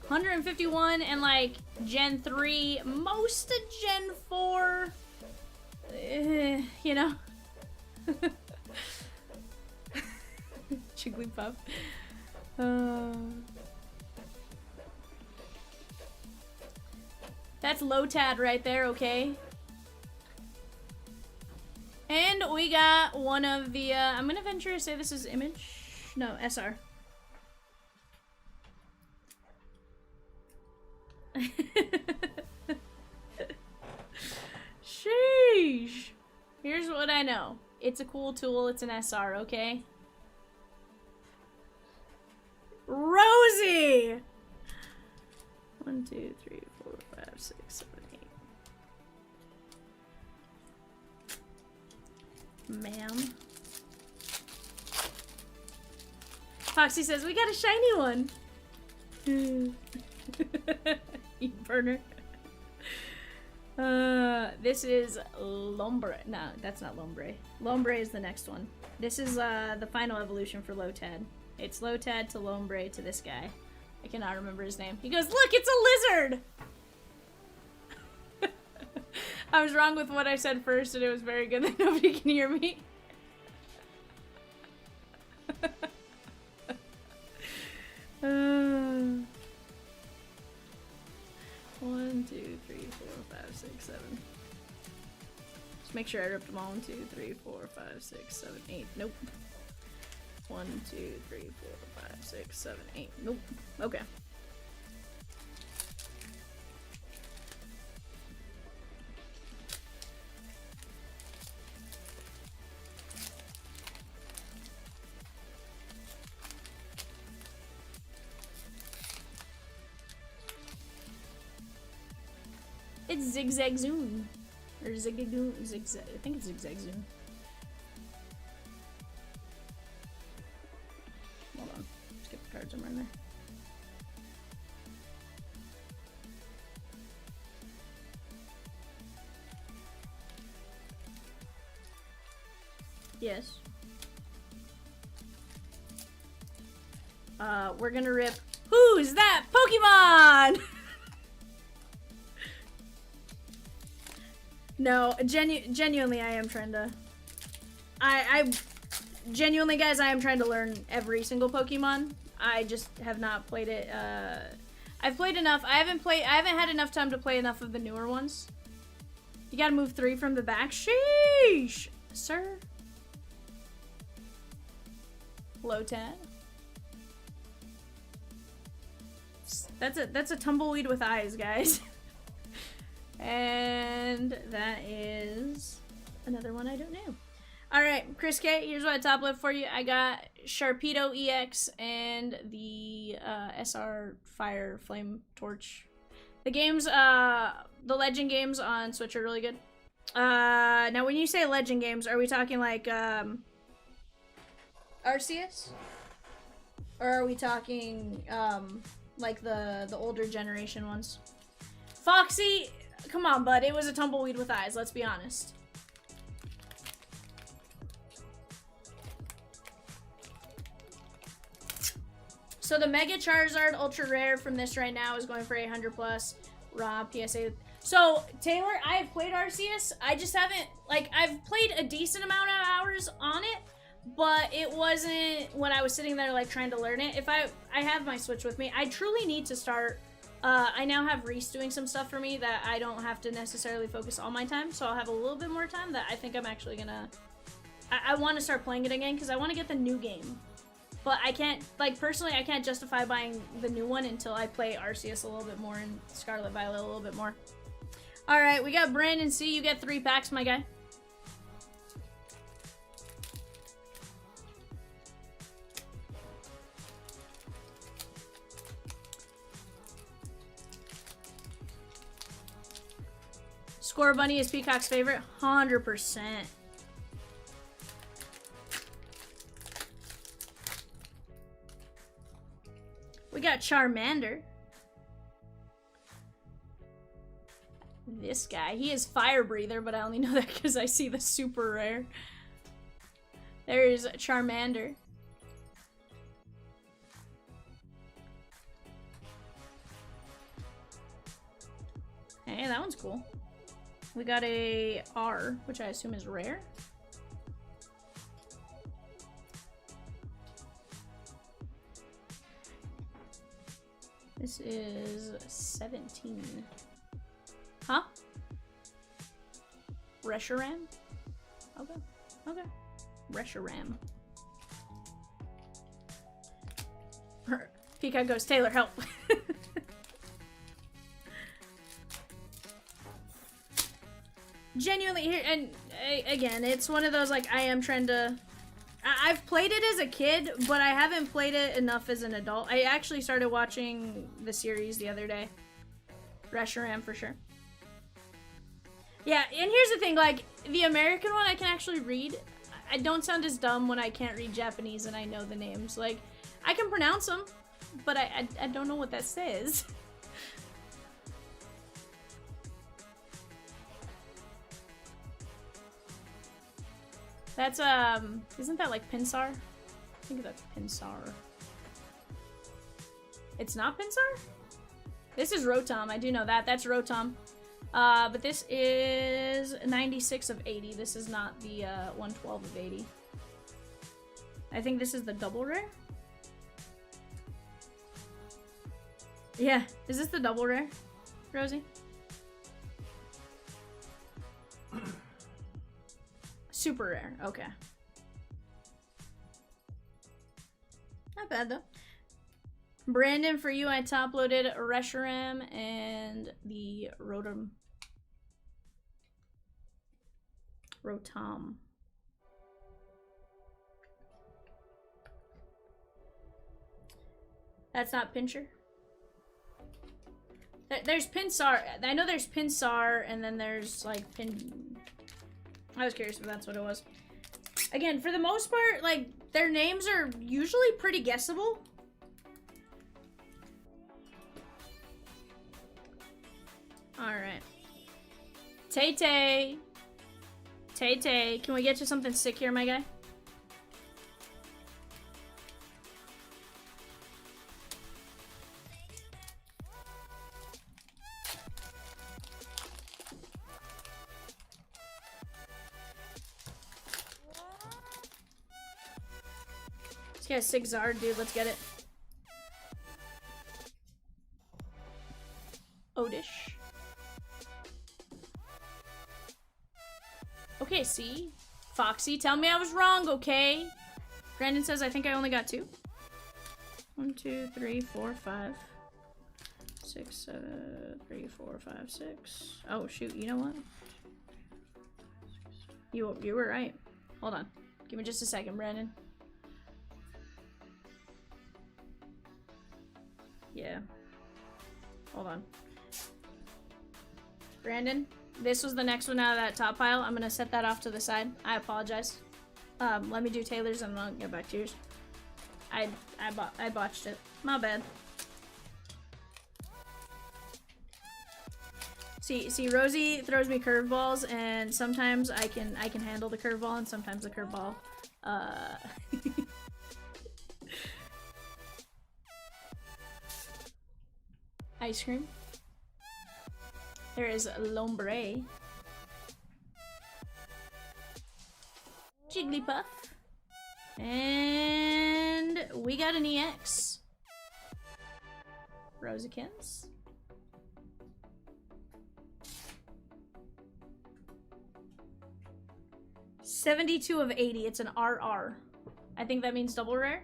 151 and, like, Gen 3, most of Gen 4, you know? Jigglypuff. That's Lotad right there, okay? And we got one of the, I'm gonna venture to say this is Image. No, SR. Sheesh. Here's what I know. It's a cool tool, it's an SR, okay? Rosie! 1, 2, 3, 4, 5, 6, 7, 8. Ma'am. Foxy says, we got a shiny one. You burner. This is Lombre. No, that's not Lombre. Lombre is the next one. This is the final evolution for Lotad. It's Lotad to Lombre to this guy. I cannot remember his name. He goes, look, it's a lizard! I was wrong with what I said first, and it was very good that nobody can hear me. One, 2, 3, 4, 5, 6, 7. Just make sure I ripped them all. 1, 2, 3, 4, 5, 6, 7, 8. Nope. 1, 2, 3, 4, 5, 6, 7, 8. Nope. Okay. It's Zigzag Zoom. Or Zigzagoon. Zigzag. I think it's Zigzag Zoom. Hold on. Just get the cards somewhere in there. Yes. We're gonna rip. Who's that Pokemon? No, genuinely, I am trying to. I genuinely, guys, I am trying to learn every single Pokemon. I just have not played it. I've played enough. I haven't had enough time to play enough of the newer ones. You gotta move 3 from the back. Sheesh, sir. Lotad. That's a tumbleweed with eyes, guys. And that is another one I don't know. Alright, Chris K, here's what I top left for you. I got Sharpedo EX and the SR Fire Flame Torch. The games, the Legend games on Switch are really good. Now when you say Legend games, are we talking like Arceus? Or are we talking like the older generation ones? Foxy, come on, bud. It was a tumbleweed with eyes. Let's be honest. So the Mega Charizard Ultra Rare from this right now is going for 800 plus. Raw PSA. So, Taylor, I have played Arceus. I just haven't, like, I've played a decent amount of hours on it, but it wasn't when I was sitting there, like, trying to learn it. If I have my Switch with me, I truly need to start. I now have Reese doing some stuff for me that I don't have to necessarily focus all my time, so I'll have a little bit more time that I think I'm actually gonna... I want to start playing it again, because I want to get the new game. But I can't, like, personally, I can't justify buying the new one until I play Arceus a little bit more and Scarlet Violet a little bit more. Alright, we got Brandon C. You get 3 packs, my guy. Score Bunny is Peacock's favorite. 100%. We got Charmander. This guy. He is Fire Breather, but I only know that because I see the super rare. There's Charmander. Hey, that one's cool. We got a R, which I assume is rare. This is 17. Huh? Reshiram? Okay. Okay. Reshiram. Peacock goes, Taylor, help. Genuinely, here, and again, it's one of those, like, I am trying to I've played it as a kid, but I haven't played it enough as an adult. I actually started watching the series the other day. Reshiram for sure. Yeah, and here's the thing, like, the American one I can actually read. I don't sound as dumb when I can't read Japanese and I know the names. Like, I can pronounce them, but I don't know what that says. That's, isn't that like Pinsar? I think that's Pinsar. It's not Pinsar? This is Rotom, I do know that. That's Rotom. But this is 96 of 80. This is not the 112 of 80. I think this is the double rare. Yeah, is this the double rare, Rosie? Super rare, okay. Not bad though. Brandon, for you, I top loaded Reshiram and the Rotom. That's not Pinscher. There's Pinsar. I know there's Pinsar, and then there's like Pin. I was curious if that's what it was. Again, for the most part, like, their names are usually pretty guessable. Alright. Tay-Tay. Tay-Tay. Can we get you something sick here, my guy? Let's get a sick Zard, dude. Let's get it. Odish. Okay, see? Foxy, tell me I was wrong, okay? Brandon says I think I only got 2. 1, 2, 3, 4, 5. 6, 7, 3, 4, 5, 6. Oh, shoot, you know what? You were right. Hold on. Give me just a second, Brandon. Yeah. Hold on. Brandon, this was the next one out of that top pile. I'm gonna set that off to the side. I apologize. Let me do Taylor's and I'll get back to yours. I botched it. My bad. See, Rosie throws me curveballs, and sometimes I can handle the curveball, and sometimes the curveball, Ice cream. There is Lombre. Jigglypuff. And we got an EX. Rosikins. $72 of 80. It's an RR. I think that means double rare.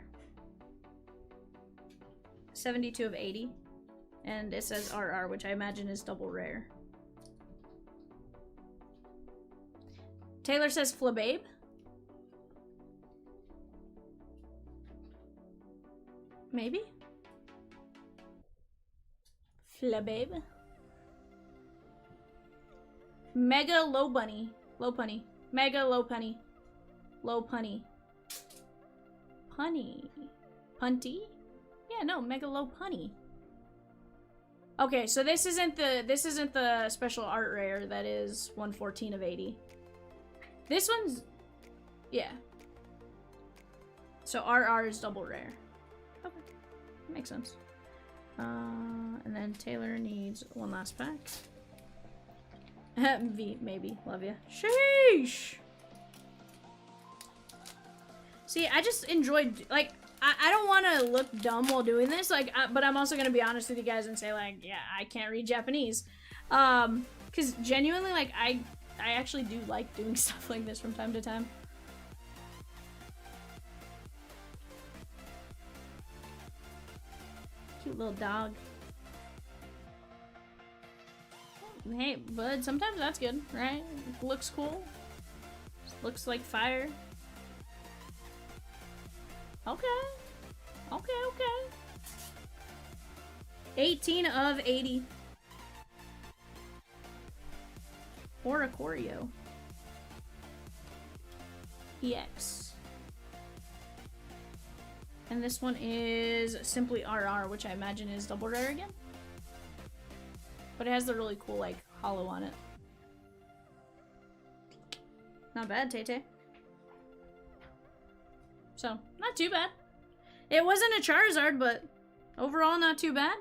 72 of 80. And it says RR, which I imagine is double rare. Taylor says Flababe. Maybe? Flababe. Mega Low Bunny. Low Punny. Mega Low Punny. Low Punny. Punny. Punty? Yeah, no, Mega Low Punny. Okay, so this isn't the special art rare that is 114 of 80. This one's, yeah. So RR is double rare. Okay, makes sense. And then Taylor needs one last pack. V, maybe. Love ya. Sheesh! See, I just enjoyed, like, I don't want to look dumb while doing this, like, but I'm also going to be honest with you guys and say, like, yeah, I can't read Japanese. Because genuinely, like, I actually do like doing stuff like this from time to time. Cute little dog. Hey, bud, sometimes that's good, right? Looks cool. Looks like fire. Okay. Okay, okay. 18 of 80. Oricorio. EX. And this one is simply RR, which I imagine is double rare again. But it has the really cool, like, hollow on it. Not bad, Tay-Tay. So, not too bad. It wasn't a Charizard, but overall not too bad.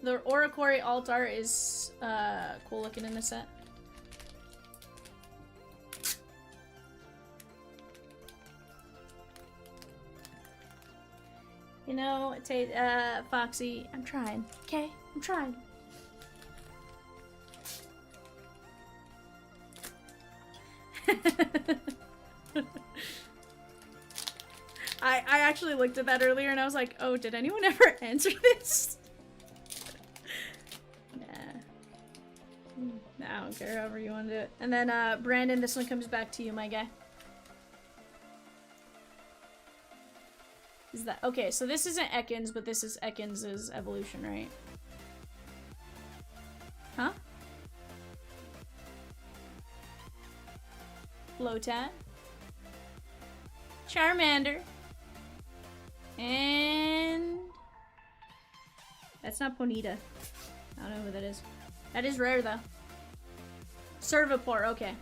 The Oricorio alt art is cool looking in the set. You know, Foxy, I'm trying, okay? I'm trying. I actually looked at that earlier and I was like, oh, did anyone ever answer this? Nah, I don't care, however you want to do it. And then, Brandon, this one comes back to you, my guy. Is that okay? So this isn't Ekans, but this is Ekans' evolution, right? Huh? Flotat, Charmander, and that's not Ponyta. I don't know who that is. That is rare though. Servapore, okay.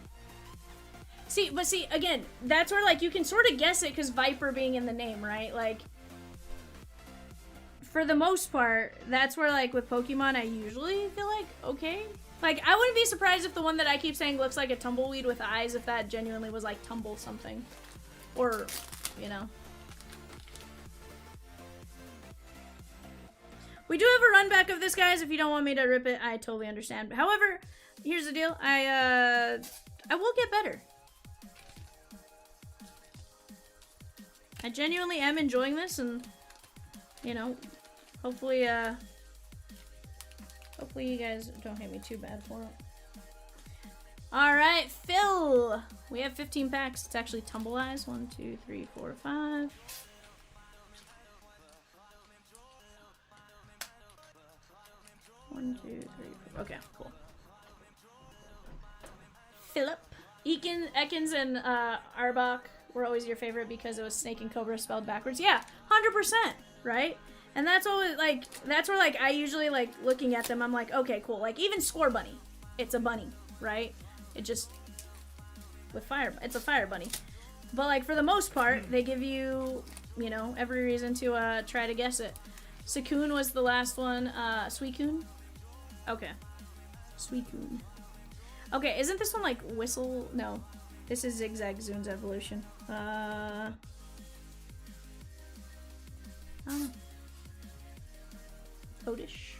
See, but see, again, that's where, like, you can sort of guess it because Viper being in the name, right? Like, for the most part, that's where, like, with Pokemon, I usually feel like, okay. Like, I wouldn't be surprised if the one that I keep saying looks like a tumbleweed with eyes, if that genuinely was, like, tumble something. Or, you know. We do have a run back of this, guys. If you don't want me to rip it, I totally understand. However, here's the deal. I will get better. I genuinely am enjoying this, and, you know, hopefully you guys don't hate me too bad for it. Alright, Phil! We have 15 packs. It's actually Tumble Eyes. 1, 2, 3, 4, 5. One, 2, 3, 4. Okay, cool. Philip. Ekans and Arbok were always your favorite because it was Snake and Cobra spelled backwards. Yeah, 100%, right? And that's always, like, that's where, like, I usually, like, looking at them, I'm like, okay, cool. Like, even Score Bunny, it's a bunny, right? It just, with fire, it's a fire bunny. But, like, for the most part, they give you, you know, every reason to try to guess it. Suicune was the last one. Suicune? Okay. Suicune. Okay, isn't this one, like, Whistle? No. This is Zigzag Zoon's evolution. I don't know. Oddish.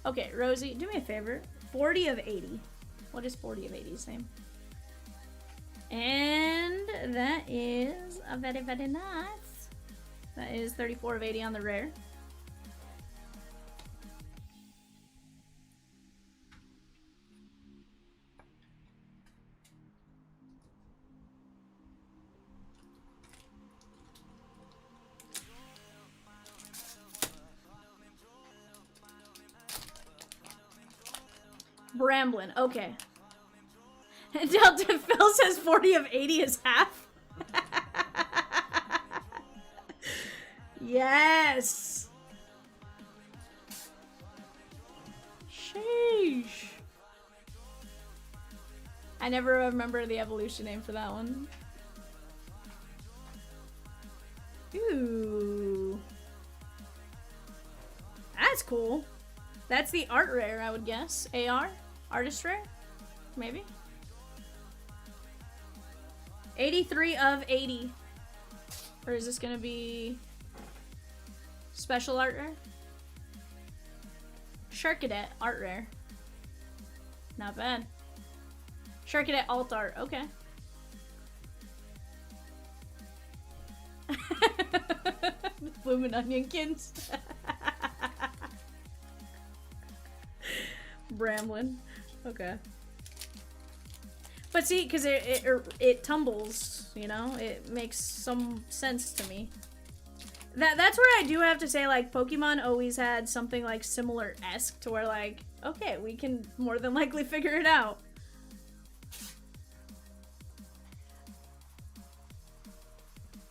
Okay, Rosie, do me a favor. 40 of 80. What is 40 of 80's name? And that is very, very nice. That is 34 of 80 on the rare. Bramblin, okay. Delta Phil says 40 of 80 is half. Yes. Sheesh. I never remember the evolution name for that one. Ooh. That's cool. That's the art rare, I would guess. AR? Artist rare? Maybe? 83 of 80. Or is this gonna be special art rare? Sharkadet, art rare. Not bad. Sharkadet alt art, okay. Bloomin' Onionkins. Bramblin. Okay. But see, because it tumbles, you know? It makes some sense to me. That's where I do have to say, like, Pokemon always had something, like, similar-esque to where, like, okay, we can more than likely figure it out.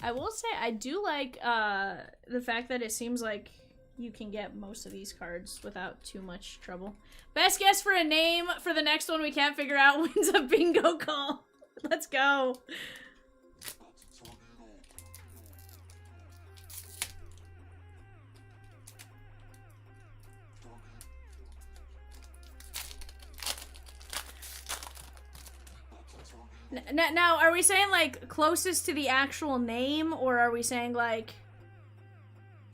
I will say, I do like, the fact that it seems like you can get most of these cards without too much trouble. Best guess for a name for the next one we can't figure out wins a bingo call. Let's go. Now, are we saying, like, closest to the actual name, or are we saying, like,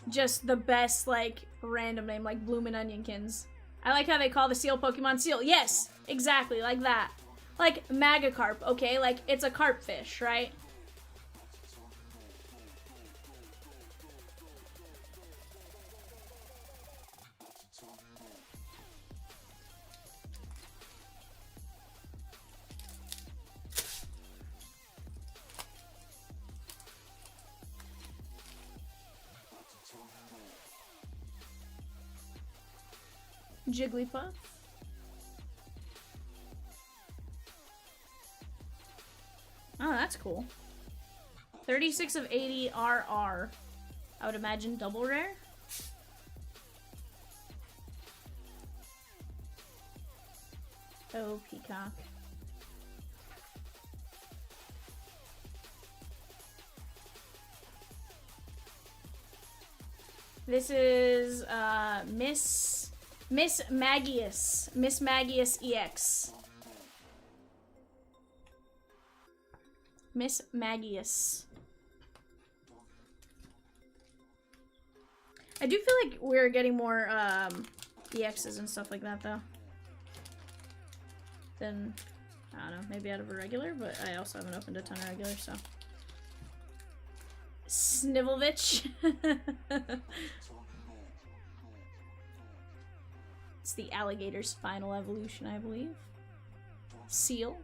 just the best, like, random name, like Bloomin' Onionkins? I like how they call the seal Pokemon Seal. Yes, exactly, like that. Like, Magikarp, okay? Like, it's a carp fish, right? Jigglypuff. Oh, that's cool. 36 of 80 RR. I would imagine double rare. Oh, Peacock. This is Miss Magius. Miss Magius EX. Miss Magius. I do feel like we're getting more EXs and stuff like that though. Than, I don't know, maybe out of a regular, but I also haven't opened a ton of regular, so. Snivelvich. It's the alligator's final evolution, I believe. Seal.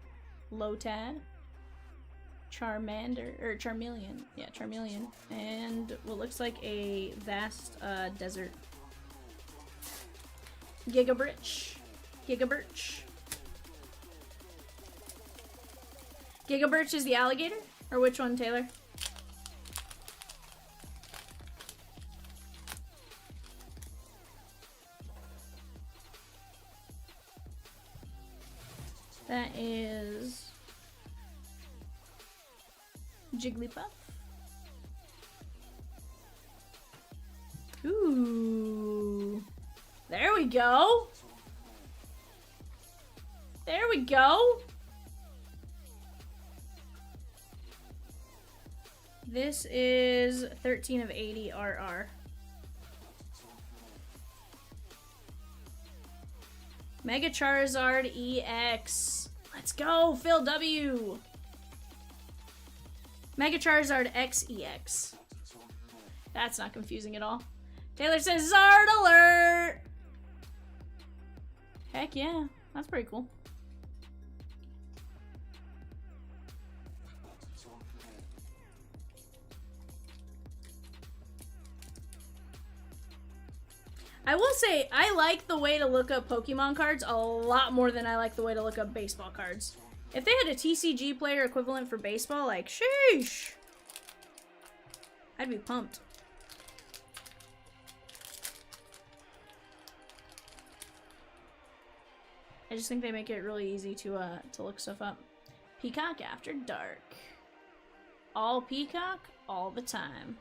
Lotad. Charmander, or Charmeleon. Yeah, Charmeleon. And what looks like a vast desert. Gigabirch. Gigabirch. Gigabirch is the alligator? Or which one, Taylor? That is Jigglypuff. Ooh. There we go. There we go. This is 13 of 80 RR. Mega Charizard EX. Let's go, Phil W. Mega Charizard X EX. That's not confusing at all. Taylor says Zard alert. Heck yeah, that's pretty cool. I will say, I like the way to look up Pokemon cards a lot more than I like the way to look up baseball cards. If they had a TCG player equivalent for baseball, like, sheesh! I'd be pumped. I just think they make it really easy to look stuff up. Peacock After Dark. All Peacock, all the time.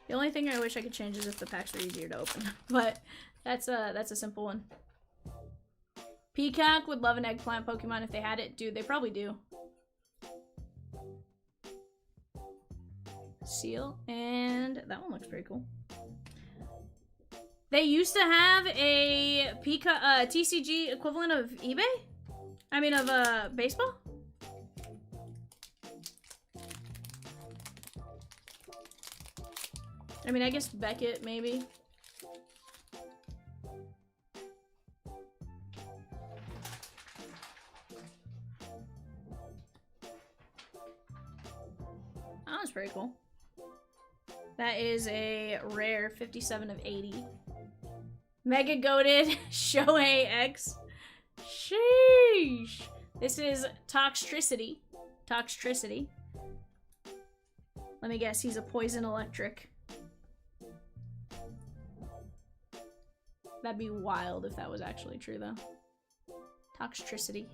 The only thing I wish I could change is if the packs were easier to open, but that's a simple one. Peacock would love an eggplant Pokemon if they had it. Dude, they probably do. Seal, and that one looks pretty cool. They used to have a Peacock TCG equivalent of eBay? I mean of baseball? I mean, I guess Beckett, maybe. That is a rare 57 of 80. Mega goated Shohei X. Sheesh. This is Toxtricity. Toxtricity. Let me guess, he's a poison electric. That'd be wild if that was actually true, though. Toxtricity.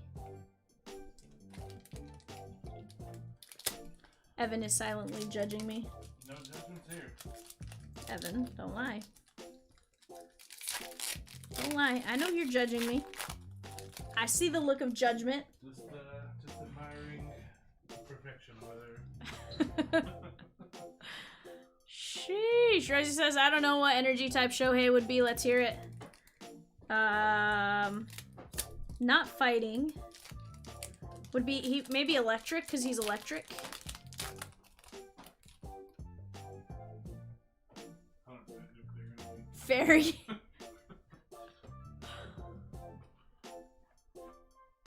Evan is silently judging me. No judgments here. Evan, don't lie. Don't lie. I know you're judging me. I see the look of judgment. Just admiring perfection over there. Sheesh. Rosie says, I don't know what energy type Shohei would be. Let's hear it. Not fighting. Would be maybe electric because he's electric. Fairy.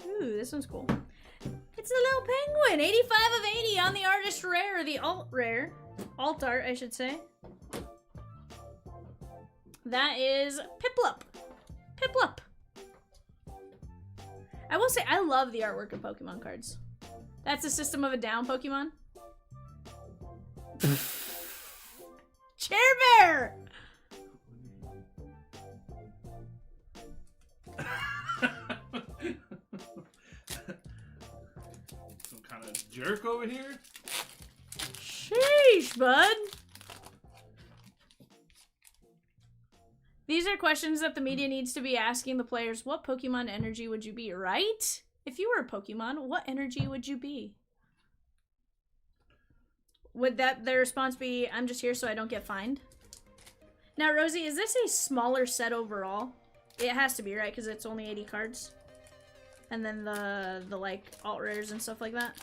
Ooh, this one's cool. It's a little penguin. 85 of 80 on the artist rare, or the alt rare. Alt art, I should say. That is Piplup. Piplup. I will say, I love the artwork of Pokemon cards. That's a System of a Down Pokemon. Chair Bear! Some kind of jerk over here? Sheesh, bud. These are questions that the media needs to be asking the players. What Pokemon energy would you be, right? If you were a Pokemon, what energy would you be? Would that their response be, I'm just here so I don't get fined? Now, Rosie, is this a smaller set overall? It has to be, right? Because it's only 80 cards. And then the like, alt rares and stuff like that.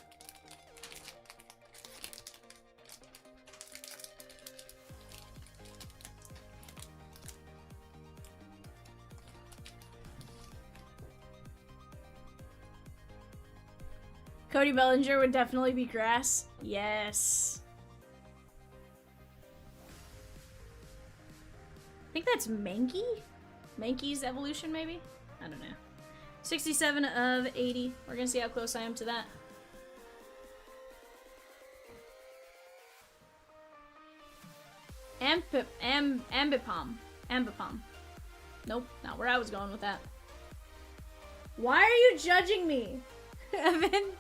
Cody Bellinger would definitely be grass. Yes. I think that's Mankey? Mankey's evolution, maybe? I don't know. 67 of 80. We're gonna see how close I am to that. Ambipom. Ambipom. Nope, not where I was going with that. Why are you judging me, Evan?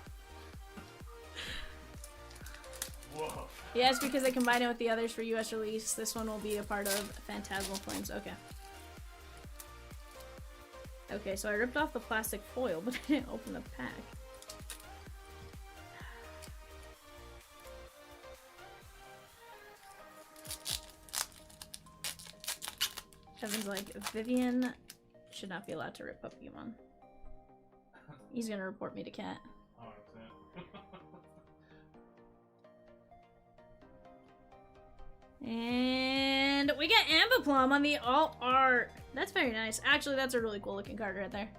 Whoa. Yes, because they combined it with the others for US release. This one will be a part of Phantasmal Flames. Okay. Okay, so I ripped off the plastic foil, but I didn't open the pack. Evan's like, Vivian should not be allowed to rip Pokemon. He's gonna report me to Cat. 100%. And we got Ambipom on the alt art. That's very nice. Actually, that's a really cool looking card right there.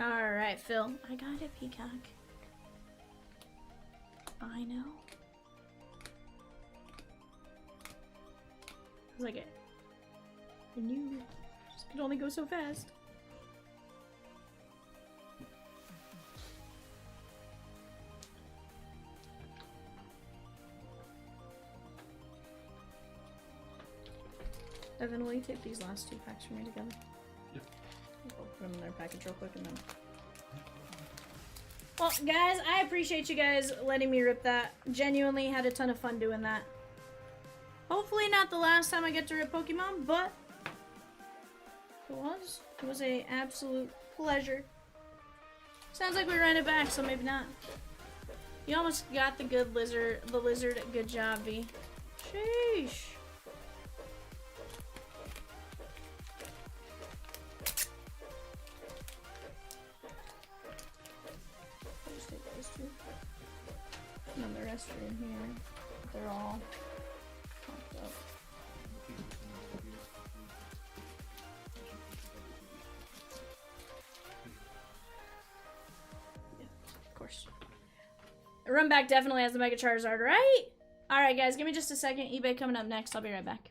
Alright, Phil. I got it, Peacock. I know. I was like, I knew it could only go so fast. Evan, will you take these last two packs for me together? Yep. I'll put them in their package real quick and then... Well, guys, I appreciate you guys letting me rip that. Genuinely had a ton of fun doing that. Hopefully not the last time I get to rip Pokemon, but... It was a absolute pleasure. Sounds like we ran it back, so maybe not. You almost got the good lizard, good job, V. Sheesh. And then the rest are in here. They're all popped up. Run Back definitely has the Mega Charizard, right? Alright, guys, give me just a second. eBay coming up next. I'll be right back.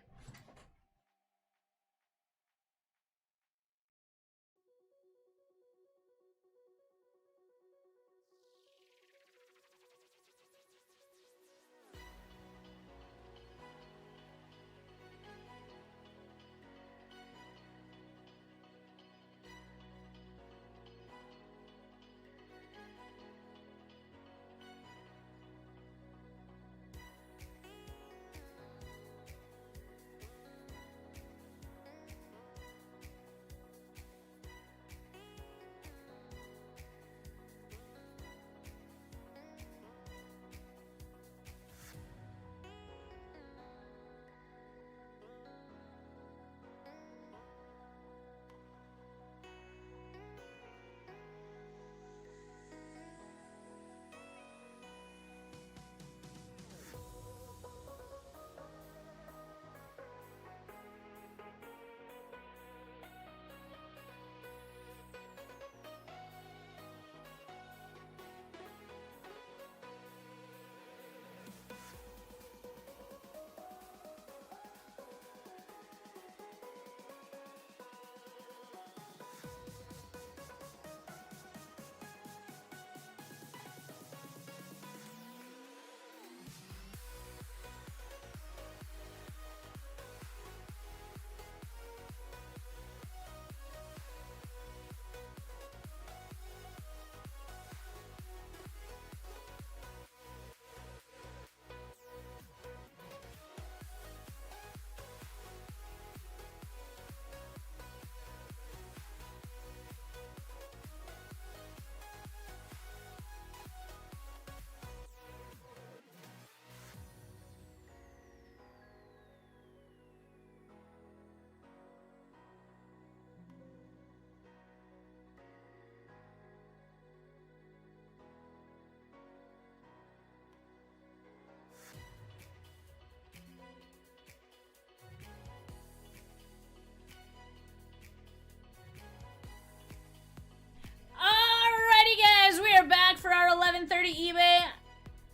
Back for our 11:30 eBay.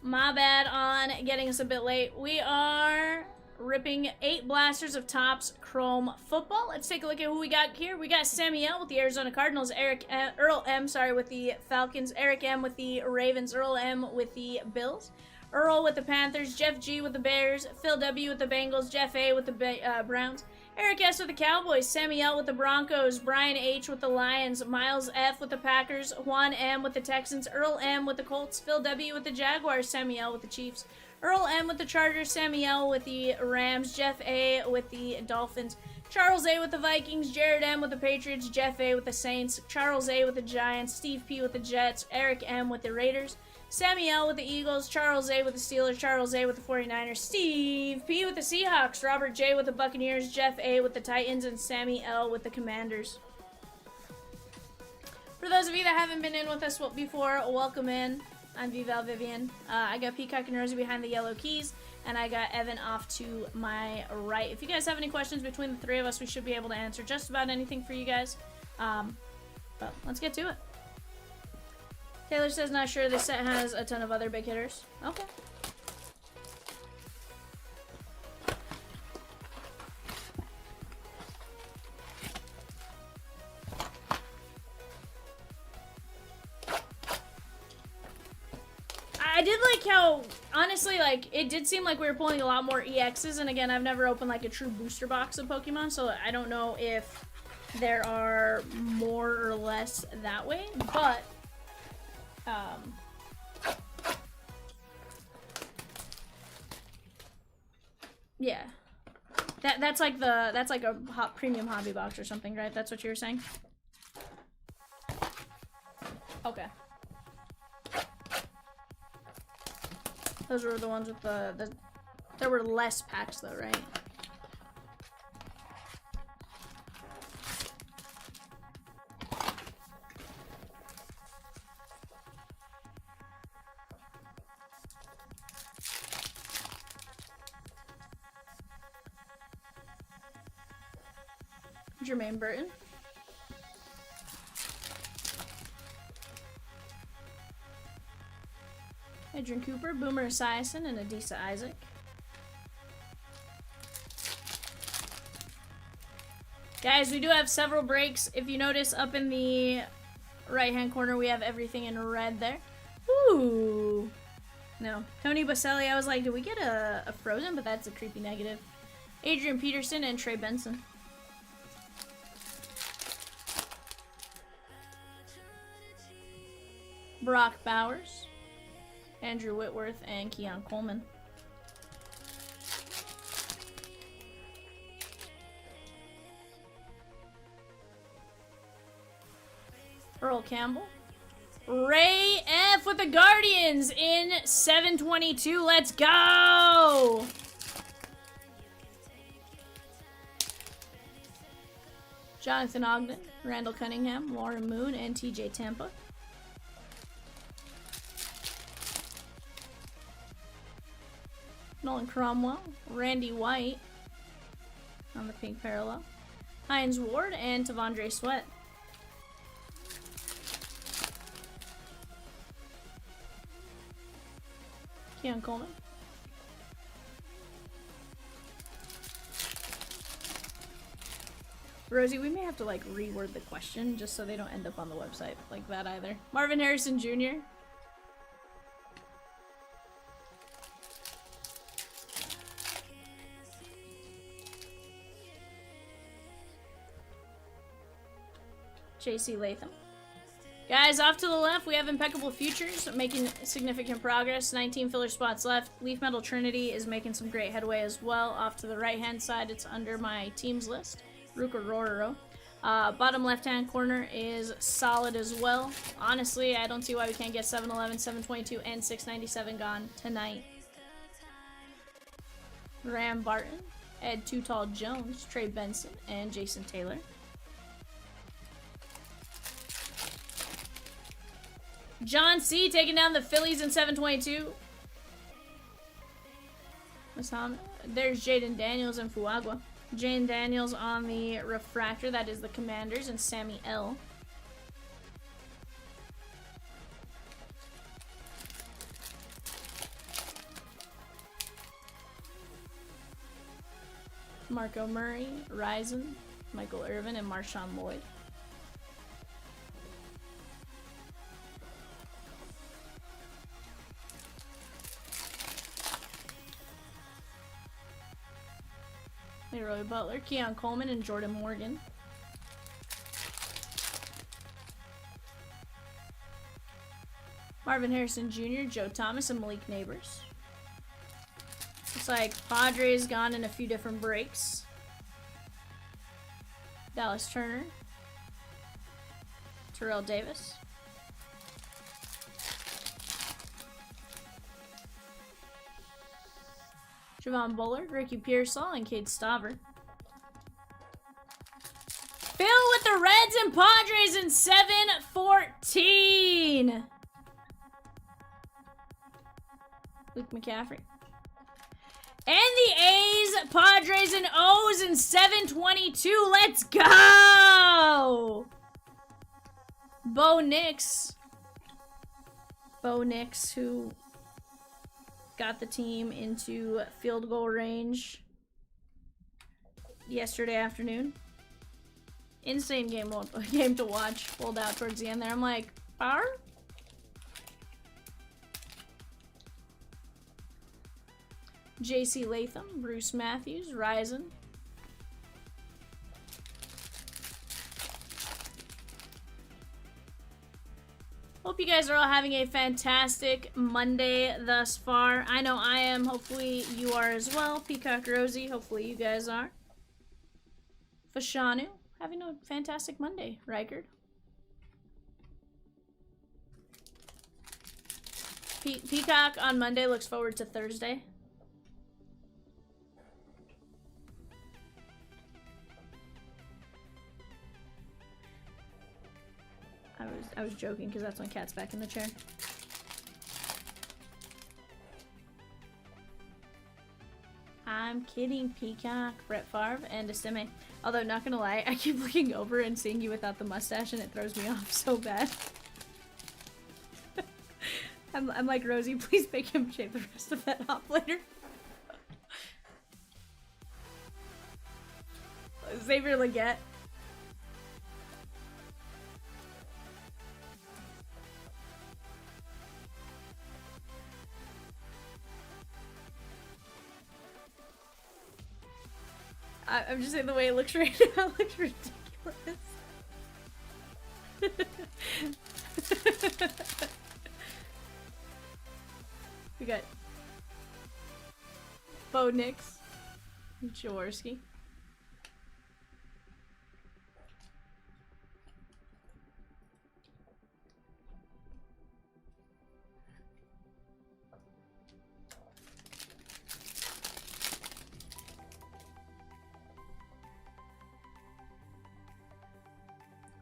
My bad on getting us a bit late. We are ripping 8 blasters of Topps Chrome Football. Let's take a look at who we got here. We got Samuel with the Arizona Cardinals, Earl M, with the Falcons, Eric M with the Ravens, Earl M with the Bills, Earl with the Panthers, Jeff G with the Bears, Phil W with the Bengals, Jeff A with the Browns, Eric S with the Cowboys, Samuel with the Broncos, Brian H with the Lions, Miles F with the Packers, Juan M with the Texans, Earl M with the Colts, Phil W with the Jaguars, Samuel with the Chiefs, Earl M with the Chargers, Samuel with the Rams, Jeff A with the Dolphins, Charles A with the Vikings, Jared M with the Patriots, Jeff A with the Saints, Charles A with the Giants, Steve P with the Jets, Eric M with the Raiders, Samuel with the Eagles, Charles A with the Steelers, Charles A with the 49ers, Steve P with the Seahawks, Robert J with the Buccaneers, Jeff A with the Titans, and Sammy L with the Commanders. For those of you that haven't been in with us before, welcome in. I'm Vivian. I got Peacock and Rosie behind the yellow keys, and I got Evan off to my right. If you guys have any questions between the three of us, we should be able to answer just about anything for you guys. But let's get to it. Taylor says not sure this set has a ton of other big hitters. Okay. I did like how, honestly, like, it did seem like we were pulling a lot more EXs, and again, I've never opened, like, a true booster box of Pokemon, so I don't know if there are more or less that way, but yeah, that's like a premium hobby box or something, right? That's what you were saying. Okay. Those were the ones with the there were less packs though, right? Jermaine Burton. Adrian Cooper, Boomer Esiason, and Adisa Isaac. Guys, we do have several breaks. If you notice up in the right-hand corner, we have everything in red there. Ooh. No. Tony Baselli, I was like, did we get a Frozen? But that's a creepy negative. Adrian Peterson and Trey Benson. Brock Bowers, Andrew Whitworth, and Keon Coleman. Earl Campbell. Ray F with the Guardians in 722. Let's go! Jonathan Ogden, Randall Cunningham, Lauren Moon, and TJ Tampa. Nolan Cromwell, Randy White on the pink parallel, Hines Ward, and Tavondre Sweat. Keon Coleman. Rosie, we may have to like reword the question just so they don't end up on the website like that either. Marvin Harrison Jr. JC Latham. Guys, off to the left, we have Impeccable Futures making significant progress. 19 filler spots left. Leaf Metal Trinity is making some great headway as well. Off to the right-hand side, it's under my teams list. Ruka Rororo. Bottom left-hand corner is solid as well. Honestly, I don't see why we can't get 711, 722, and 697 gone tonight. Graham Barton, Ed Too Tall Jones, Trey Benson, and Jason Taylor. John C. taking down the Phillies in 722. There's Jaden Daniels and Fuagua. Jaden Daniels on the refractor. That is the Commanders and Sammy L. Marco Murray, Ryzen, Michael Irvin, and Marshawn Lloyd. Leroy Butler, Keon Coleman, and Jordan Morgan. Marvin Harrison Jr., Joe Thomas, and Malik Neighbors. Looks like Padres gone in a few different breaks. Dallas Turner. Terrell Davis. Javon Bullard, Ricky Pearsall, and Cade Stauber. Phil with the Reds and Padres in 7-14. Luke McCaffrey. And the A's, Padres, and O's in 722. Let's go! Bo Nix. Bo Nix, who got the team into field goal range yesterday afternoon. Insane game to watch. Pulled out towards the end there. I'm like, power? JC Latham, Bruce Matthews, Ryzen. Hope you guys are all having a fantastic Monday thus far. I know I am. Hopefully you are as well. Peacock Rosie, hopefully you guys are. Fashanu, having a fantastic Monday. Reichard. Peacock on Monday looks forward to Thursday. I was joking because that's when Cat's back in the chair. I'm kidding, Peacock, Brett Favre, and Estime. Although, not gonna lie, I keep looking over and seeing you without the mustache and it throws me off so bad. I'm like, Rosie, please make him shave the rest of that off later. Xavier Leggett. I'm just saying the way it looks right now looks ridiculous. We got Bo Nix, Jaworski.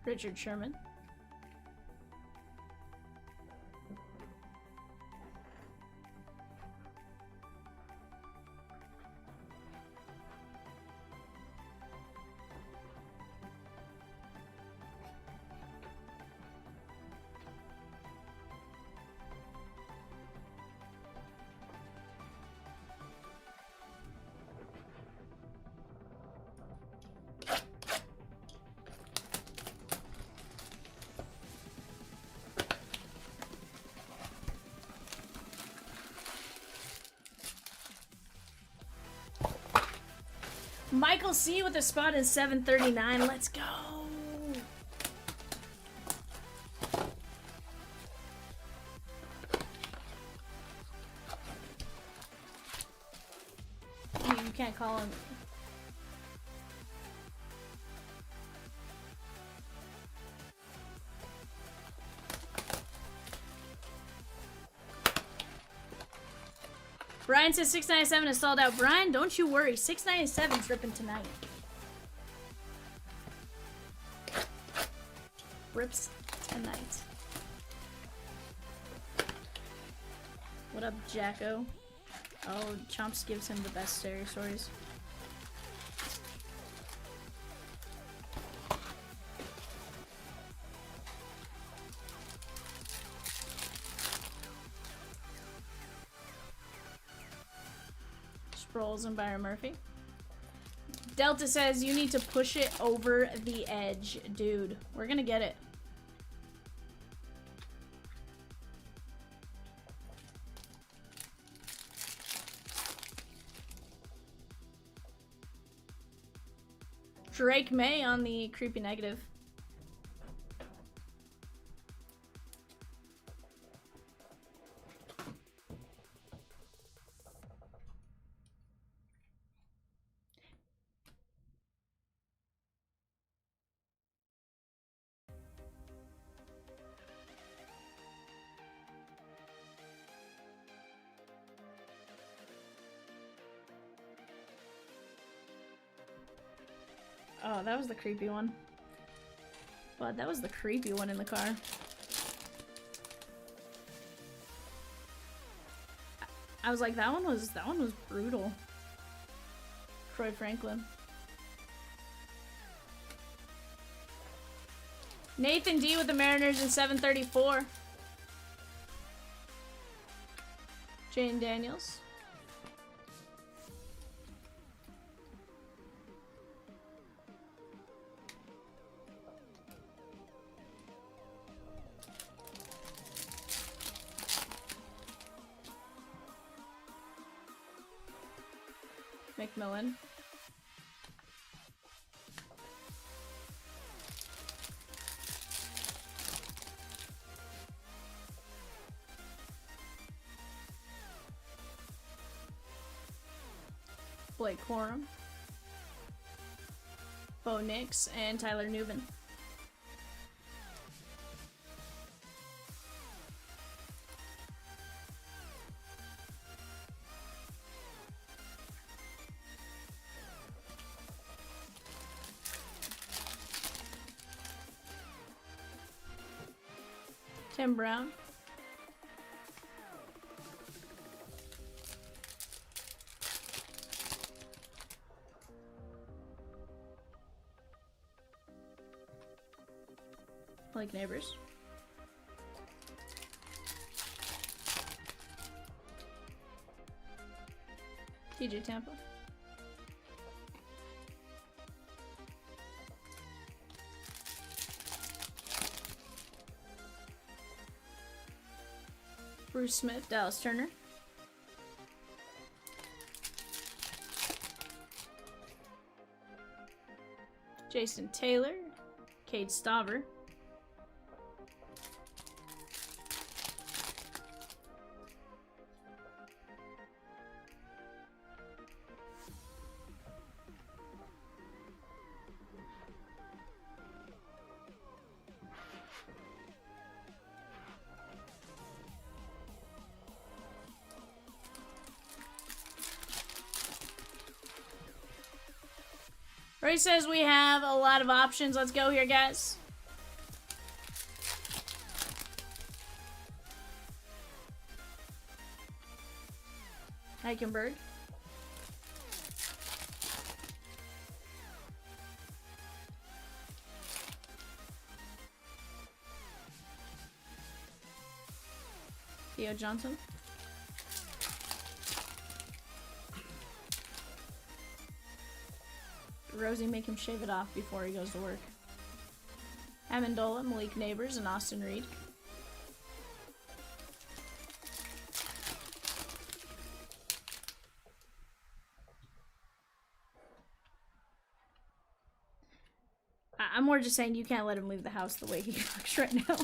Richard Sherman. Michael C with a spot in 739. Let's go. You can't call him. Brian says 697 is sold out. Brian, don't you worry. 697's ripping tonight. Rips tonight. What up, Jacko? Oh, Chomps gives him the best stereo stories. Sproles and Byron Murphy. Delta says you need to push it over the edge. Dude, we're gonna get it. Drake May on the creepy negative. Oh, that was the creepy one. But that was the creepy one in the car. I was like, that one was brutal. Troy Franklin. Nathan D with the Mariners in 734. Jane Daniels. McMillan. Blake Corum. Bo Nix and Tyler Newman. Tim Brown. Like Neighbors. TJ Tampa. Bruce Smith, Dallas Turner. Jason Taylor, Cade Stauber. Ray says we have a lot of options. Let's go here, guys. Eichenberg. Theo Johnson. Rosie, make him shave it off before he goes to work. Amendola, Malik Neighbors, and Austin Reed. I'm more just saying you can't let him leave the house the way he looks right now.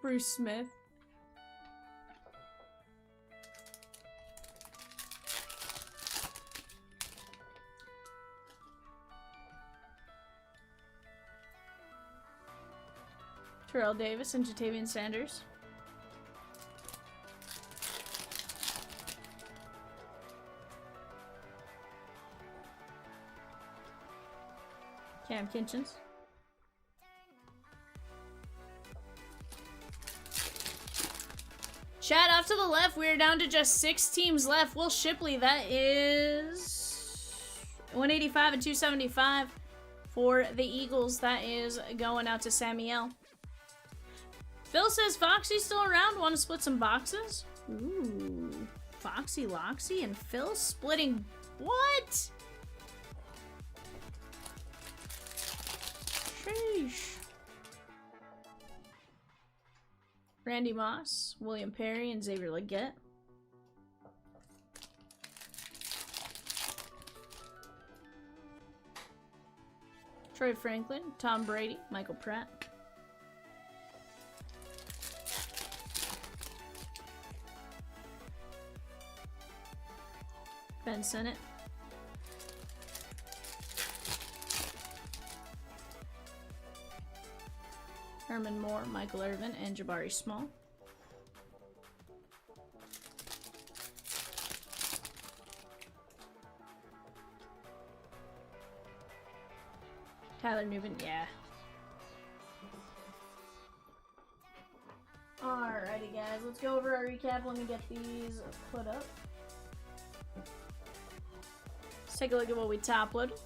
Bruce Smith. Terrell Davis and Jatavian Sanders. Cam Kinchens. Chat, off to the left, we are down to just 6 teams left. Will Shipley, that is 185 and 275 for the Eagles. That is going out to Samuel. Phil says Foxy's still around. Want to split some boxes? Ooh, Foxy Loxy and Phil splitting what? Sheesh. Randy Moss, William Perry, and Xavier Legette. Troy Franklin, Tom Brady, Michael Pratt. Ben Sinnott. Herman Moore, Michael Irvin, and Jabari Small. Tyler Newman, yeah. Alrighty guys, let's go over our recap. Let me get these put up. Let's take a look at what we top loaded.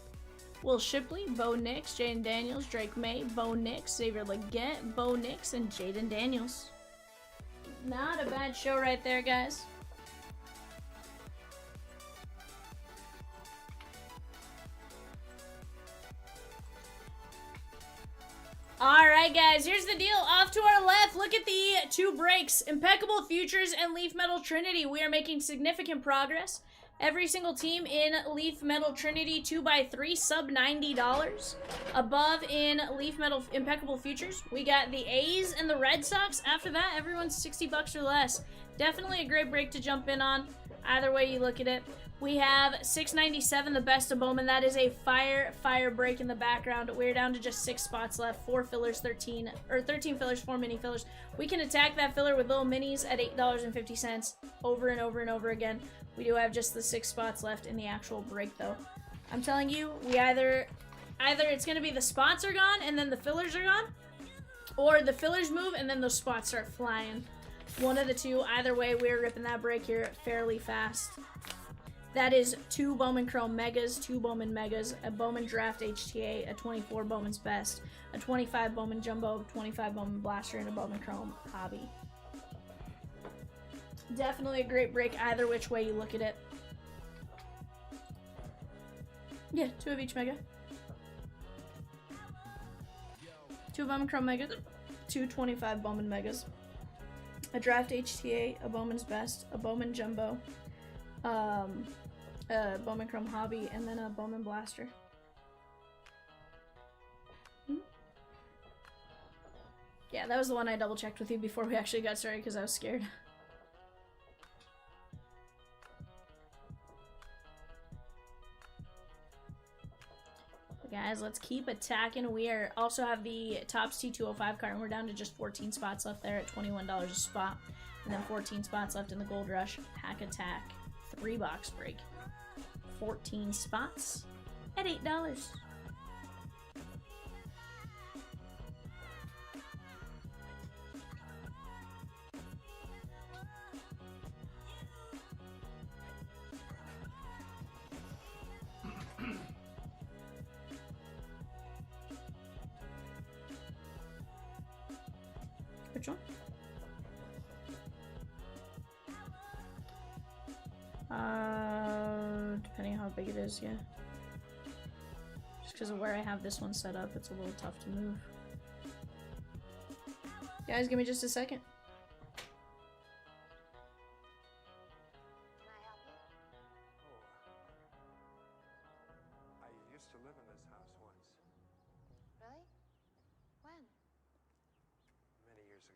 Will Shipley, Bo Nix, Jaden Daniels, Drake May, Bo Nix, Xavier Legette, Bo Nix, and Jaden Daniels. Not a bad show right there, guys. Alright guys, here's the deal. Off to our left, look at the 2 breaks. Impeccable Futures and Leaf Metal Trinity. We are making significant progress. Every single team in Leaf Metal Trinity 2x3 sub $90. Above in Leaf Metal Impeccable Futures, we got the A's and the Red Sox. After that, everyone's $60 or less. Definitely a great break to jump in on. Either way you look at it. We have 697, the best of Bowman. That is a fire break in the background. We're down to just 6 spots left. 4 fillers, 13 fillers, 4 mini fillers. We can attack that filler with little minis at $8.50 over and over and over again. We do have just the 6 spots left in the actual break, though. I'm telling you, we either it's going to be the spots are gone and then the fillers are gone, or the fillers move and then those spots start flying. One of the two. Either way, we're ripping that break here fairly fast. That is 2 Bowman Chrome Megas, 2 Bowman Megas, a Bowman Draft HTA, a 24 Bowman's Best, a 25 Bowman Jumbo, 25 Bowman Blaster, and a Bowman Chrome Hobby. Definitely a great break either which way you look at it. Yeah, 2 of each mega. 2 Bowman Chrome Megas, 2 25 Bowman Megas, a Draft HTA, a Bowman's Best, a Bowman Jumbo, a Bowman Chrome Hobby, and then a Bowman Blaster. Yeah, that was the one I double checked with you before we actually got started because I was scared. Guys, let's keep attacking. We also have the Topps T205 card, and we're down to just 14 spots left there at $21 a spot. And then 14 spots left in the Gold Rush Pack Attack 3-box break. 14 spots at $8. Which one? Depending on how big it is, yeah. Just because of where I have this one set up, it's a little tough to move. Guys, give me just a second. Can I help you? Oh. I used to live in this house once, Really? When? many years ago.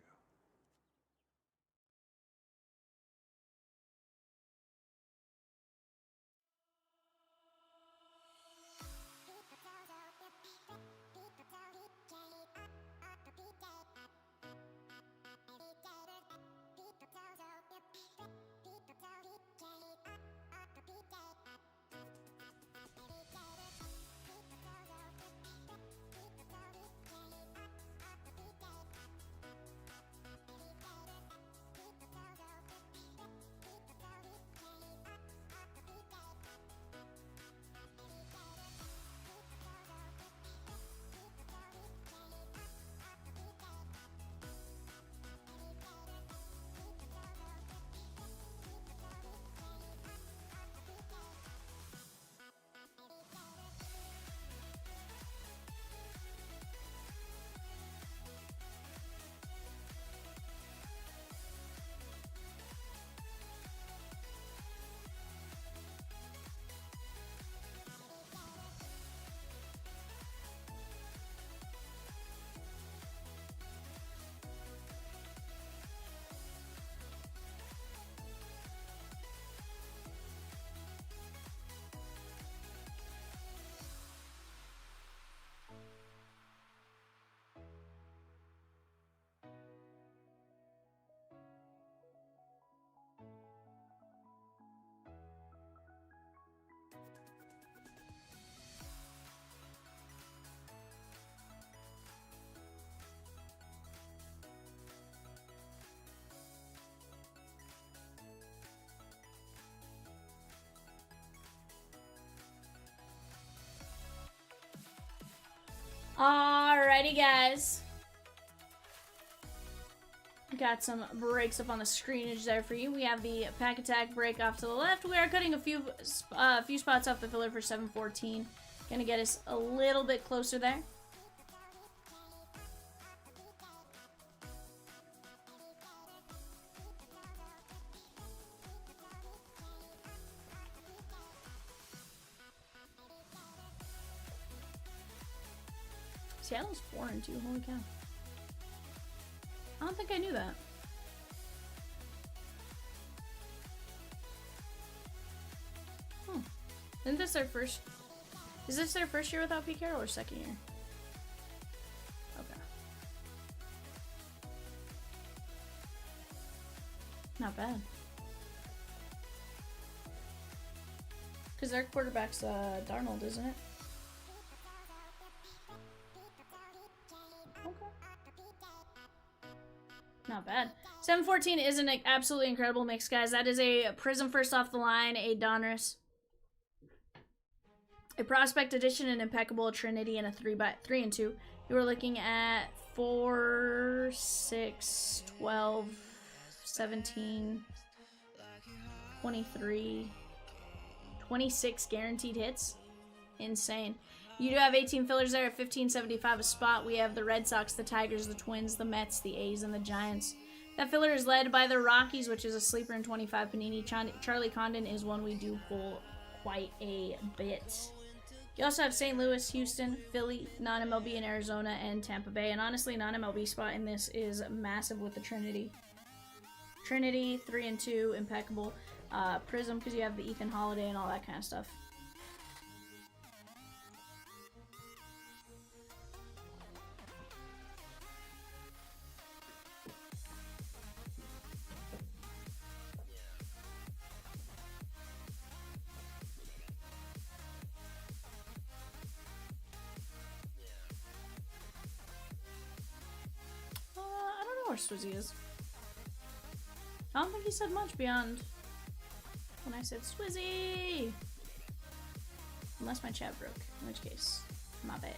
Alrighty, guys. Got some breaks up on the screenage there for you. We have the Pack Attack break off to the left. We are cutting a few spots off the filler for 714. Gonna get us a little bit closer there. Seattle's 4-2. Holy cow. I don't think I knew that. Hmm. Isn't this their first... Is this their first year without PK or second year? Okay. Not bad. Because their quarterback's Darnold, isn't it? Okay. Not bad. 714 is an absolutely incredible mix, guys. That is a Prism first off the line, a Donruss, a Prospect Edition, an Impeccable, a Trinity, and a 3 and 2. You were looking at 4, 6, 12, 17, 23, 26 guaranteed hits. Insane. You do have 18 fillers there at $15.75 a spot. We have the Red Sox, the Tigers, the Twins, the Mets, the A's, and the Giants. That filler is led by the Rockies, which is a sleeper in 25 panini. Charlie Condon is one we do pull quite a bit. You also have St. Louis, Houston, Philly, non-MLB in Arizona, and Tampa Bay. And honestly, non-MLB spot in this is massive with the Trinity. Trinity, 3 and 2, Impeccable. Prism, because you have the Ethan Holiday and all that kind of stuff. I don't know where Swizzy is. I don't think he said much beyond when I said Swizzy. Unless my chat broke, in which case, my bad.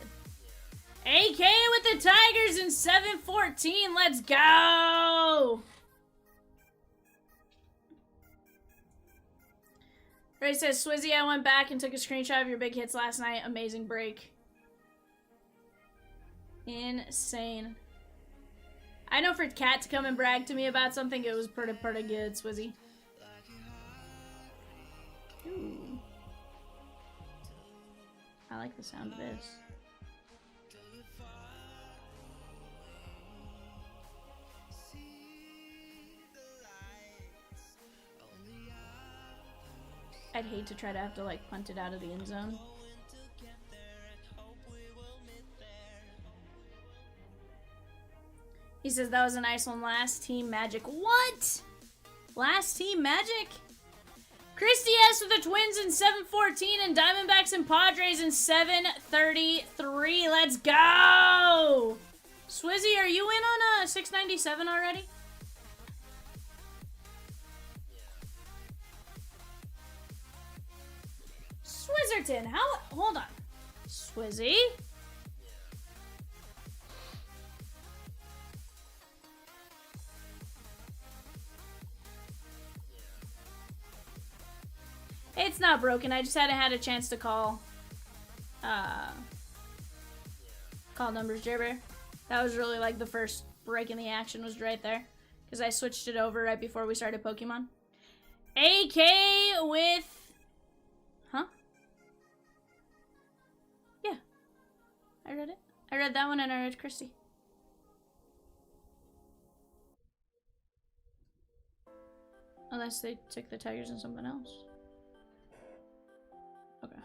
AK with the Tigers in 7-14. Let's go! Ray says, Swizzy, I went back and took a screenshot of your big hits last night. Amazing break. Insane. I know for Kat to come and brag to me about something, it was pretty good, Swizzy. Ooh. I like the sound of this. I'd hate to try to have to, like, punt it out of the end zone. He says that was a nice one. Last Team Magic. What? Last Team Magic? Christy S with the Twins in 7-14 and Diamondbacks and Padres in 7-33. Let's go! Swizzy, are you in on 697 already? Swizzerton, how? Hold on. Swizzy? It's not broken. I just hadn't had a chance to call numbers, Jibber. That was really like the first break in the action was right there. Because I switched it over right before we started Pokemon. AK with... Huh? Yeah. I read it. I read that one and I read Christy. Unless they took the Tigers and something else. Okay.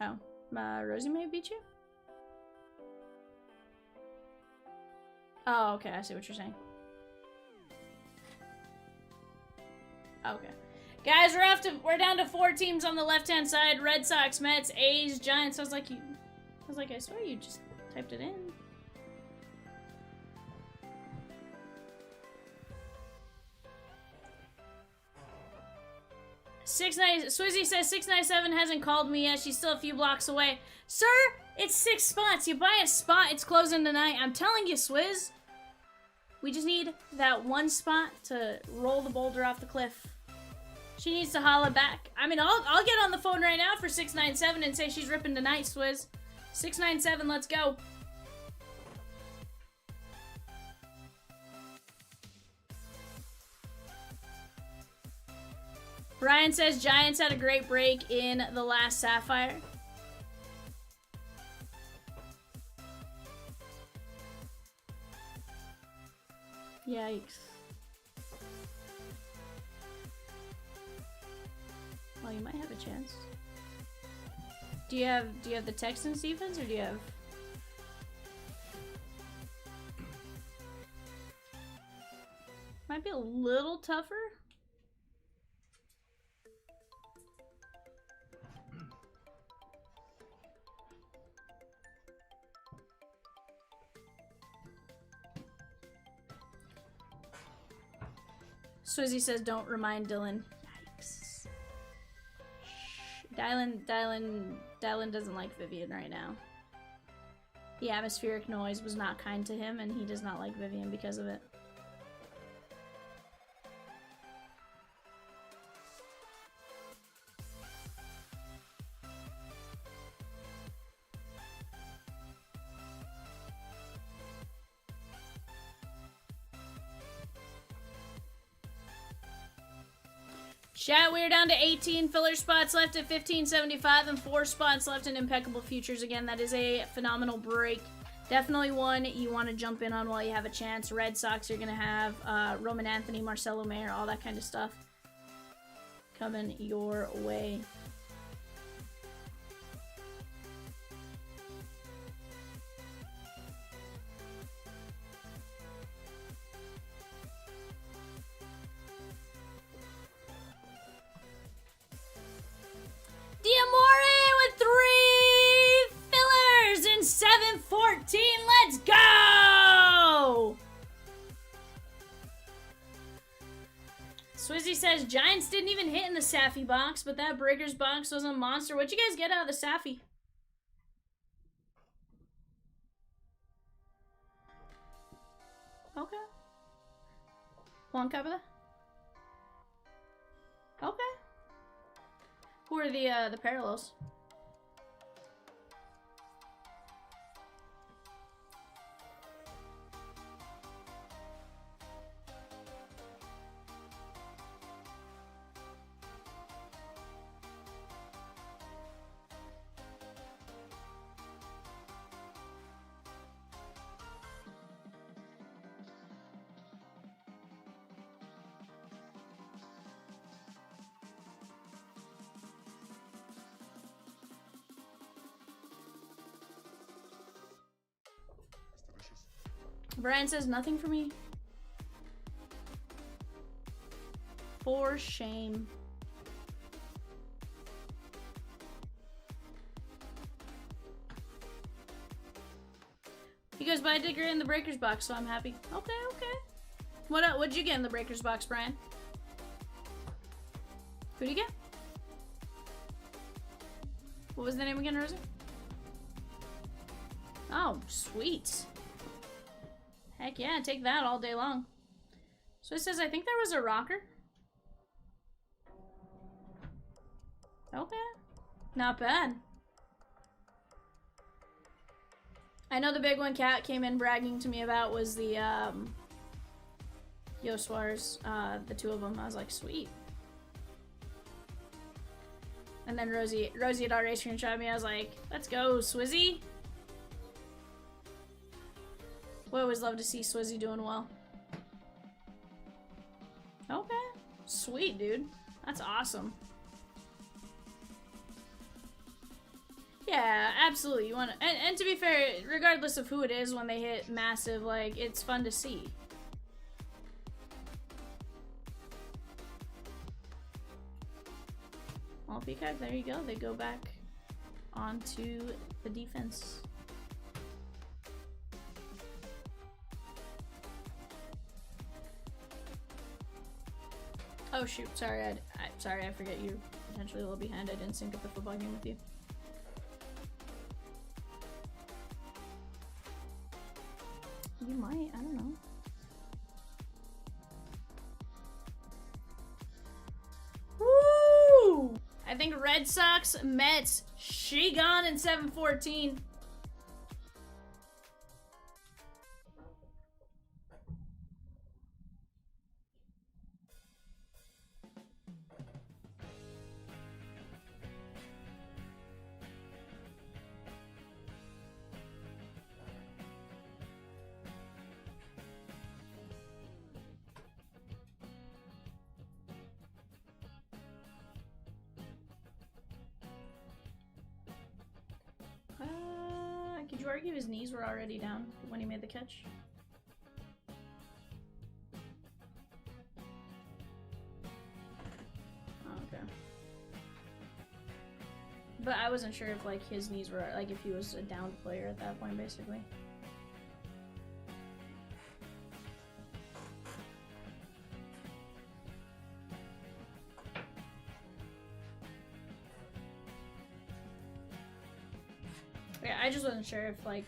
Oh, Rosie may have beat you? Oh, okay, I see what you're saying. Okay. Guys, we're down to 4 teams on the left-hand side. Red Sox, Mets, A's, Giants. I was like, I swear you just typed it in. Swizzy says 697 hasn't called me yet. She's still a few blocks away. Sir, it's 6 spots. You buy a spot, it's closing tonight. I'm telling you, Swizz. We just need that one spot to roll the boulder off the cliff. She needs to holla back. I mean, I'll get on the phone right now for 697 and say she's ripping tonight, Swizz. 697, let's go. Brian says Giants had a great break in the last Sapphire. Yikes. Well, you might have a chance. Do you have the Texans defense or do you have... Might be a little tougher. Swizzy says, don't remind Dylan. Yikes. Dylan doesn't like Vivian right now. The atmospheric noise was not kind to him, and he does not like Vivian because of it. Chat, we're down to 18 filler spots left at 1575 and 4 spots left in Impeccable Futures. Again, that is a phenomenal break. Definitely one you want to jump in on while you have a chance. Red Sox, you're going to have Roman Anthony, Marcelo Mayer, all that kind of stuff coming your way. Diamore with 3 fillers in 714. Let's go! Swizzy says Giants didn't even hit in the Safi box, but that Breakers box was a monster. What'd you guys get out of the Safi? Okay. Juan Cabela? Okay. Who are the parallels? Brian says nothing for me. For shame. He goes, but I did great in the Breakers box, so I'm happy. Okay, okay. What'd you get in the Breakers box, Brian? Who'd you get? What was the name again, Rosie? Oh, sweet. Heck yeah, take that all day long. So it says, I think there was a rocker. Okay. Not bad. I know the big one Kat came in bragging to me about was the, Yo Suarez, the 2 of them. I was like, sweet. And then Rosie had already screenshot me. I was like, let's go, Swizzy. We always love to see Swizzy doing well. Okay. Sweet, dude. That's awesome. Yeah, absolutely. You want to, and to be fair, regardless of who it is, when they hit massive, like, it's fun to see. Well, Peacock, there you go. They go back onto the defense. Oh shoot, sorry, sorry, I forget you're potentially a little behind. I didn't sync up the football game with you. You might, I don't know. Woo! I think Red Sox, Mets, she gone in 7-14. Could you argue his knees were already down when he made the catch? Oh, okay. But I wasn't sure if, like, his knees were, like, if he was a downed player at that point, basically. Yeah, I just wasn't sure if, like,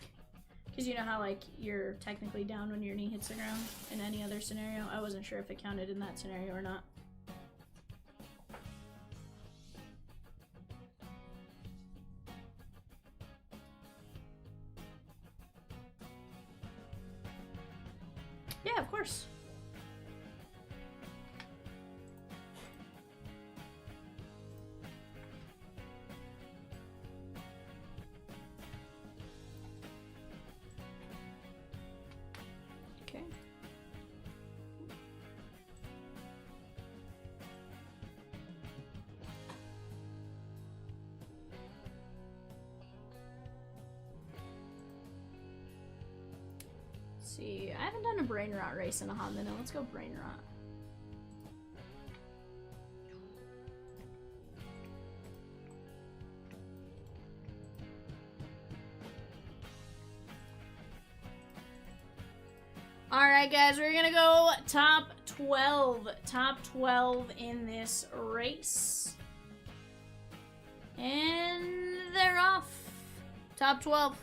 because you know how, like, you're technically down when your knee hits the ground in any other scenario. I wasn't sure if it counted in that scenario or not. Yeah, of course. see. I haven't done a brain rot race in a hot minute. Let's go brain rot. Alright guys, we're gonna go top 12. Top 12 in this race. And they're off. Top 12.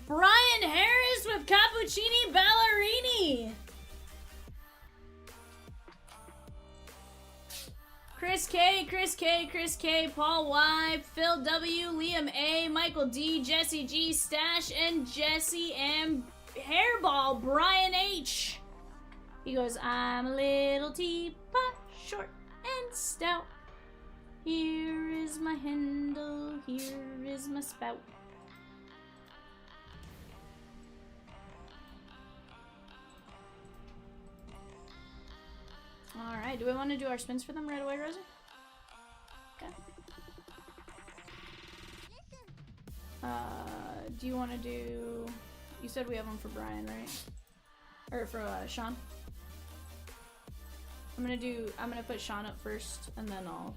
Brian Harris with Cappuccini Ballerini. Chris K, Chris K, Chris K, Paul Y, Phil W, Liam A, Michael D, Jesse G, Stash, and Jesse M. Hairball, Brian H. He goes, I'm a little teapot, short and stout. Here is my handle, here is my spout. Alright, do we want to do our spins for them right away, Rosie? Okay. Do you want to do... You said we have one for Brian, right? Or for Sean? I'm gonna put Sean up first, and then I'll...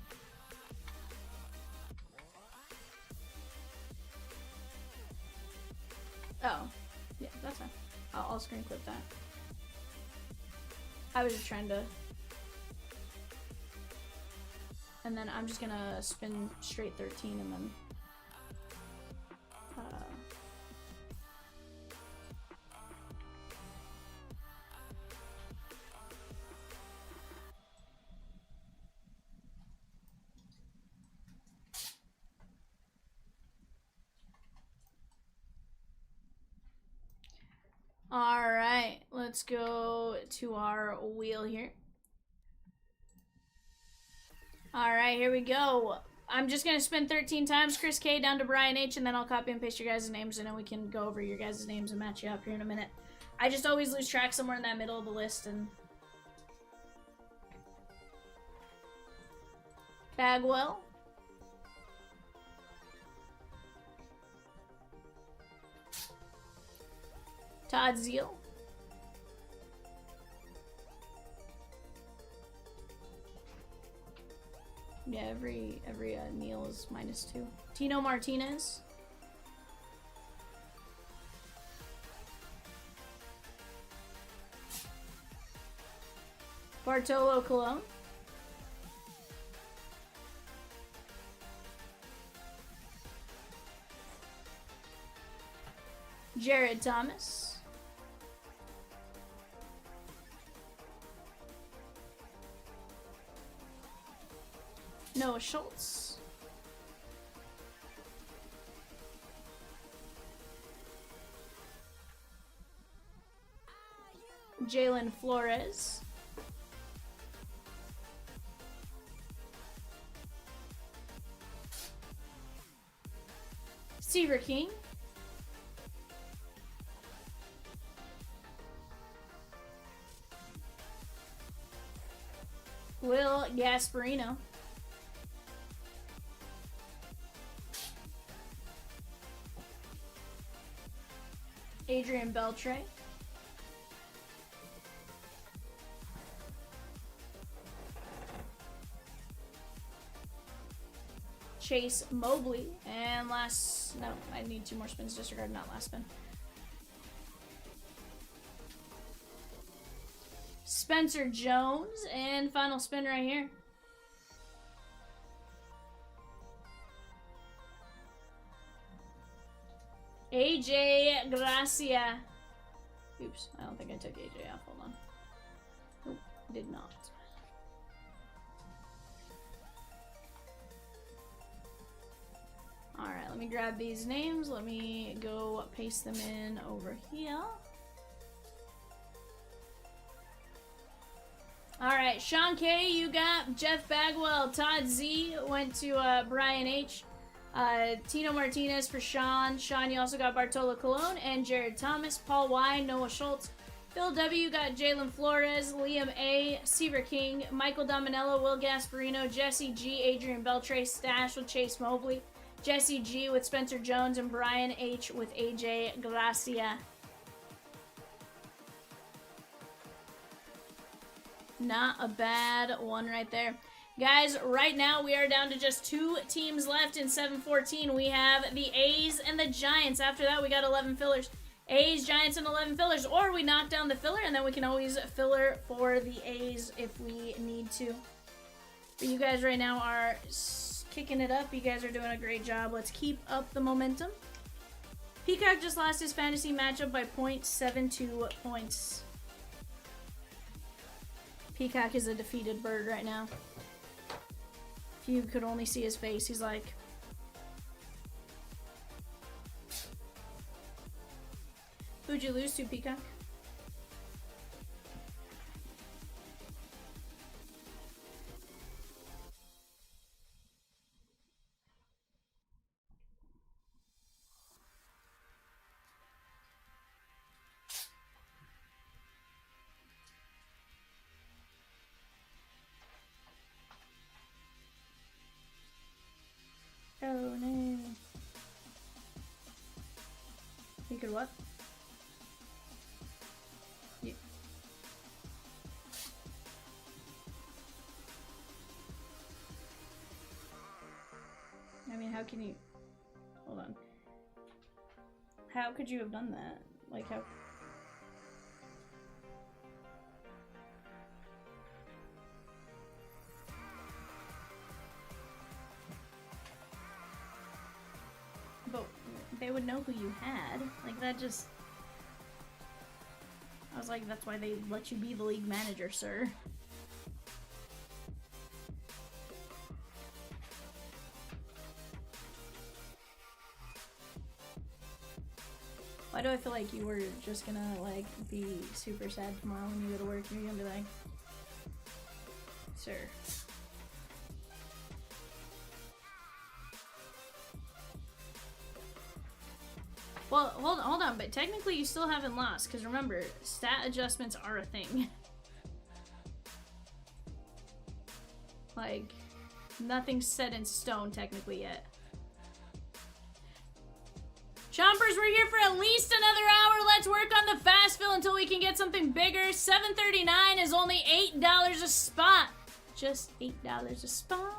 Oh. Yeah, that's fine. I'll screen clip that. I was just trying to... And then I'm just gonna spin straight 13 and then... Alright, let's go to our wheel here. Alright, here we go. I'm just gonna spin 13 times, Chris K down to Brian H, and then I'll copy and paste your guys' names, and then we can go over your guys' names and match you up here in a minute. I just always lose track somewhere in that middle of the list, and... Bagwell. Todd Zeal. Yeah, every Neil is -2. Tino Martinez. Bartolo Colon. Jared Thomas. Noah Schultz. Jalen Flores. Seaver King. Will Gasparino. Adrian Beltre. Chase Mobley. And last, no, I need 2 more spins. Disregard, not last spin. Spencer Jones. And final spin right here. AJ Gracia. Oops, I don't think I took AJ off. Hold on. Nope, did not. Alright, let me grab these names. Let me go paste them in over here. Alright, Sean K, you got Jeff Bagwell. Todd Z went to Brian H. Tino Martinez for Sean. Sean, you also got Bartolo Colon and Jared Thomas. Paul Y, Noah Schultz. Phil W got Jalen Flores. Liam A, Seaver King. Michael Dominello, Will Gasparino. Jesse G, Adrian Beltre. Stash with Chase Mobley. Jesse G with Spencer Jones. And Brian H with AJ Gracia. Not a bad one right there. Guys, right now we are down to just 2 teams left in 7-14. We have the A's and the Giants. After that, we got 11 fillers. A's, Giants, and 11 fillers. Or we knock down the filler, and then we can always filler for the A's if we need to. But you guys right now are kicking it up. You guys are doing a great job. Let's keep up the momentum. Peacock just lost his fantasy matchup by 0.72 points. Peacock is a defeated bird right now. If you could only see his face, he's like... Who'd you lose to, Peacock? Oh no. You could what? Yeah. I mean, how can you... Hold on. How could you have done that? Like, how... But they would know who you had. Like, that just... I was like, that's why they let you be the league manager, sir. Why do I feel like you were just gonna, like, be super sad tomorrow when you go to work and you're gonna be like, sir. Well, hold on, but technically you still haven't lost, because remember, stat adjustments are a thing. Like, nothing's set in stone technically yet. Chompers, we're here for at least another hour. Let's work on the fast fill until we can get something bigger. $7.39 is only $8 a spot. Just $8 a spot.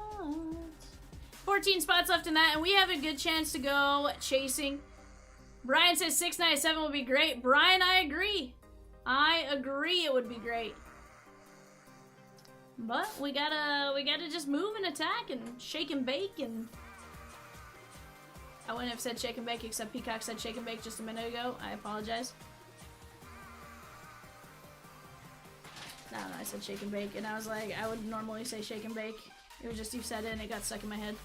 14 spots left in that, and we have a good chance to go chasing. Brian says 697 would be great. Brian, I agree. I agree it would be great. But we gotta just move and attack and shake and bake and... I wouldn't have said shake and bake except Peacock said shake and bake just a minute ago. I apologize. No, I said shake and bake and I was like, I would normally say shake and bake. It was just you said it and it got stuck in my head.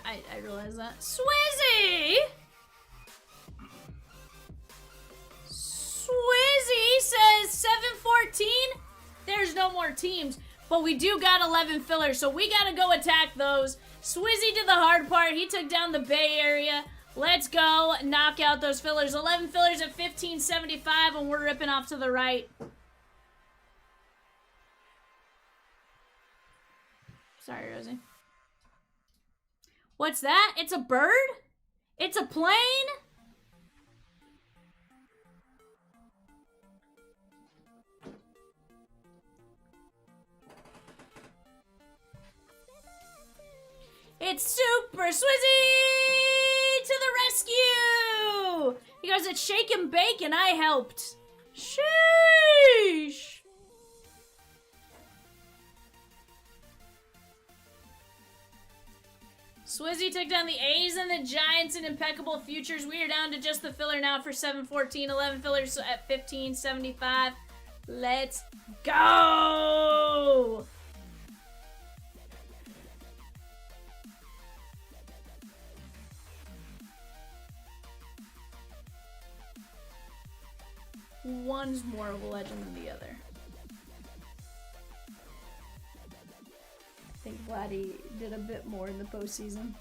I realized that. Swizzy! Swizzy says 714. There's no more teams, but we do got 11 fillers, so we gotta go attack those. Swizzy did the hard part. He took down the Bay Area. Let's go knock out those fillers. 11 fillers at 1575, and we're ripping off to the right. Sorry, Rosie. What's that? It's a bird? It's a plane? It's Super Swizzy to the rescue! He goes, it's shake and bake and I helped. Sheesh! Swizzy took down the A's and the Giants in Impeccable Futures. We are down to just the filler now for 714. 11 fillers at 1575. Let's go! One's more of a legend than the other. I think Vladdy did a bit more in the postseason.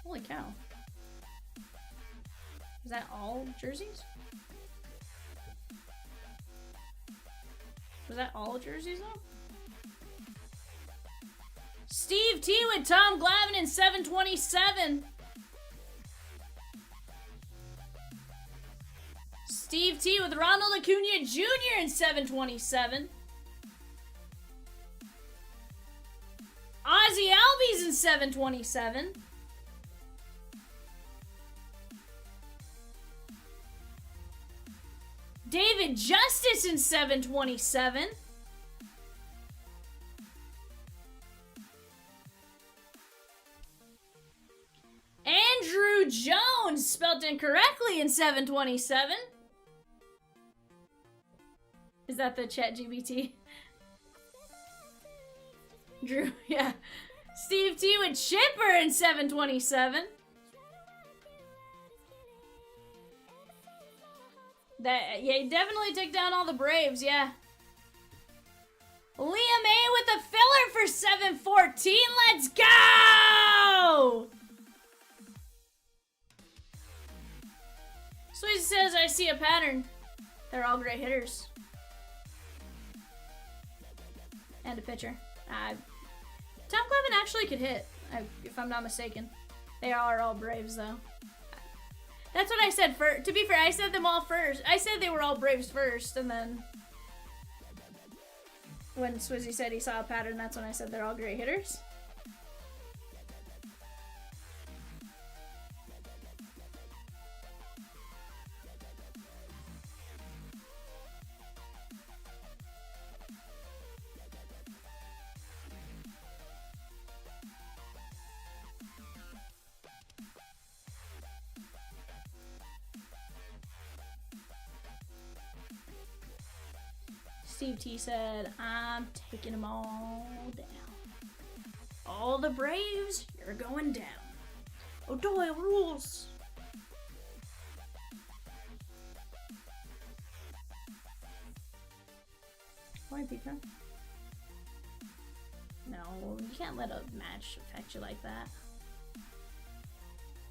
Holy cow. Is that all jerseys? Was that all jerseys though? Steve T with Tom Glavine in 727. Steve T with Ronald Acuna Jr. in 727. Ozzy Albies in 727. David Justice in 727. Andrew Jones, spelled incorrectly, in 727. Is that the chat GBT? Drew, yeah. Steve T with Chipper in 727. Yeah, he definitely took down all the Braves, yeah. Liam A with a filler for 714. Let's go! Swayze says, I see a pattern. They're all great hitters. And a pitcher. Tom Glavine actually could hit, if I'm not mistaken. They are all Braves, though. That's what I said first. To be fair, I said them all first. I said they were all Braves first, and then when Swizzy said he saw a pattern, that's when I said they're all great hitters. Steve T said, I'm taking them all down. All the Braves, you're going down. O'Doyle rules. Why, Pika? No, you can't let a match affect you like that.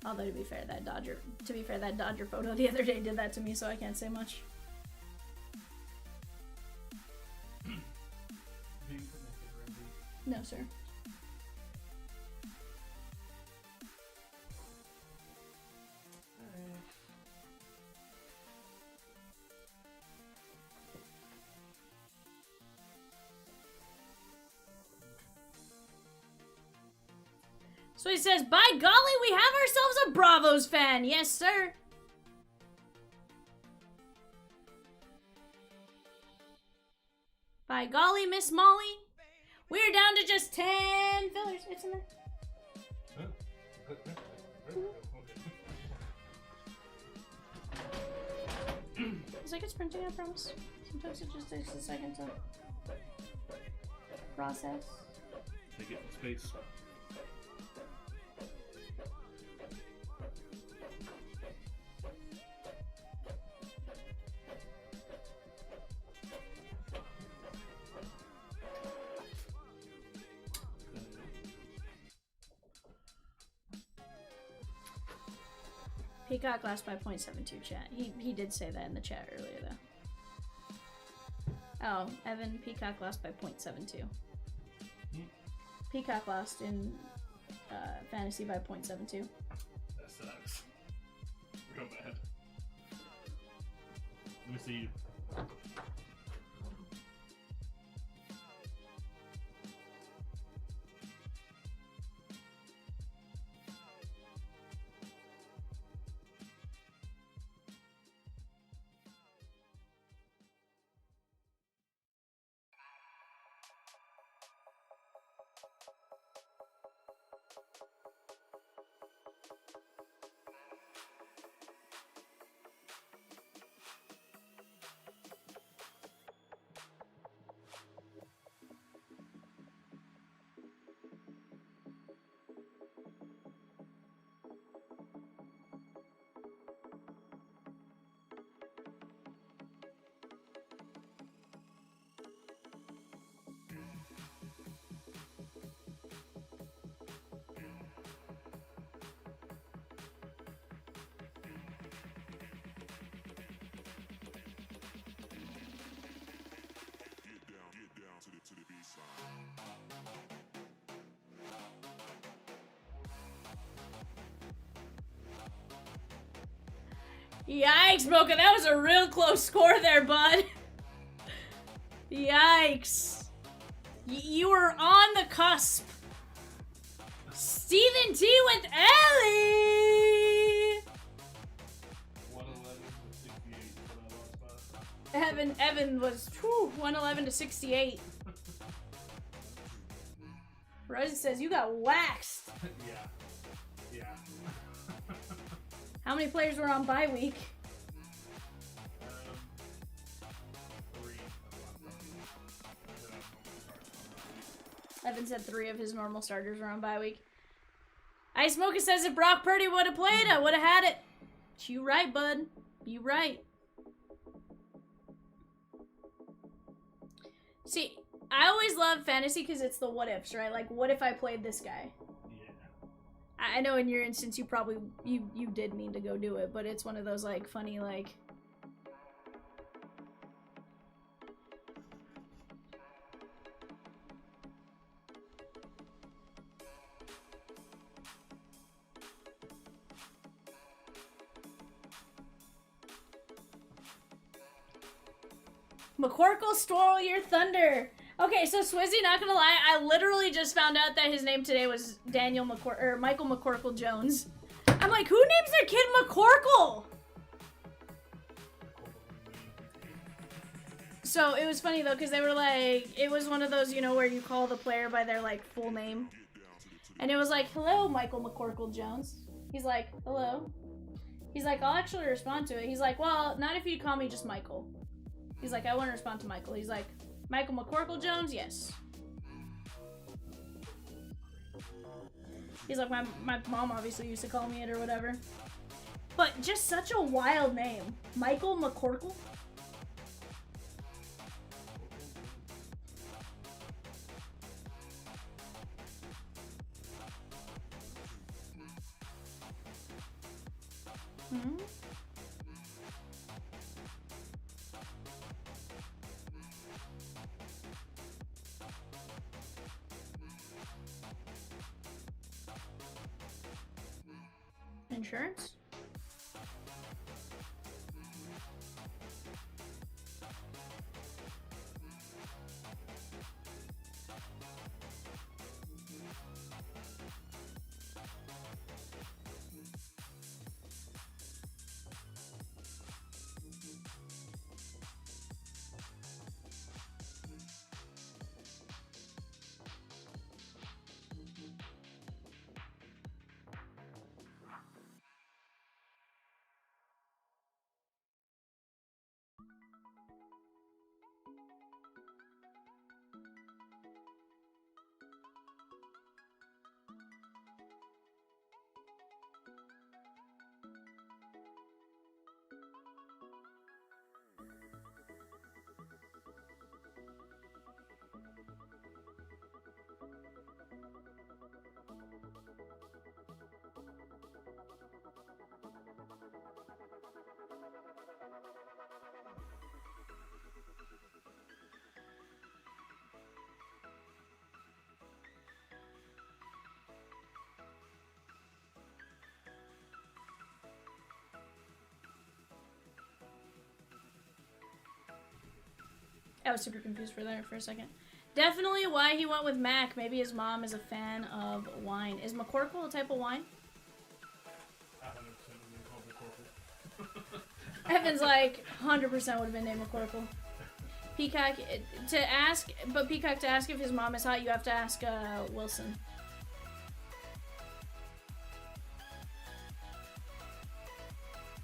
Although to be fair, that Dodger photo the other day did that to me, so I can't say much. No, sir. So he says, by golly, we have ourselves a Bravos fan. Yes, sir. By golly, Miss Molly, we're down to just 10 fillers. It's in there. It's like it's printing, I promise. Sometimes it just takes a second to process. Take it in space. Peacock lost by 0.72 chat. He did say that in the chat earlier though. Oh, Evan, Peacock lost by 0.72. Peacock lost in fantasy by 0.72. That sucks. Real bad. Let me see. Yikes, Mocha, that was a real close score there, bud. Yikes. You were on the cusp. Stephen T with Ellie. 111 to 68. Evan was 111 to 68. Rosie says you got waxed. Yeah. Yeah. How many players were on bye week? 3. Evan said 3 of his normal starters were on bye week. Ice Mocha says if Brock Purdy would have played, I would have had it. You right, bud. You right. See, I always love fantasy because it's the what ifs, right? Like, what if I played this guy? Yeah. I know in your instance you probably you did mean to go do it, but it's one of those like funny like McCorkle stole your thunder. Okay, so Swizzy, not gonna lie, I literally just found out that his name today was Michael McCorkle Jones. I'm like, who names their kid McCorkle? So it was funny though, because they were like, it was one of those, you know, where you call the player by their like full name. And it was like, hello, Michael McCorkle Jones. He's like, hello. He's like, I'll actually respond to it. He's like, well, not if you call me just Michael. He's like, I want to respond to Michael. He's like, Michael McCorkle Jones? Yes. He's like, my mom obviously used to call me it or whatever. But just such a wild name. Michael McCorkle? Hmm? Insurance? I was super confused for a second. Definitely why he went with Mac. Maybe his mom is a fan of wine. Is McCorkle a type of wine? 100% would be called McCorkle. Evan's like, 100% would have been named McCorkle. Peacock, Peacock to ask if his mom is hot, you have to ask Wilson.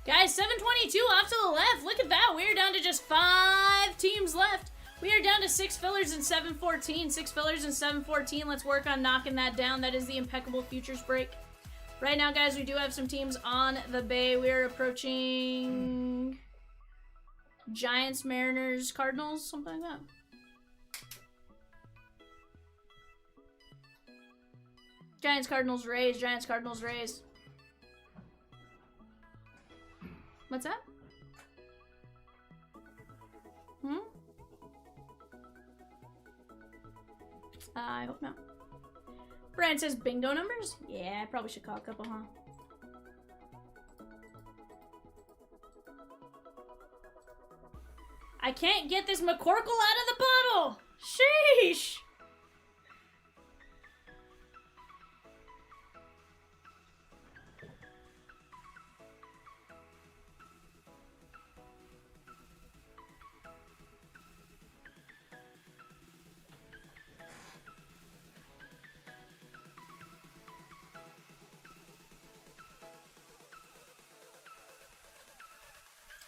Guys, 722 off to the left. Look at that. We are down to just 5 teams left. We are down to 6 fillers and 714. 6 fillers and 714. Let's work on knocking that down. That is the Impeccable Futures break. Right now, guys, we do have some teams on the bay. We are approaching Giants, Mariners, Cardinals, something like that. Giants, Cardinals, Rays. Giants, Cardinals, Rays. What's that? I hope not. Brian says bingo numbers? Yeah, I probably should call a couple, huh? I can't get this McCorkle out of the bottle! Sheesh!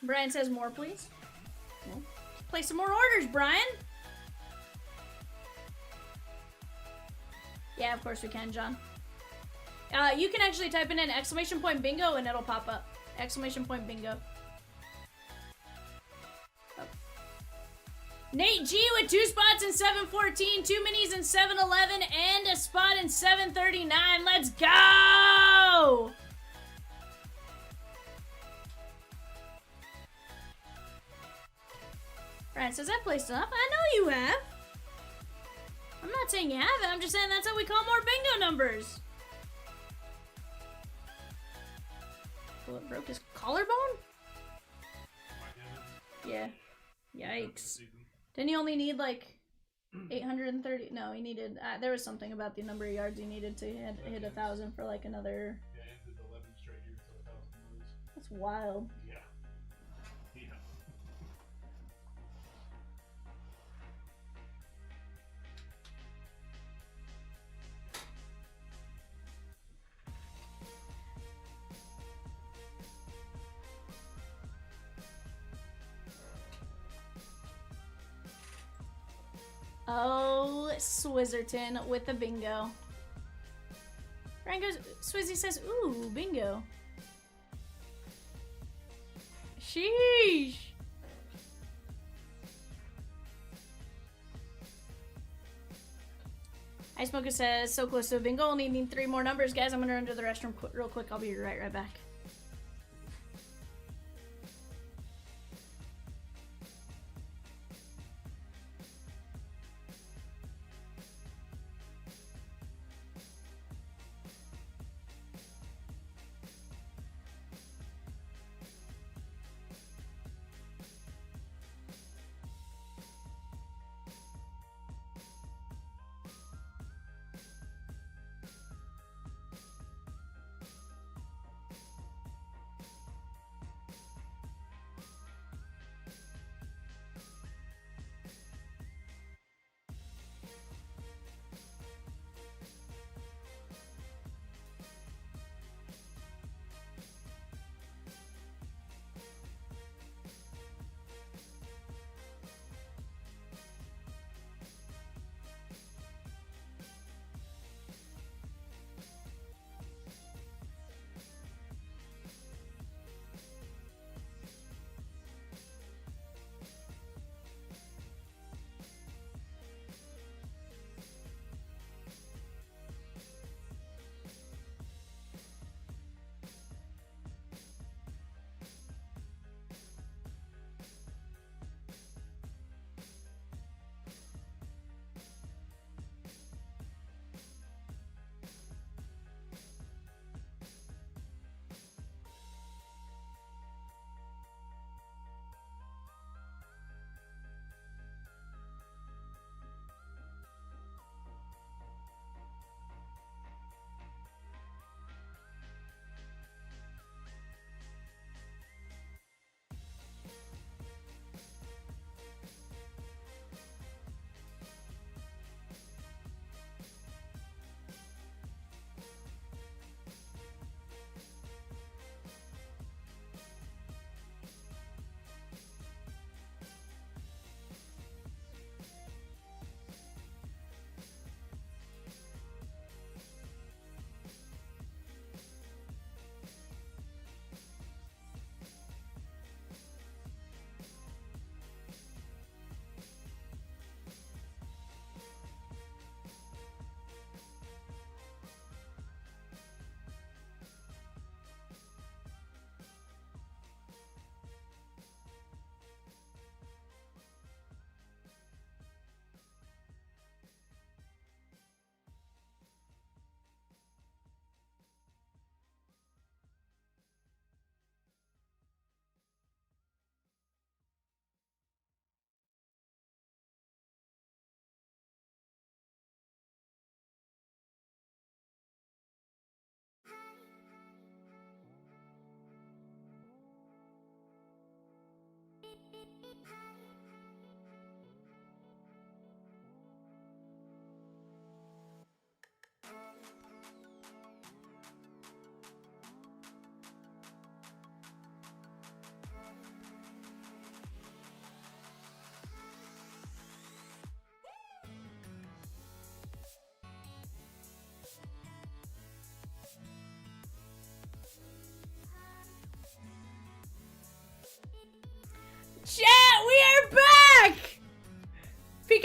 Brian says more, please. Well, place some more orders, Brian. Yeah, of course we can, John. You can actually type in an exclamation point bingo and it'll pop up. Exclamation point bingo. Oh. Nate G with 2 spots in 714, 2 minis in 711, and a spot in 739. Let's go! Brian says, I've placed enough. I know you have. I'm not saying you haven't. I'm just saying that's how we call more bingo numbers. Bullet broke his collarbone? Yeah. Yikes. Didn't he only need like 830? No, he needed... there was something about the number of yards he needed to hit 1,000 for like another... Yeah, he did 11 straight years to 1,000 yards. That's wild. Yeah. Yeah. Oh, Swizzerton with the bingo. Brian goes, Swizzy says, ooh, bingo. Sheesh. Ice Smoker says, so close to a bingo, only need 3 more numbers. Guys, I'm gonna run to the restroom real quick. I'll be right back.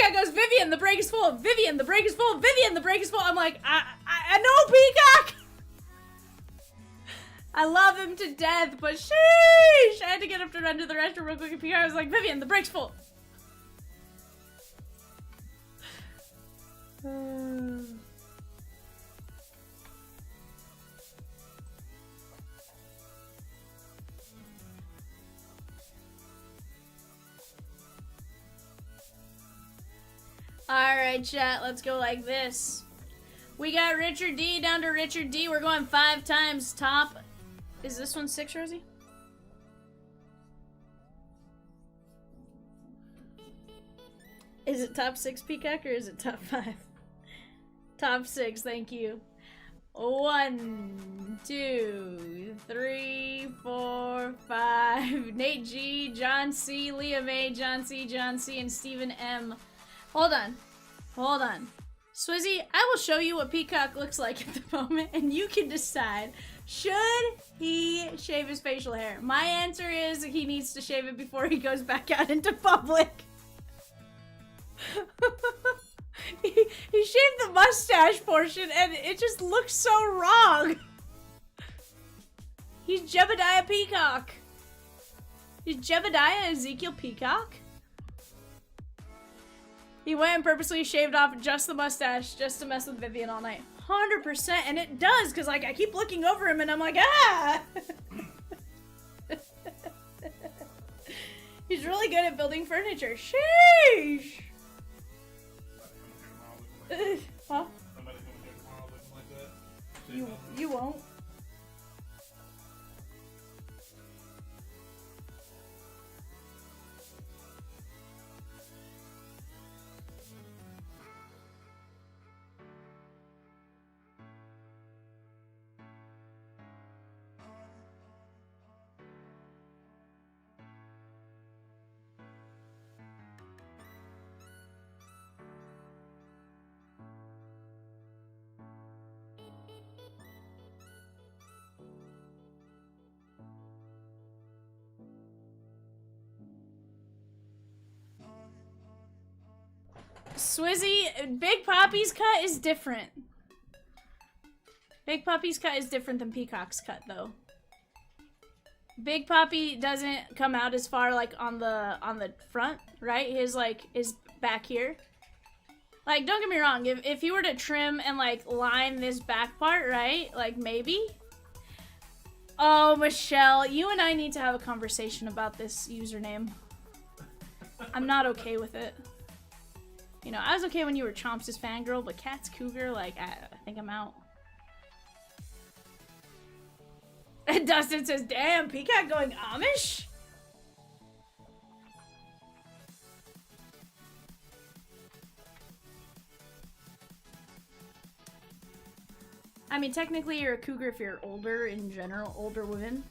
Peacock goes, Vivian, the break is full. Vivian, the break is full. Vivian, the break is full. I'm like, I know, Peacock. I love him to death, but sheesh. I had to get up to run to the restroom real quick, and Peacock was like, Vivian, the break's full. Alright, chat, let's go like this. We got Richard D down to Richard D. We're going 5 times top. Is this one 6, Rosie? Is it top 6, Peacock, or is it top 5? Top 6, thank you. 1, 2, 3, 4, 5. Nate G, John C, Leah May, John C, and Stephen M. Hold on. Hold on. Swizzy, I will show you what Peacock looks like at the moment, and you can decide, should he shave his facial hair? My answer is he needs to shave it before he goes back out into public. he shaved the mustache portion, and it just looks so wrong. He's Jebediah Peacock. Is Jebediah Ezekiel Peacock? He went and purposely shaved off just the mustache just to mess with Vivian all night. 100%, and it does, because like I keep looking over him and I'm like, ah! He's really good at building furniture. Sheesh! Huh? You won't. Swizzy, Big Poppy's cut is different. Big Poppy's cut is different than Peacock's cut, though. Big Poppy doesn't come out as far, like, on the front, right? His, like, is back here. Like, don't get me wrong, if you were to trim and, like, line this back part, right? Like, maybe? Oh, Michelle, you and I need to have a conversation about this username. I'm not okay with it. You know, I was okay when you were Chomps' fangirl, but Cat's Cougar, like, I think I'm out. And Dustin says, damn, Peacock going Amish? I mean, technically you're a cougar if you're older in general, older women.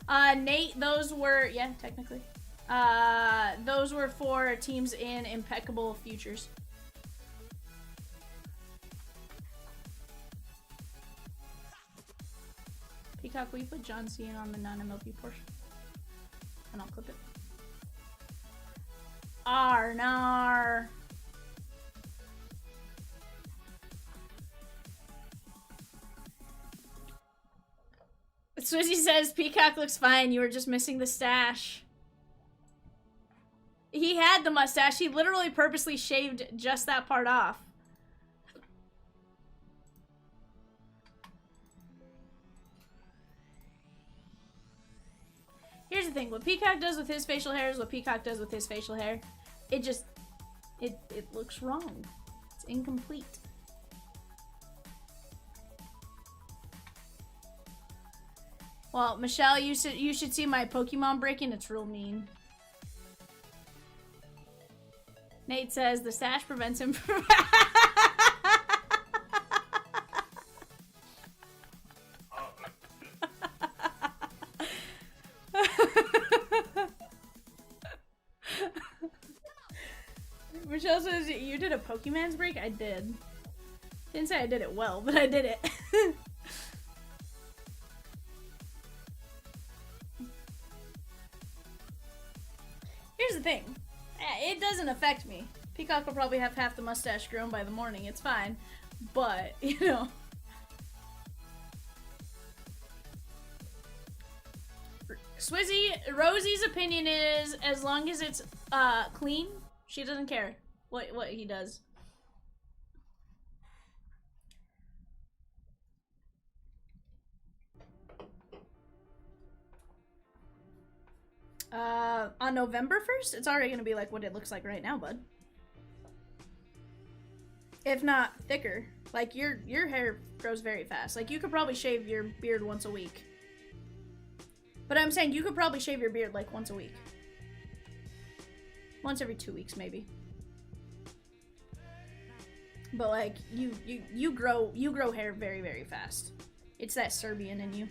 Nate, those were, yeah, technically. Those were for teams in Impeccable Futures. Peacock, will you put John C in on the non-MLP portion? And I'll clip it. Arnar. Swizzy says, Peacock looks fine, you were just missing the stash. He had the mustache, he literally purposely shaved just that part off. Here's the thing, what Peacock does with his facial hair is what Peacock does with his facial hair. It just, it looks wrong. It's incomplete. Well, Michelle, you should see my Pokemon breaking. It's real mean. Nate says the stash prevents him from... Michelle says you did a Pokemon's break? I did. Didn't say I did it well, but I did it. Here's the thing. it doesn't affect me. Peacock will probably have half the mustache grown by the morning. It's fine. But, you know. Swizzy, Rosie's opinion is as long as it's clean, she doesn't care what he does. On November 1st, it's already gonna be like what it looks like right now, bud. If not thicker. Like, your hair grows very fast. Like, you could probably shave your beard once a week. But I'm saying you could probably shave your beard, like, once a week. Once every 2 weeks, maybe. But, like, you grow hair very, very fast. It's that Serbian in you.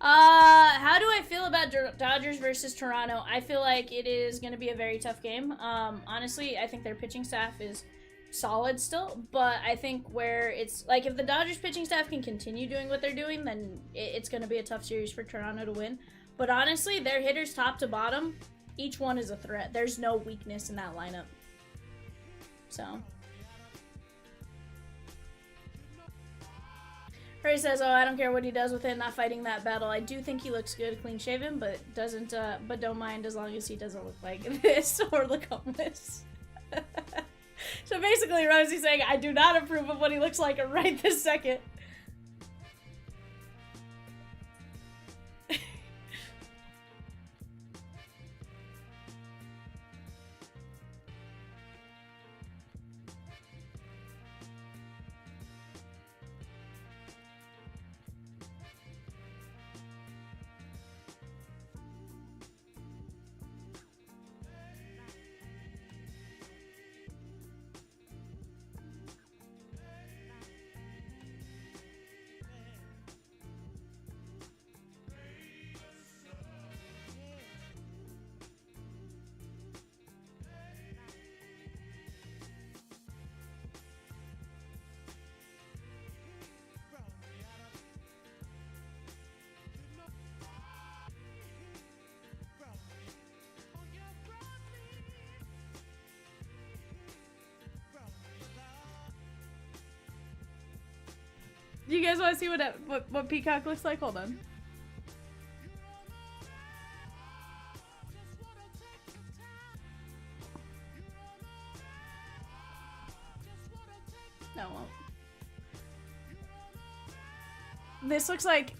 How do I feel about Dodgers versus Toronto? I feel like it is going to be a very tough game. Honestly, I think their pitching staff is solid still, but I think where it's, like, if the Dodgers pitching staff can continue doing what they're doing, then it's going to be a tough series for Toronto to win. But honestly, their hitters top to bottom, each one is a threat. There's no weakness in that lineup. So... Ray says, "Oh, I don't care what he does with it, not fighting that battle. I do think he looks good, clean shaven, but don't mind as long as he doesn't look like this or look homeless." So basically, Rosie's saying, I do not approve of what he looks like right this second. Do you guys want to see what Peacock looks like? Hold on. No, it won't. This looks like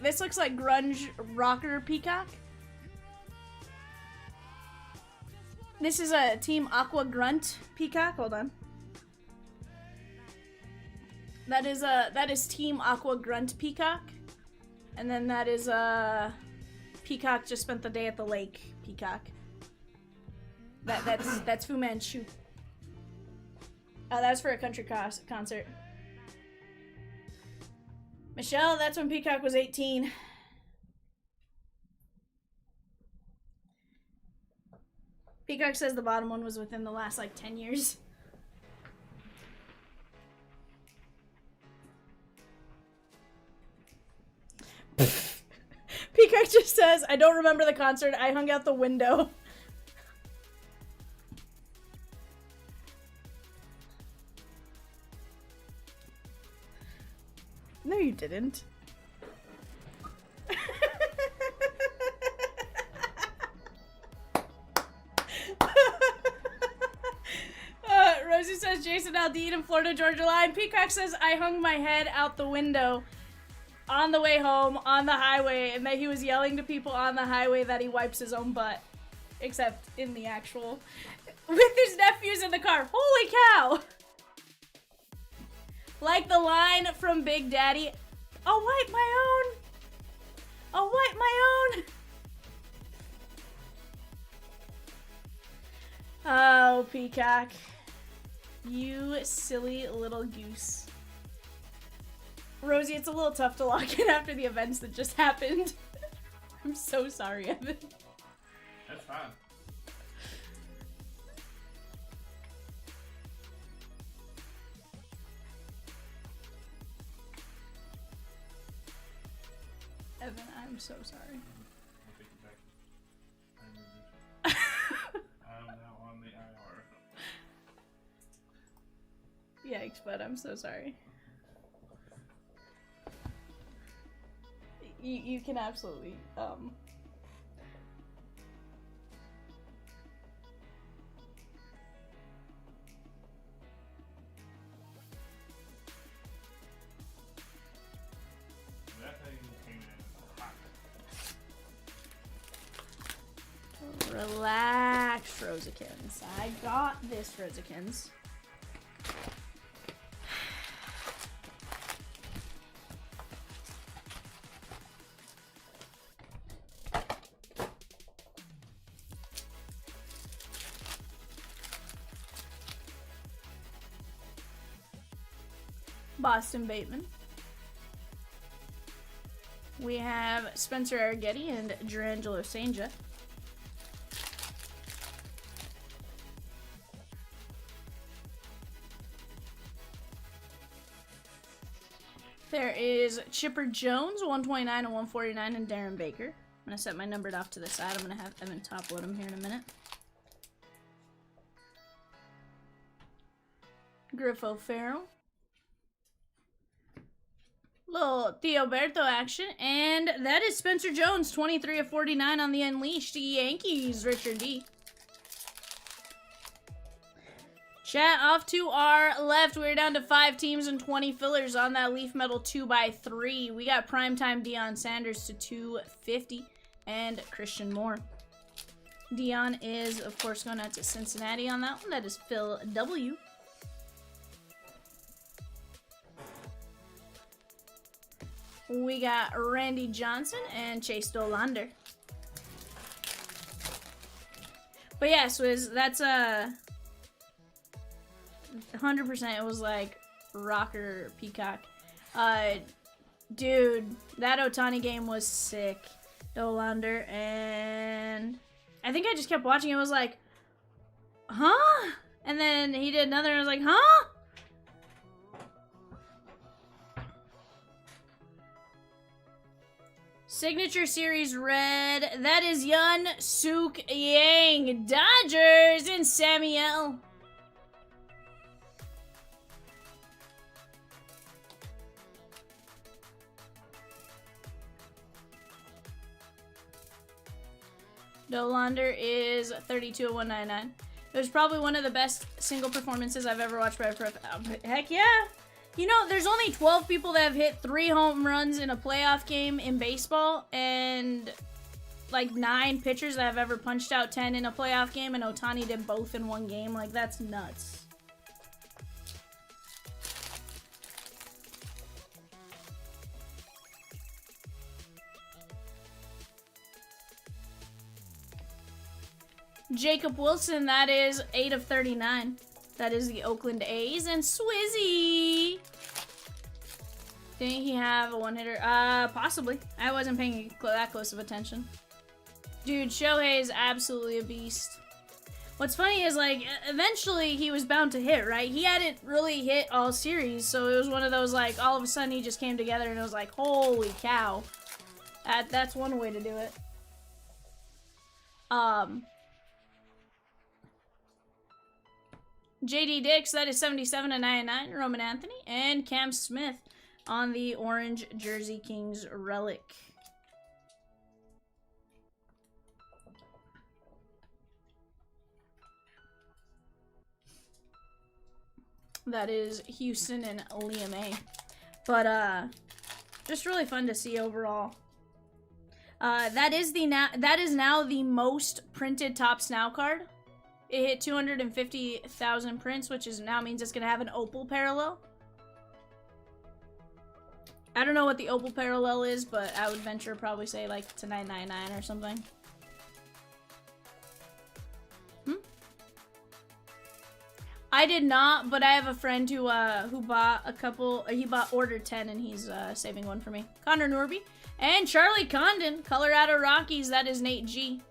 grunge rocker Peacock. This is a Team Aqua Grunt Peacock. Hold on. That is Team Aqua Grunt Peacock, and then that is Peacock just spent the day at the lake Peacock. That's Fu Manchu. That was for a country concert. Michelle, that's when Peacock was 18. Peacock says the bottom one was within the last like 10 years. Peacock just says, I don't remember the concert. I hung out the window. No, you didn't. Rosie says, Jason Aldean in Florida Georgia Line. Peacock says, I hung my head out the window on the way home on the highway, and that he was yelling to people on the highway that he wipes his own butt, except in the actual, with his nephews in the car. Holy cow! Like the line from Big Daddy, I'll wipe my own. I'll wipe my own. Oh, Peacock. You silly little goose. Rosie, it's a little tough to lock in after the events that just happened. I'm so sorry, Evan. That's fine. Evan, I'm so sorry. I'll take it back. Yikes, but I'm so sorry. You can absolutely, That thing came in hot. Relax, Rosikins. I got this, Rosikins. Boston Bateman. We have Spencer Arrighetti and Durangelo Sanja. There is Chipper Jones, 129 and 149, and Darren Baker. I'm going to set my numbered off to the side. I'm going to have Evan top load him here in a minute. Griffo Farrell. Little Theoberto action. And that is Spencer Jones, 23 of 49 on the Unleashed Yankees, Richard D. Chat, off to our left. We're down to 5 teams and 20 fillers on that Leaf Metal 2x3. We got Primetime Deion Sanders to 250 and Christian Moore. Deion is, of course, going out to Cincinnati on that one. That is Phil W. We got Randy Johnson and Chase Dolander. But yeah, Swizz, that's 100% it was like Rocker Peacock. Dude, that Ohtani game was sick. Dolander, and I think I just kept watching. It was like, huh? And then he did another, and I was like, huh? Signature Series Red. That is Yun Suk Yang. Dodgers and Samuel. Dolander is 32 of 199. It was probably one of the best single performances I've ever watched by a pro. Heck yeah. You know, there's only 12 people that have hit 3 home runs in a playoff game in baseball, and like 9 pitchers that have ever punched out 10 in a playoff game, and Ohtani did both in one game. Like, that's nuts. Jacob Wilson, that is 8 of 39. That is the Oakland A's. And Swizzy! Didn't he have a one-hitter? Possibly. I wasn't paying that close of attention. Dude, Shohei is absolutely a beast. What's funny is, like, eventually he was bound to hit, right? He hadn't really hit all series, so it was one of those, like, all of a sudden he just came together and it was like, holy cow. That's one way to do it. JD Dix, that is 77 of 99. Roman Anthony. And Cam Smith on the Orange Jersey Kings relic. That is Houston and Liam A. But, just really fun to see overall. That is now the most printed Topps Now card. It hit 250,000 prints, which now means it's going to have an Opal parallel. I don't know what the Opal parallel is, but I would venture probably say like to 999 or something. I did not, but I have a friend who bought a couple. He ordered 10, and he's saving one for me. Connor Norby and Charlie Condon, Colorado Rockies. That is Nate G.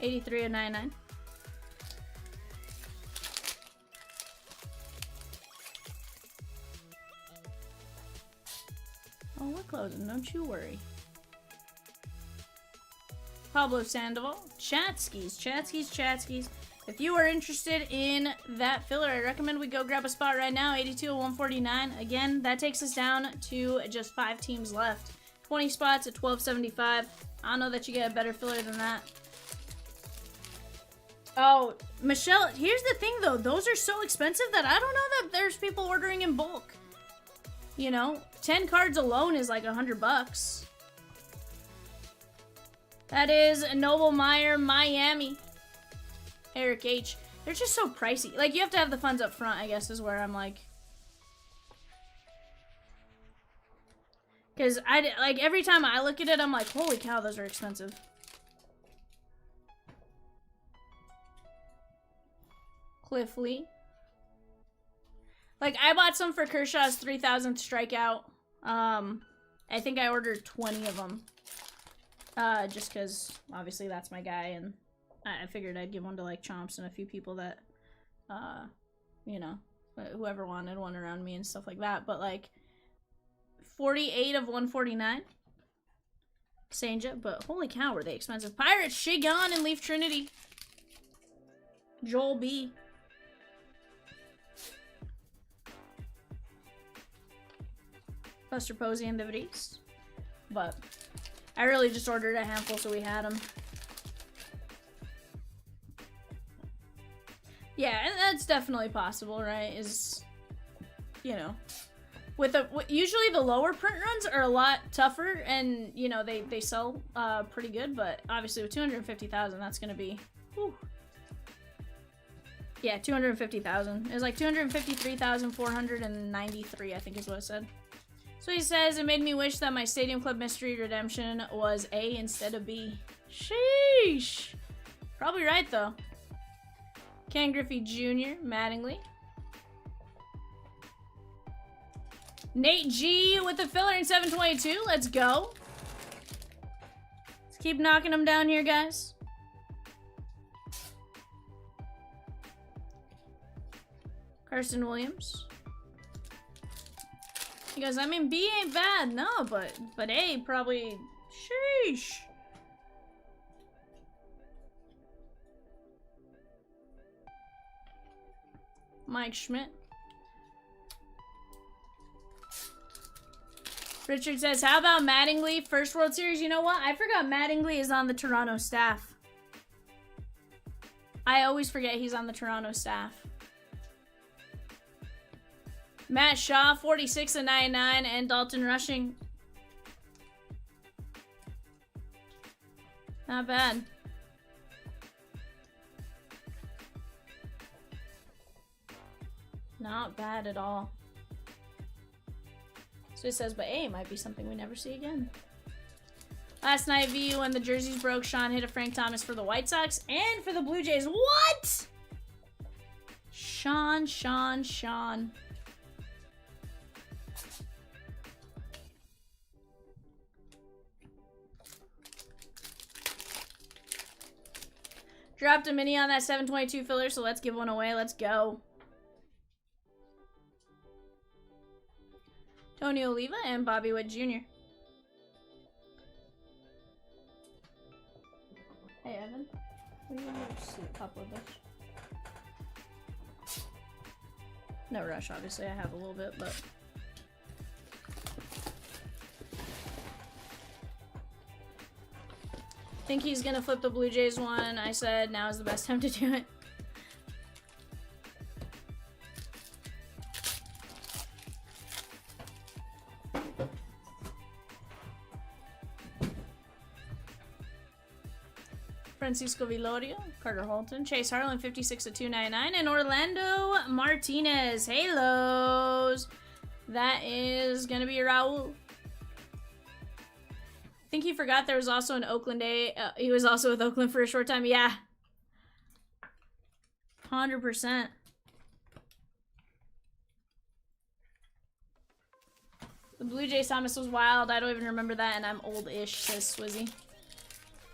83 of 99. Oh, we're closing. Don't you worry. Pablo Sandoval. Chatskis. If you are interested in that filler, I recommend we go grab a spot right now. 82 of 149. Again, that takes us down to just 5 teams left. 20 spots at 1275. I don't know that you get a better filler than that. Oh, Michelle, here's the thing though. Those are so expensive that I don't know that there's people ordering in bulk. You know, 10 cards alone is like $100. That is Noble Meyer, Miami. Eric H. They're just so pricey. Like, you have to have the funds up front, I guess, is where I'm like. Because like every time I look at it, I'm like, holy cow, those are expensive. Cliff Lee. Like, I bought some for Kershaw's 3,000th strikeout. I think I ordered 20 of them. Just because, obviously, that's my guy, and I figured I'd give one to, like, Chomps and a few people that, you know, whoever wanted one around me and stuff like that. But, like, 48 of 149. Sanja, but holy cow, were they expensive. Pirates, Shigon, and Leaf Trinity. Joel B. Buster Posey and Vivitys. But I really just ordered a handful so we had them. Yeah, and that's definitely possible, right? Is, you know, usually the lower print runs are a lot tougher, and you know they sell pretty good. But obviously with 250,000, that's gonna be, whew. Yeah, 250,000. It was like 253,493, I think is what it said. So he says, it made me wish that my Stadium Club Mystery Redemption was A instead of B. Sheesh. Probably right, though. Ken Griffey Jr., Mattingly. Nate G with the filler in 722. Let's go. Let's keep knocking them down here, guys. Carson Williams. He goes, I mean, B ain't bad, no, but A probably, sheesh. Mike Schmidt. Richard says, how about Mattingly, first World Series? You know what? I forgot Mattingly is on the Toronto staff. I always forget he's on the Toronto staff. Matt Shaw, 46 of 99, and Dalton Rushing. Not bad. Not bad at all. So it says, but A might be something we never see again. Last night, VU, when the jerseys broke, Sean hit a Frank Thomas for the White Sox and for the Blue Jays. What? Sean. Dropped a mini on that 722 filler, so let's give one away. Let's go. Tony Oliva and Bobby Witt Jr. Hey, Evan. Will you just see a couple of this? No rush, obviously. I have a little bit, but... think he's gonna flip the Blue Jays one. I said now is the best time to do it. Francisco Villorio, Carter Holton, Chase Harlan, 56 of 299, and Orlando Martinez. Halos. That is gonna be Raul. I think he forgot there was also an Oakland day. He was also with Oakland for a short time. Yeah. 100%. The Blue Jays Thomas was wild. I don't even remember that, and I'm old-ish, says Swizzy.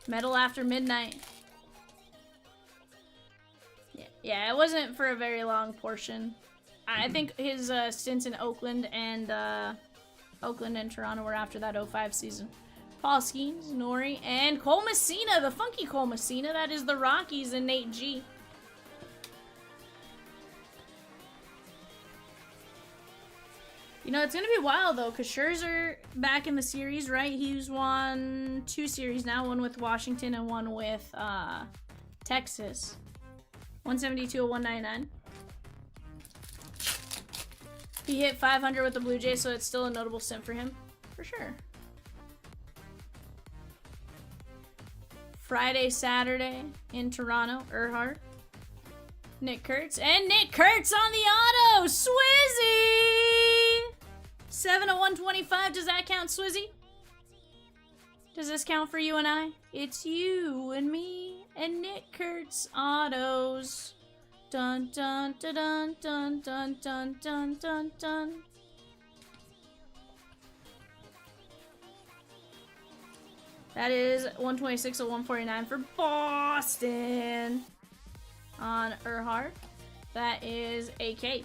Metal After Midnight. Yeah, it wasn't for a very long portion. I think his stints in Oakland and Toronto were after that 05 season. Paul Skeens, Nori, and Cole Messina, the funky Cole Messina. That is the Rockies and Nate G. You know, it's gonna be wild though, because Scherzer back in the series, right? He's won 2 series now, one with Washington and one with Texas. 172 of 199. He hit 500 with the Blue Jays, so it's still a notable sim for him, for sure. Friday, Saturday in Toronto, Earhart. Nick Kurtz, and Nick Kurtz on the auto! Swizzy! 7 of 125, does that count, Swizzy? Does this count for you and I? It's you and me and Nick Kurtz autos. Dun dun dun dun dun dun dun dun dun dun. That is 126 of 149 for Boston on Earhart. That is AK.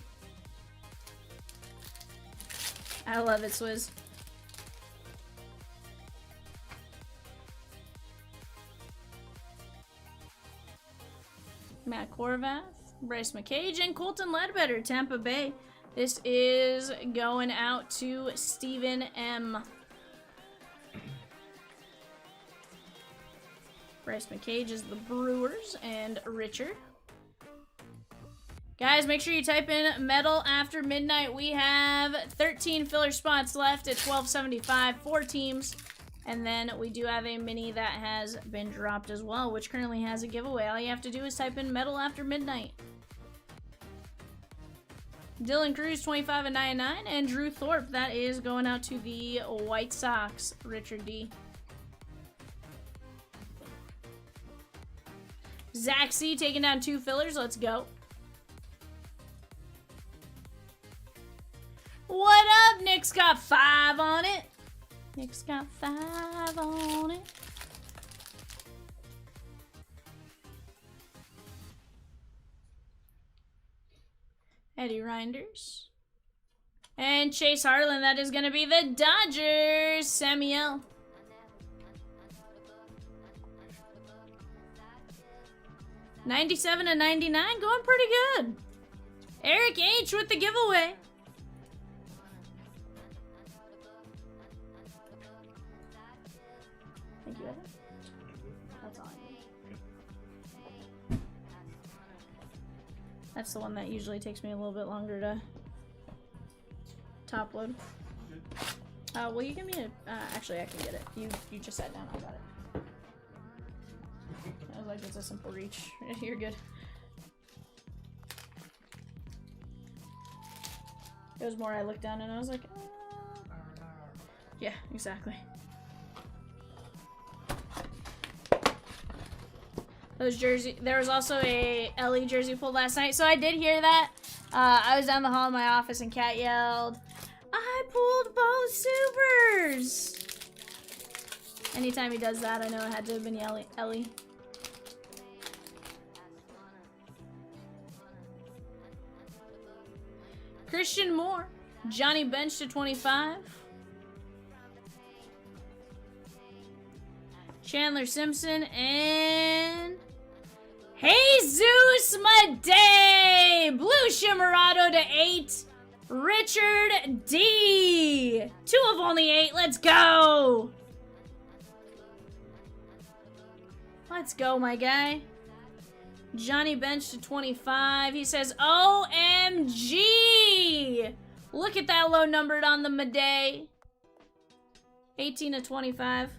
I love it, Swizz. Matt Corvath, Bryce McCage, and Colton Ledbetter, Tampa Bay. This is going out to Stephen M. Bryce McCage is the Brewers, and Richard. Guys, make sure you type in Metal After Midnight. We have 13 filler spots left at 1275, 4 teams. And then we do have a mini that has been dropped as well, which currently has a giveaway. All you have to do is type in Metal After Midnight. Dylan Cruz, 25 of 99, and Drew Thorpe, that is going out to the White Sox, Richard D. Zach C taking down 2 fillers, let's go. What up? Nick's got 5 on it. Nick's got 5 on it. Eddie Reinders. And Chase Harlan, that is going to be the Dodgers. Samuel. $97 to $99, going pretty good. Eric H with the giveaway. Thank you, Evan. That's all I need. That's the one that usually takes me a little bit longer to top load. Will you give me a... actually, I can get it. You just sat down. I got it. I was like, it's a simple reach. You're good. It was more I looked down and I was like, yeah, exactly. Those jersey. There was also a Ellie jersey pulled last night, so I did hear that. I was down the hall in my office and Kat yelled, "I pulled both supers!" Anytime he does that, I know it had to have been Ellie. Christian Moore, Johnny Bench to 25. Chandler Simpson and Jesus Madej, Blue Shimmerado to 8. Richard D, 2 of only 8. Let's go. Let's go, my guy. Johnny Bench to 25. He says, OMG! Look at that low numbered on the Madej. 18 to 25.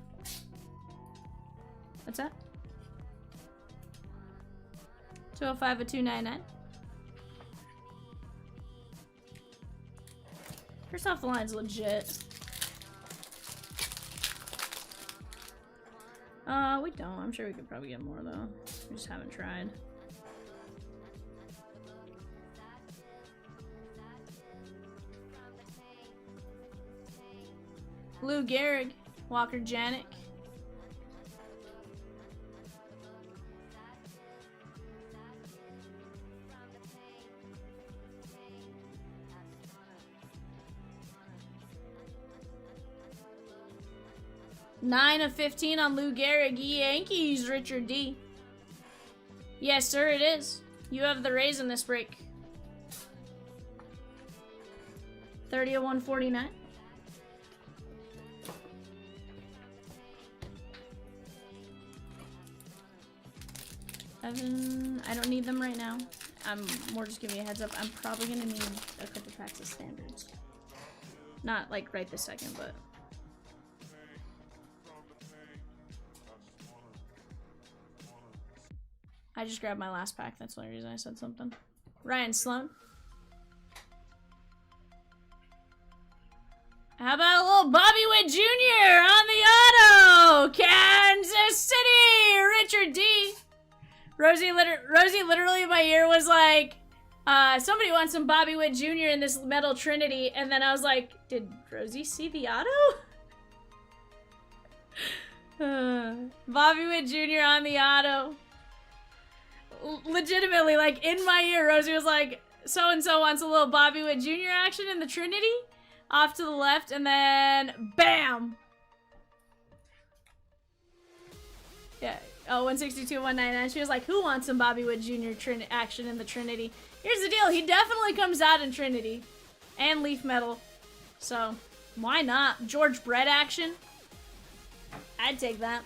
What's that? 205 of 299. First off, the line's legit. We don't. I'm sure we could probably get more, though. We just haven't tried. Lou Gehrig, Walker Janik. Nine of 15 on Lou Gehrig. Yankees, Richard D. Yes, sir, it is. You have the Rays in this break. 30 of 149. Evan, I don't need them right now. I'm more just giving you a heads up. I'm probably gonna need a couple packs of standards. Not like right this second, but. I just grabbed my last pack. That's the only reason I said something. Ryan Sloan. How about a little Bobby Witt Jr. on the auto? Kansas City, Richard D. Rosie literally in my ear was like, somebody wants some Bobby Witt Jr. in this metal Trinity. And then I was like, did Rosie see the auto? Bobby Witt Jr. on the auto. Legitimately, like, in my ear, Rosie was like, so-and-so wants a little Bobby Witt Jr. action in the Trinity. Off to the left, and then, bam! Yeah, oh, 162, 199. She was like, who wants some Bobby Witt Jr. action in the Trinity? Here's the deal, he definitely comes out in Trinity. And Leaf Metal. So, why not? George Brett action? I'd take that.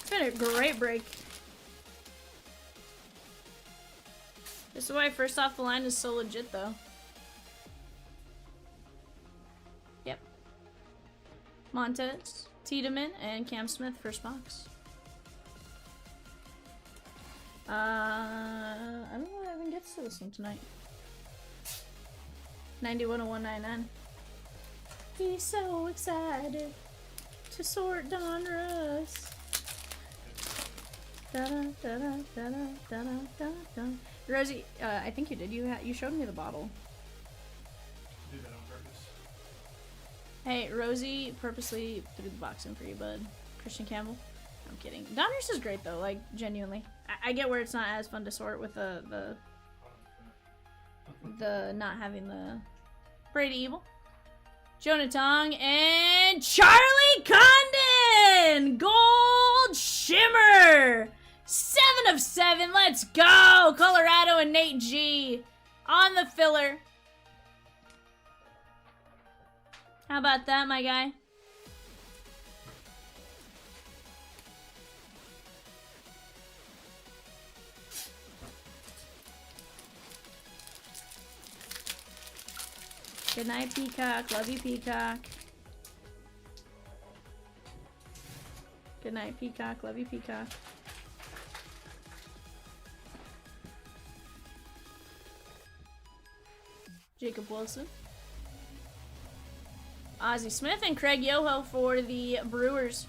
It's been a great break. This is why first off the line is so legit, though. Yep. Montez, Tiedemann, and Cam Smith, first box. I don't know what even gets to this one tonight. 91 of 199. He's so excited to sort Donruss. Rosie, I think you did. You showed me the bottle. Do that on purpose. Hey, Rosie purposely threw the box in for you, bud. Christian Campbell. I'm kidding. Donruss is great though, like genuinely. I get where it's not as fun to sort with the not having the Brady Evil. Jonah Tong and Charlie Condon! Gold Shimmer! 7 of 7, let's go! Colorado and Nate G on the filler. How about that, my guy? Good night, Peacock. Love you, Peacock. Good night, Peacock. Love you, Peacock. Jacob Wilson. Ozzie Smith and Craig Yoho for the Brewers.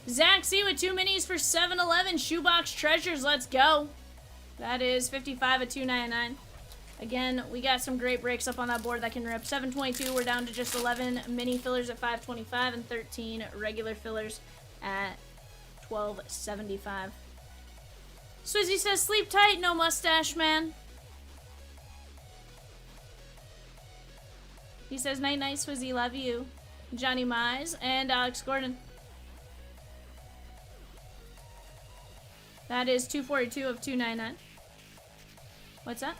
Zach C with 2 minis for 7-Eleven. Shoebox Treasures. Let's go. That is 55 of 299. Again, we got some great breaks up on that board that can rip. 722, we're down to just 11 mini fillers at 525 and 13 regular fillers at 1275. Swizzy says, sleep tight, no mustache, man. He says, night night, Swizzy, love you. Johnny Mize and Alex Gordon. That is 242 of 299. What's that?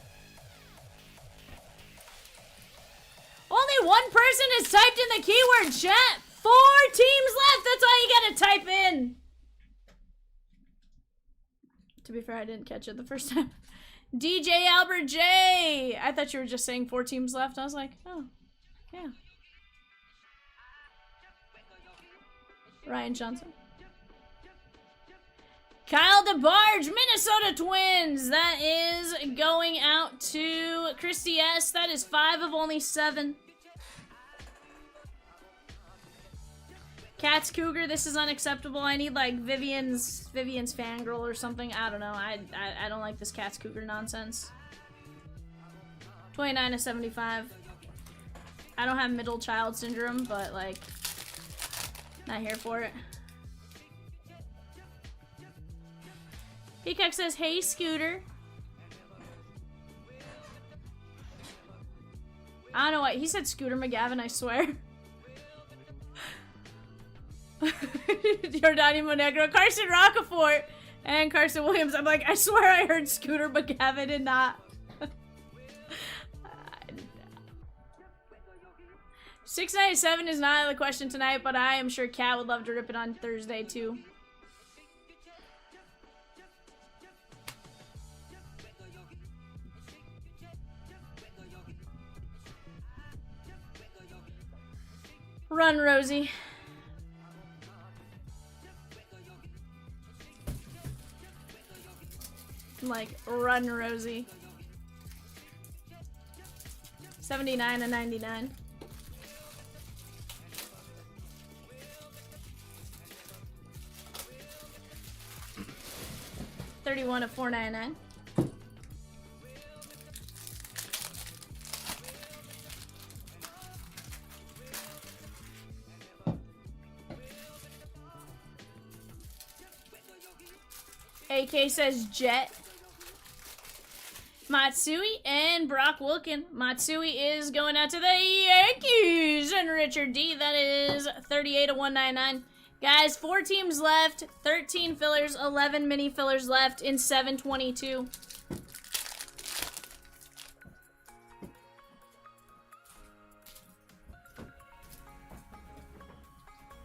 Only one person has typed in the keyword chat. 4 teams left. That's all you gotta type in. To be fair, I didn't catch it the first time. DJ Albert J. I thought you were just saying 4 teams left. I was like, oh, yeah. Ryan Johnson. Kyle DeBarge, Minnesota Twins. That is going out to Christy S. That is 5 of only 7. Cats Cougar, this is unacceptable. I need like Vivian's fangirl or something. I don't know. I don't like this Cats Cougar nonsense. 29 of 75. I don't have middle child syndrome, but like, not here for it. Peacock says, hey, Scooter. I don't know what. He said Scooter McGavin, I swear. Jordani Monegro, Carson Rocafort, and Carson Williams. I'm like, I swear I heard Scooter McGavin and not. $6.97 is not the question tonight, but I am sure Kat would love to rip it on Thursday too. Run, Rosie. Like, run, Rosie. 79 and 99. $31 of $4.99. AK says Jet. Matsui and Brock Wilkin. Matsui is going out to the Yankees and Richard D. That is 38 of 199. Guys, 4 teams left, 13 fillers, 11 mini fillers left in 722.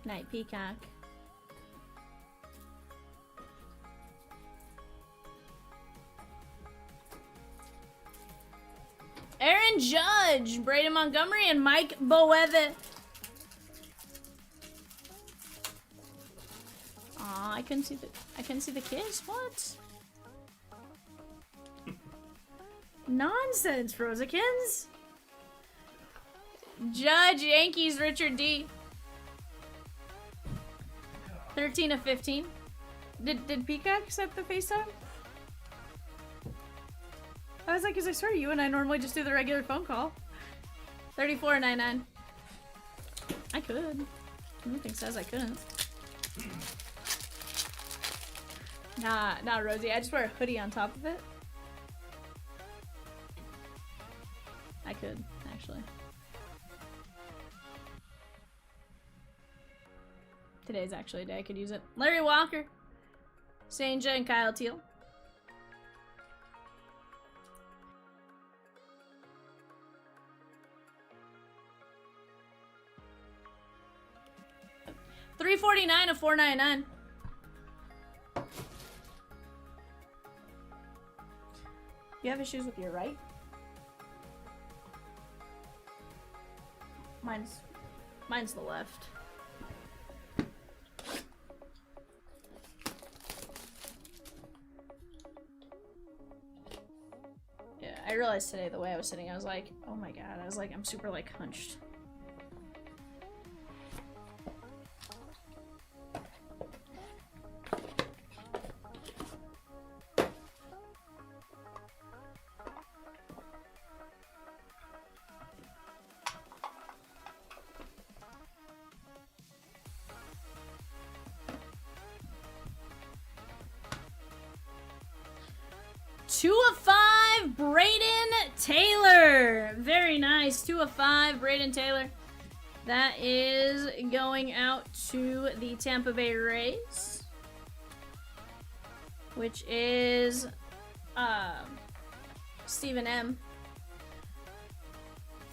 Night Peacock. Aaron Judge, Braden Montgomery, and Mike Boevitt. Aw, I couldn't see the kiss. What? Nonsense, Frozikins. Judge, Yankees, Richard D. 13 of 15. Did Peacock accept the FaceTime? I was like, because I swear to you and I normally just do the regular phone call. 34.99. I could. Nothing says I couldn't. Nah, Rosie. I just wear a hoodie on top of it. I could, actually. Today's actually a day I could use it. Larry Walker. Sanja and Kyle Teal. $349 of $499. You have issues with your right? Mine's the left. Yeah, I realized today the way I was sitting, I was like, oh my god, I was like, I'm super like hunched. Very nice. 2 of 5, Braden Taylor. That is going out to the Tampa Bay Rays, which is Stephen M.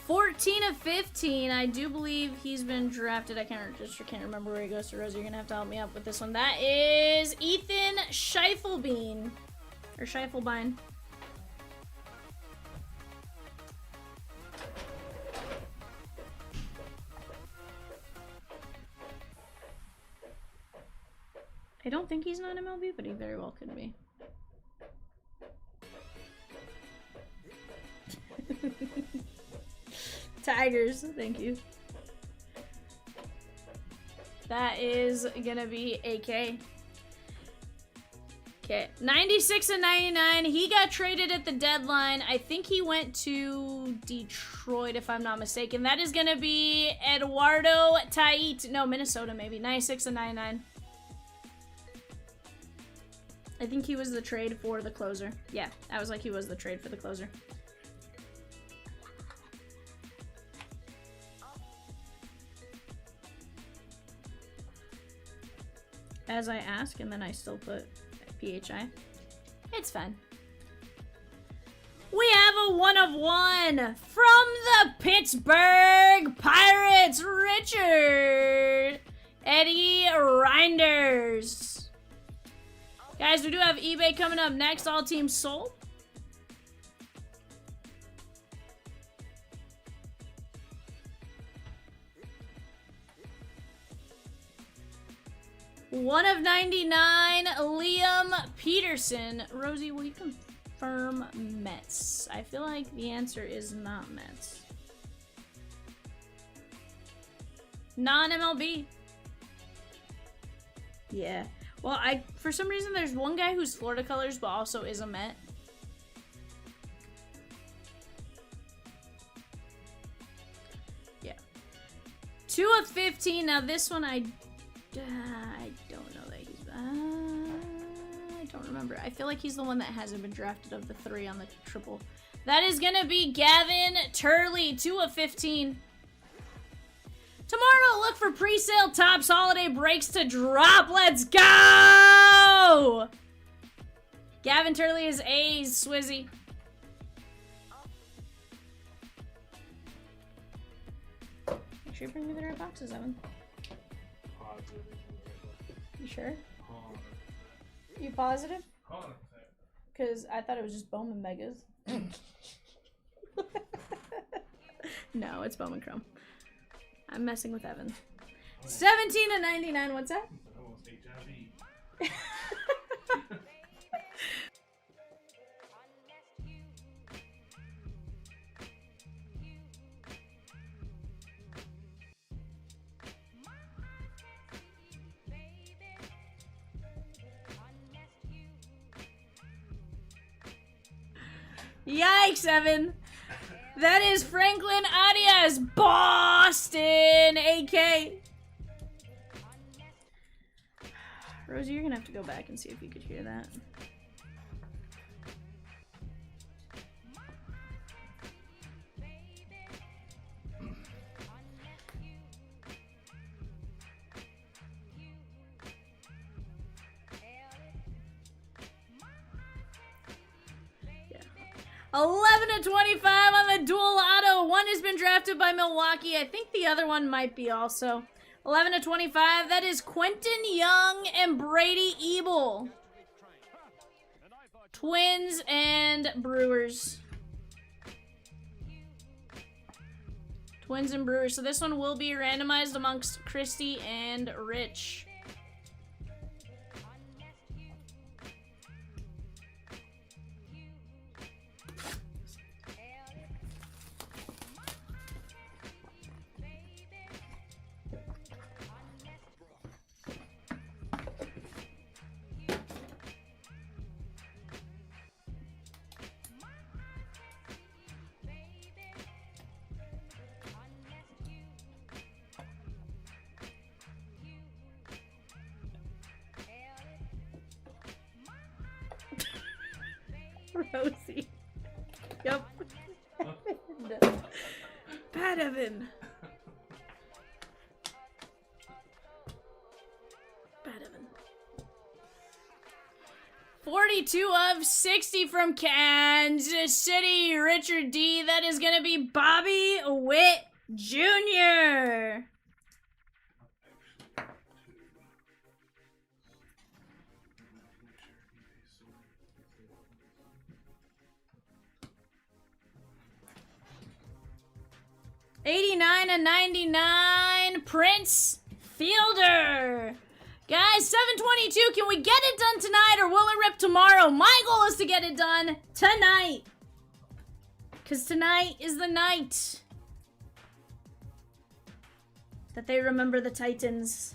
14 of 15. I do believe he's been drafted. I can't remember where he goes to. Rosie, you're gonna have to help me out with this one. That is Ethan Schiefelbein or Schiefelbein. I don't think he's not MLB, but he very well could be. Tigers, thank you. That is gonna be AK. Okay, 96 and 99. He got traded at the deadline. I think he went to Detroit, if I'm not mistaken. That is gonna be Eduardo Tait. No, Minnesota maybe. 96 and 99. I think he was the trade for the closer. Yeah, I was like, he was the trade for the closer. As I ask, and then I still put PHI. It's fine. We have a 1/1 from the Pittsburgh Pirates, Richard Eddie Reinders. Guys, we do have eBay coming up next. All teams sold. One of 99, Liam Peterson. Rosie, will you confirm Mets? I feel like the answer is not Mets. Non-MLB. Yeah. Well, for some reason, there's one guy who's Florida colors, but also is a Met. Yeah. 2 of 15. Now, this one, I don't know that he's... I don't remember. I feel like he's the one that hasn't been drafted of the 3 on the triple. That is going to be Gavin Turley. 2 of 15. Tomorrow, look for pre-sale Topps holiday breaks to drop. Let's go! Gavin Turley is A's, Swizzy. Make sure you bring me the right boxes, Evan. You sure? You positive? Because I thought it was just Bowman Megas. No, it's Bowman Chrome. I'm messing with Evan. 17 to 99, what's that? Yikes, Evan. That is Franklin Arias, Boston, AK. Rosie, you're gonna have to go back and see if you could hear that. Yeah. 11 to 25 on the dual auto. One has been drafted by Milwaukee. I think the other one might be also. 11 to 25. That is Quentin Young and Brady Ebel. Twins and Brewers. Twins and Brewers. So this one will be randomized amongst Christy and Rich. Rosie. Yep. Bad Evan. Bad Evan. 42 of 60 from Kansas City. Richard D. That is going to be Bobby Witt Jr. '89 and 99, Prince Fielder. Guys, 722, can we get it done tonight or will it rip tomorrow? My goal is to get it done tonight. Because tonight is the night that they remember the Titans.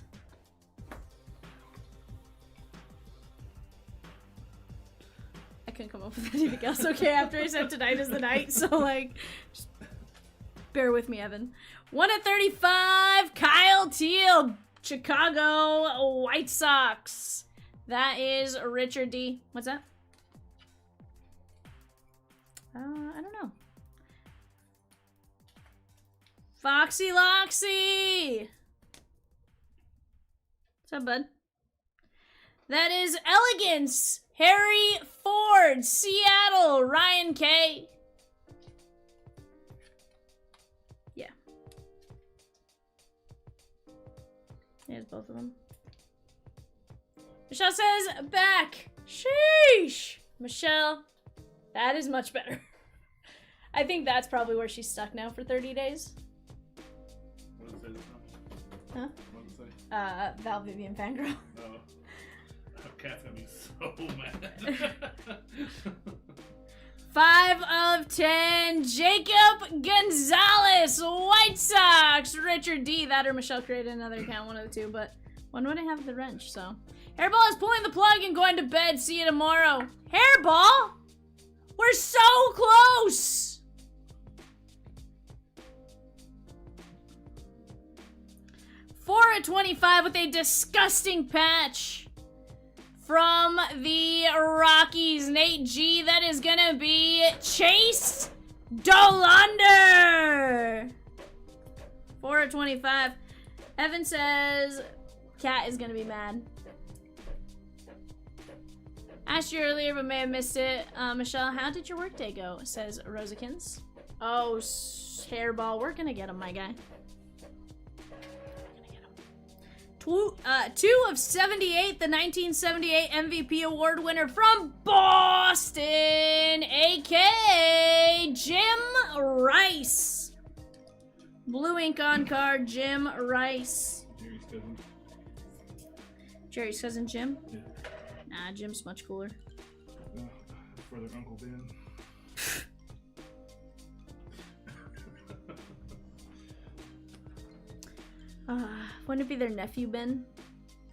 I couldn't come up with anything else, okay, after I said tonight is the night, so like... Just bear with me, Evan. 1 at 35, Kyle Teal, Chicago White Sox. That is Richard D. What's that? I don't know. Foxy Loxy. What's up, bud? That is Elegance, Harry Ford, Seattle, Ryan K. has both of them. Michelle says, back. Sheesh. Michelle, that is much better. I think that's probably where she's stuck now for 30 days. What did it say? Huh? What did it say? Val Vivian fangirl. No. Cat's gonna be so mad. 5 of 10. Jacob Gonzalez, White Sox. Richard D. That or Michelle created another account, one of the two, but one wouldn't have the wrench, so. Hairball is pulling the plug and going to bed. See you tomorrow. Hairball? We're so close! Four at 25 with a disgusting patch from the Rockies. Nate G, that is gonna be Chase Dolander. 4 at 25. Evan says, Cat is gonna be mad. Asked you earlier, but may have missed it. Michelle, how did your workday go? Says Rosikins. Oh, Hairball, we're gonna get him, my guy. We're gonna get him. 2 of 78, the 1978 MVP award winner from Boston, a.k.a. Jim Rice. Blue ink on card, Jim Rice. Jerry's cousin. Jerry's cousin, Jim? Yeah. Nah, Jim's much cooler. For their Uncle Ben. Wouldn't it be their nephew, Ben?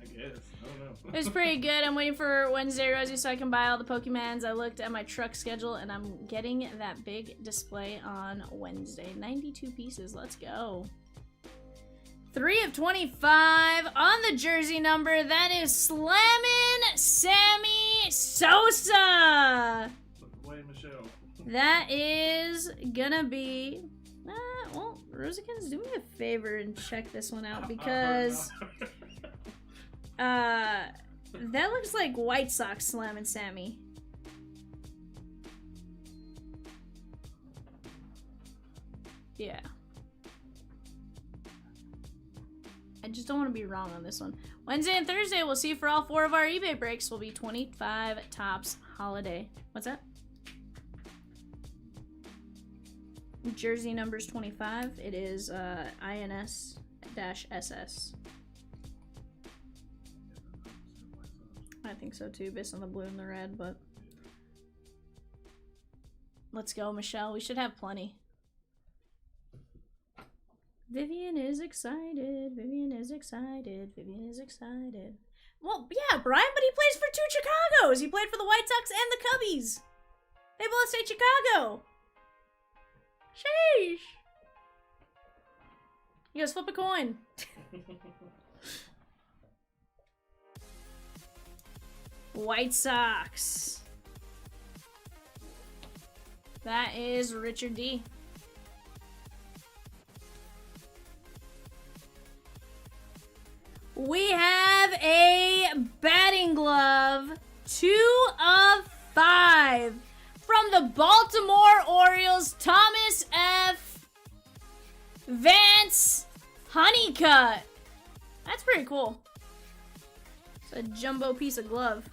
I guess. I don't know. It was pretty good. I'm waiting for Wednesday, Rosie, so I can buy all the Pokemons. I looked at my truck schedule, and I'm getting that big display on Wednesday. 92 pieces. Let's go. 3 of 25 on the jersey number. That is Slammin' Sammy Sosa. Look away, Michelle. That is gonna be... well, Rosikins, do me a favor and check this one out because... that looks like White Sox Slammin' Sammy. Yeah. I just don't want to be wrong on this one. Wednesday and Thursday, we'll see for all 4 of our eBay breaks will be 25 tops holiday. What's that? Jersey numbers 25. It is INS-SS. I think so too, based on the blue and the red, but let's go, Michelle. We should have plenty. Vivian is excited. Vivian is excited. Vivian is excited. Well, yeah, Brian, but he plays for 2 Chicagos. He played for the White Sox and the Cubbies. They both say Chicago. Sheesh. He goes, flip a coin. White Sox. That is Richard D. We have a batting glove, 2 of 5 from the Baltimore Orioles, Thomas F. Vance Honeycutt. That's pretty cool. It's a jumbo piece of glove.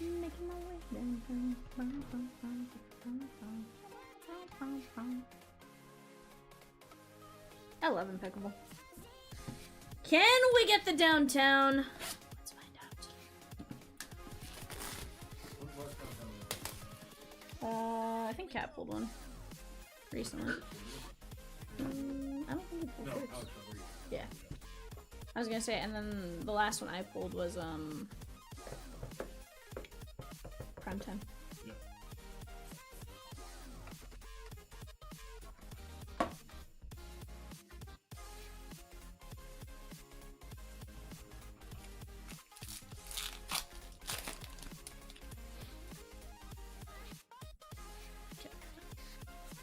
Making my way down. 11 Impeccable. Can we get the downtown? Let's find out. I think Cat pulled one recently. I don't think he pulled first. Yeah. I was gonna say, and then the last one I pulled was Prime Time. Yep.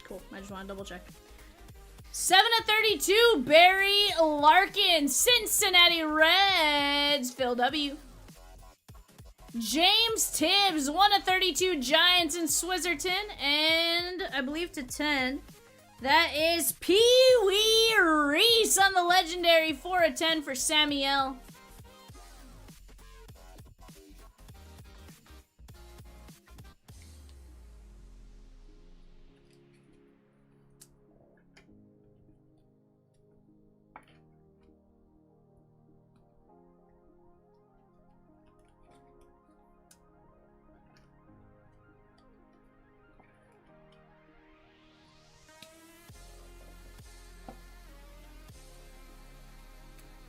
Cool. I just want to double check. 7 of 32, Barry Larkin, Cincinnati Reds, Phil W. James Tibbs, 1/32 Giants in Swizzerton. And I believe to 10, that is Pee Wee Reese on the legendary 4/10 for Samuel.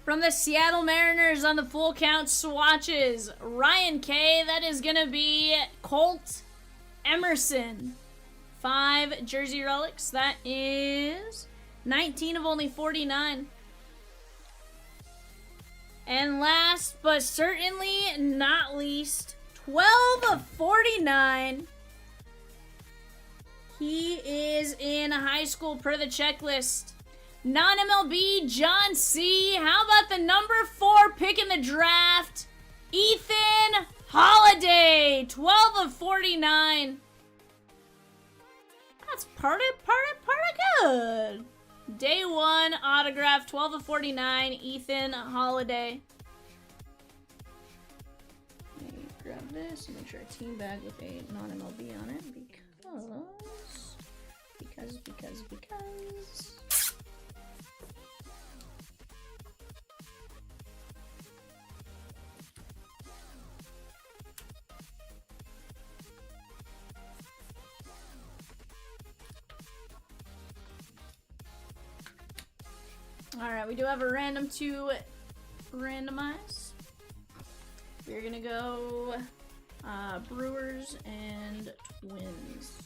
From the Seattle Mariners on the full count swatches, Ryan K. That is going to be Colt Emerson. 5 jersey relics. That is 19 of only 49. And last but certainly not least, 12 of 49. He is in high school per the checklist. Non-MLB, John C. How about the number 4 pick in the draft? Ethan Holiday, 12 of 49. That's part of good. Day 1 autograph, 12 of 49, Ethan Holiday. Let me grab this and make sure a team bag with a non-MLB on it because. Alright, we do have a random to randomize. We're gonna go Brewers and Twins.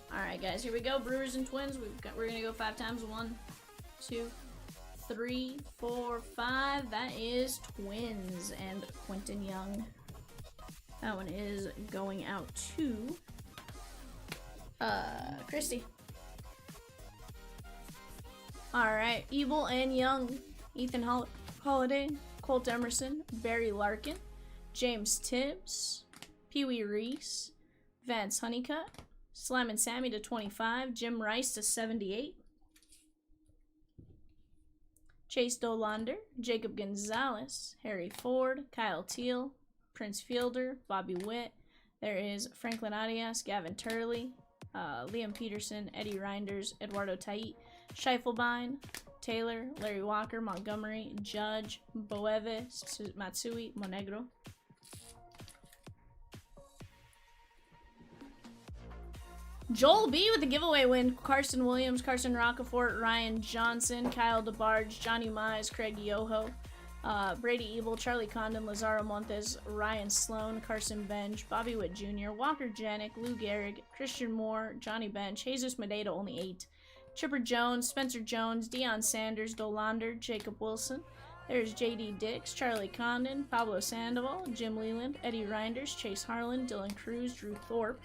Alright guys, here we go. Brewers and Twins. We're gonna go 5 times. 1, 2, 3, 4, 5. That is Twins and Quentin Young. That one is going out to Christy. Alright, Evil and Young. Ethan Holiday, Colt Emerson, Barry Larkin, James Tibbs, Pee Wee Reese, Vance Honeycutt, Slam and Sammy to 25, Jim Rice to 78, Chase Dolander, Jacob Gonzalez, Harry Ford, Kyle Teal, Prince Fielder, Bobby Witt. There is Franklin Arias, Gavin Turley, Liam Peterson, Eddie Reinders, Eduardo Tait, Scheifelebein, Taylor, Larry Walker, Montgomery, Judge, Boeve, Matsui, Monegro. Joel B with the giveaway win. Carson Williams, Carson Rockefort, Ryan Johnson, Kyle DeBarge, Johnny Mize, Craig Yoho, Brady Evil, Charlie Condon, Lazaro Montes, Ryan Sloan, Carson Bench, Bobby Witt Jr., Walker Janik, Lou Gehrig, Christian Moore, Johnny Bench, Jesus Medeiros, only 8, Chipper Jones, Spencer Jones, Deion Sanders, Dolander, Jacob Wilson. There's J.D. Dix, Charlie Condon, Pablo Sandoval, Jim Leland, Eddie Reinders, Chase Harlan, Dylan Cruz, Drew Thorpe,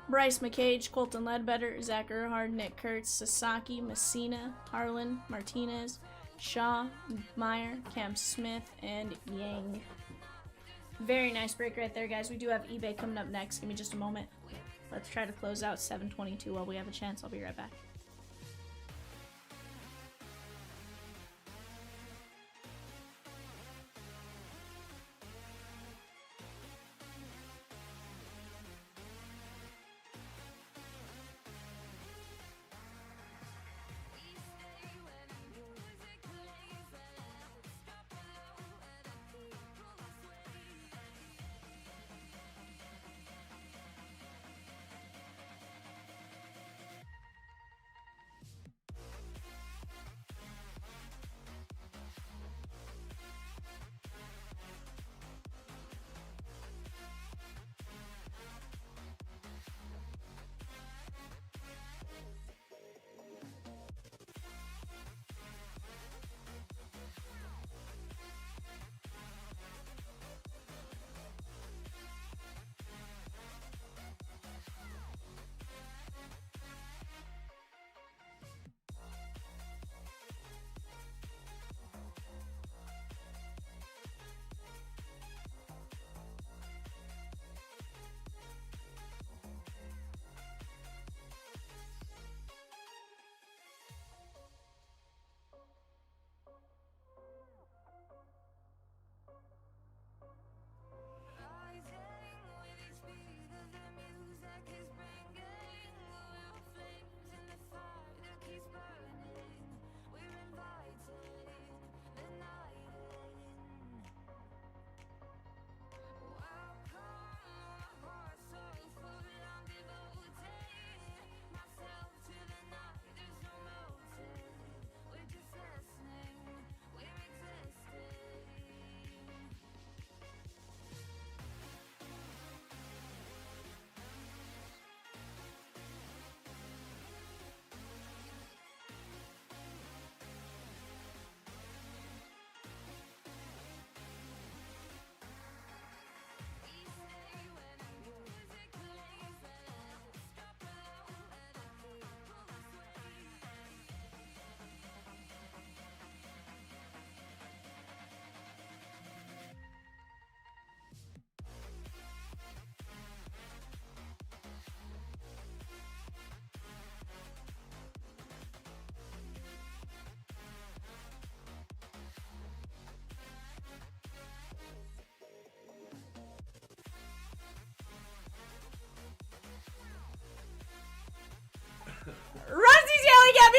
Bryce McCage, Colton Ledbetter, Zach Erhard, Nick Kurtz, Sasaki, Messina, Harlan, Martinez, Shaw, Meyer, Cam Smith, and Yang. Very nice break right there, guys. We do have eBay coming up next. Give me just a moment. Let's try to close out 722 while we have a chance. I'll be right back.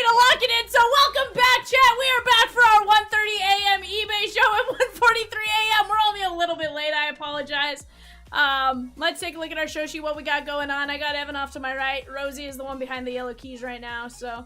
gonna lock it in. So welcome back, chat. We are back for our 1:30 a.m. eBay show at 1:43 a.m. We're only a little bit late. I apologize. Let's take a look at our show sheet, what we got going on. I got Evan off to my right. Rosie is the one behind the yellow keys right now. So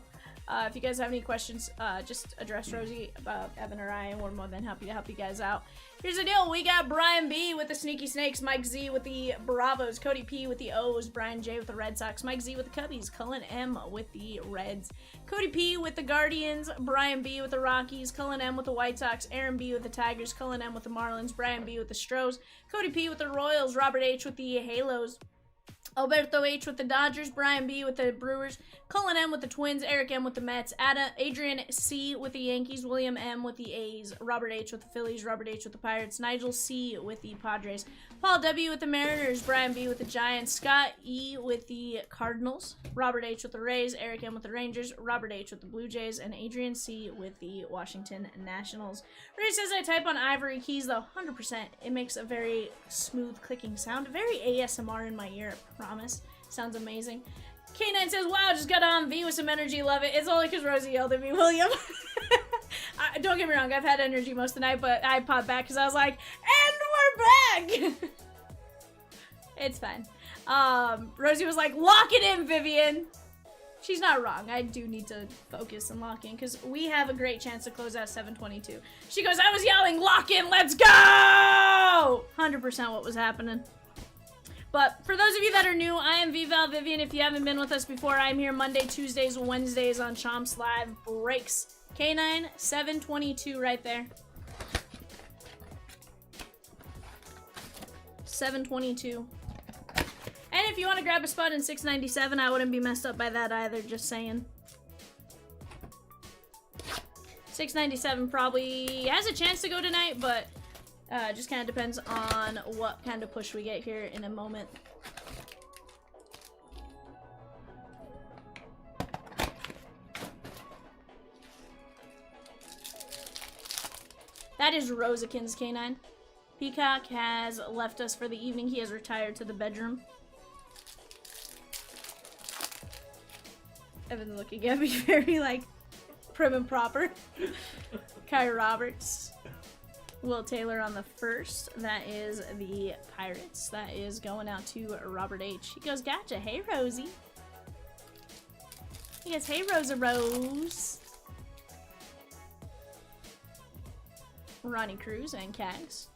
if you guys have any questions, just address Rosie about Evan or I, and we're more than happy to help you guys out. Here's the deal. We got Brian B with the Sneaky Snakes, Mike Z with the Bravos, Cody P with the O's, Brian J with the Red Sox, Mike Z with the Cubbies, Cullen M with the Reds, Cody P with the Guardians, Brian B with the Rockies, Cullen M with the White Sox, Aaron B with the Tigers, Cullen M with the Marlins, Brian B with the Stros, Cody P with the Royals, Robert H with the Halos, Alberto H with the Dodgers, Brian B with the Brewers, Cullen M with the Twins, Eric M with the Mets, Adrian C with the Yankees, William M with the A's, Robert H with the Phillies, Robert H with the Pirates, Nigel C with the Padres, Paul W with the Mariners, Brian B with the Giants, Scott E with the Cardinals, Robert H with the Rays, Eric M with the Rangers, Robert H with the Blue Jays, and Adrian C with the Washington Nationals. Ray says I type on ivory keys though, 100%. It makes a very smooth clicking sound, very ASMR in my ear, I promise. Sounds amazing. K9 says, wow, just got on V with some energy, love it. It's only because Rosie yelled at me, William. Don't get me wrong, I've had energy most of the night, but I popped back because I was like, and we're back! It's fine. Rosie was like, lock it in, Vivian. She's not wrong. I do need to focus and lock in because we have a great chance to close out 722. She goes, I was yelling, lock in, let's go! 100% what was happening. But for those of you that are new, I am VVal Vivian. If you haven't been with us before, I'm here Monday, Tuesdays, Wednesdays on Chomps Live Breaks. K9, 722 right there. 722. And if you want to grab a spot in 697, I wouldn't be messed up by that either, just saying. 697 probably has a chance to go tonight, but just kind of depends on what kind of push we get here in a moment. That is Rosakin's K9. Peacock has left us for the evening. He has retired to the bedroom. Evan's looking at me very, like, prim and proper. Kai Roberts. Will Taylor on the first. That is the Pirates. That is going out to Robert H. He goes, gotcha. Hey, Rosie. He goes, hey, Rosa Rose. Ronnie Cruz and Cags.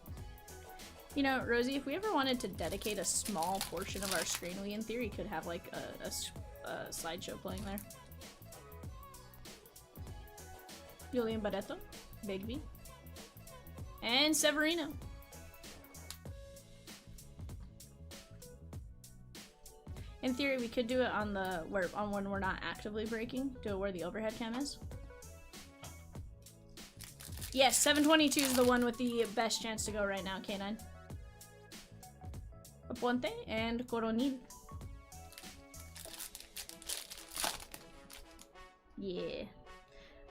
You know, Rosie, if we ever wanted to dedicate a small portion of our screen, we in theory could have like a slideshow playing there. Julian Barreto, Bigby, and Severino. In theory, we could do it on the when we're not actively breaking. Do it where the overhead cam is. Yes, 722 is the one with the best chance to go right now, K9. Aponte and Coronil. Yeah.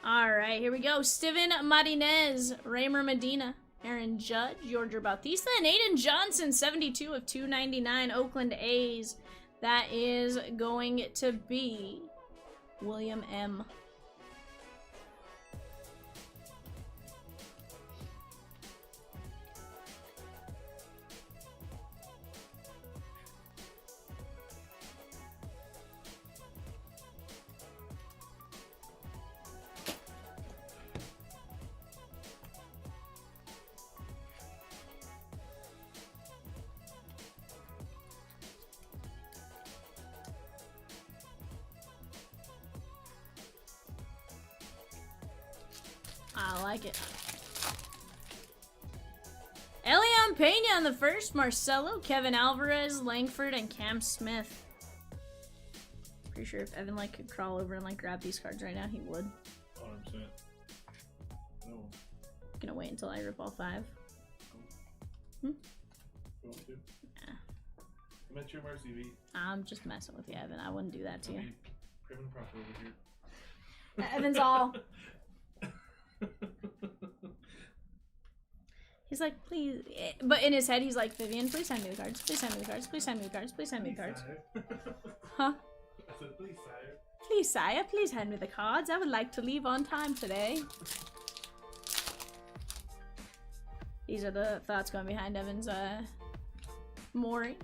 Alright, here we go. Steven Martinez, Raymer Medina, Aaron Judge, Georgia Bautista, and Aiden Johnson, 72 of 299, Oakland A's. That is going to be William M. I like it. Elian Pena on the first, Marcelo, Kevin Alvarez, Langford, and Cam Smith. Pretty sure if Evan like could crawl over and like grab these cards right now, he would. 100%. No. Gonna wait until I rip all 5. You want to? Nah. I'm at your mercy, V. I'm just messing with you, Evan. I wouldn't do that to you. Prim and proper over here. Evan's all. He's like, please, but in his head, he's like, Vivian, please send me the cards. Please send me the cards. Please send me the cards. Please send me the cards. Huh? I said, please, sire. Please, sire, please hand me the cards. I would like to leave on time today. These are the thoughts going behind Evan's, Maury.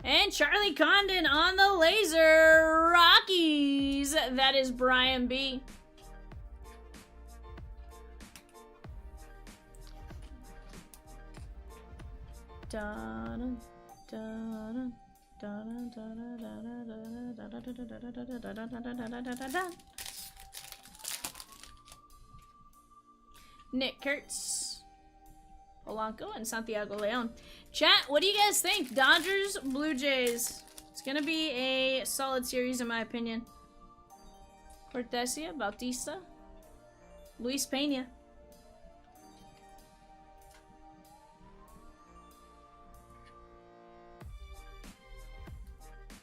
And Charlie Condon on the laser. Rockies. That is Brian B. Dun, dun, dun, dun. Nick Kurtz, Polanco, and Santiago Leon. Chat, what do you guys think? Dodgers, Blue Jays. It's gonna be a solid series in my opinion. Cortesia, Bautista, Luis Pena.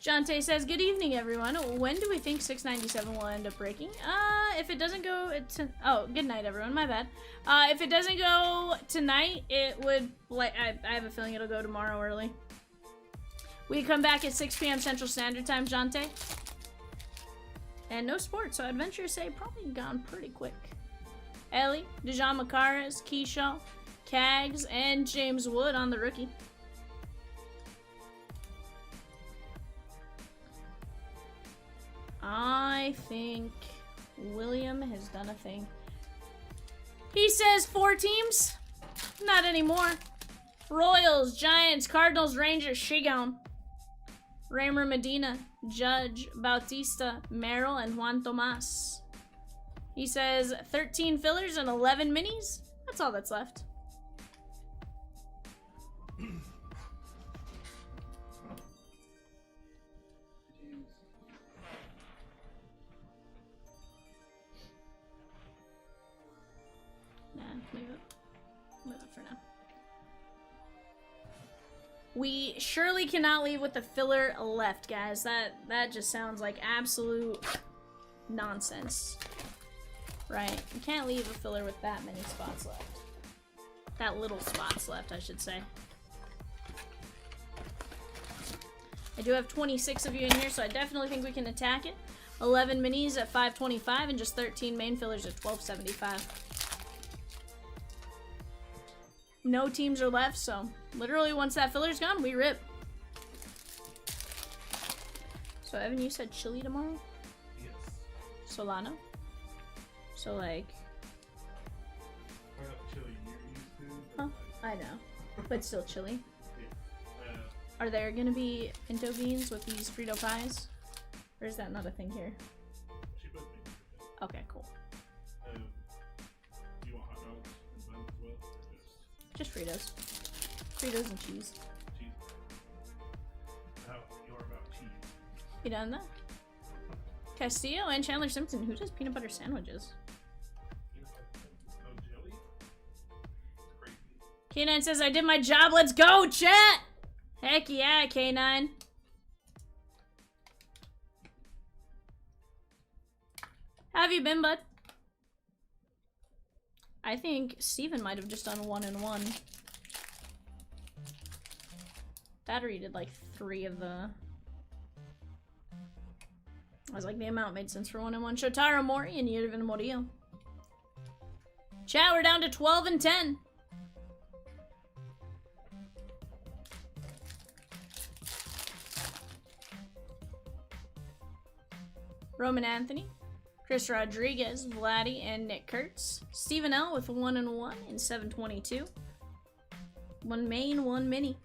Jonte says, good evening, everyone. When do we think 697 will end up breaking? If it doesn't go to... Oh, good night, everyone. My bad. If it doesn't go tonight, it would... Like, I have a feeling it'll go tomorrow early. We come back at 6 p.m. Central Standard Time, Jonte. And no sports, so I'd venture to say probably gone pretty quick. Ellie, Dejan Macaras, Keyshaw, Cags, and James Wood on the rookie. I think William has done a thing. He says 4 teams? Not anymore. Royals, Giants, Cardinals, Rangers, Shigon, Raymer Medina, Judge, Bautista, Merrill, and Juan Tomas. He says 13 fillers and 11 minis? That's all that's left. Leave it for now. We surely cannot leave with the filler left, guys. That just sounds like absolute nonsense. Right? You can't leave a filler with that many spots left. That little spots left, I should say. I do have 26 of you in here, so I definitely think we can attack it. 11 minis at 525 and just 13 main fillers at 1275. No teams are left, so literally once that filler's gone, we rip. So Evan, you said chili tomorrow? Yes. Solano? So like... Or not chili you're used to. Huh? Like, I know. But still chili. yeah. Are there gonna be pinto beans with these Frito pies? Or is that not a thing here? She put me. Okay, cool. Do you want hot dogs and buns as well? Or Just Fritos. Fritos and cheese. cheese? How you're about cheese? You done that? Castillo and Chandler Simpson. Who does peanut butter sandwiches? No jelly? Crazy. K9 says, I did my job. Let's go, chat! Heck yeah, K9. How have you been, bud? I think Steven might have just done 1 and 1. Battery did like 3 of the... I was like, the amount made sense for 1 and 1. Shotaro Mori and Yervin Morillo. Chat, we're down to 12 and 10. Roman Anthony, Chris Rodriguez, Vladdy, and Nick Kurtz. Stephen L with 1 and 1 in 722. 1 main, 1 mini.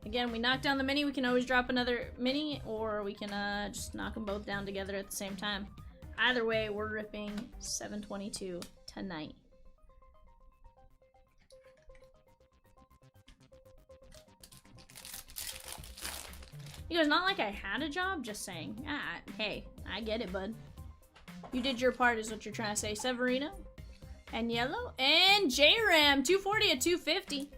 Again, we knock down the mini, we can always drop another mini, or we can just knock them both down together at the same time. Either way, we're ripping 722 tonight. He goes, not like I had a job, just saying. Ah, hey, I get it, bud. You did your part is what you're trying to say. Severino and Yellow and J-Ram, 240 at 250.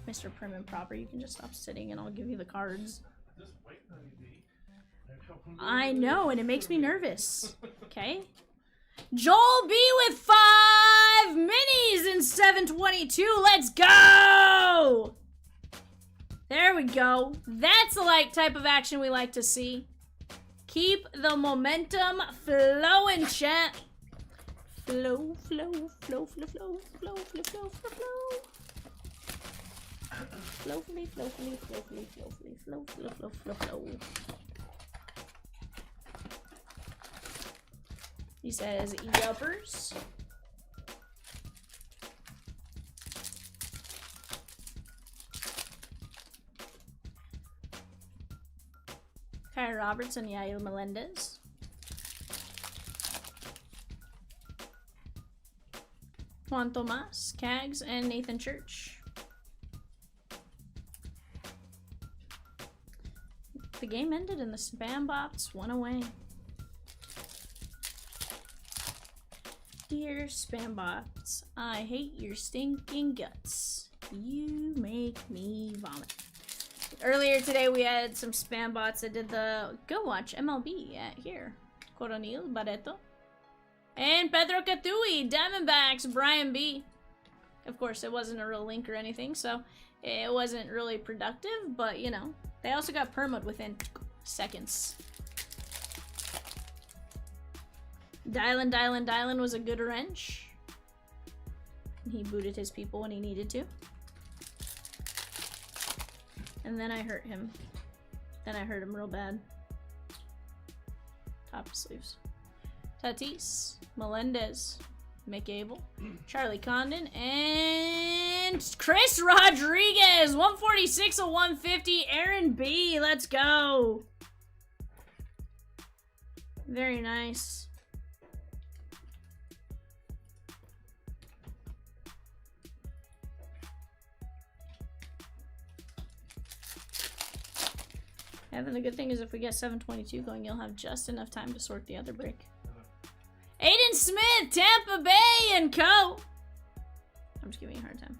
Mr. Prim and Proper, you can just stop sitting and I'll give you the cards. Just wait on you, D. I know, and it makes me nervous. Okay? Joel B with 5 minis in 722. Let's go! There we go. That's the type of action we like to see. Keep the momentum flowing, chat. Flow, flow, flow, flow, flow, flow, flow, flow, flow, flow. Flowfully, flowfully, flowfully, flowfully, flow, flow, flow, flow, flow. He says, yuppers. Kyra Robertson, Yael Melendez. Juan Tomas, Cags, and Nathan Church. The game ended and the spam bots went away. Dear spam bots, I hate your stinking guts. You make me vomit. Earlier today we had some spam bots that did the go watch MLB at here. Coronel Barreto. And Pedro Catui, Diamondbacks, Brian B. Of course, it wasn't a real link or anything, so it wasn't really productive, but you know, they also got permoed within seconds. Dylan was a good wrench. He booted his people when he needed to. And then I hurt him. Then I hurt him real bad. Top sleeves. Tatis, Melendez, Impeccable, Charlie Condon, and Chris Rodriguez, 146 of 150. Aaron B, let's go. Very nice. Yeah, then the good thing is if we get 722 going, you'll have just enough time to sort the other break. Aiden Smith, Tampa Bay and Co. I'm just giving you a hard time.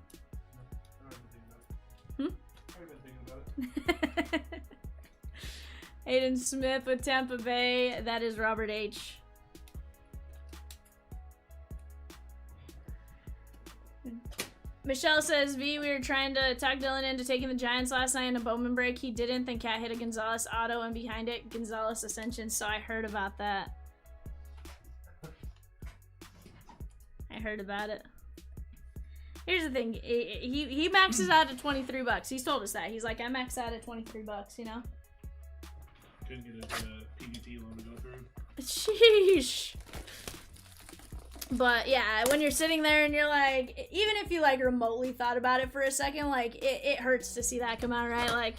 Aiden Smith with Tampa Bay. That is Robert H. Michelle says, V, we were trying to talk Dylan into taking the Giants last night in a Bowman break. He didn't. Then Cat hit a Gonzalez auto and behind it, Gonzalez Ascension. So I heard about that. I heard about it. Here's the thing. He maxes out at 23 bucks. He's told us that. He's like, I max out at 23 bucks, you know? Couldn't get a PDT loan to go through. Sheesh. But yeah, when you're sitting there and you're like, even if you like remotely thought about it for a second, like it hurts to see that come out, right? Like,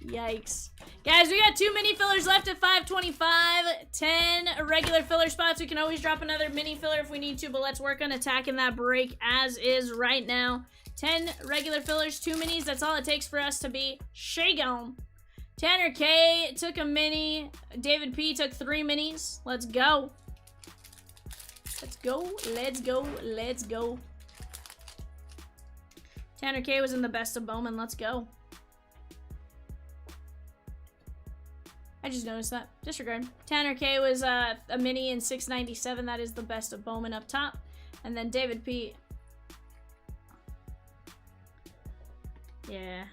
yikes. Guys, we got 2 mini fillers left at 525, 10 regular filler spots. We can always drop another mini filler if we need to, but let's work on attacking that break as is right now. 10 regular fillers, 2 minis. That's all it takes for us to be shagon. Tanner K took a mini. David P took 3 minis. Let's go. Let's go, let's go, let's go. Tanner K was in the best of Bowman. Let's go. I just noticed that. Disregard. Tanner K was a mini in 697. That is the best of Bowman up top. And then David P. Yeah.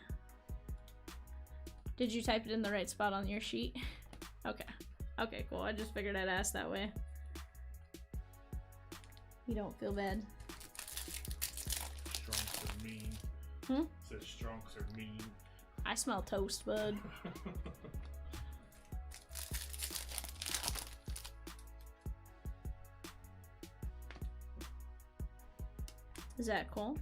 Did you type it in the right spot on your sheet? Okay. Okay, cool. I just figured I'd ask that way. You don't feel bad. Strunks are mean. Hmm? Says strunks are mean. I smell toast, bud. Is that cool?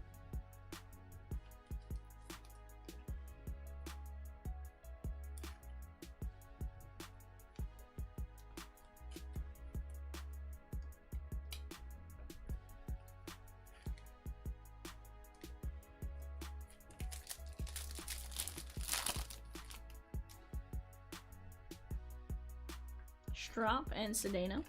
Strop and Sedano.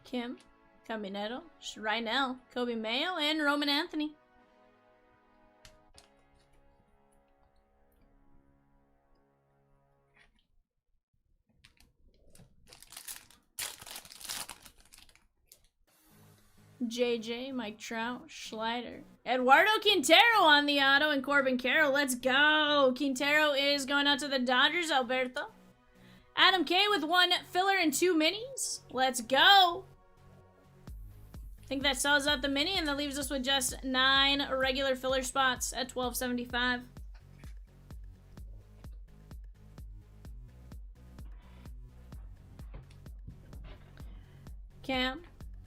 Kim, Caminero, Rhinell, Kobe Mayo, and Roman Anthony. JJ, Mike Trout, Schleider. Eduardo Quintero on the auto and Corbin Carroll. Let's go. Quintero is going out to the Dodgers, Alberto. Adam K with 1 filler and 2 minis. Let's go. I think that sells out the mini, and that leaves us with just 9 regular filler spots at $12.75. Cam,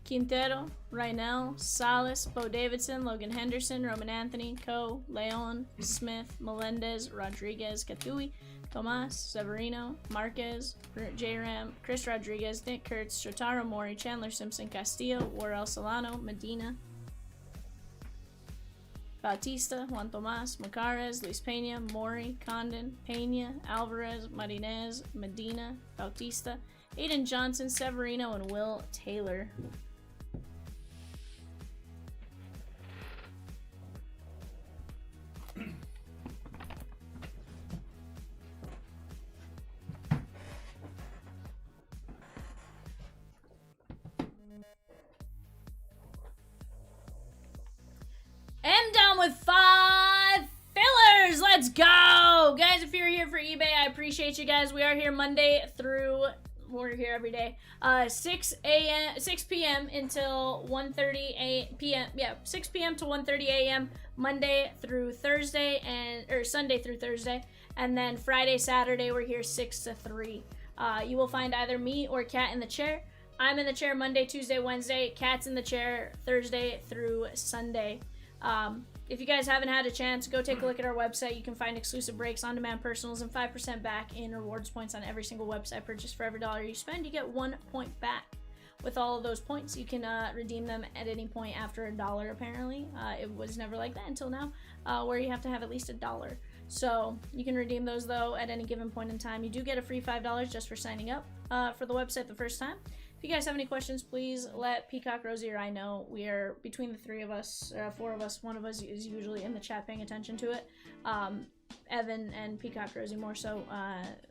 Quintero, Reinel, Salas, Bo Davidson, Logan Henderson, Roman Anthony, Coe, Leon, Smith, Melendez, Rodriguez, Katui, Tomas, Severino, Marquez, J-Ram, Chris Rodriguez, Nick Kurtz, Shotaro Mori, Chandler Simpson, Castillo, Warel Solano, Medina, Bautista, Juan Tomas, Macarez, Luis Pena, Mori, Condon, Pena, Alvarez, Marinez, Medina, Bautista, Aiden Johnson, Severino, and Will Taylor. M down with 5 fillers. Let's go. Guys, if you're here for eBay, I appreciate you guys. We are here Monday through, we're here every day. 6 p.m. until 1:30 p.m. Yeah, 6 p.m. to 1:30 a.m. Monday through Thursday, or Sunday through Thursday. And then Friday, Saturday, we're here 6 to 3. You will find either me or Kat in the chair. I'm in the chair Monday, Tuesday, Wednesday. Kat's in the chair Thursday through Sunday. If you guys haven't had a chance, go take a look at our website. You can find exclusive breaks, on-demand personals, and 5% back in rewards points on every single website purchase. For every $1 you spend, you get 1 point back. With all of those points, you can redeem them at any point after $1, apparently. It was never like that until now, where you have to have at least $1. So you can redeem those, though, at any given point in time. You do get a free $5 just for signing up for the website the first time. If you guys have any questions, please let Peacock, Rosie, or I know. We are, between the 3 of us, 4 of us, 1 of us is usually in the chat paying attention to it. Evan and Peacock, Rosie more so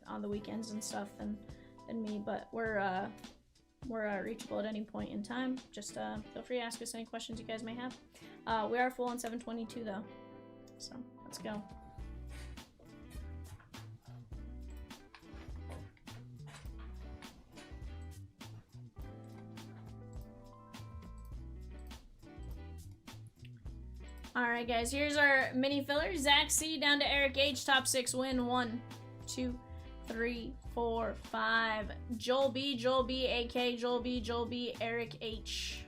on the weekends and stuff than me, but we're reachable at any point in time. Just feel free to ask us any questions you guys may have. We are full on 722 though, so let's go. Alright guys, here's our mini filler. Zach C down to Eric H, top 6 win. 1, 2, 3, 4, 5. Joel B, AK, Joel B, Eric H.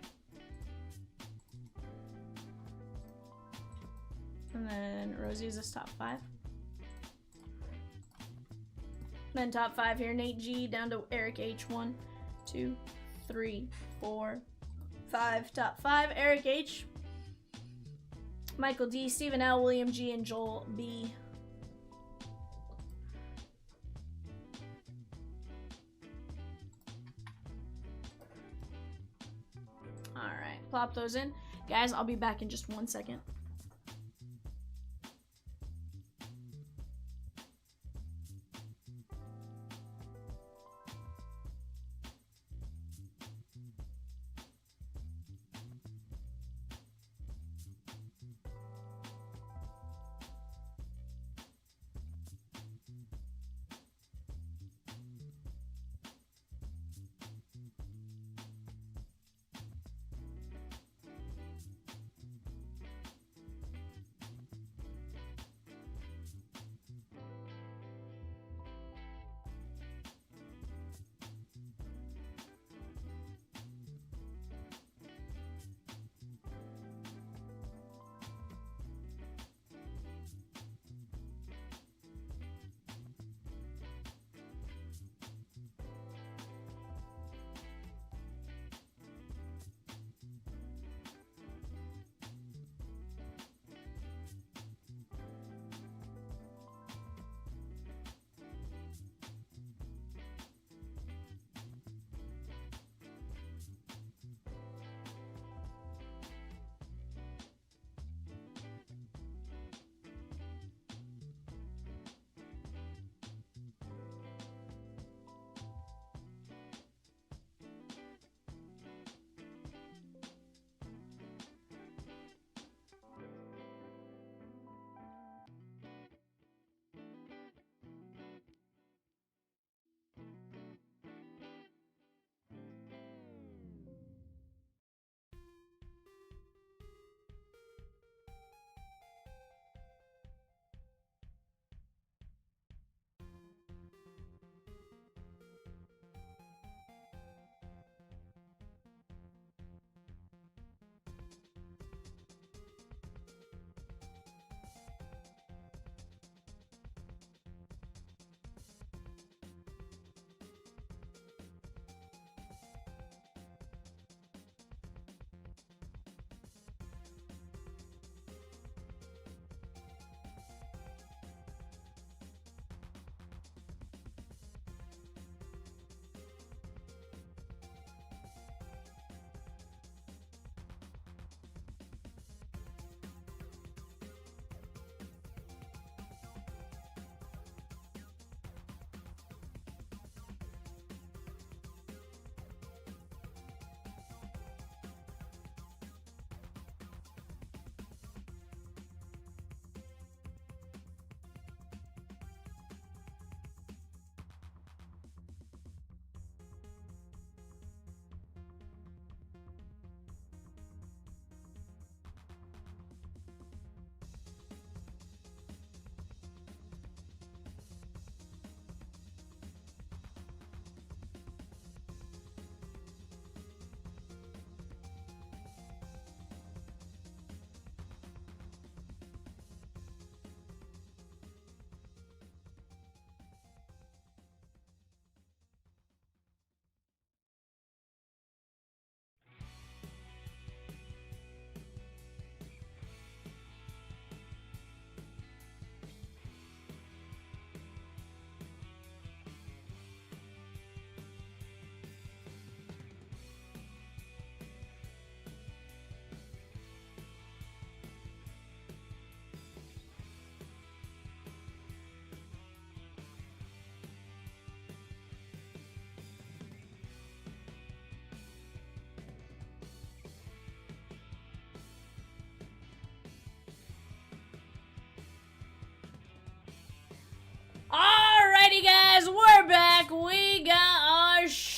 And then Rosie's this top 5. Then top 5 here, Nate G down to Eric H. 1, 2, 3, 4, 5. Top 5, Eric H. Michael D, Stephen L, William G, and Joel B. Alright, plop those in. Guys, I'll be back in just 1 second.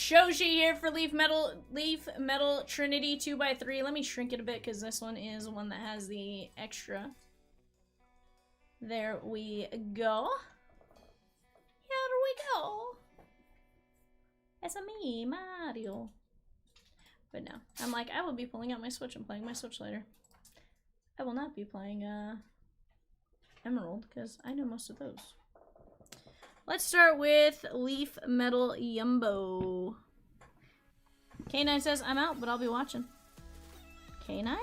Shoji here for Leaf Metal Trinity 2x3. Let me shrink it a bit because this one is one that has the extra. There we go. Here we go. It's a me, Mario. But no, I'm like, I will be pulling out my Switch and playing my Switch later. I will not be playing Emerald because I know most of those. Let's start with Leaf Metal Yumbo. K9 says, I'm out, but I'll be watching. K9?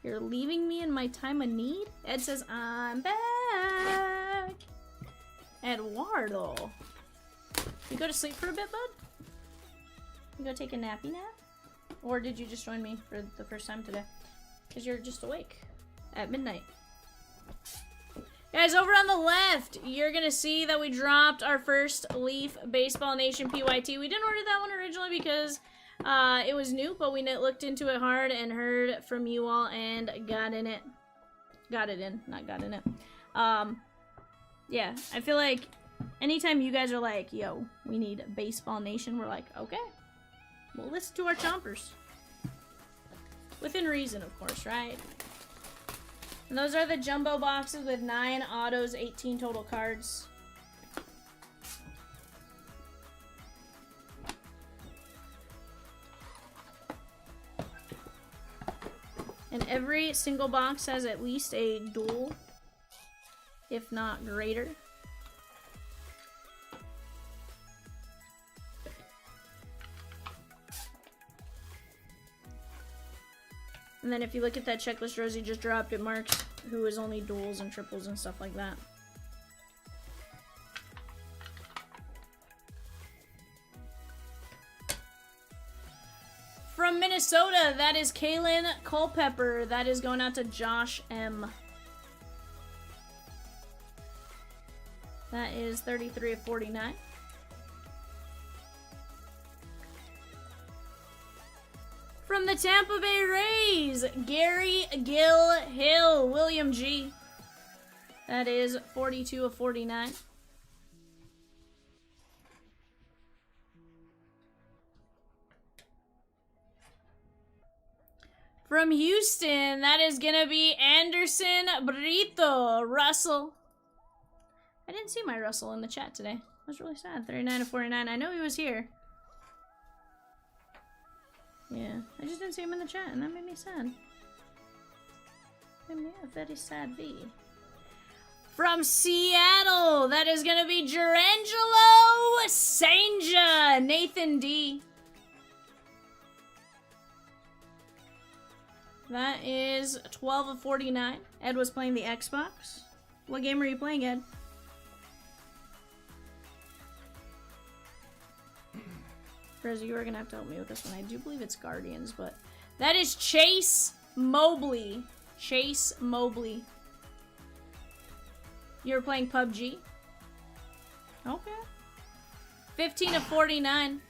You're leaving me in my time of need? Ed says, I'm back. Eduardo. You go to sleep for a bit, bud? You go take a nappy nap? Or did you just join me for the first time today? Because you're just awake at midnight. Guys, over on the left, you're going to see that we dropped our first Leaf Baseball Nation PYT. We didn't order that one originally because it was new, but we looked into it hard and heard from you all and got in it. Got it in, not got in it. Yeah, I feel like anytime you guys are like, yo, we need Baseball Nation, we're like, okay, we'll listen to our chompers. Within reason, of course, right? And those are the jumbo boxes with 9 autos, 18 total cards. And every single box has at least a dual, if not greater. And then if you look at that checklist Rosie just dropped, it marks who is only duals and triples and stuff like that. From Minnesota, that is Kaylin Culpepper. That is going out to Josh M. That is 33 of 49. From the Tampa Bay Rays, Gary Gill Hill, William G. That is 42 of 49. From Houston, that is gonna be Anderson Brito Russell. I didn't see my Russell in the chat today. I was really sad. 39 of 49. I know he was here. Yeah, I just didn't see him in the chat, and that made me sad. Made me a very sad V. From Seattle, that is gonna be Gerangelo Sanja, Nathan D. That is 12 of 49. Ed was playing the Xbox. What game are you playing, Ed? Rosie, you are gonna have to help me with this one. I do believe it's Guardians, but that is Chase Mobley. Chase Mobley. You were playing PUBG? Okay. 15 of 49.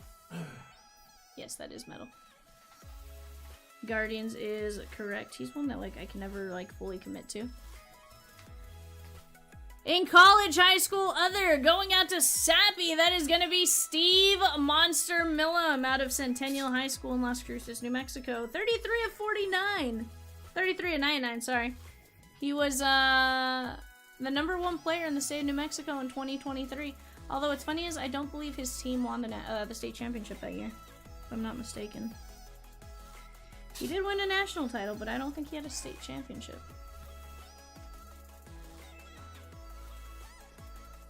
Yes, that is metal. Guardians is correct. He's one that like I can never like fully commit to. In college, high school, other, going out to Sappy, that is going to be Steve Monster Millam out of Centennial High School in Las Cruces, New Mexico. 33 of 49. 33 of 99, sorry. He was the #1 player in the state of New Mexico in 2023. Although what's funny is I don't believe his team won the state championship that year, if I'm not mistaken. He did win a national title, but I don't think he had a state championship.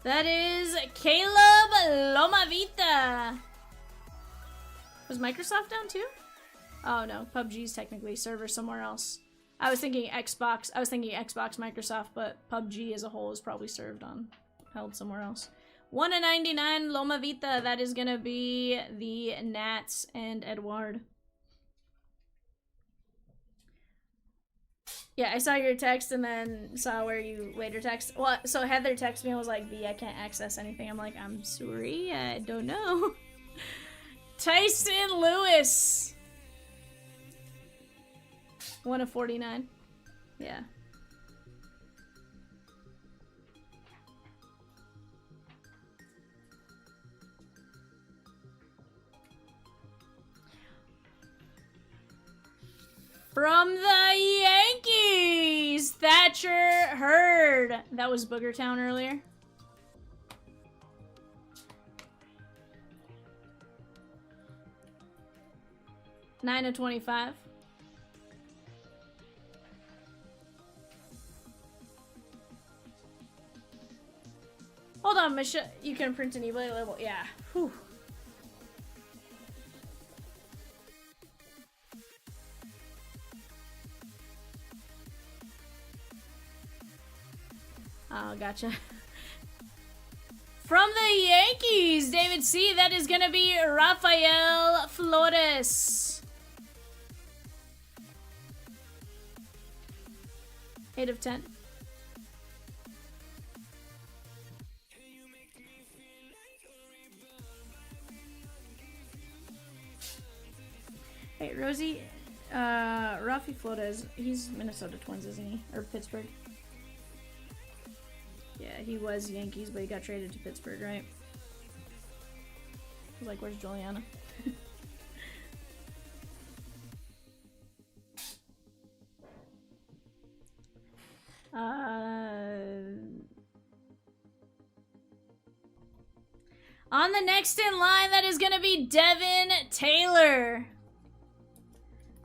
That is Caleb Lomavita. Was Microsoft down too? Oh no, PUBG's technically server somewhere else. I was thinking Xbox, Microsoft, but PUBG as a whole is probably held somewhere else. 1 of 99 Lomavita, that is gonna be the Nats and Edward. Yeah, I saw your text and then saw where you later text. Well, so Heather texted me and was like, V, I can't access anything. I'm like, I'm sorry, I don't know. Tyson Lewis. 1 of 49. Yeah. From the Yankees, Thatcher Hurd. That was Booger Town earlier. $9/25. Hold on, Michelle. You can print an eBay label. Yeah. Whew. Oh, gotcha. From the Yankees, David C. That is going to be Rafael Flores. 8/10. Hey, Rosie, Rafi Flores, he's Minnesota Twins, isn't he? Or Pittsburgh? Yeah, he was Yankees, but he got traded to Pittsburgh, right? I was like, where's Juliana? On the next in line, that is going to be Devin Taylor.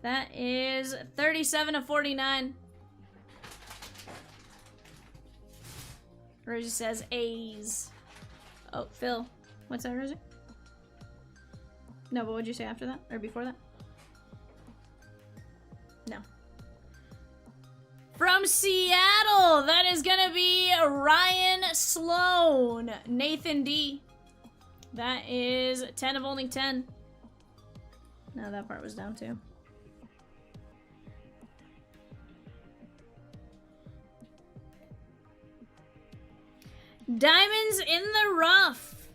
That is 37/49. Rosie says A's. Oh, Phil. What's that, Rosie? No, but what'd you say after that? Or before that? No. From Seattle, that is going to be Ryan Sloan. Nathan D. That is 10 of only 10. No, that part was down too. Diamonds in the rough.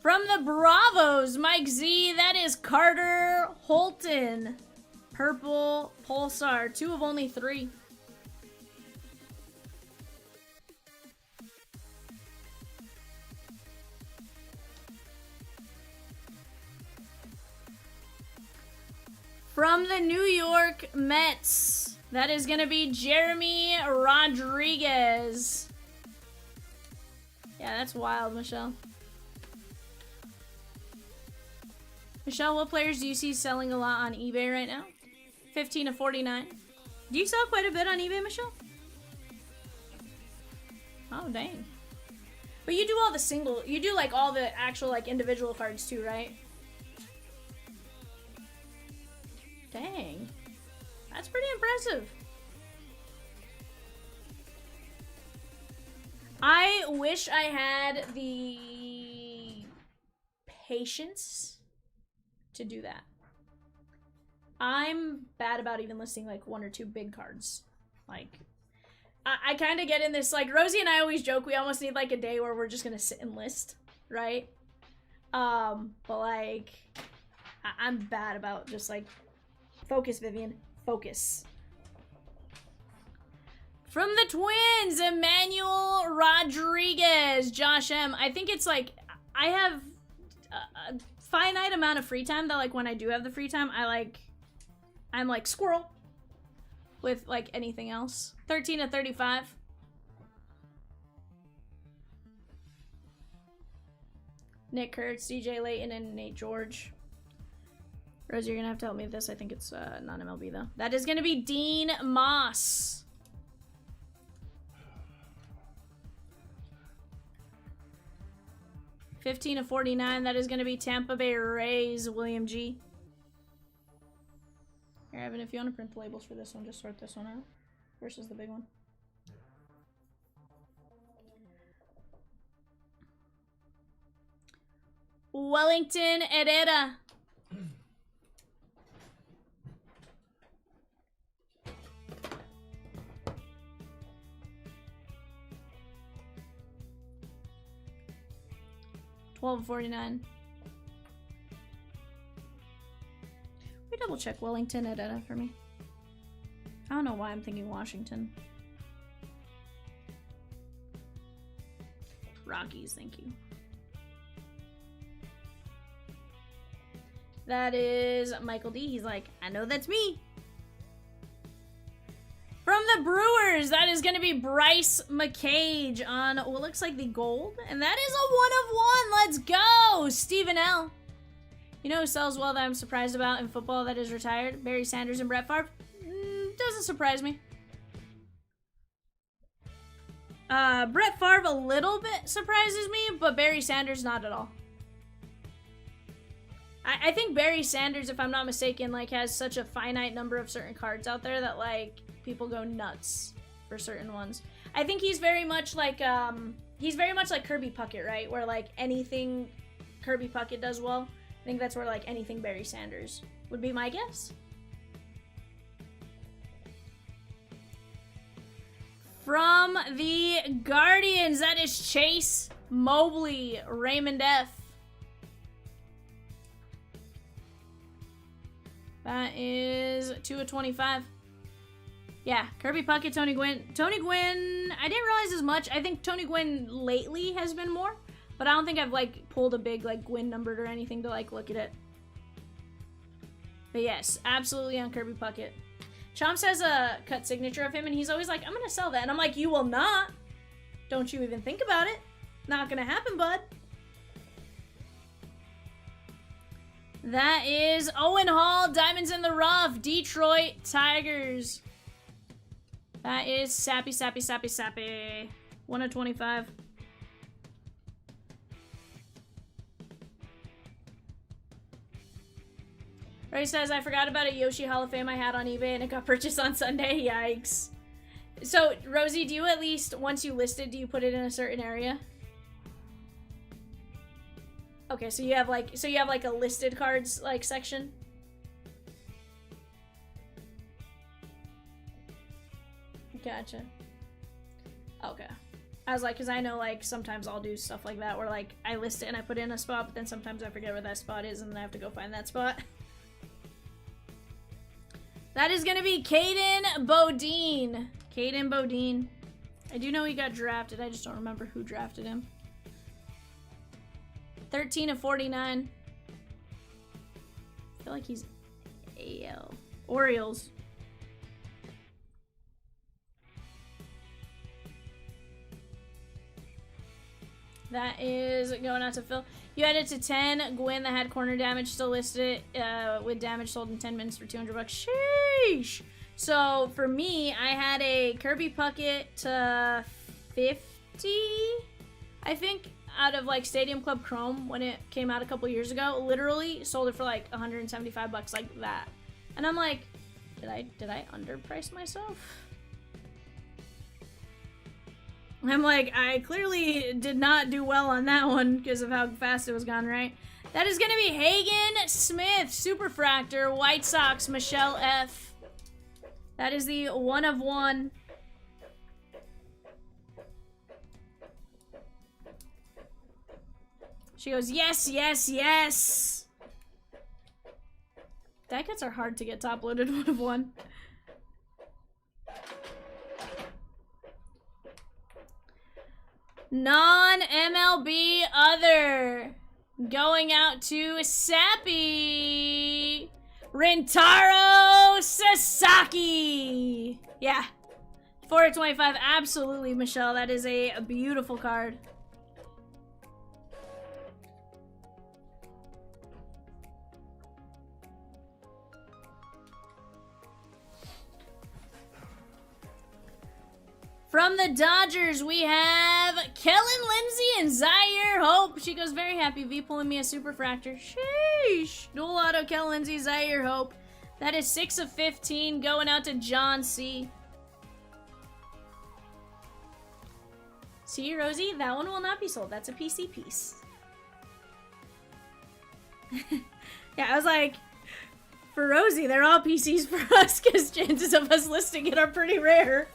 From the Bravos, Mike Z, that is Carter Holton. Purple Pulsar, 2 of only 3. From the New York Mets, that is going to be Jeremy Rodriguez. Yeah, that's wild, Michelle. Michelle, what players do you see selling a lot on eBay right now? 15/49. Do you sell quite a bit on eBay, Michelle? Oh, dang. But you do all the single, you do like all the actual like individual cards too, right? Dang. That's pretty impressive. I wish I had the patience to do that. I'm bad about even listing like 1 or 2 big cards. Like, I kind of get in this, like, Rosie and I always joke we almost need like a day where we're just gonna sit and list, right? But like, I'm bad about just like, focus, Vivian, focus. From the Twins, Emmanuel Rodriguez, Josh M. I think it's like, I have a finite amount of free time that like when I do have the free time, I'm like squirrel with like anything else. 13/35. Nick Kurtz, DJ Layton, and Nate George. Rosie, you're gonna have to help me with this. I think it's non-MLB though. That is gonna be Dean Moss. 15/49. That is going to be Tampa Bay Rays, William G. Here, Evan, if you want to print the labels for this one, just sort this one out versus the big one. Wellington Herrera. $12.49. We double check Wellington Herrera for me. I don't know why I'm thinking Washington. Rockies, thank you. That is Michael D. He's like, I know that's me. the Brewers, that is going to be Bryce McCage on what looks like the gold. And that is a 1 of 1. Let's go. Stephen L. You know who sells well that I'm surprised about in football that is retired? Barry Sanders and Brett Favre. Doesn't surprise me. Brett Favre a little bit surprises me, but Barry Sanders not at all. I think Barry Sanders, if I'm not mistaken, like has such a finite number of certain cards out there that like people go nuts for certain ones. I think he's very much like Kirby Puckett, right? Where like anything Kirby Puckett does well, I think that's where like anything Barry Sanders would be my guess. From the Guardians, that is Chase Mobley, Raymond F. That is 2 of 25. Yeah, Kirby Puckett, Tony Gwynn. Tony Gwynn, I didn't realize as much. I think Tony Gwynn lately has been more, but I don't think I've like pulled a big like Gwynn numbered or anything to like look at it. But yes, absolutely on Kirby Puckett. Chomps has a cut signature of him, and he's always like, I'm gonna sell that. And I'm like, you will not. Don't you even think about it. Not gonna happen, bud. That is Owen Hall, Diamonds in the Rough, Detroit Tigers. That is Sappy, Sappy, Sappy, Sappy. 1 of 25. Ray says, I forgot about a Yoshi Hall of Fame I had on eBay and it got purchased on Sunday. Yikes. So, Rosie, do you at least, once you list it, do you put it in a certain area? Okay, so you have like a listed cards like section. Gotcha. Okay. I was like, cause I know like sometimes I'll do stuff like that where like I list it and I put it in a spot, but then sometimes I forget where that spot is and then I have to go find that spot. That is gonna be Caden Bodine. Caden Bodine. I do know he got drafted. I just don't remember who drafted him. 13 of 49. I feel like he's AL. Orioles. That is going out to Phil. You had it to 10. Gwyn that had corner damage still listed with damage sold in 10 minutes for $200. Sheesh. So for me, I had a Kirby Puckett to 50, I think, out of like Stadium Club Chrome when it came out a couple years ago. Literally sold it for like $175 like that. And I'm like, did I underprice myself? I'm like, I clearly did not do well on that one because of how fast it was gone, right? That is going to be Hagen Smith, Superfractor, White Sox, Michelle F. That is the 1 of 1. She goes, yes, yes, yes. Die cuts are hard to get top loaded 1 of 1. Non-MLB other. Going out to Sappy. Rintaro Sasaki. Yeah. 4 of 25. Absolutely, Michelle. That is a beautiful card. From the Dodgers, we have Kellen Lindsay and Zaire Hope. She goes, very happy. V pulling me a Superfractor. Sheesh. Dual auto, Kellen Lindsay, Zaire Hope. That is 6 of 15 going out to John C. See, Rosie, that one will not be sold. That's a PC piece. Yeah, I was like, for Rosie, they're all PCs for us because chances of us listing it are pretty rare.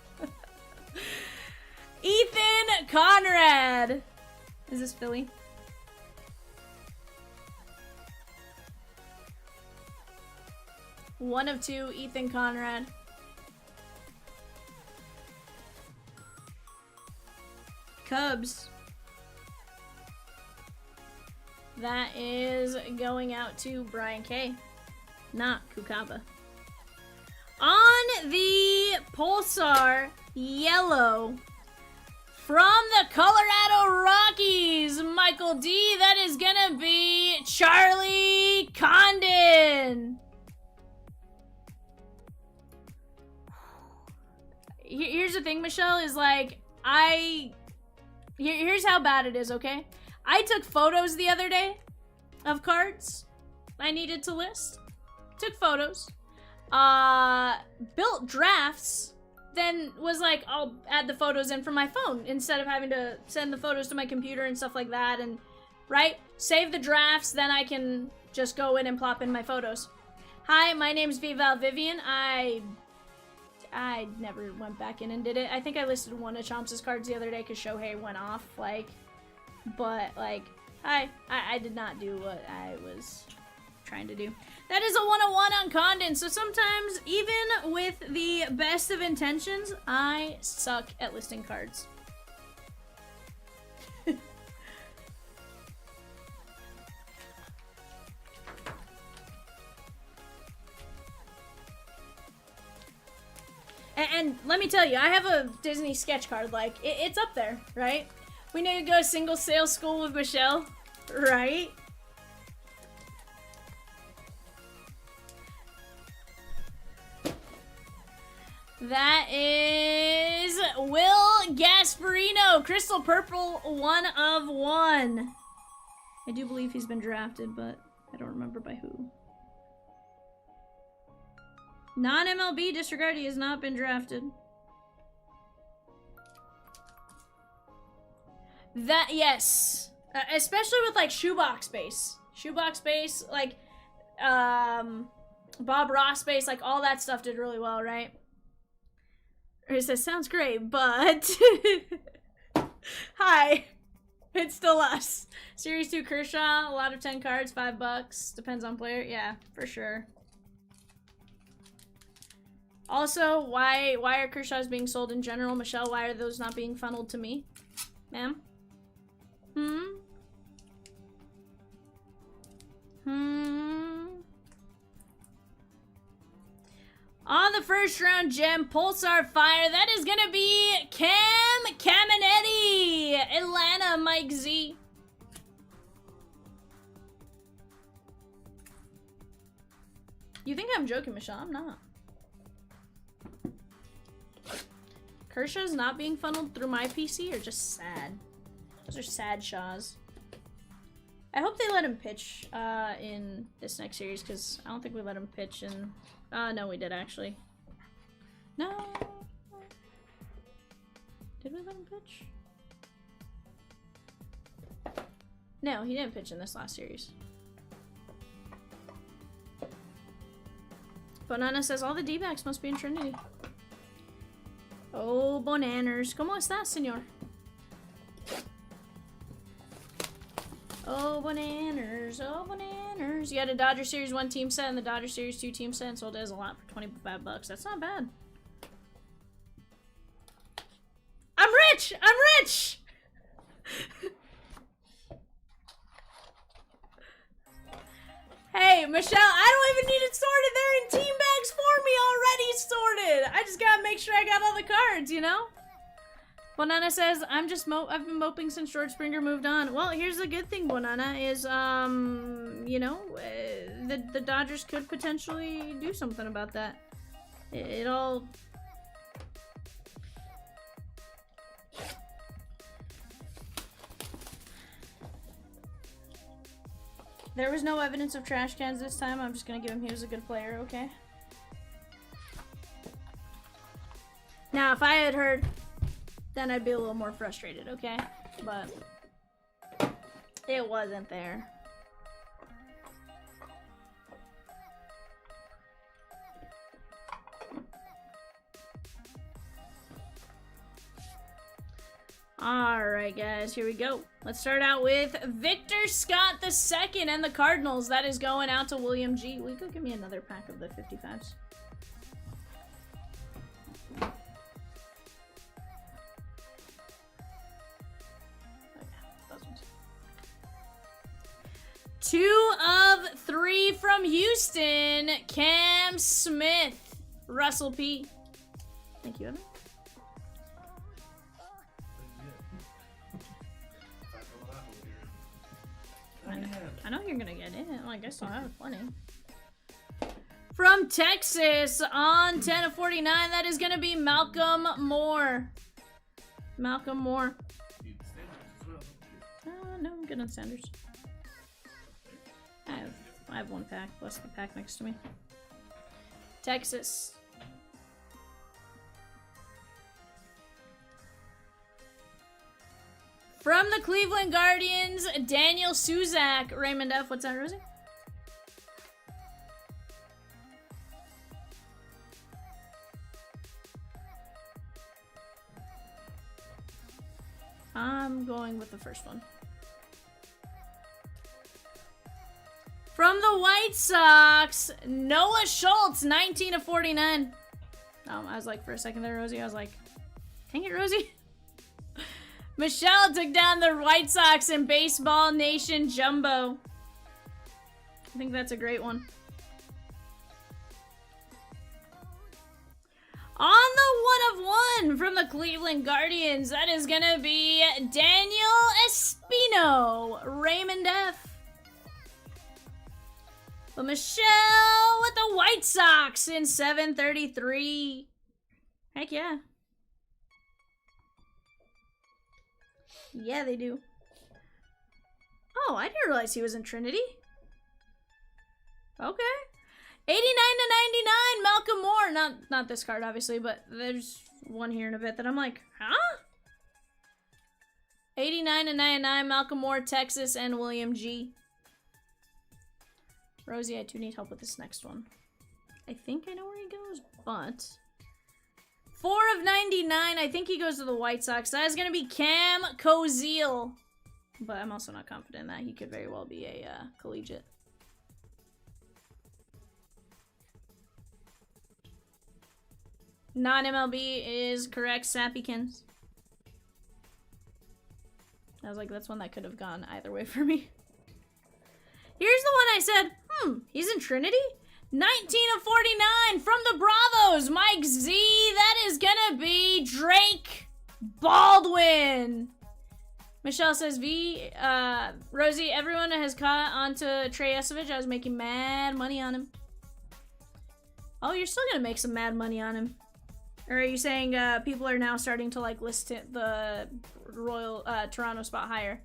Ethan Conrad. Is this Philly? One of 2, Ethan Conrad. Cubs. That is going out to Brian K. Not Kukaba. On the Pulsar Yellow from the Colorado Rockies, Michael D. That is gonna be Charlie Condon. Here's the thing, Michelle, is like, here's how bad it is, okay? I took photos the other day of cards I needed to list. Took photos. Built drafts, then was like, I'll add the photos in from my phone instead of having to send the photos to my computer and stuff like that, and, right? Save the drafts, then I can just go in and plop in my photos. Hi, my name's Vivian. I never went back in and did it. I think I listed one of Chomps' cards the other day because Shohei went off, like, but, like, I did not do what I was trying to do. That is a 101 on Condon, so sometimes, even with the best of intentions, I suck at listing cards. And let me tell you, I have a Disney sketch card, like, it's up there, right? We need to go single sales school with Michelle, right? That is Will Gasparino, Crystal Purple, 1 of 1. I do believe he's been drafted, but I don't remember by who. Non-MLB disregard, he has not been drafted. That, yes. Especially with, like, Shoebox base. Shoebox base, like, Bob Ross base, like, all that stuff did really well, right? Or he says, sounds great, but... Hi. It's still us. Series 2 Kershaw, a lot of 10 cards, $5. Depends on player. Yeah, for sure. Also, why are Kershaws being sold in general? Michelle, why are those not being funneled to me? Ma'am? On the first round gem, Pulsar Fire, that is gonna be Cam Caminetti, Atlanta, Mike Z. You think I'm joking, Michelle? I'm not. Kershaw's not being funneled through my PC or just sad? Those are sad Shaws. I hope they let him pitch in this next series, because I don't think we let him pitch in... no, we did actually. No! Did we let him pitch? No, he didn't pitch in this last series. Banana says all the D-backs must be in Trinity. Oh, bonanners. ¿Cómo estás, señor? Oh, bonanners. Oh, bonanners. You had a Dodger Series 1 team set and the Dodger Series 2 team set and sold it as a lot for $25. That's not bad. I'm rich! I'm rich! Hey, Michelle, I don't even need it sorted. They're in team bags for me already sorted. I just gotta make sure I got all the cards, you know? Bonana says, I've been moping since George Springer moved on. Well, here's the good thing, Bonana, is, you know, the Dodgers could potentially do something about that. It all... There was no evidence of trash cans this time. I'm just gonna give him he was a good player, okay? Now, if I had heard, then I'd be a little more frustrated, okay? But it wasn't there. Alright guys, here we go. Let's start out with Victor Scott II and the Cardinals. That is going out to William G. Will you go give me another pack of the 55s? Okay, 2 of 3 from Houston. Cam Smith. Russell P. Thank you, Evan. I know you're gonna get it. Well, I guess I'll have plenty. From Texas on 10 of 49, that is gonna be Malcolm Moore. Malcolm Moore. No, I'm good on Sanders. I have one pack, plus the pack next to me. Texas. From the Cleveland Guardians, Daniel Suzak. Raymond F. What's that, Rosie? I'm going with the first one. From the White Sox, Noah Schultz, 19 of 49. I was like, for a second there, Rosie, I was like, dang it, Rosie. Michelle took down the White Sox in Baseball Nation Jumbo. I think that's a great one. On the 1 of 1 from the Cleveland Guardians, that is gonna be Daniel Espino, Raymond F. But Michelle with the White Sox in 733. Heck yeah. Yeah, they do. Oh, I didn't realize he was in Trinity. Okay. 89 to 99, Malcolm Moore. Not this card, obviously, but there's one here in a bit that I'm like, huh? 89 to 99, Malcolm Moore, Texas, and William G. Rosie, I do need help with this next one. I think I know where he goes, but 4 of 99, I think he goes to the White Sox. That is going to be Cam Koziel. But I'm also not confident in that. He could very well be a collegiate. Non-MLB is correct, Sappykins. I was like, that's one that could have gone either way for me. Here's the one I said, he's in Trinity? 19 of 49 from the Bravos, Mike Z. That is gonna be Drake Baldwin. Michelle says, Rosie, everyone has caught on to Trey Esovich. I was making mad money on him. Oh, you're still gonna make some mad money on him. Or are you saying people are now starting to like list the Royal Toronto spot higher?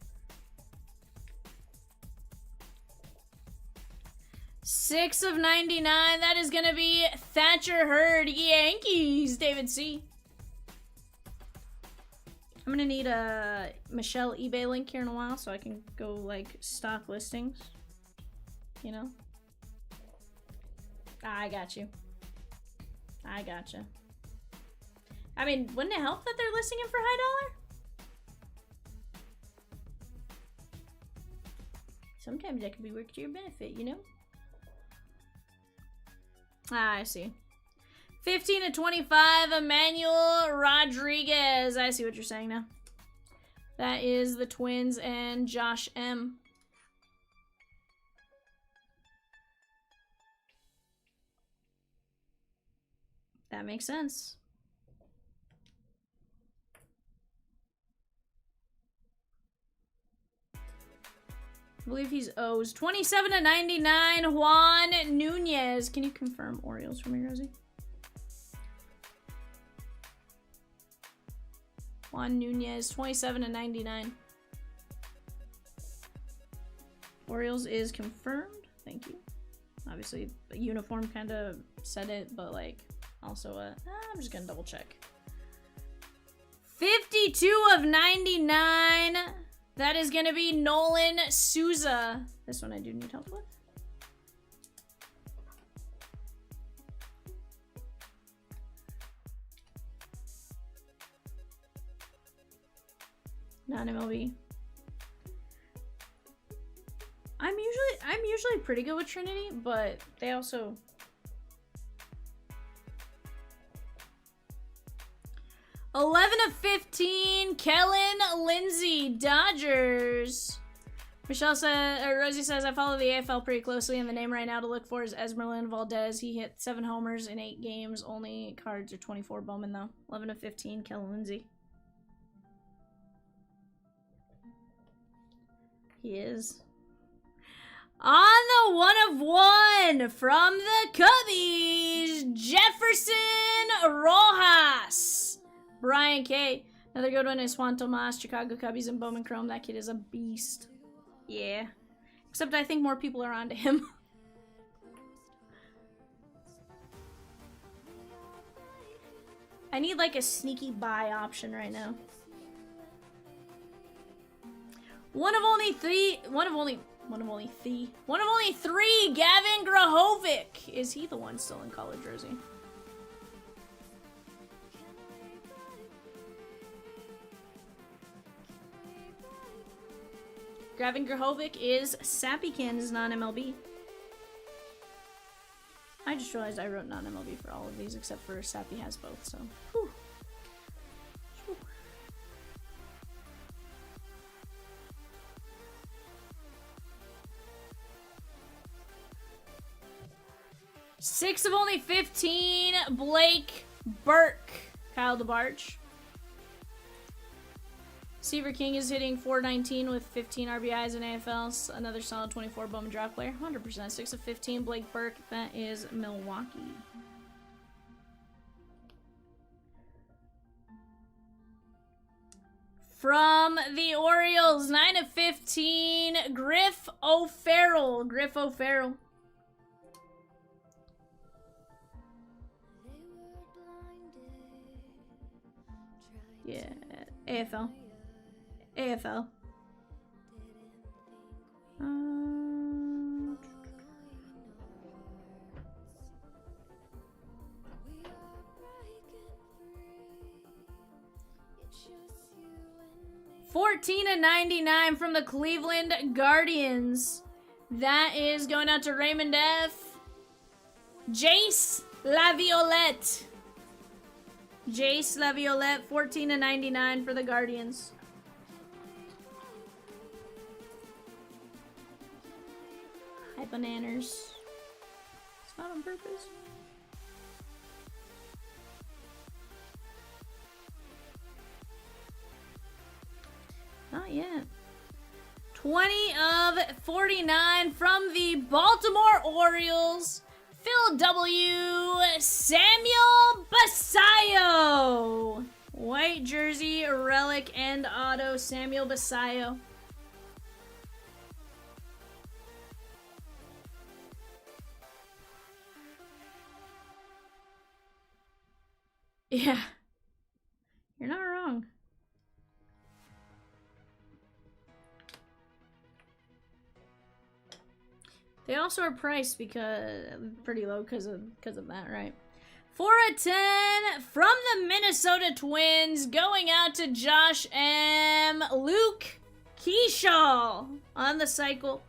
6 of 99. That is gonna be Thatcher Hurd, Yankees, David C. I'm gonna need a Michelle eBay link here in a while so I can go like stock listings. You know? I got you. I gotcha. I mean, wouldn't it help that they're listing him for high dollar? Sometimes that could be worked to your benefit, you know? Ah, I see. 15 to 25, Emmanuel Rodriguez. I see what you're saying now. That is the Twins and Josh M. That makes sense. I believe he's O's. 27 to 99, Juan Nunez. Can you confirm Orioles for me, Rosie? Juan Nunez, 27 to 99. Orioles is confirmed. Thank you. Obviously, the uniform kind of said it, but like, also, I'm just gonna double check. 52 of 99. That is gonna be Nolan Souza. This one I do need help with. Non-MLB. I'm usually pretty good with Trinity, but they also 11 of 15, Kellen Lindsay, Dodgers. Michelle says, or Rosie says, I follow the AFL pretty closely, and the name right now to look for is Esmeralda Valdez. He hit 7 homers in 8 games. Only cards are 24 Bowman, though. 11 of 15, Kellen Lindsay. He is. On the 1 of 1 from the Cubbies, Jefferson Rojas. Brian K. Another good one is Juan Tomas, Chicago Cubbies, and Bowman Chrome. That kid is a beast. Yeah. Except I think more people are onto him. I need like a sneaky buy option right now. One of only three, Gavin Grahovic. Is he the one still in college, Rosie? Gavin Grahovic is Sappy Cannon's non-MLB. I just realized I wrote non-MLB for all of these except for Sappy has both, so. Whew. Whew. 6 of only 15, Blake Burke. Kyle DeBarge. Seaver King is hitting .419 with 15 RBIs in AFL. Another solid 24 Bowman draft player. 100%. 6 of 15, Blake Burke. That is Milwaukee. From the Orioles, 9 of 15, Griff O'Farrell. Griff O'Farrell. Yeah, AFL. AFL. 14/99 from the Cleveland Guardians. That is going out to Raymond F. Jace Laviolette. Jace Laviolette, 14/99 for the Guardians. Hi, bananas. It's not on purpose. Not yet. 20 of 49 from the Baltimore Orioles. Phil W. Samuel Basayo. White jersey, relic, and auto. Samuel Basayo. Yeah. You're not wrong. They also are priced because pretty low because of that, right? 4/10 from the Minnesota Twins, going out to Josh M. Luke Keyshaw on the cycle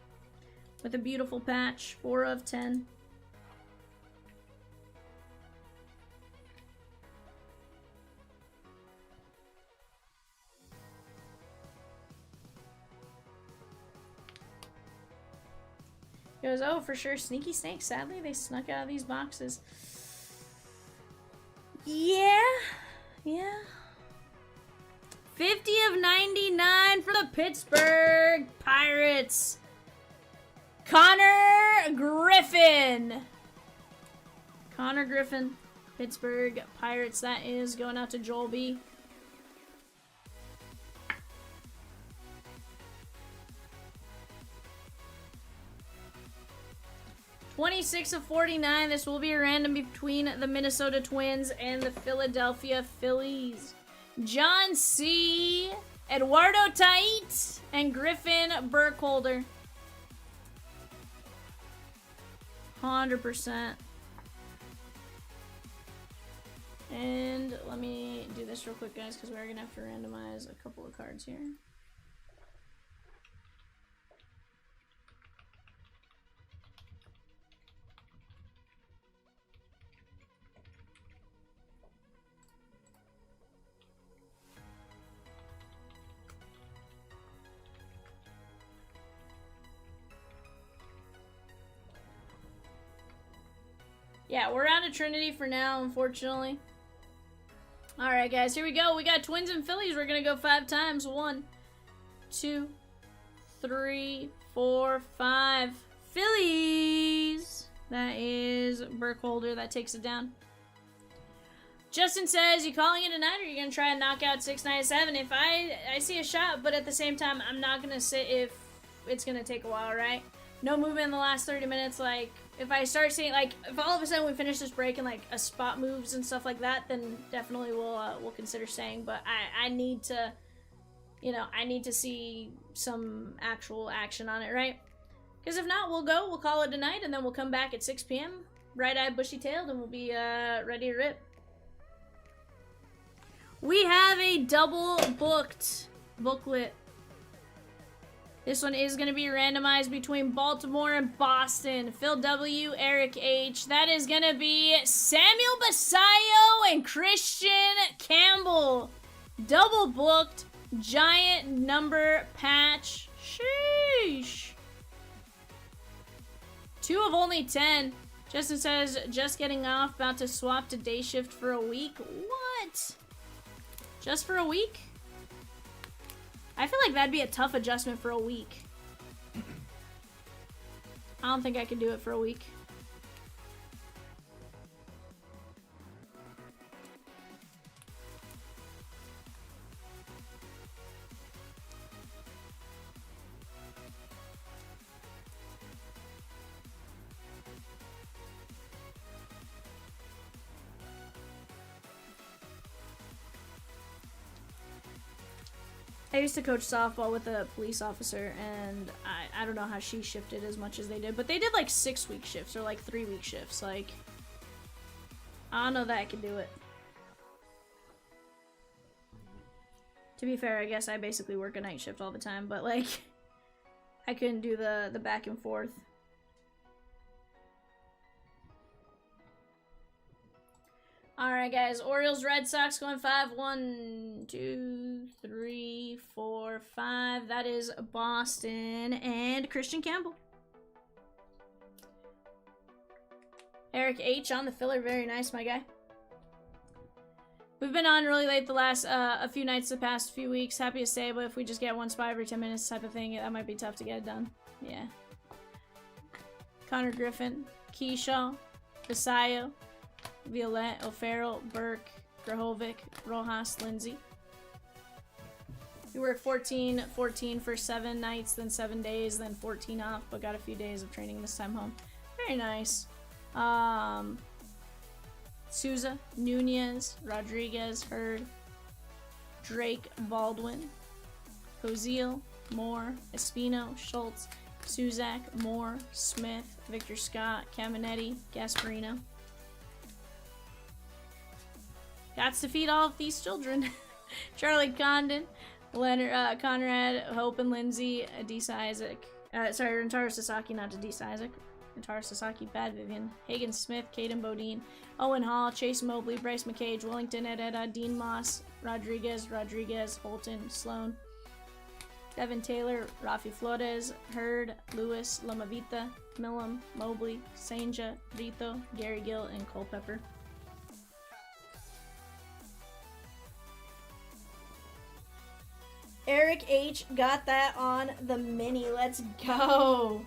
with a beautiful patch. 4/10. He goes, oh, for sure, Sneaky Snake. Sadly, they snuck out of these boxes. Yeah. 50 of 99 for the Pittsburgh Pirates. Connor Griffin. Connor Griffin, Pittsburgh Pirates. That is going out to Joel B. 26 of 49. This will be a random between the Minnesota Twins and the Philadelphia Phillies. John C. Eduardo Tait and Griffin Burkholder. 100%. And let me do this real quick, guys, because we're going to have to randomize a couple of cards here. Yeah, we're out of Trinity for now, unfortunately. Alright, guys, here we go. We got Twins and Phillies. We're going to go 5 times. 1, 2, 3, 4, 5. Phillies! That is Burkholder. That takes it down. Justin says, you calling it a night or are you going to try and knock out 697? If I see a shot, but at the same time, I'm not going to sit if it's going to take a while, right? No movement in the last 30 minutes. Like, if I start seeing, like, if all of a sudden we finish this break and, like, a spot moves and stuff like that, then definitely we'll consider staying. But I need to, you know, I need to see some actual action on it, right? Because if not, we'll call it a night, and then we'll come back at 6 p.m., bright-eyed, bushy-tailed, and we'll be ready to rip. We have a double booked booklet. This one is going to be randomized between Baltimore and Boston. Phil W, Eric H. That is going to be Samuel Basayo and Christian Campbell. Double booked, giant number patch. Sheesh. 2 of only 10. Justin says, just getting off, about to swap to day shift for a week. What? Just for a week? I feel like that'd be a tough adjustment for a week. I don't think I could do it for a week. I used to coach softball with a police officer, and I don't know how she shifted as much as they did, but they did like 6-week shifts or like 3-week shifts. Like, I don't know that I could do it. To be fair, I guess I basically work a night shift all the time, but like, I couldn't do the back and forth. Alright, guys. Orioles, Red Sox going 5. 1, 2, 3, 4, 5. That is Boston and Christian Campbell. Eric H on the filler. Very nice, my guy. We've been on really late the last a few nights the past few weeks. Happy to stay, but if we just get one spot every 10 minutes type of thing, that might be tough to get it done. Yeah. Connor Griffin, Keyshaw, Basayo, Violette, O'Farrell, Burke, Grahovic, Rojas, Lindsay. We worked 14 for 7 nights, then 7 days, then 14 off, but got a few days of training this time home. Very nice. Souza, Nunez, Rodriguez, Hurd, Drake, Baldwin, Cozile, Moore, Espino, Schultz, Suzak, Moore, Smith, Victor Scott, Caminetti, Gasparino. Got to feed all of these children. Charlie Condon, Leonard, Conrad, Hope and Lindsay, Adisa Isaac. Sorry, Rentaro Sasaki, not Adisa Isaac. Rentaro Sasaki, Bad Vivian. Hagen Smith, Caden Bodine, Owen Hall, Chase Mobley, Bryce McCage, Wellington Ededa, Dean Moss, Rodriguez, Holton, Sloan, Devin Taylor, Rafi Flores, Hurd, Lewis, Lomavita, Millam, Mobley, Sanja, Rito, Gary Gill, and Culpepper. Eric H got that on the mini. Let's go.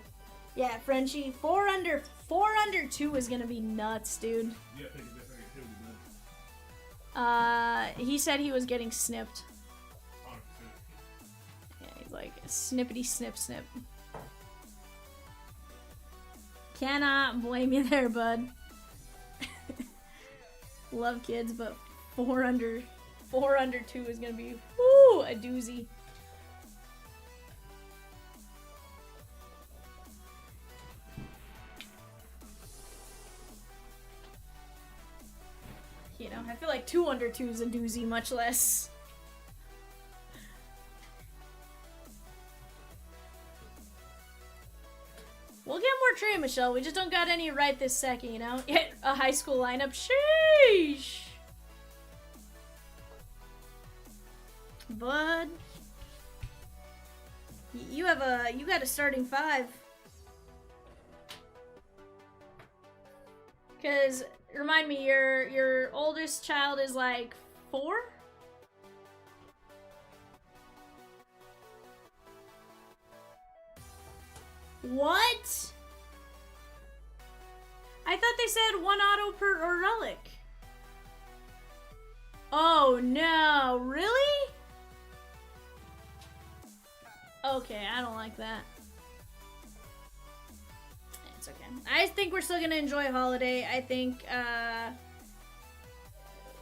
Yeah, Frenchie. 4 under 2 is gonna be nuts, dude. Yeah, I think it's good. He said he was getting snipped. 100%. Yeah, he's like snippity snip snip. Cannot blame you there, bud. Love kids, but 4 under 2 is gonna be whoo, a doozy. You know, I feel like 2 under 2 is a doozy, much less. We'll get more Trey, Michelle. We just don't got any right this second, you know? Get a high school lineup. Sheesh! Bud. You got a starting 5. Cause remind me, your oldest child is like 4? What? I thought they said 1 auto per relic. Oh no, really? Okay, I don't like that. It's okay. I think we're still gonna enjoy Holiday. I think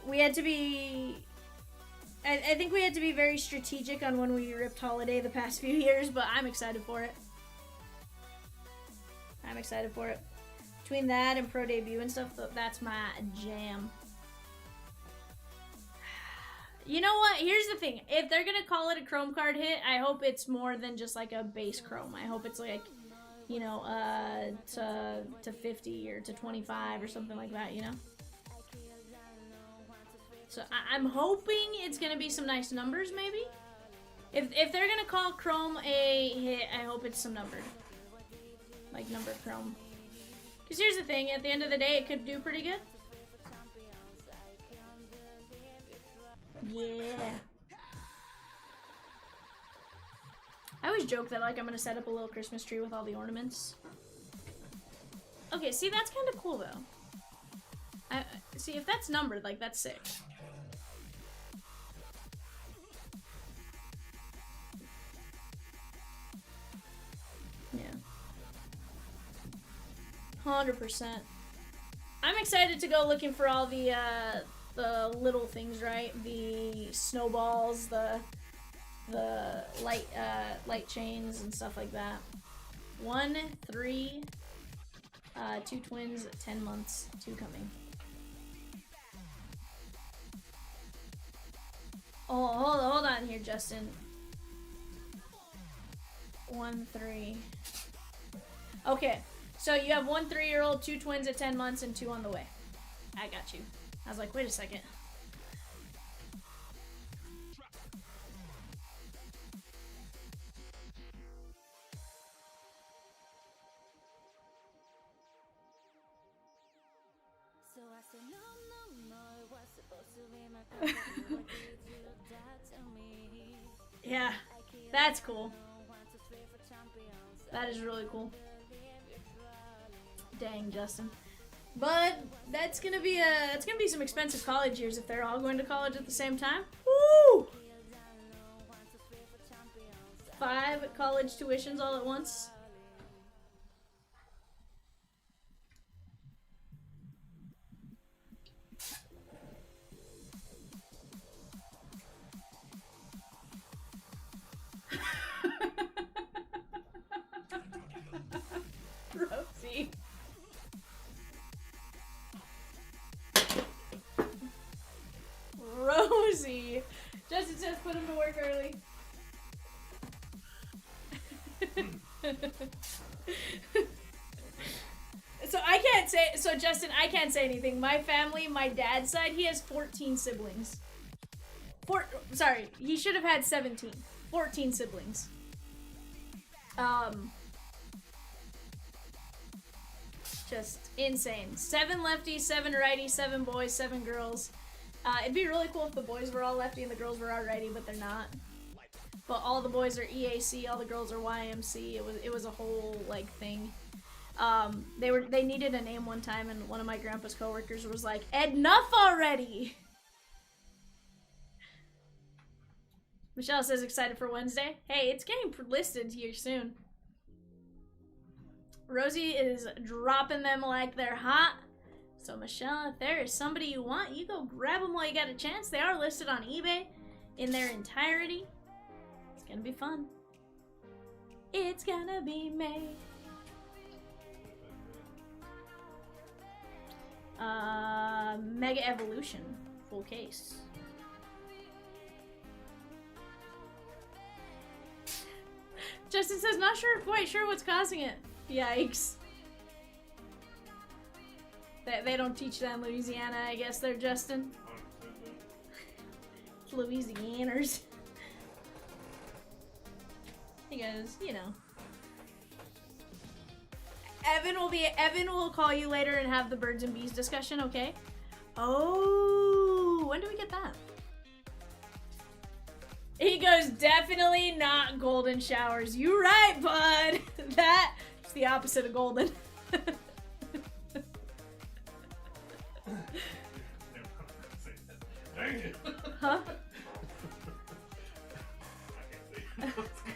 we had to be... I think we had to be very strategic on when we ripped Holiday the past few years, but I'm excited for it. I'm excited for it. Between that and Pro Debut and stuff, that's my jam. You know what? Here's the thing. If they're gonna call it a Chrome card hit, I hope it's more than just like a base Chrome. I hope it's like, you know, to 50 or to 25 or something like that, you know? So I'm hoping it's gonna be some nice numbers, maybe? If they're gonna call Chrome a hit, I hope it's some numbered. Like numbered Chrome. Because here's the thing, at the end of the day, it could do pretty good. Yeah. I always joke that like I'm gonna set up a little Christmas tree with all the ornaments. Okay, see, that's kind of cool though. See, if that's numbered, like that's sick. Yeah. 100%. I'm excited to go looking for all the little things, right? The snowballs, the light chains and stuff like that. 1, 3, 2 twins, 10 months, 2 coming. Oh, hold on here, Justin. 1, 3. Okay, so you have 1 3-year-old, 2 twins at 10 months, and 2 on the way. I got you. I was like, wait a second. So I said, no, it was supposed to be my perfect. What did you do that to me? Yeah, that's cool. That is really cool. Dang, Justin. But that's gonna be some expensive college years if they're all going to college at the same time. Woo! 5 college tuitions all at once. Rosie. Rosie. Justin says put him to work early. So Justin, I can't say anything. My family, my dad's side, he has 14 siblings. Sorry, he should have had 17. 14 siblings. Just insane. 7 lefties, 7 righties, 7 boys, 7 girls. It'd be really cool if the boys were all lefty and the girls were all righty, but they're not. But all the boys are EAC, all the girls are YMC. It was a whole like thing. They needed a name one time, and one of my grandpa's coworkers was like, "Enough already." Michelle says excited for Wednesday. Hey, it's getting listed here soon. Rosie is dropping them like they're hot. So Michelle, if there is somebody you want, you go grab them while you got a chance. They are listed on eBay in their entirety. It's gonna be fun. It's gonna be May. Mega Evolution, full case. Justin says, not quite sure what's causing it. Yikes. They don't teach that in Louisiana, I guess they're Justin. Louisianers. Because, you know. Evan will call you later and have the birds and bees discussion, okay? Oh, when do we get that? He goes, definitely not golden showers. You right, bud. That's the opposite of golden. Dang it. Huh? I can't say.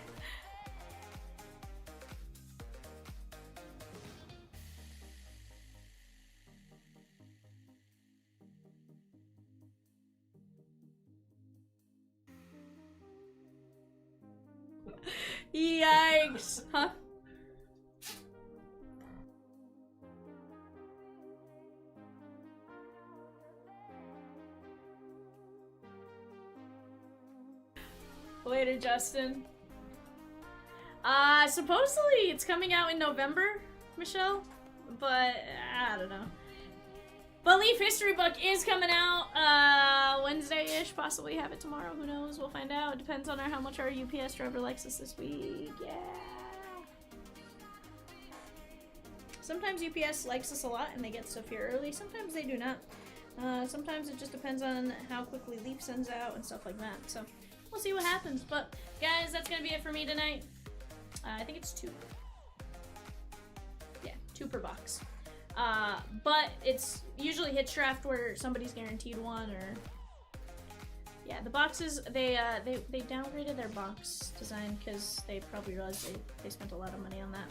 Yikes. Huh? Later, Justin. Supposedly it's coming out in November, Michelle, but I don't know. But Leaf History Book is coming out Wednesday-ish, possibly have it tomorrow, who knows, we'll find out. Depends on how much our UPS driver likes us this week, yeah. Sometimes UPS likes us a lot and they get stuff here early, sometimes they do not. Sometimes it just depends on how quickly Leaf sends out and stuff like that, so we'll see what happens. But guys, that's gonna be it for me tonight. I think it's 2. Yeah, 2 per box. But it's usually Hitch Draft where somebody's guaranteed one, or yeah, the boxes they downgraded their box design because they probably realized they spent a lot of money on that.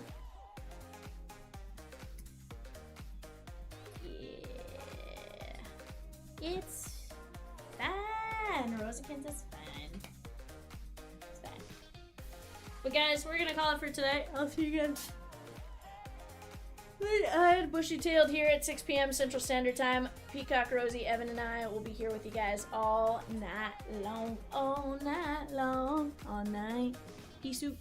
Yeah, it's fine. Rosikins is fine. It's fine. But guys, we're gonna call it for today. I'll see you guys. I had Bushy-tailed here at 6 p.m. Central Standard Time. Peacock, Rosie, Evan, and I will be here with you guys all night long. All night long. All night. Peace out.